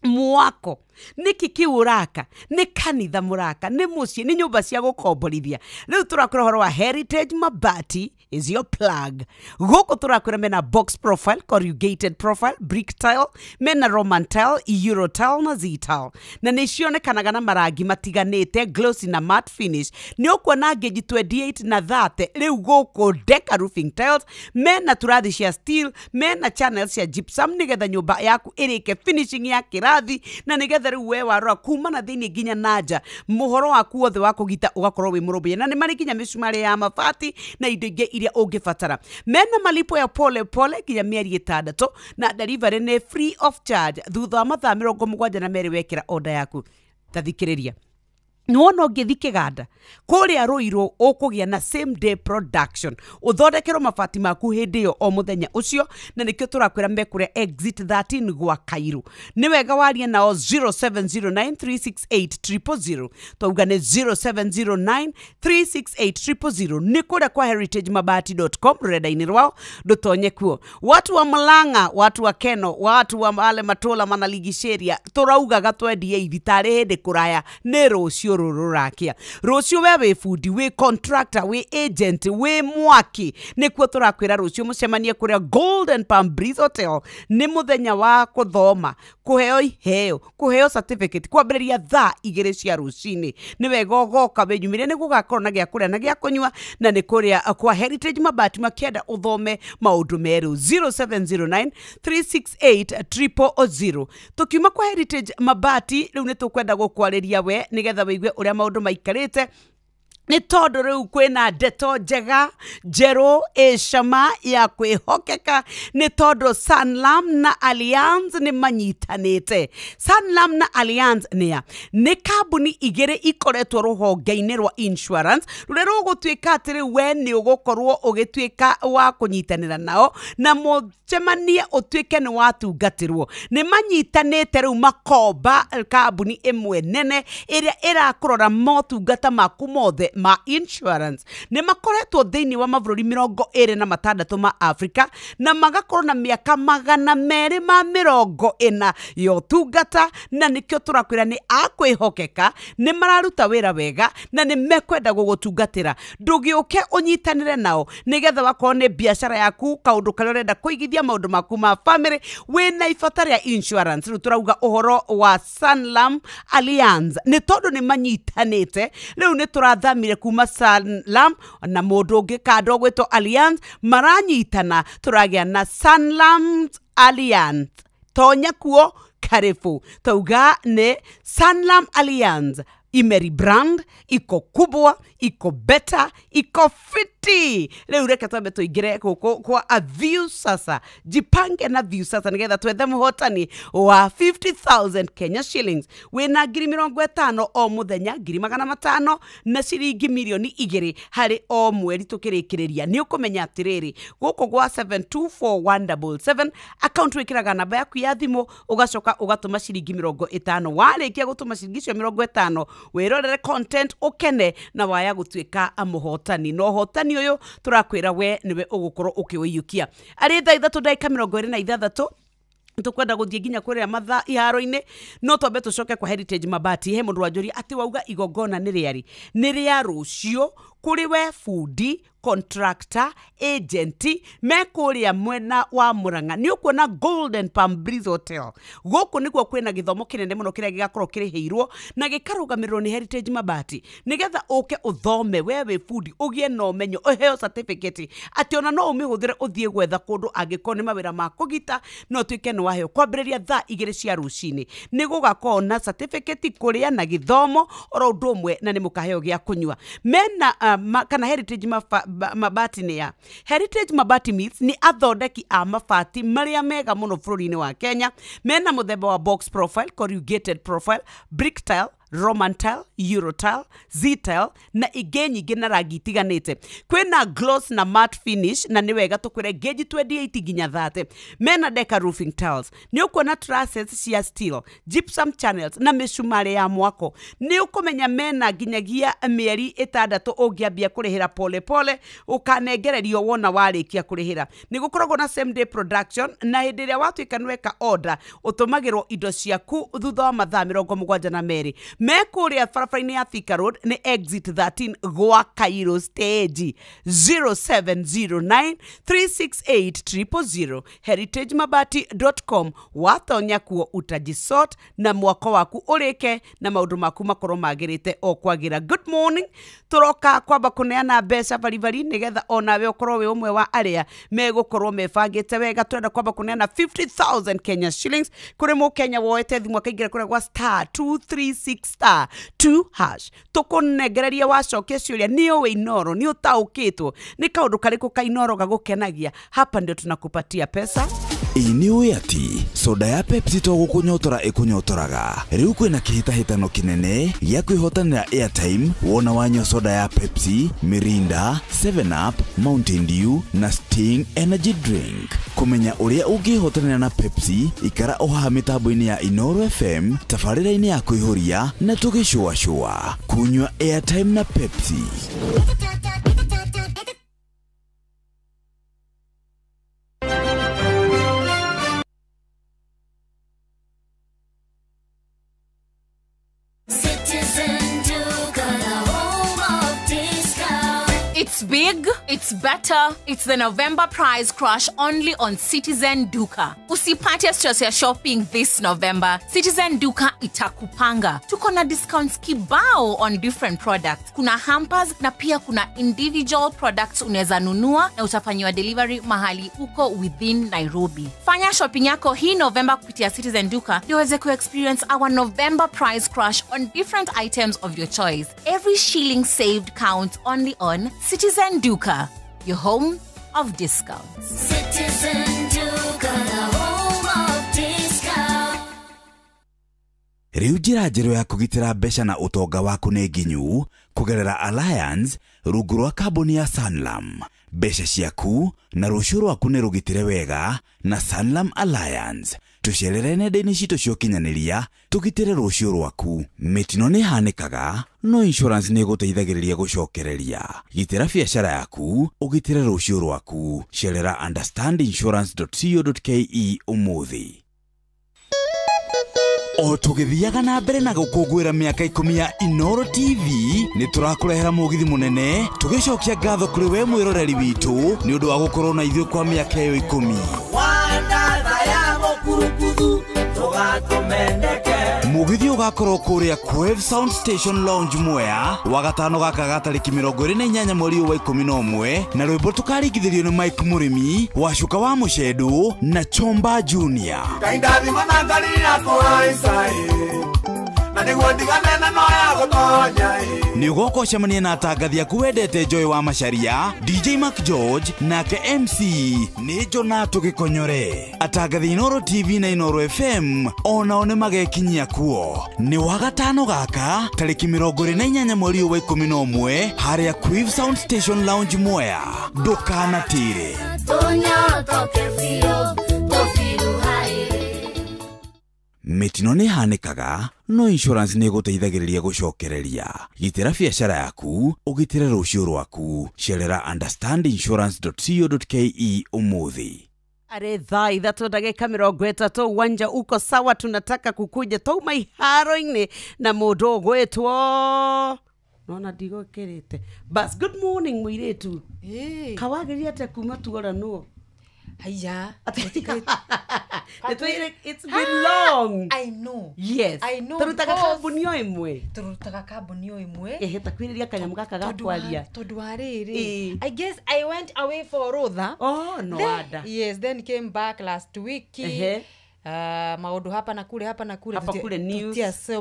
mwako, niki kiuraka, ni kanitha muraka, ni muciĩ, ni nyũmba cia gũkomborithia. Rĩu tũrakwĩra ũhoro wa Heritage Mabati is your plug. Gũkũ tũrakwĩra mena box profile, corrugated profile, brick tile, mena Roman tile, Euro tile na Z tile. Na nĩ cionekanaga na marangi matiganĩte, glossy na matte finish. Nĩ ũkuona gauge 28 na 30. Rĩu gũkũ Deca roofing tiles mena turathi cia steel, mena channels cia gypsum nĩgetha nyũmba yaku ĩrĩke finishing ya kĩrathi, na nĩgetha rĩu we warora kuma na thĩinĩ nginya nanja mũhoro waku wothe wa kũgita ũgakorwo wĩ mũrũmbũiye. Na nĩ marĩ nginya mĩcumarĩ ya mabati na indo ingĩ iria ũngĩbatara. Mena malipo ya pole pole nginya mĩeri 6 na delivery nĩ free of charge thutha wa mathaa 72 wekĩra order yaku. Tathikĩrĩria, Nuono ngithi kiganda kuria Ruiru ukugia na same day production uthondekero mabati maku hindi yo o muthenya ucio na nikio turakwira mekure exit 13 gwa Kairu ni wega warie nao 0709368000 twauga ni 0709368000 ni kuria kwa heritagemabati.com reda-ini rwao ndutonye kuo watu wa Malanga watu wa Keno watu wa Male Matola Manaligisheria turauga gatwendie ithitari hindi kuraya ni rucio rurakia rucio we fundi we contractor we agent we mwaki nikuo turakwira rucio mucemanie kuria Golden Palm Breeze Hotel ni muthenya wa kuthoma kuheo iheo kuheo certificate kwambĩrĩria thaa 2 cia rucini ni wega goka benyumire ni gugakorwo na gya kuria na gya kunywa na ni kuria kwa Heritage Mabati makienda uthome maundu meru 0709368000 tukiuma kwa Heritage Mabati riu ni tukwenda gukwariria we nigetha wigue uria maundu maikarite ni tondu riu kwina ndeto njega njeru icama ya kwihokeka ni tondu Sanlam na Allianz ni manyitanite. Sanlam na Allianz ni kambuni igiri ikoretwo ruhonge-ini rwa insurance ruria rugutwika atiri we ni ugukorwo ugitwika wa kunyitanira nao na mucemanie utwike ni watungatirwo ni manyitanite riu makomba kambuni imwe nene iria irakurora motungata maku mothe ma insurance ni makoretwo thiini wa mabũrũri 26 ma Africa na magakorwo na miaka 240 yo tungata na nikio turakwira ni akwihokeka ni mararuta wira wega na ni mekwenda gugutungatira ndugiuke unyitanire nao nigetha wakorwo ni biashara yaku kaundu karia urenda kuigithia maundu maku ma family wina ibatari ya insurance riu turauga uhoro wa Sanlam Allianz ni tondu ni manyitanite riu ni turathamire kuma Sanlam na mundu ungi kando gwito Allianz maranyitana turagia na Sanlam Allianz tonya kuo karibu tauga ne Sanlam Allianz imeri brand iko kubwa iko better iko fiti leo reka twabe tuigire kwa a view sasa jipange na view sasa nigetha twethe muhotani wa 50,000 Kenya shillings wina ngiri 50 o muthenya ngiri 500 na ciringi milioni 2 hari o mweri tukirikiriria ni ukumenya atiriri guko gwa 724177 account wikiraga namba yaku ya thimu ugacoka ugatuma ciringi 50 warikia gutuma ciringi 50 wirorere content ukene na waya gutwika muhotani no hotani uyu turakwira we niwe ugukorwo ukiwiyukia ari thaa 3:26 tukwenda guthie ginya kuria matha iharo-ini no twambe tucoke kwa Heritage Mabati he mundu wanjuria ati wauga igongona ni riari ni ria rucio kuri we fundi contractor agent mekuria mwena wa Murang'a ni ukuona Golden Palm Breeze Hotel guku niguo kwina githomo kinene muno kiria gigakorwo kiriheirwo na gikarugamirwo ni Heritage Mabati nigetha uke uthome wewe fundi ugie no menyo uheo certificate ati ona no umihuthire uthie gwetha kundu angiko ni mawira ma kugita no twike no waheo kwambiriria thaa 2 cia rucini nigugakorwo na certificate kuria na githomo oro undu umwe na ni mukaheo gia kunywa mena kana Heritage Mabati ni ya Heritage Mabati Mills ni athondeki a mabati maria mega muno bũrũri-inĩ wa Kenya mena muthemba wa box profile corrugated profile brick tile Roman tile, Euro tile, Z tile na ingĩ nyingĩ na rangi itiganĩte kwina gloss na matte finish na ni wega tukwire gauge 28 ginya 30 mena deca roofing tiles ni ukuona trusses cia steel gypsum channels na micumari ya mwako ni ukumenya mena ginyagia mieri 6 ungiambia kurihira pole pole ukanengererio wona warikia kurihira ni gukoragwo na same day production na hindi ria watwika nweka order utumagirwo indo ciaku thutha wa mathaa 72 mekuria barabara-ini ya Thika Road ni exit 13 gwa Kairu stage 0709368000 heritagemabati.com watonya kuo utajisort na mwako waku urike na maundu maku makorwo magirite o kwagira. Good morning turoka kwamba kuneana mbeca bari nigetha onawe ukorwo we umwe wa aria megukorwo mebangite wega twenda kwamba kuneana 50,000 Kenya shillings kuri mu Kenya woete thimu akaingira kuri gwa *236*2# tukunengereria wacokia ciuria niyo we inoro ni utaukitwo ni kaundu kariku kainoro gagukenagia hapa ndio tunakupatia pesa Ini uyati soda ya Pepsi to gukunyotora ikunyotoraga. Riu kwina kihitahitano kinene gya kwihotanira airtime wona wanywa soda ya Pepsi, Mirinda, 7up, Mountain Dew na Sting energy drink. Kumenya uria ungihotanira na Pepsi ikara oha mitambo-ini ya Inoro FM tafarira-ini ya kuihuria na tugicua kunywa airtime na Pepsi. It's big, it's better, it's the November prize crush only on Citizen Duka. Usipate stress ya shopping this November. Citizen Duka itakupanga. Tuko na discounts kibao on different products. Kuna hampers na pia kuna individual products unaweza nunua na utafanyiwa delivery mahali uko within Nairobi. Fanya shopping yako hii November kupitia Citizen Duka ndio uweze ku-experience our November prize crush on different items of your choice. Every shilling saved counts only on Citizen Duka, your home of discounts. Citizen Duka, the home of discounts. Riu njira njeru ya kugitira mbeca na utonga waku ni nginyu kugerera Alliance rungu rwa kambuni ya Sanlam. Mbeca ciaku na rucio rwaku ni rugitire wega na Sanlam Alliance. Tucerere nenda-ini citu cia ukinyaniria tugitire rucio rwaku. Mitino ni hanikaga no insurance ni guteithagiriria gucokereria. Gitira biacara yaku ugitire rucio rwaku. Cerera understandinsurance.co.ke umuthi. O tugithiaga na mbere na gukungwira miaka 10 ya Inoro TV ni turakurehera mugithi munene tugicokia ngatho kuri we mwiroreri witu ni undu wa gukorwo na ithuĩ kwa miaka iyo 10. Mugithi ugakorwo kuria Quave Sound Station Lounge Mwea wagatano gaka gatariki 28 mweri wa 11 na rwimbo tukaringithirio ni Mike Murimi Wacuka wa Mucedu na Chomba Junior. Kaindathi manangalira kuhaisai na niguo ndigane na noya gutonya. Ni ugoko cemania na atangathi aku wendete Joy wa Macharia, DJ Mark George nake MC ni Jonato Gikonyore. Atangathi Inoro TV na Inoro FM onao ni magekinyia kuo. Ni wagatano gaka tariki 28 mweri wa 11 haria Quave Sound Station Lounge Mwea. Ndukanatire. Tonya tokefio tofiru haire. Mitino ni hanikaga no insurance ni guteithagiriria gucokereria. Gitira biacara yaku ugitire rucio rwaku. Cerera understandinsurance.co.ke umuthi. Are thaa ithatu ndagika 30 uwanja uko sawa, tunataka kukuja tauma iharo-ini na mundu gwitwo nona ndigo kerete bas. Good morning mwiretu. Kawagiria te kuma tuora no haya. It's been long. I know. Yes. I know. Turutaga kambuni o imwe. Heta kwiriria kanyamu gaka gatwaria. Tondu ariri. I guess I went away for Rotha. Oh no wada. Yes, then came back last week. Maundu hapa na kule. Hapa kule news.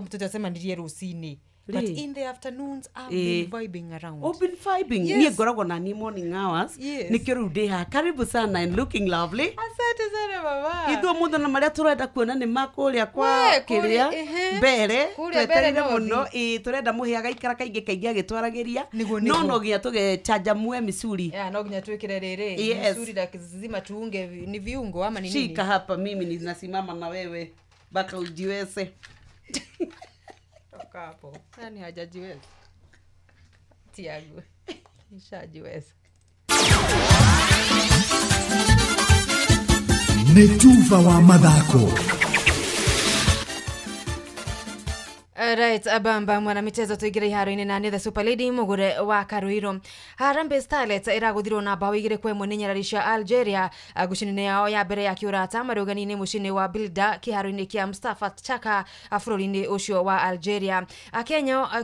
Tutasema ndiye rusini. But in the afternoons, I've been vibing around. Oh, been vibing? Yes. Niye goragwo na ni morning hours. Yes. Nikyo rude ha. Karibu sana and looking lovely. Asante sana baba. Ithuo mutho na maria turenda kuona ni makuria kwa kiria mbere. Tweterire muno. Turenda muhiaga ikara kaingi agitwaragiria. No ginya tugechaja mwe misuri. No ginya twikire riri. Misuri lazima tuunge ni viungo ama ni nini? Shika hapa, mimi ninasimama na wewe. Baka ujiweze. Kapo. Nani hajajiweza? Tiago. Nishajiweza. Netuva wa mathako. Right, abamba mwana mitezo tuigire iharo-ini na the Super Lady mugure wa Karuiro. Harambee Starlets iraguthirwo na bao igire kwa imwe ni nyarari cia Algeria gucinine yao ya mbere ya kiurata marugani-ini mucini wa Bilda kiharo-ini kia Mustafa Chaka bururi-ini ucio wa Algeria.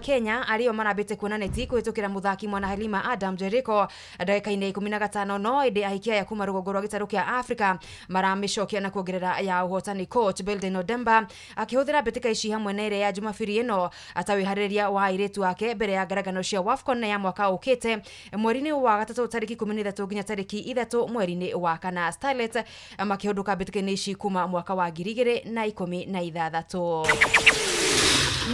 Kenya ario marambite kuona neti kuhitukira muthaki mwana Halima Adam Jericho ndagika-ini 15 no indi ahikia ya kuma rugongo rwa gitaru kia Africa maramicokia na kuongerera ya uhotani. Coach Belden Odemba akihuthira mbitika ici hamwe na ire ya Jumapili wikendi ĩno atawiharĩria wa airĩtu wake mbere ya ngaragano cia WAFCON ya mwaka ũkĩte mweri-inĩ wa gatatũ tarĩki 13 nginya tarĩki 3 mweri-inĩ wa kana. Starlet makĩhũndũka mbĩtĩka-inĩ ici kuma mwaka wa 2016.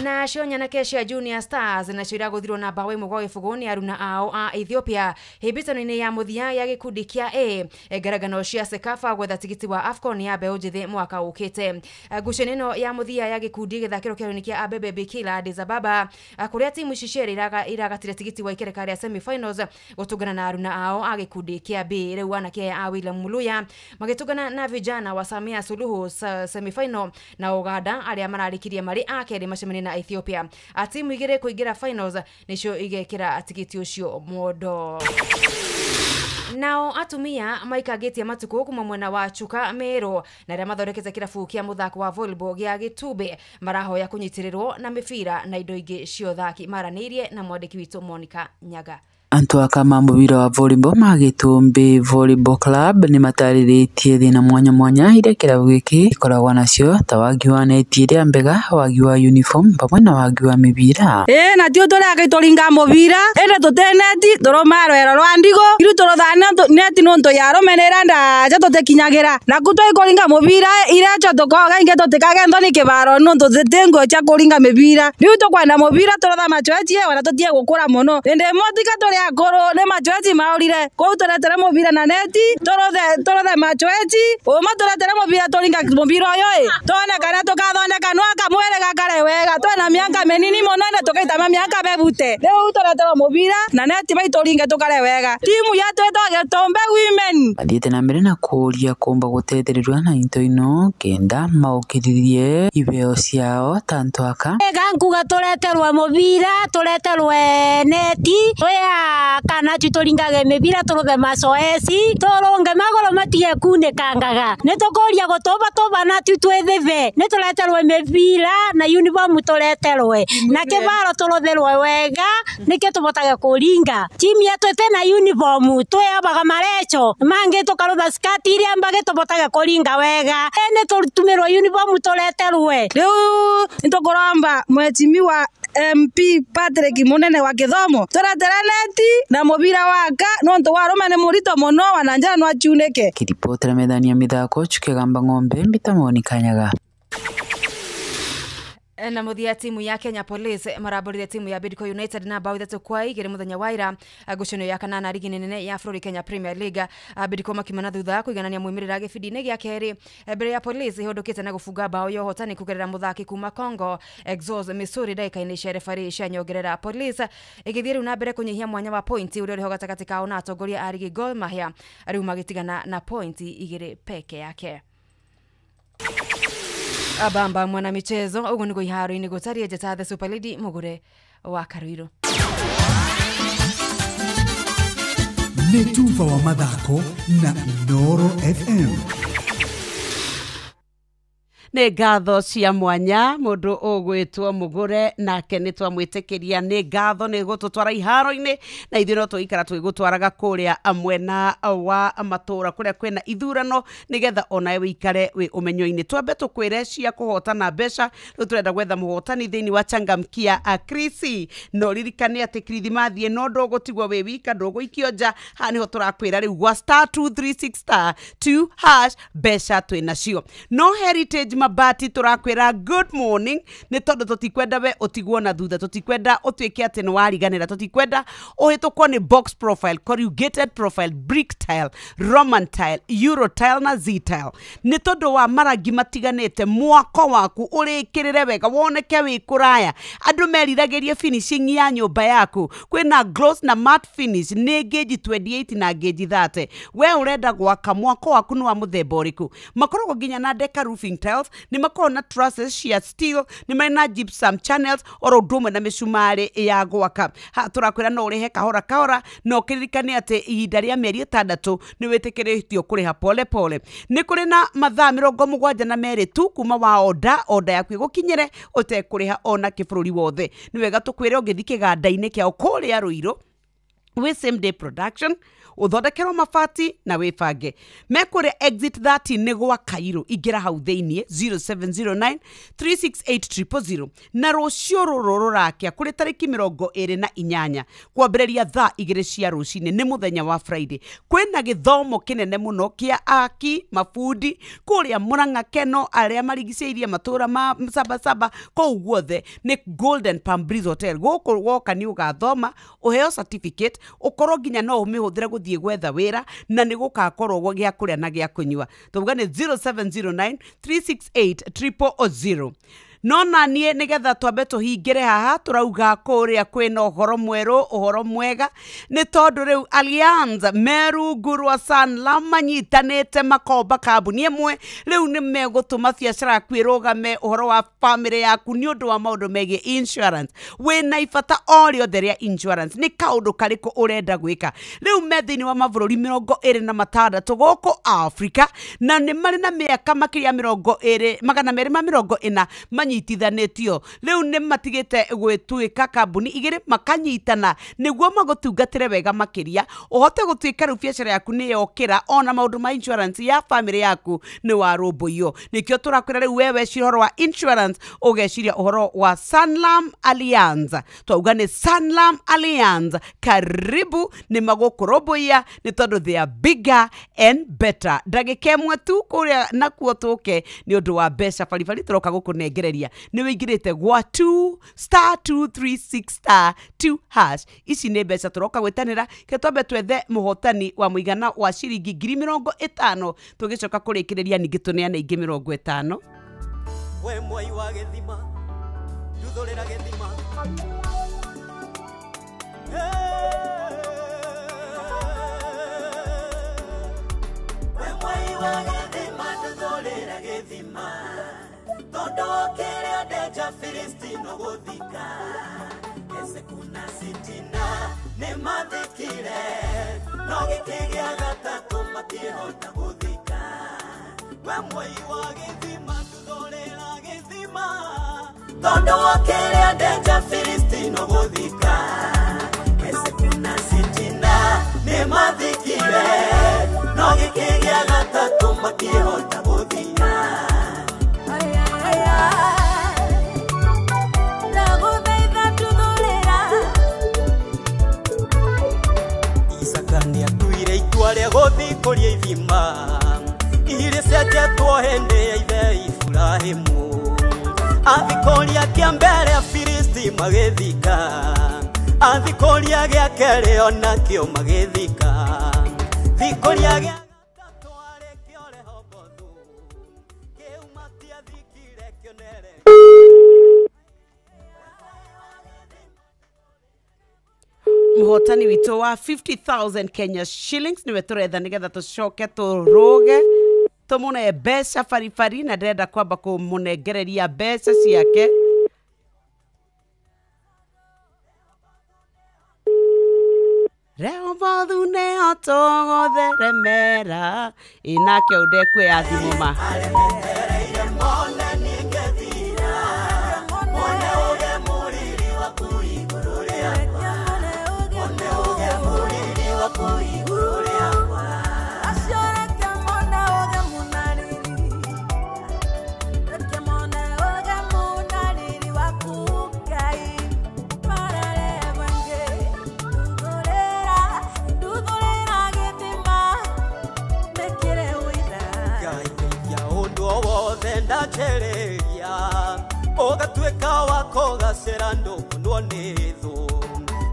Na cio nyanake cia Junior Stars nacio iragũthirwo na mbaũ ĩmwe gwa gĩbũgũ nĩ aruna ao a Ethiopia hĩmbĩtano-inĩ ya mũthia ya gĩkundi kĩa A ngaragano cia Sekafa gwetha tigiti wa AFCON ya mbeũ njĩthĩ mwaka ũkĩte. Ngucanio ĩno ya mũthia ya gĩkundi gĩthakĩro kĩaro-inĩ kĩa Abebe Bikila Addis Ababa kũrĩa timu ici cierĩ iragatire tigiti wa ikereka rĩa semi-finals gũtũngana na aruna ao a gĩkundi kĩa B. Rĩu anake a William Muluya magĩtũngana na vijana wa Samia Suluhu semi-final na Uganda arĩa mararĩkirie marĩ a kerĩ macemania na Ethiopia. Timu igĩrĩ kũingĩra finals nĩcio igekĩra tigiti ũcio modo. Nao atumia maikagĩtie matukũ kuma mwena wa Chuka Meru na arĩa mathondekete kĩrabu kĩa mũthako wa volleyball gĩa Gĩtumbi marahoya kũnyitĩrĩrwo na mĩbira na indo ingĩ cia ũthaki. Maranĩirie na mwandĩki witũ Monica Nyaga. Antu akama mubira wa volleyball ma Gĩtumbi Volleyball Club ni matarĩrĩtie thĩna mwanya mwanya iria kĩrabu gĩkĩ gĩkoragwo nacio ta wagi wa neti ĩrĩa mbega, wagi wa uniform pamwe na wagi wa mĩbira. Na tio tũrĩa tũringa mũbira ĩrĩa tũteneti tũroma rwero rwa ndigo iru tũrothana neti nonto yaromenera ndaja tũtekinyagĩra na kũtũikũringa mũbira irecho tũkoga inge tũtikagendo ni kĩbaro nonto zitengo cha kũringa mĩbira rĩu tũkwenda mũbira tũrotha machoechi wana tũtie gũkũra mũno ende motika tũrĩa koro ne machoechi maurire ko tũretere mũbira na neti tũrothe machoechi ũma tũretere mũbira tũringa mũbira ũyũ tone kana tũkathondeka nwaka mwere gakare wega twena mĩaka mĩnini mũno na tũkaitama mĩaka bebute rĩu tũretere mũbira na neti baitũringe tũkare wega timu yetu ĩtagwo Gĩtumbi Women mathiĩte na mbere na kũria kũmba gũteithĩrĩrio na into ino kenda maũkĩrĩrie ibeo ciao tanto aka gankuga tũreterwo mũbira tũreterwo neti oya kana tutoringage mĩbira tũruthe macoeci tũrũnge magũrũ matige kunĩkangaga nĩtũkũria gũtũba na twĩthĩve nĩtũreterwo mĩbira na uniform tũreterwo na kĩbaro tũrũthĩrwo wega nĩkĩo tũbotage kũringa timu yetu ĩtena uniform twĩabaga marecho mangĩ tũkarũtha skirt iria mbagĩ tũbotage kũringa wega nĩ tũtumĩrwo uniform tũreterwo rĩu nĩtũkũromba mwecimiwa MP Patrick Munene wa Gĩthomo tũretere neti na mũbira waka nonto warũme nĩ mũrito mũno wananjana no achunĩke. Kiripotera methani ya mithako Chukegamba Ng'ombe Mbita Monica Nyaga. Na muthia timu ya Kenya Police maraborire timu ya Bidco United na bao 3-2 muthenya wa ira ngucanio ya kanana ligi nene ya bũrũri Kenya Premier League. Bidco makimana thutha kũiganania moimĩrĩra gĩbindi-inĩ gĩa kerĩ mbere ya Police ihũndũkĩte na gũbunga bao ya ũhotani kũgerera mũthaki kuma Congo Exos Missouri ndagĩka-inĩ cia referee cia nyongerera. Police igĩthiĩ rĩu na mbere kũnyihia mwanya wa pointi ũrĩa ũrĩ ho gatagatĩ kao na atongoria a ligi Gor Mahia rĩu magĩtigana na pointi 2 peke yake. Abamba mwana michezo ugu niko iharo-inĩ gũtaria njata the Super Lady Mugure wa Karuiro. Nĩ tuva wa mathako na Inooro FM. Nĩ ngatho cia mwanya mũndũ ũgwĩtwo Mugure nake nĩ twamwĩtĩkĩria nĩ ngatho nĩ gũtũtwara iharo-inĩ na ithuĩ no tũikara twĩgũtwaraga kũrĩa mwena wa matũra kũrĩa kwĩna ithurano nĩgetha onawe wĩikare wĩ ũmenyo-inĩ. Twambe tũkwĩre cia kũhotana mbeca rĩu tũrenda gwetha mũhotani thĩinĩ wa Changamkia Krisi no ririkane atĩ Kirithimathi no ndũgũtigwo wĩ wika ndũgũikio nja haha nĩho tũrakwĩra rĩu gwa *236*2# mbeca twĩnacio. No Heritage Mabati tũrakwĩra good morning nĩ tondũ tũtikwenda we ũtigwo na thutha tũtikwenda ũtuĩke atĩ nĩ wariganĩra tũtikwenda ũhĩtũkwo nĩ box profile corrugated profile brick tile Roman tile Euro tile na Z tile nĩ tondũ wa marangi matiganĩte mwako waku ũrĩkĩrĩre wega woneke wĩ kũraya andũ meriragĩrie finishing ya nyũmba yaku kwĩna gloss na matte finish nĩ gauge 28 na gauge 30 we ũrenda gwaka mwako waku nĩ wa mũthemba ũrĩkũ makoragwo nginya na Deca roofing tiles ni makona trusses sheer steel ni mena gypsum channels oro ndumwe na mĩcumarĩ ya gwaka ha tũrakwĩra no ũrĩhe kahora no kĩririkane atĩ ihinda rĩa mĩeri 6 nĩ wĩtĩkĩrĩtio kũrĩha pole pole nĩ kũrĩ na mathaa 72 tu kuma wa order yaku ĩgũkinyĩre ũtekũrĩha ona kĩbũrũri wothe nĩ wega tũkwĩre ũngĩthi kĩganda-inĩ kĩao kũrĩa Ruiru we same day production uthondekerwo mabati na wibange mekure exit 30 nĩ gwa Kairo igira hau thĩinĩ 0709 368 na rũcio rũrũ rũrakia kũrĩ tarĩki 28 kwambĩrĩria thaa 2 cia rũcinĩ nĩ mũthenya wa Friday kwĩna gĩthomo kĩnene mũno kĩa aki mafundi kũrĩa Murang'a Keno arĩa marigicĩirie matũra ma Sabasaba kũu guothe nĩ Golden Palm Breeze Hotel gũkũ woka nĩ ũgathoma ũheo certificate ũkorwo nginya no ũmĩhũthĩre gũthiĩ gwetha wĩra na nĩ gũgakorwo gĩa kũrĩa na gĩa kũnyua tuga nĩ 0709 368 000 no nanie nigetha twambe tuhingire haha turauga kuria kwina uhoro mweru uhoro mwega ni tondu riu Allianz Meru Gurwa Sanlam manyitanite makomba kambuni imwe riu ni megutuma biacara kwirugame uhoro wa family yaku ni undu wa maundu megie insurance wina ifata orio theria insurance ni kaundu kariku urenda gwika riu methini wa mavururi 26 guku Africa na ni mari na miaka makiria 240 manyitithanĩtio rĩu nĩ matigĩte gwĩtuĩka kambuni igĩrĩ makanyitana nĩguo magũtungatĩre wega makĩria ũhote gũtuĩka rĩu biacara yaku nĩ yokĩra ona maũndũ ma insurance ya family yaku nĩ warũmbũiyo nĩkĩo tũrakwĩra rĩu wewe ũhoro wa insurance ũgeciria ũhoro wa Sanlam Allianz twauga nĩ Sanlam Allianz karibu nĩ magũkũrũmbũiya nĩ tondũ they are bigger and better ndagĩka ĩmwe tu kũrĩa nakuo tũke nĩ ũndũ wa mbeca baribari tũroka gũkũnengereria ni wigirite gwa 2*236*2# ici nĩ mbeca turoka gwetanira ke twambe twethe muhotani wa muigana wa ciringi 50,000 tugicoka kurikiriria ningi tuneana ingi 50 we mwai wa githima nduthurira githima we mwai wa githima nduthurira githima todo kere deja Filistino godika ese kuna sitina ne madikire no gikigia gatatu matihota godika we mwai wa githima tudorera githima todo kere deja Filistino godika ese kuna sitina ne madikire no gikigia gatatu matihota godika Isakania tuire itware gothi kuria ithima ire ciajetwo hende ya ithe Ifurahimu athikoria kia mbere ya Filisti magithika athikoria gia kere ona kio magithika thikoria gia muhotani wito wa 50,000 Kenya shillings niwe turetha nigetha tucoke turuge tumune mbeca farifari na ndenda kwamba kumunengereria mbeca ciake reo bothu neo tũgũtheremera inake ũndekwe ya thimũma Ogatueka wako gaserando kunonetho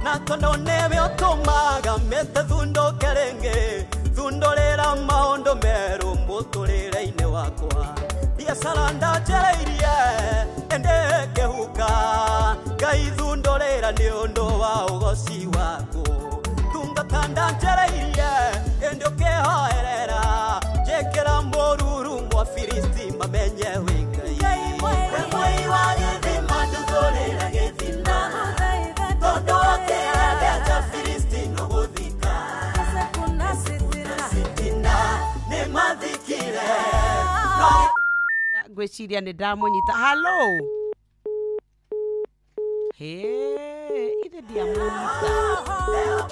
na tono nebe otomaga mete thundo kerenge thundorera maondo meru muturire ine wakwa biashara ndajereirie ende kehuka gai thundorera ni undu wa ugoci wako tungata ndajereirie ende kehoerera jekera moruru mwa Filisti mamenye wingai mwai wa githima nduthurira githima todo kera deja Filistino godika kuna sitina ne mathikire gwiciria ni ndamunyita hallo he Ile dia muita.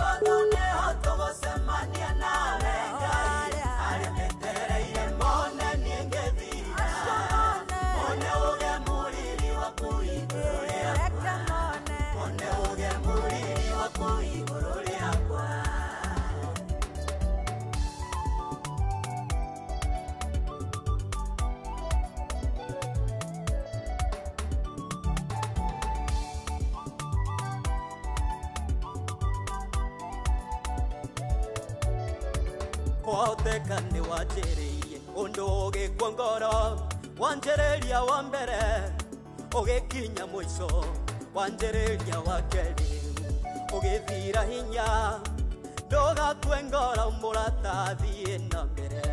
Kwahoteka nĩ wanjĩrĩirie ũndũ ũgĩkwo ngoro wanjĩrĩria wa mbere ũgĩkinya mũico wanjĩrĩria wa kerĩ ũgĩthira hinya ndũgakue ngoro mũrata thiĩ na mbere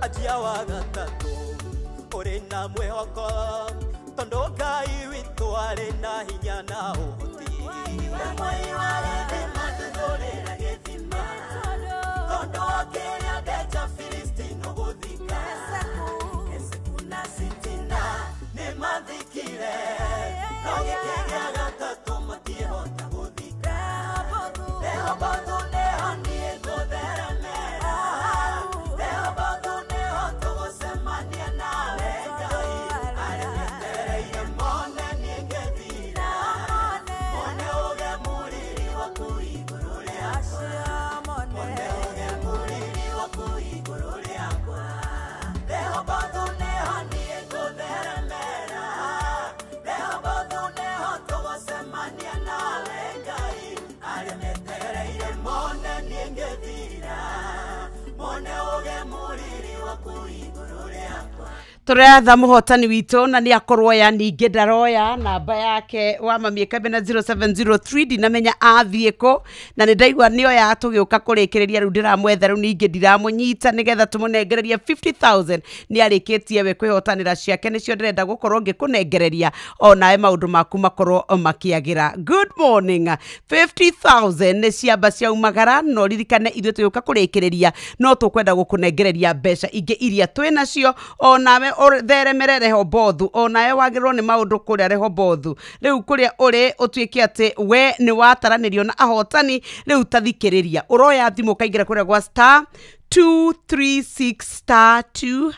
anjia wa gatatũ ũrĩ na mwĩhoko tondũ Ngai witũ arĩ na hinya na ũhoti mwai wa rĩthima ndũrĩra gĩthima tondũ kĩrĩa ndeja Filistino gũthika Eseku na Sitina nĩ mathikire no gĩkĩgĩa gatatũ matiĩhota gũthika Rehobotu nĩho niĩ ngũtheremera Rehobotu nĩho tũgũcemania nawe Ngai arĩa metereire mone niĩ ngĩthira mone ũgemuriri waku igũrũ rĩakwa mone ũgemuriri waku igũrũ rĩakwa Rehobotu nĩho niĩ ngũtheremera Rehobotu nĩho tũgũcemania nawe Ngai arĩa metereire mone niĩ ngĩthira mone ũgemuriri waku igũrũ rĩakwa Turetha muhotani witũ na nĩ akorwo ya ningĩ ndaroya namba yake wa mami kabena 0703 dinamenya athiĩko na nĩ ndaigua nĩo ya tũgĩũka kũrĩkĩrĩria rĩu ndiramwetha rĩu ningĩ ndiramũnyita nĩgetha tũmũnengereria 50,000 nĩ arĩkĩtie we kwĩhotanĩra ciake nĩcio ndĩrenda gũkorwo ngĩkũnengereria onawe maũndũ maku makorwo makĩagĩra. Good morning. 50,000 nĩ ciamba ciaumagara no ririkane ithuĩ tũgĩũka kũrĩkĩrĩria no tũkwenda gũkũnengereria mbeca ingĩ iria twĩ nacio onawe theremere Rehobothu onawe wagĩrĩrwo nĩ maũndũ kũrĩa Rehobothu rĩu kũrĩa ũrĩ ũtuĩke atĩ we nĩ wataranĩrio na ahotani rĩu tathikĩrĩria ũroya thimũ kaingĩra kũrĩa gwa star 236*2#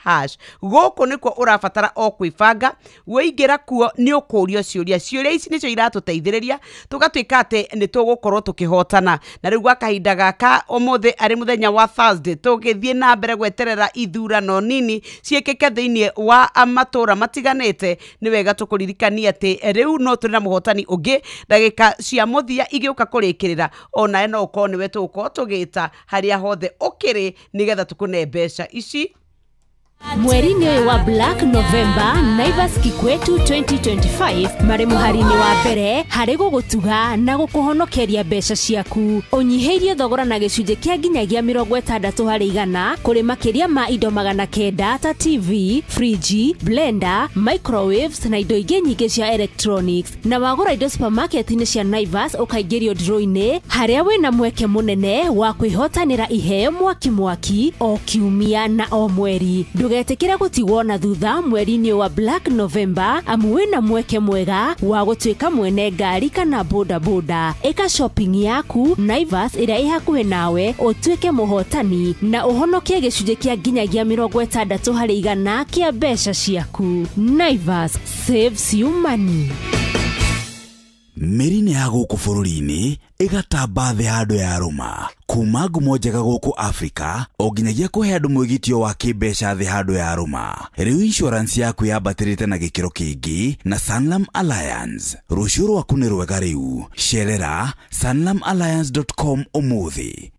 gũkũ nĩkuo ũrabatara o kwĩbanga wĩingĩra kuo nĩ ũkũrio ciũria ici nĩcio iratũteithĩrĩria tũgatuĩka atĩ nĩ tũgũkorwo tũkĩhotana na rĩu gwa kahinda gaka ũmũthĩ arĩ mũthenya wa Thursday tũgĩthiĩ na mbere gweterera ithurano nini ciĩkĩke thĩinĩ wa matũra matiganĩte nĩ wega tũkũririkania atĩ rĩu no tũrĩ na mũhotani ũngĩ ndagĩka cia mũthia igĩũka kũrĩkĩrĩra onawe no ũkorwo nĩwe tũgũkorwo tũgĩta harĩa hothe ũkĩrĩ nigetha tukune mbeca ici Mweri-inĩ ũyũ wa Black November Naivas Kikwetu 2025 marĩ mũhari-inĩ wa mbere harĩ gũgũtuga na gũkũhonokeria mbeca ciaku ũnyihĩirie thogora na gĩcunjĩ kĩa nginyagia 60% kũrĩ makĩria ma indo 900 ta TV, friji, blender, microwaves na indo ingĩ nyingĩ cia electronics na wagũra indo supermarket-inĩ cia Naivas ũkaingĩrio draw-inĩ harĩa wĩna mweke mũnene wa kwĩhotanĩra iheo mwaki o kiumia na o mweri. Ndũgetĩkĩre gũtigwo na thutha mweri-inĩ wa Black November amu wĩna mweke mwega wa gũtuĩka mwene ngari kana bodaboda. Ĩka shopping yaku Naivas ĩrĩa ĩ hakuhĩ nawe ũtuĩke mũhotani na ũhonokie gĩcunjĩ kĩa nginyagia 60% kĩa mbeca ciaku. Naivas saves you money. Mĩri-inĩ ya gũkũ bũrũri-inĩ ĩgatamba thĩ handũ ya rũma kuma ngumo njega gũkũ Afrika o nginyagia kũhe andũ mwĩgitio wa kĩmbeca thĩ handũ ya rũma. Rĩu insurance yaku yambatĩrĩte na gĩkĩro kĩngĩ na Sanlam Alliance. Rũciũ rwaku nĩ rwega rĩu. Cerera sanlamalliance.com ũmũthĩ.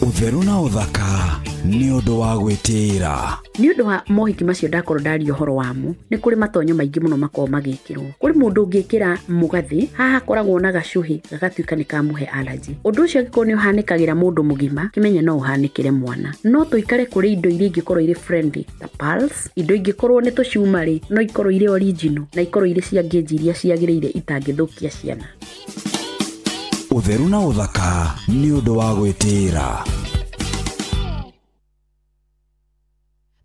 Ũtheru na ũthaka nĩ ũndũ wa gwĩtĩĩra. Nĩ ũndũ wa mohiki macio ndakorwo ndaria ũhoro wamo nĩ kũrĩ matonyo maingĩ mũno makorwo magĩkĩrwo. Kũrĩ mũndũ ũngĩkĩra mũgathĩ haha akoragwo na gacuhi gagatuĩka nĩ kamũhe allergy. Ũndũ ũcio angĩkorwo nĩ ũhanĩkagĩra mũndũ mũgima kimenye no ũhanĩkĩre mwana. No tũikare kũrĩ indo iria ingĩkorwo irĩ friendly ta pearls, indo ingĩkorwo nĩ tũcuma-rĩ no ikorwo irĩ original na ikorwo irĩ cia ngĩnji iria ciagĩrĩire itangĩthũkia ciana. Ũtheru na ũthaka nĩ ũndũ wa gwĩtĩĩra.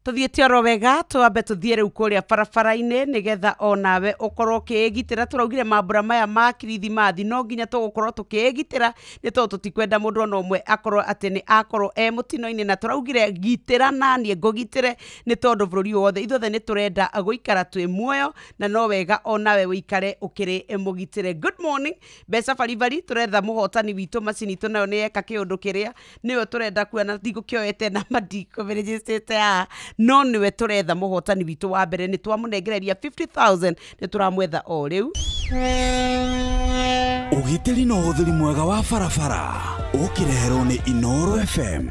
tuthiete oro wega twambe tuthie riu kuria barabara-ini nigetha onawe ukorwo kiigitira. Turaugire mambura maya ma kirithimathi no nginya tugukorwo tukiigitira ni tondu tutikwenda mundu ona umwe akorwo ati ni akorwo mutino-ini, na turaugire gitira nanie ngugitire ni tondu bururi wothe ithuothe ni turenda guikara twi muoyo, na no wega onawe wikare ukiri mugitire. Good morning Mbeca Baribari, turetha muhotani witu macini tu nayo ni eka kiundu kiria niwe turenda kuona ndigukioete na madiko registrate no niwe turetha muhotani witu wa mbere ni twamunengereria 50,000 ni turamwetha o riu. Ugitiri no uthiri mwega wa barabara ukireherwo ni Inoro FM.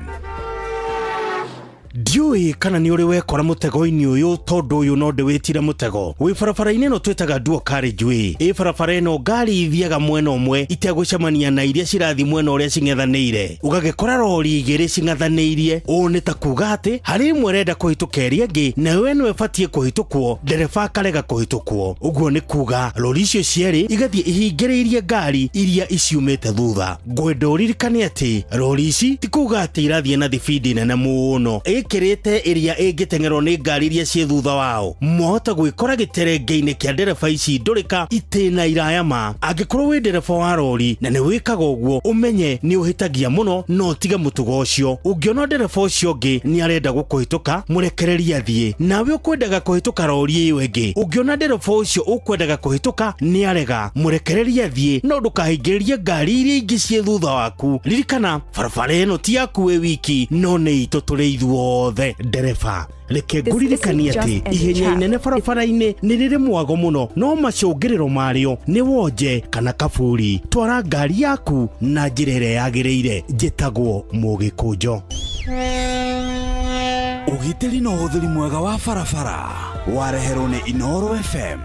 Ndiui kana ni uri wekora mutego-ini uyu tondu uyu no ndiwitire mutego wi barabara-ini no twitaga dual carriageway. Barabara ino ngari ithiaga mwena umwe itegucemania na iria cirathi mwena uria cing'ethanĩire, ugagikora rori igĩrĩ cing'ethanĩirie. Ũũ nĩ ta kuga atĩ harĩ imwe renda kũhĩtũka ĩrĩa ĩngĩ nawe nĩwe batie kũhĩtũkwo, ndereba akarega kũhĩtũkwo. Ũguo nĩ kuga rori icio cierĩ igathiĩ ihingĩrĩirie ngari iria iciumĩte thutha. Ngwenda ũririkane atĩ rori ici ti kuga atĩ irathiĩ na thibindi nene mũno, ikirite iria ingitengerwo ni ngari iria cie thutha wao. Mohota gwikora giterenge-ini kia ndereba ici ndurika itina irayama. Angikorwo wi ndereba wa rori na ni wikaga uguo, umenye ni uhitagia muno no tiga mutugo ucio. Ungiona ndereba ucio ngi ni arenda gukuhituka, murekereria athie. Nawe ukwendaga kuhituka rori iyo ingi, ungiona ndereba ucio ukwendaga kuhituka ni arega, murekereria athie no ndukahingiririe ngari iria ingi cie thutha waku. Ririkana barabara ino ti yaku we wiki no ni itu turi ithuo. Ndereba reke nguririkanie ati ihenya inene barabara-ini ni riri mwago muno, no macungiriro mario ni wonje kana kaburi. Twara ngari yaku na njira iria yagiriire. Njitagwo Mugikunjo. Ugitiri no uthiri mwega wa barabara wareherwo ni Inoro FM.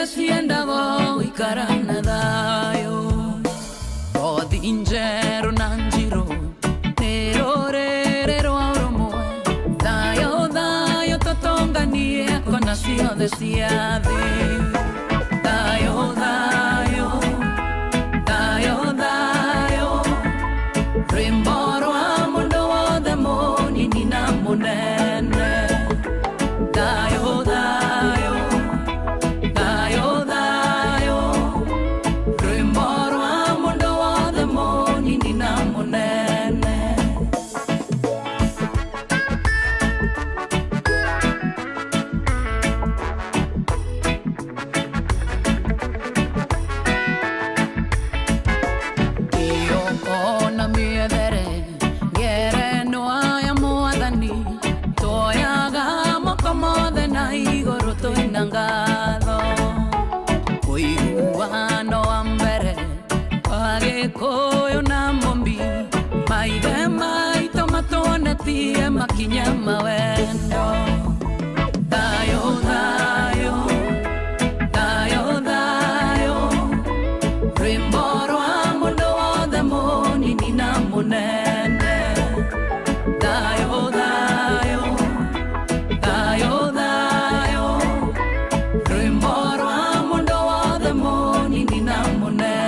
Siendago y caranadayo Odinjero nanjiro Terorero auromoe Dayo dayo totonganie Conasio de siade Dayo dayo Dayo dayo Rimboro amundo de moni nina munene Dayo dayo koyo na mombi maide mai tomato na tie makinya mawendo dayo dayo dayo dayo rimboro amundo de moni nina munene dayo dayo dayo dayo rimboro amundo de moni nina munene.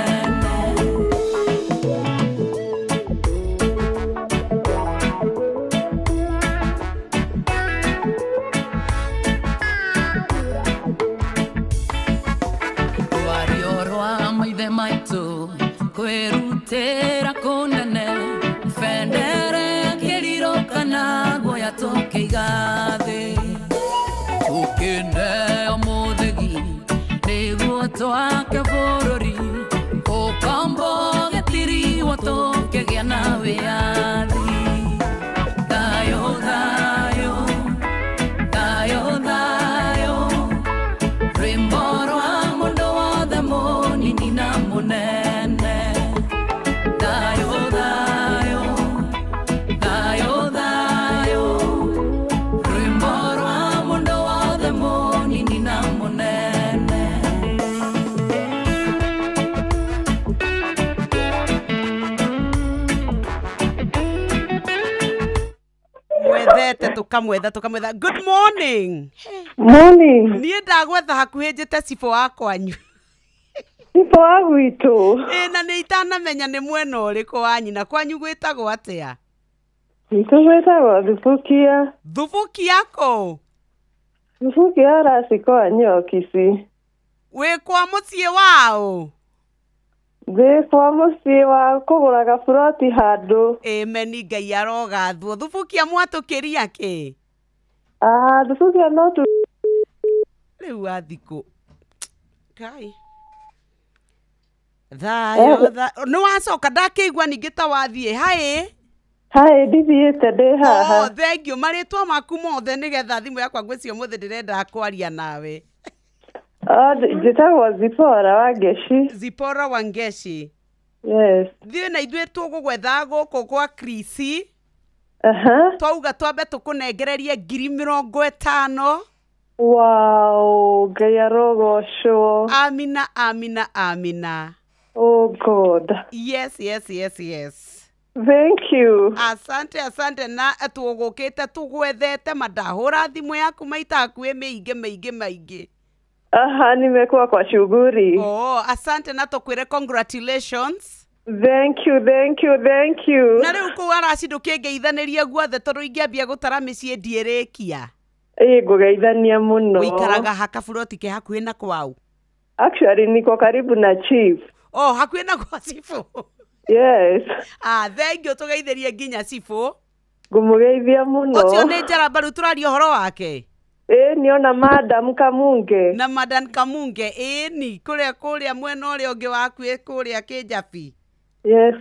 Kwerutera konene fendere keliro kana goya toke igade ukene omodegi nego toake borori o kambo getiri watoke gena weadi dayo dayo dayo dayo rimboro amundo de moni nina munene dayo dayo dayo tukamwetha. Good morning. Morning. Niĩ ndagwetha hakuhĩ njĩte cibũ wa kwanyu. Cibũ wa gwitũ. Na nĩ itanamenya nĩ mwena ũrĩkũ wa nyina, kwanyu gwĩtagwo atĩa? Gwitũ gwĩtagwo Thubukia. Thubukia kũ? Thubukia aracikoa Nyokisi. Wĩ kwa mũciĩ wao? Ndĩ kwa mũciĩ wa kũgũra gaburoti handũ. Ameni, Ngai arogathwo. Thubukia mwatũkĩria kĩ? Thubukia no tu rĩu wathikũ. Kai. Thayo, nĩ wacoka ndakĩigua ningĩ ta wathiĩ. Haĩ? Haĩ, ndithiĩte ndĩ haha. Thengiũ, marĩtwa maku mothe nĩgetha thimũ yakwa ngwĩcio mũthĩ ndĩrenda kwaria nawe. Njĩtagwo Zipora Wangeshi. Zipora Wangeshi. Yes. Thiĩ na ithuĩ tũgũgwetha gũkũ gwa Krisi. Twauga twambe tũkũnengererie 50,000. Wow, Ngai arogocwo. Amina, amina, amina. Oh God. Yes. Thank you. Asante na tũgũkĩte tũgwethete madahũra thimũ yaku maita hakuhĩ maingĩ. Nimekuwa kwa shughuli. Asante na tukwire congratulations. Thank you. Na rĩu kũu aracindu kĩngeithanĩria guothe tondũ ingĩambia gũtara mĩciĩ ndierĩkia. Ngũgeithania mũno. Ũikaraga hakaburoti ke hakuhĩ na kwao? Actually niko karibu na chief. Hakuhĩ na kwa chief. Yes. Thengiũ tũgeithĩrie nginya chief. Ngũmũgeithia mũno. Ũcio nĩ Njaramba rĩu tũraria ũhoro wake? Niona Madam Kamunge. Na Madam Kamunge, ni kũrĩa mwena ũrĩa ũngĩ waku kũrĩa Kĩnjabi. Yes.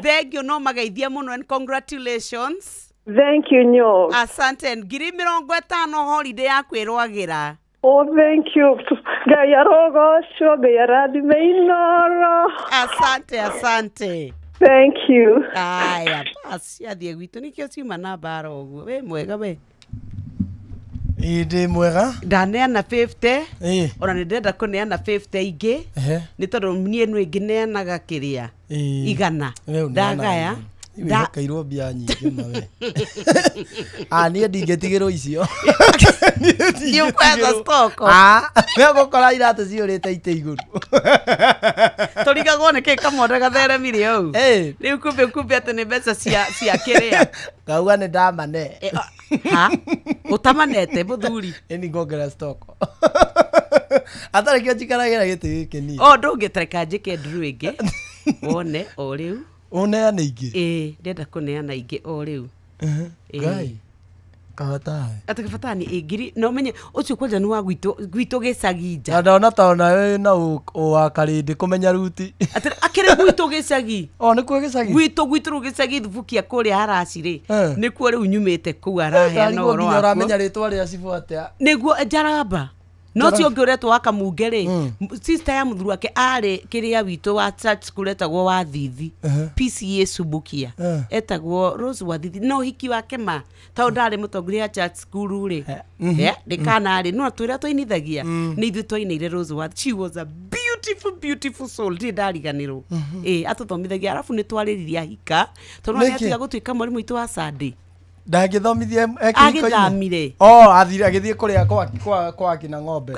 Thengiũ no mageithia mũno and congratulations. Thank you nyo. Asante. 50,000 holiday yaku ĩrwagĩra. Thank you. Ngai arogocwo, Ngai arathime Inoro. Asante. Thank you. Aya, basi athiĩ gwitũ nĩkĩo ciuma na mbara ũguo. Wĩ mwega we? Ĩndĩ mwega. Ndaneana 50. Ona nĩ ndenda kũneana 50 ingĩ. Nĩ tondũ niĩ nĩ ĩngĩ neanaga kĩrĩa. 100. Ndagaya. Ndakairwo mbia nyingĩ mawe. Niĩ ndingĩtigĩrwo icio. Nĩ ũkwetha stoko. Nĩ gũkora iratũ ciũrĩte itĩ igũrũ. Tũrigagwo nĩ kĩ kamonde gatheremire hau. Rĩu kumbe atĩ nĩ mbeca cia kĩrĩa. Ngauga nĩ ndamane. Utamanete mũthuri. Ĩni ngongera stoko. Atarĩ kĩo njikaragĩra gĩtĩ gĩkĩ niĩ. Ndũngĩtareka njĩke nduru ĩngĩ. Wone o rĩu. Uneana ingĩ? Ndenda kũneana ingĩ o rĩu. Ngai. Kabatari. Atakabatani ngiri no menye ũcio kwanja nĩ wa gwitũ gĩcagi nja. Ndona wewe na wakarĩndĩ kũmenya ruti. Akĩrĩ gwitũ gĩcagi. Nĩkuo gĩcagi. Gwitũ gĩcagi Thubukia kũrĩa haracirĩ. Nĩkuo rĩu nyumĩte kũu araheana ũhoro wako. Ũramenya rĩtwa rĩa cibu atĩa. Nĩguo Njaramba. No cio ngĩũretwo wa Kamunge rĩ, sister ya mũthuri wake arĩ kĩrĩa witũ wa church school etagwo wa Thithi. PCA Subukia. Etagwo Rose wa Thithi. No hiki wake ma. Tondũ ndarĩ mũtongoria church school rĩ. Ndĩkana rĩ. No twĩra twainithagia. Nĩ ithuĩ twainĩire Rose wa. She was a beautiful soul. Ndĩ ndariganĩrwo. Atũthomithagia arabu nĩ twarĩririe ahika. Tondũ nĩ atiga gũtuĩka mwarimũ witũ wa Sunday. Ndagĩthomithia agĩthamire. Agĩthiĩ kũrĩa kwa kina ng'ombe.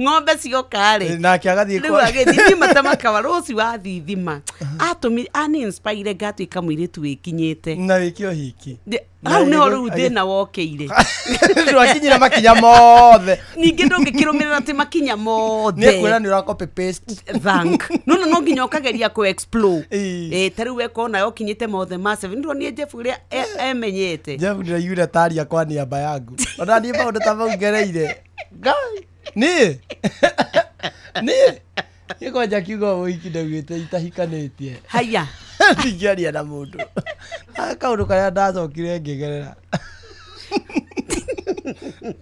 Ng'ombe cioka rĩ. Nake agathiĩ kwa. Rĩu agĩthiĩ matamaka Rose wa Thithima. Ani inspire ngatuĩka mũirĩtu wĩkinyĩte. Na wĩkio hiki. Hau nĩho rĩu thĩna wokĩire. Ndwakinyira makinya mothe. Ningĩ ndũngĩkĩrũmĩrĩra atĩ makinya mothe. Nĩ kwĩra nĩ ũra copy paste. Thank. No nginya ũkageria ku explore. Ta rĩu wekona yokinyĩte mothe massive. Nĩrwo niĩ Jeff ũrĩa emenyete. Jeff ndĩraigwire taria kwa niaba yangu. Ona niĩ maũndũ ta mau ngereire. Ngai. Niĩ nĩkwanja kiuga ũhiki ndaugĩte itahikanĩtie. Haya. Ndingĩaria na mũndũ. Kaũndũ karĩa ndacokire ngĩgerera.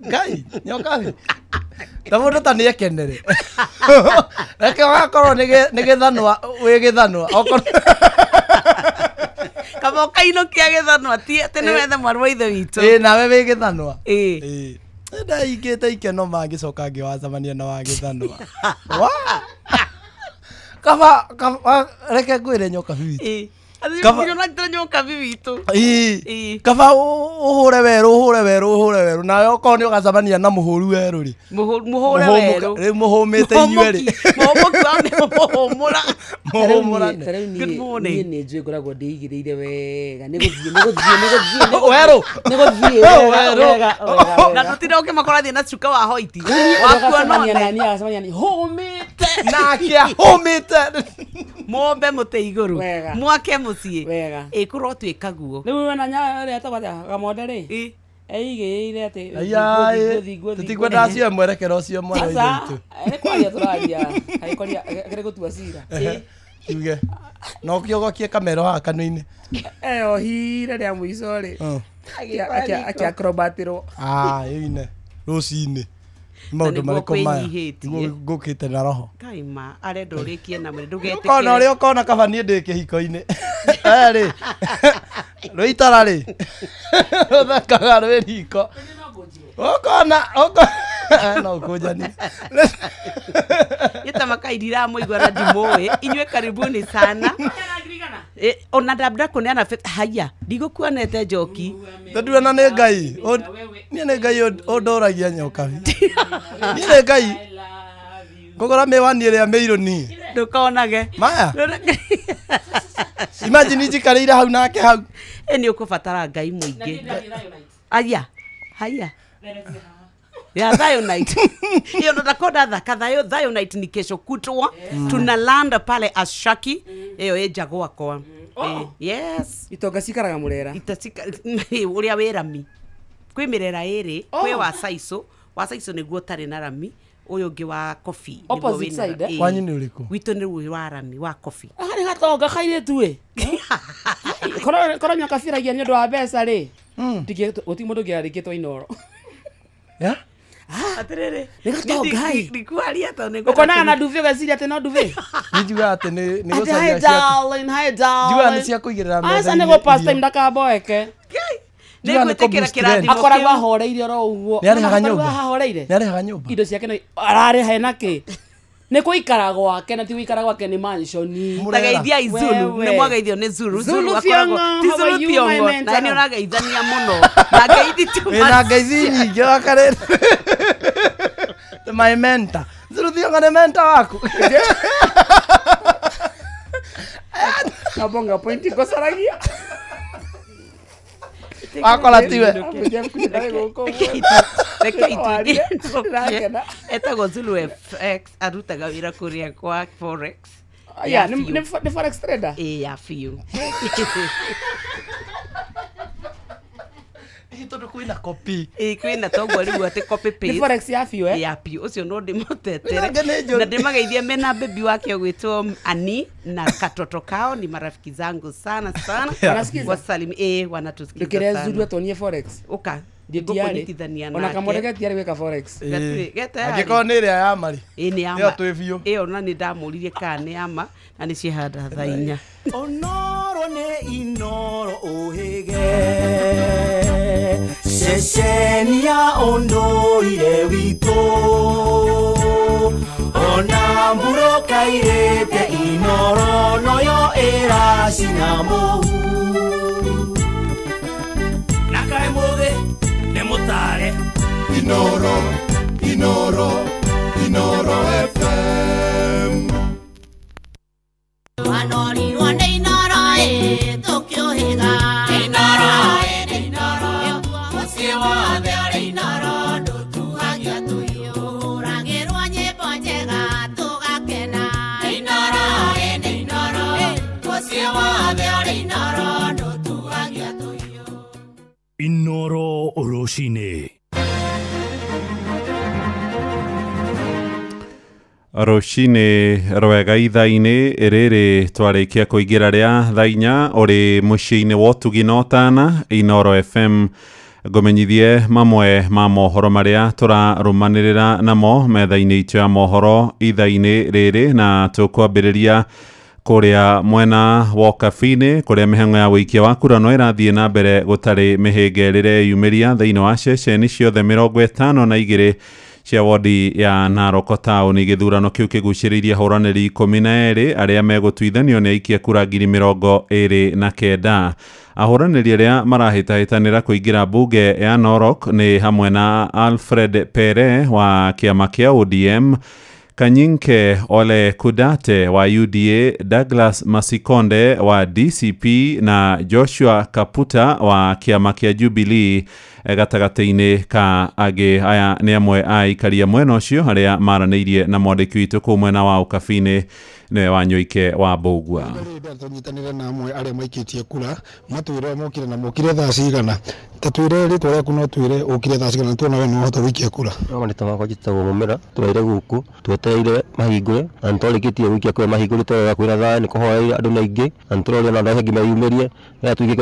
Ngai, nyokabi. Ta mũndũ ta nĩekenere. Reke wakorwo nĩ gĩthanwa wĩ gĩthanwa. Kaba kainũkia gĩthanwa ti atĩ nĩ wethe mwarĩ wa ithe witũ. Nawe wĩ gĩthanwa. Ndaingĩte ikeno mangĩcoka ngĩwacamania na wa gĩthanwa. Kaba reke ngwĩre nyoka bibi. nyoka bibitu kaba uhure weru nawe okorwo nĩ ũgacemania na mũhũru werũ rĩ rĩu mũhũmĩte inyuĩ rĩ niĩ nĩ njũĩ ngoragwo ndĩigĩrĩire wega nĩ werũ na tũtira ũkĩmakora thiĩ na cuka wa hoiti hũmĩte nake ahũmĩte mombe mũtĩ igũrũ mwake mũciĩ ĩkorwo twĩka guo rĩu wena nyarĩa tũgata gamonde rĩ eigĩrĩire atĩ tũtikwenda acio mwerekera ũcio mwana itũ nĩ kwaria tũraria agĩkoria kĩrĩ gũtua cira kiuge no kĩogokie kamera haha kanua-inĩ ohire rĩa mũico rĩ akĩakrobatĩrwo ĩine rũcinĩ maũndũ marĩkũ maya ngũkĩte na roho kaima arenda ũrĩkie na mwĩrĩ ndũgetĩkĩre ũkona ũrĩa ũkona kaba niĩ ndĩ kĩhiko-inĩ rĩ rũitara rĩ rũthekaga rwĩ riko ũkona no ũkũnjania gĩtamakairira mũigua na ndimũĩ inyuĩ karibuni sana ona ndabda kuneana haya ndigũkuonete njoki tondũ nĩ ngai niĩ nĩ ngai ũndoragia nyoka niĩ nĩ ngai ngũgũra mĩwani ĩrĩa mĩirũ ni ndũkonage maya imagine njikarĩire hau nake hau nĩ ũkũbatara ngai mũingĩ haya ya Zionite hiyo ndo takoda Zionite ni kesho kutwa tunalanda pale Ashaki hiyo ejagwa kwa yes itonga cikaraga murera itasika uria werami kwimirera iri kwe wa Saiso niguo tari na rami uyu ngi wa coffee opposite side kwanyu ni uriku wito ni uyu wa rami wa coffee hari gatonga kaire tuwe koronya kafiragia nyondo wa mbeca ri ndike oti mundu ngiarikitwo inoro atirere ndikuaria to nego ukona na duve gaciria ate no duve nijuga ate ni gucaria hi darling juga ni cia kuigirira metha asa nego past time ndakamboeke nĩgwĩtĩkĩra kĩrathimo akoragwo ahoreire oro ũguo nĩarehaga nyũmba ahoreire nĩarehaga nyũmba indo ciake ararehe naki nĩ kũikara gwake na ti gũikara gwake nĩ mansioni mũrageithia izulu nĩ mwagaithio nĩ zulu akoragwo ti zulu Thiongo na nĩ ũrageithania mũno na ngeithi tu na ngeithi nyingĩ wakarere my mentor Zulu Thiongo nĩ mentor waku kabonga pointi kosaragia akora tiwe etagwo Zulu FX arutaga wĩra kũrĩa kwa Forex nĩ Forex trader ya fiu tondu kwina copy kwina toguo rĩu atĩ copy paste nĩ Forex ya fiu ya fiu ũcio no ndĩmũtetere na ndĩmageithia mena baby wake gwĩtwo Ani na katoto kao ni marafiki zangu sana wasalimi wanatusikiza sana ndikire Zulu atonie Forex uka ndikuonithithania nake ona kamorega tiari weka Forex angĩkorwo nĩ ĩrĩa ya mari nĩ ya ma twĩ biũ ona nĩ ndamũririe kana nĩ ya ma na nĩ cihanda thaa 4 onoro nĩ inoro ũhĩge ceceni ya ũndũire witũ ona mburo kairĩte inoro noyo ĩracina mũhu na kaĩ mũgĩ nĩ mũtare Inoro FM wanorirwo nĩ inoro tũkĩũhĩga inoro mũciĩ wothe ũrĩ inoro ndũtuhagia tũhiũragĩrwo nyĩmbo njega tũgakena inoro mũciĩ wothe ũrĩ inoro ndũtuhagia tũhiũ Inoro rũcinĩ rũcinĩ rwega ithaa-inĩ rĩrĩ twarĩkia kũingĩra rĩa thaa 4 ũrĩ mũciĩ-inĩ wa ũtugi na ũtana Inoro FM ngũmenyithie mamwe ma mohoro marĩa tũrarũmanĩrĩra namo metha-inĩ itũ ya mohoro ithaa-inĩ rĩrĩ na tũkwambĩrĩria kũrĩa mwena wa Kabini kũrĩa mĩhang'o ya wĩikia wa kura no ĩrathiĩ na mbere gũtarĩ mĩhĩnga ĩrĩa yumĩria thĩinĩ wa ceceni ciothe 52 cia wodi ya Narok Town. Githurano kiu kiguciririe huraniri 12 aria megutuithanio ni aikia kura 29,000. Ahuraniri aria marahitahitanira kuingira bunge ya Narok ni hamwe na Alfred Pere wa kiama kia ODM, Kanyinke Ole Kudate wa UDA, Douglas Masikonde wa DCP na Joshua Kaputa wa kiama kia Jubilee. Gatagataine ka age aya ni amwe aikaria mwena ucio aria maranirie na mwandiki witu ku mwena wa ukabini ne Wanyoike wa Bogua. Tunyitanire na amwe aria maikitie kura matwire mokire na mokire thaa cigana tatwire ritwa riaku no twire ukire thaa cigana tuona we no hota wikia kura no nitama kwa jitagwo mumera twaire guku twetereire mahingure na ntolikitie wikia kwa mahingure twa kwira thaa ni kuhoya andu naingi na nturoria na ndaga ngima yumerie ya twigike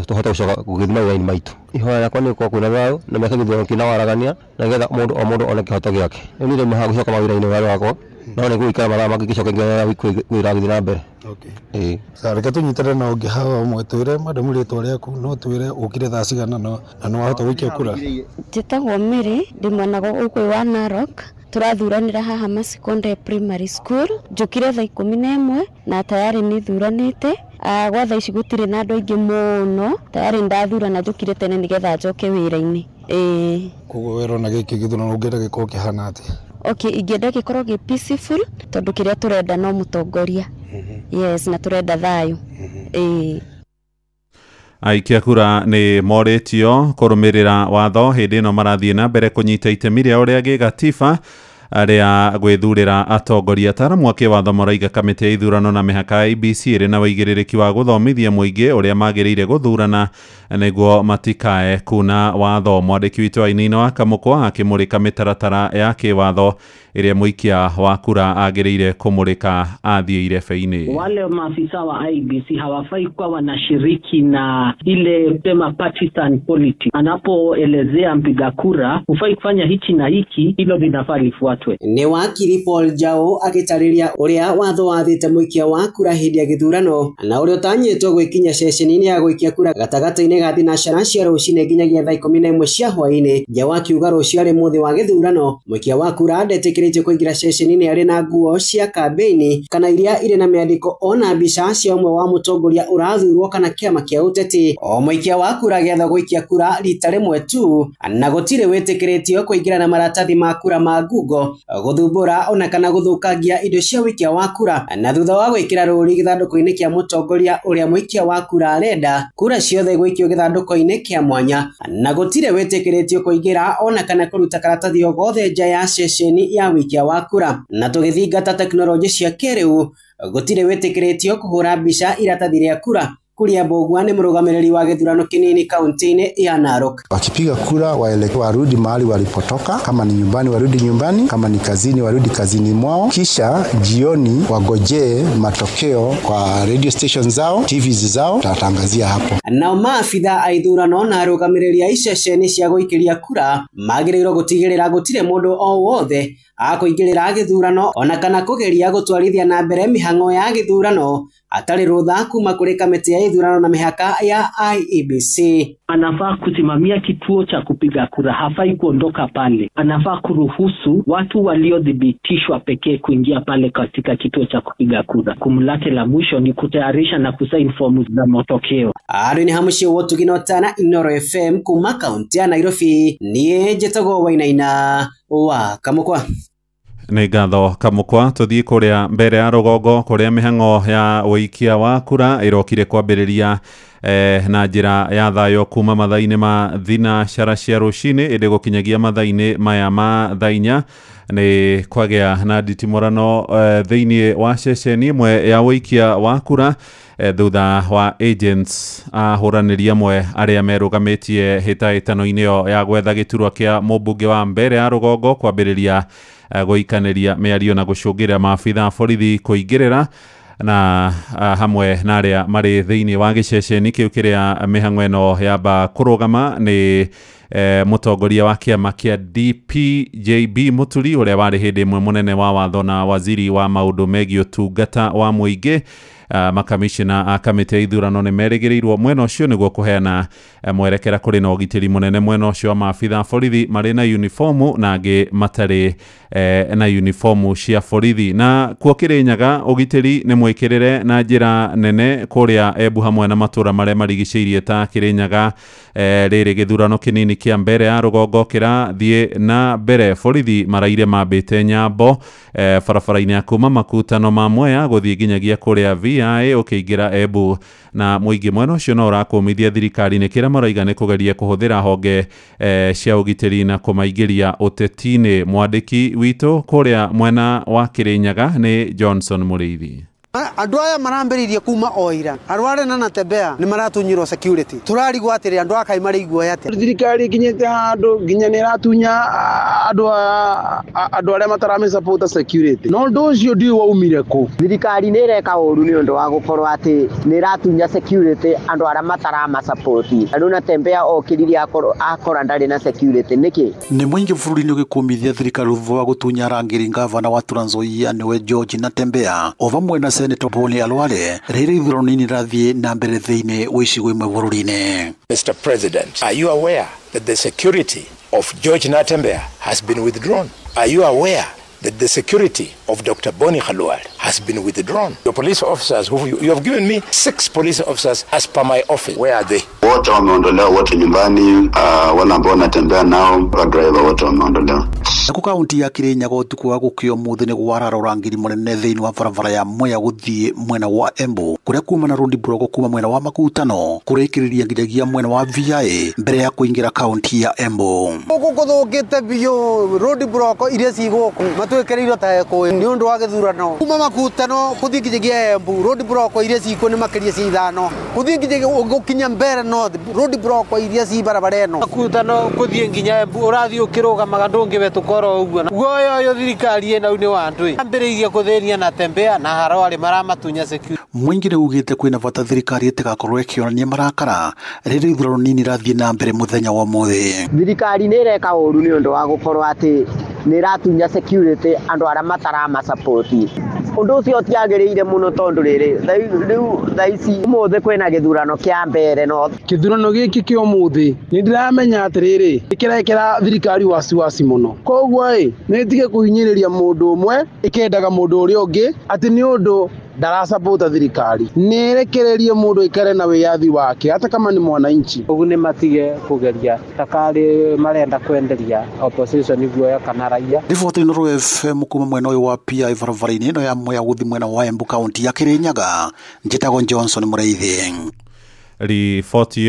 tuhota gucoka gugithima wĩra-inĩ maitũ ihoya yakwa nĩ kwa kwira thaa na meka githurano kina waragania na getha mundu one kihoto giake ni ndio maha gucoka mawĩra-inĩ wakwa no nĩ gwĩkara mathaa mangĩ gicoka kwĩra githĩ na mbere. Okay. Reke tunyitane na ũngĩ haha ũmwe twĩre madamu rĩtwa rĩaku no twĩre ũkire thaa cigana na no wahota gũikia kura. Njĩtagwo Mary ndĩ mwena ũkũ wa Narok. Turathuranira haha Masikonde Primary School njukire thaa 11 na tayari ni thuranite gwa thaa ici gutire na andu aingi muno tayari ndathurana njukire tene nigetha njoke wira-ini. Koguo wera na giki githurano ũngĩenda gĩkorwo kĩhana atĩa? Okay, ingĩenda gĩkorwo gĩ peaceful tondu kiria turenda no mutongoria. Yes, na turenda thayu. Aikia kura ni moritio kurumirira watho hindi ino marathie na mbere kunyita itemi ria uria gigatiba aria gwithurira atongoria. Ataramu a kiwatho maraiga kamiti ya ithurano na mihaka IEBC iri na waigiririki wa guthomithia muingi uria magiriire guthurana niguo matikae kuna watho. Mwandiki witu Ainino wa Kamukwa akimurika mitaratara ya kiwatho iria muikia wa kura agiriire kumurika athie irebe-ini. Wale maafisa wa IEBC hawafai kuwa wanashiriki na ile tema partisan politics. Anapoelezea mpiga kura hufai kufanya hichi na hiki, hilo linafaa lifuatwe. Ni wakiri Paul Jao agitariria uria watho wathite muikia wa kura hindi ya githurano na uria utanyitwo gwikinya ceceni-ini ya gwikia kura gatagata-ini ga thinacara cia rucine nginyagia thaa 11 cia hwaini. Jao akiuga rucio ari muthi wa githurano muikia wa kura ndetikiritie kuingira ceceni-ini ari na nguo cia kambeini kana iria iri na miandiko ona mbica cia umwe wa mutongoria urathurwo kana kiama kia uteti. O muikia wa kura getha gwikia kura rita rimwe tu na gutire witikiritio kuingira na maratathi ma kura ma Google guthumbura ona kana guthukangia indo cia wikia wa kura na thutha wa gwikira ruri githanduku-ini kia mutongoria uria muikia wa kura arenda kura ciothe gwikio githanduku-ini kia mwanya na gutire witikiritio kuingira ona kana kuruta karatathi o gothe nja ya ceceni ya wikia wa kura. Na tugithingata teknolojia cia kiriu gutire witikiritio kuhura mbica iratathi ria kura. Kuria Bogua ni murugamiriri wa githurano kinini kaunti-ini ya Narok. Wakipiga kura warudi mahali walipotoka, kama ni nyumbani warudi nyumbani, kama ni kazini warudi kazini mwao, kisha jioni wagojee matokeo kwa radio station zao, TVs zao, tatangazia hapo. Na maafitha a ithurano na arugamiriri a iceceni cia guikiria kura magirirwo gutigirira gutire mundu o wothe akuingirira githurano ona kana kugeria gutwarithia na mbere mihango ya githurano atari rutha kuma kuri kamiti ya ithurano na mihaka ya IEBC. Anafaa kusimamia kituo cha kupiga kura, hafai kuondoka pale. Anafaa kuruhusu watu waliodhibitishwa pekee kuingia pale katika kituo cha kupiga kura. Kumlake la mwisho ni kutayarisha na kusaini fomu za matokeo. Ari ni hamushi wotu ginotana Inoro FM kuma kaunti ya Nairobi. Niĩ njĩtagwo Wainaina wa Kamukwa. Nĩ ngatho Kamukwa. Tuthii kuria mbere ya rugongo kuria mihango ya wikia wa kura irokire kwambiriria na njira ya thayo kuma mathaa-ini ma thinacara cia rucini indi gukinyagia mathaa-ini maya ma thaa 4 ni kwagea na nditimurano thiini wa ceceni imwe ya wikia wa kura thutha wa agents ahuraniria amwe aria merugamitie hitaitano-ini yo ya gwetha giturwa kia mubunge wa mbere ya rugongo kwambiriria guikaniria miario na gucungira maabitha a borithi kuingirira na hamwe na aria mari thiini wa giceceni kiu kiria mihango ino yamba kurugama ni mutongoria wa kiama kia DPJB Muturi uria wari hindi imwe munene wa watho na waziri wa maundu megie utungata wa muingi makamishina a kamĩtĩ ya ithurano nĩ merĩgĩrĩirwo mwena ũcio nĩguo kũheana mwerekera kũrĩ na ũgitĩri mũnene mwena ũcio wa maabitha borithi marĩ na uniformu na angĩ matarĩ na uniformu cia borithi. Na kuo Kĩrĩnyaga ũgitĩri nĩ mwĩkĩrĩre na njĩra nene kũrĩa Embu hamwe na matũra marĩa marigicĩirie ta Kĩrĩnyaga. Rĩrĩ gĩthurano kĩnini kĩa mbere ya rũgongo kĩrathiĩ na mbere, borithi maraire mambĩte nyambo barabara-inĩ ya kuma makutano ma Mwea gũthiĩ nginyagia kũrĩa VI ũkĩingĩra Embu, na mũingĩ mwena ũcio no ũrakũmithia thirikari nĩ kĩrĩa marauga nĩ kũgeria kũhũthĩra honge cia ũgitĩri na kũmaingĩria ũteti-inĩ. Mwandĩki witũ kũrĩa mwena wa Kĩrĩnyaga nĩ Johnson Mũrĩithi. Andũ aya marambĩrĩirie kuma oira arware na Natembea nĩ maratunyirwo security. Turarigwo atĩrĩ andũ aka marĩigwo atĩa? Thirikari ikinyĩte handũ nginya nĩ ratunya andũ arĩa matarame support security. No ũndũ ũcio ndiũ waumire kũ? Thirikari nĩ ĩreka ũru nĩ ũndũ wa gũkorwo atĩ nĩ ratunya security andũ arĩa matarama support. Andũ Natembea okĩrire akora ndarĩ na security nĩkĩ? Nĩ mũingĩ bũrũri-inĩ ũgĩkũmithia thirikari thutha wa gũtunya rangĩri ngavana wa Trans Nzoia nĩwe George Natembea o vamwe na Senator Boni Alwale. Rĩrĩ ithurano nini rathiĩ na mbere thĩinĩ wa icigo imwe bũrũri-inĩ. Mr. President, are you aware that the security of George Natembea has been withdrawn? Are you aware that the security of Dr. Boni Khalwale has been withdrawn? Your police officers, you have given me 6 police officers as per my office. Where are they? Wote wameondolewa, wote nyumbani. Wale ambao Natembea nao, driver wote wameondolewa. Naku kaunti ya Kĩrĩnyaga ũtukũ wa gũkĩo mũthĩ nĩ gwarara ũrangĩri mũnene thĩinĩ wa barabara ya Mwea gũthiĩ mwena wa Embu, kũrĩa kuma na road block kuma mwena wa Makutano kũrĩkĩrĩria nginyagia mwena wa VI mbere ya kũingĩra kaunti ya Embu. Gũthũkĩte biũ road block iria cigũkũ matwĩkĩrĩirwo ta ekũĩ nĩ ũndũ wa gĩthurano. Kuma Makutano gũthiĩ nginyagia Embu road block iria cikuo nĩ makĩria cia ithano. Gũthiĩ nginyagia gũkinya Mbeere North road block iria ci barabara ĩno. Makutano gũthiĩ nginya Embu ũrathiĩ ũkĩrũgamaga ndũngĩbetũka guoyo thirikari ĩno nĩ wandũ ambĩrĩirie kũthĩnia Natembea na harwarĩ maramatunya security. Mũingĩ nĩ ugĩte kwĩna bata thirikari ĩtigakorwo ĩkĩonania marakara rĩrĩ ithurano nini rathiĩ na mbere mũthenya wa ũmũthĩ. Thirikari nĩ ĩreka ũru nĩ ũndũ wa gũkorwo atĩ nĩ ĩratunya security andũ arĩa matarama support. Ũndũ ũcio tiagĩrĩire mũno tondũ rĩu thaa ici ũmũthĩ kwĩna gĩthurano kĩa Mbeere North. Gĩthurano gĩkĩ kĩa ũmũthĩ nĩ ndĩramenya atĩrĩrĩ ĩkĩrekera thirikari wasiwasi mũno. Koguo nĩ tige kũhinyĩrĩria mũndũ ũmwe ĩkendaga mũndũ ũrĩa ũngĩ atĩ nĩ ũndũ ndarasapota thirikari. Nĩ rekererie mũndũ ikare na wĩyathi wake hata kama nĩ mwananchi. Ũguo nĩ matige kũgeria takarĩ marenda kwenderia opposition iguoya kana raia. Riboti ĩno Royal FM kuma mwena ũyũ wa PI barabara-inĩ ĩno ya Mwea gũthiĩ mwena wa Embu kaunti ya Kĩrĩnyaga. Njĩtagwo Johnson Mũrĩithi. Riboti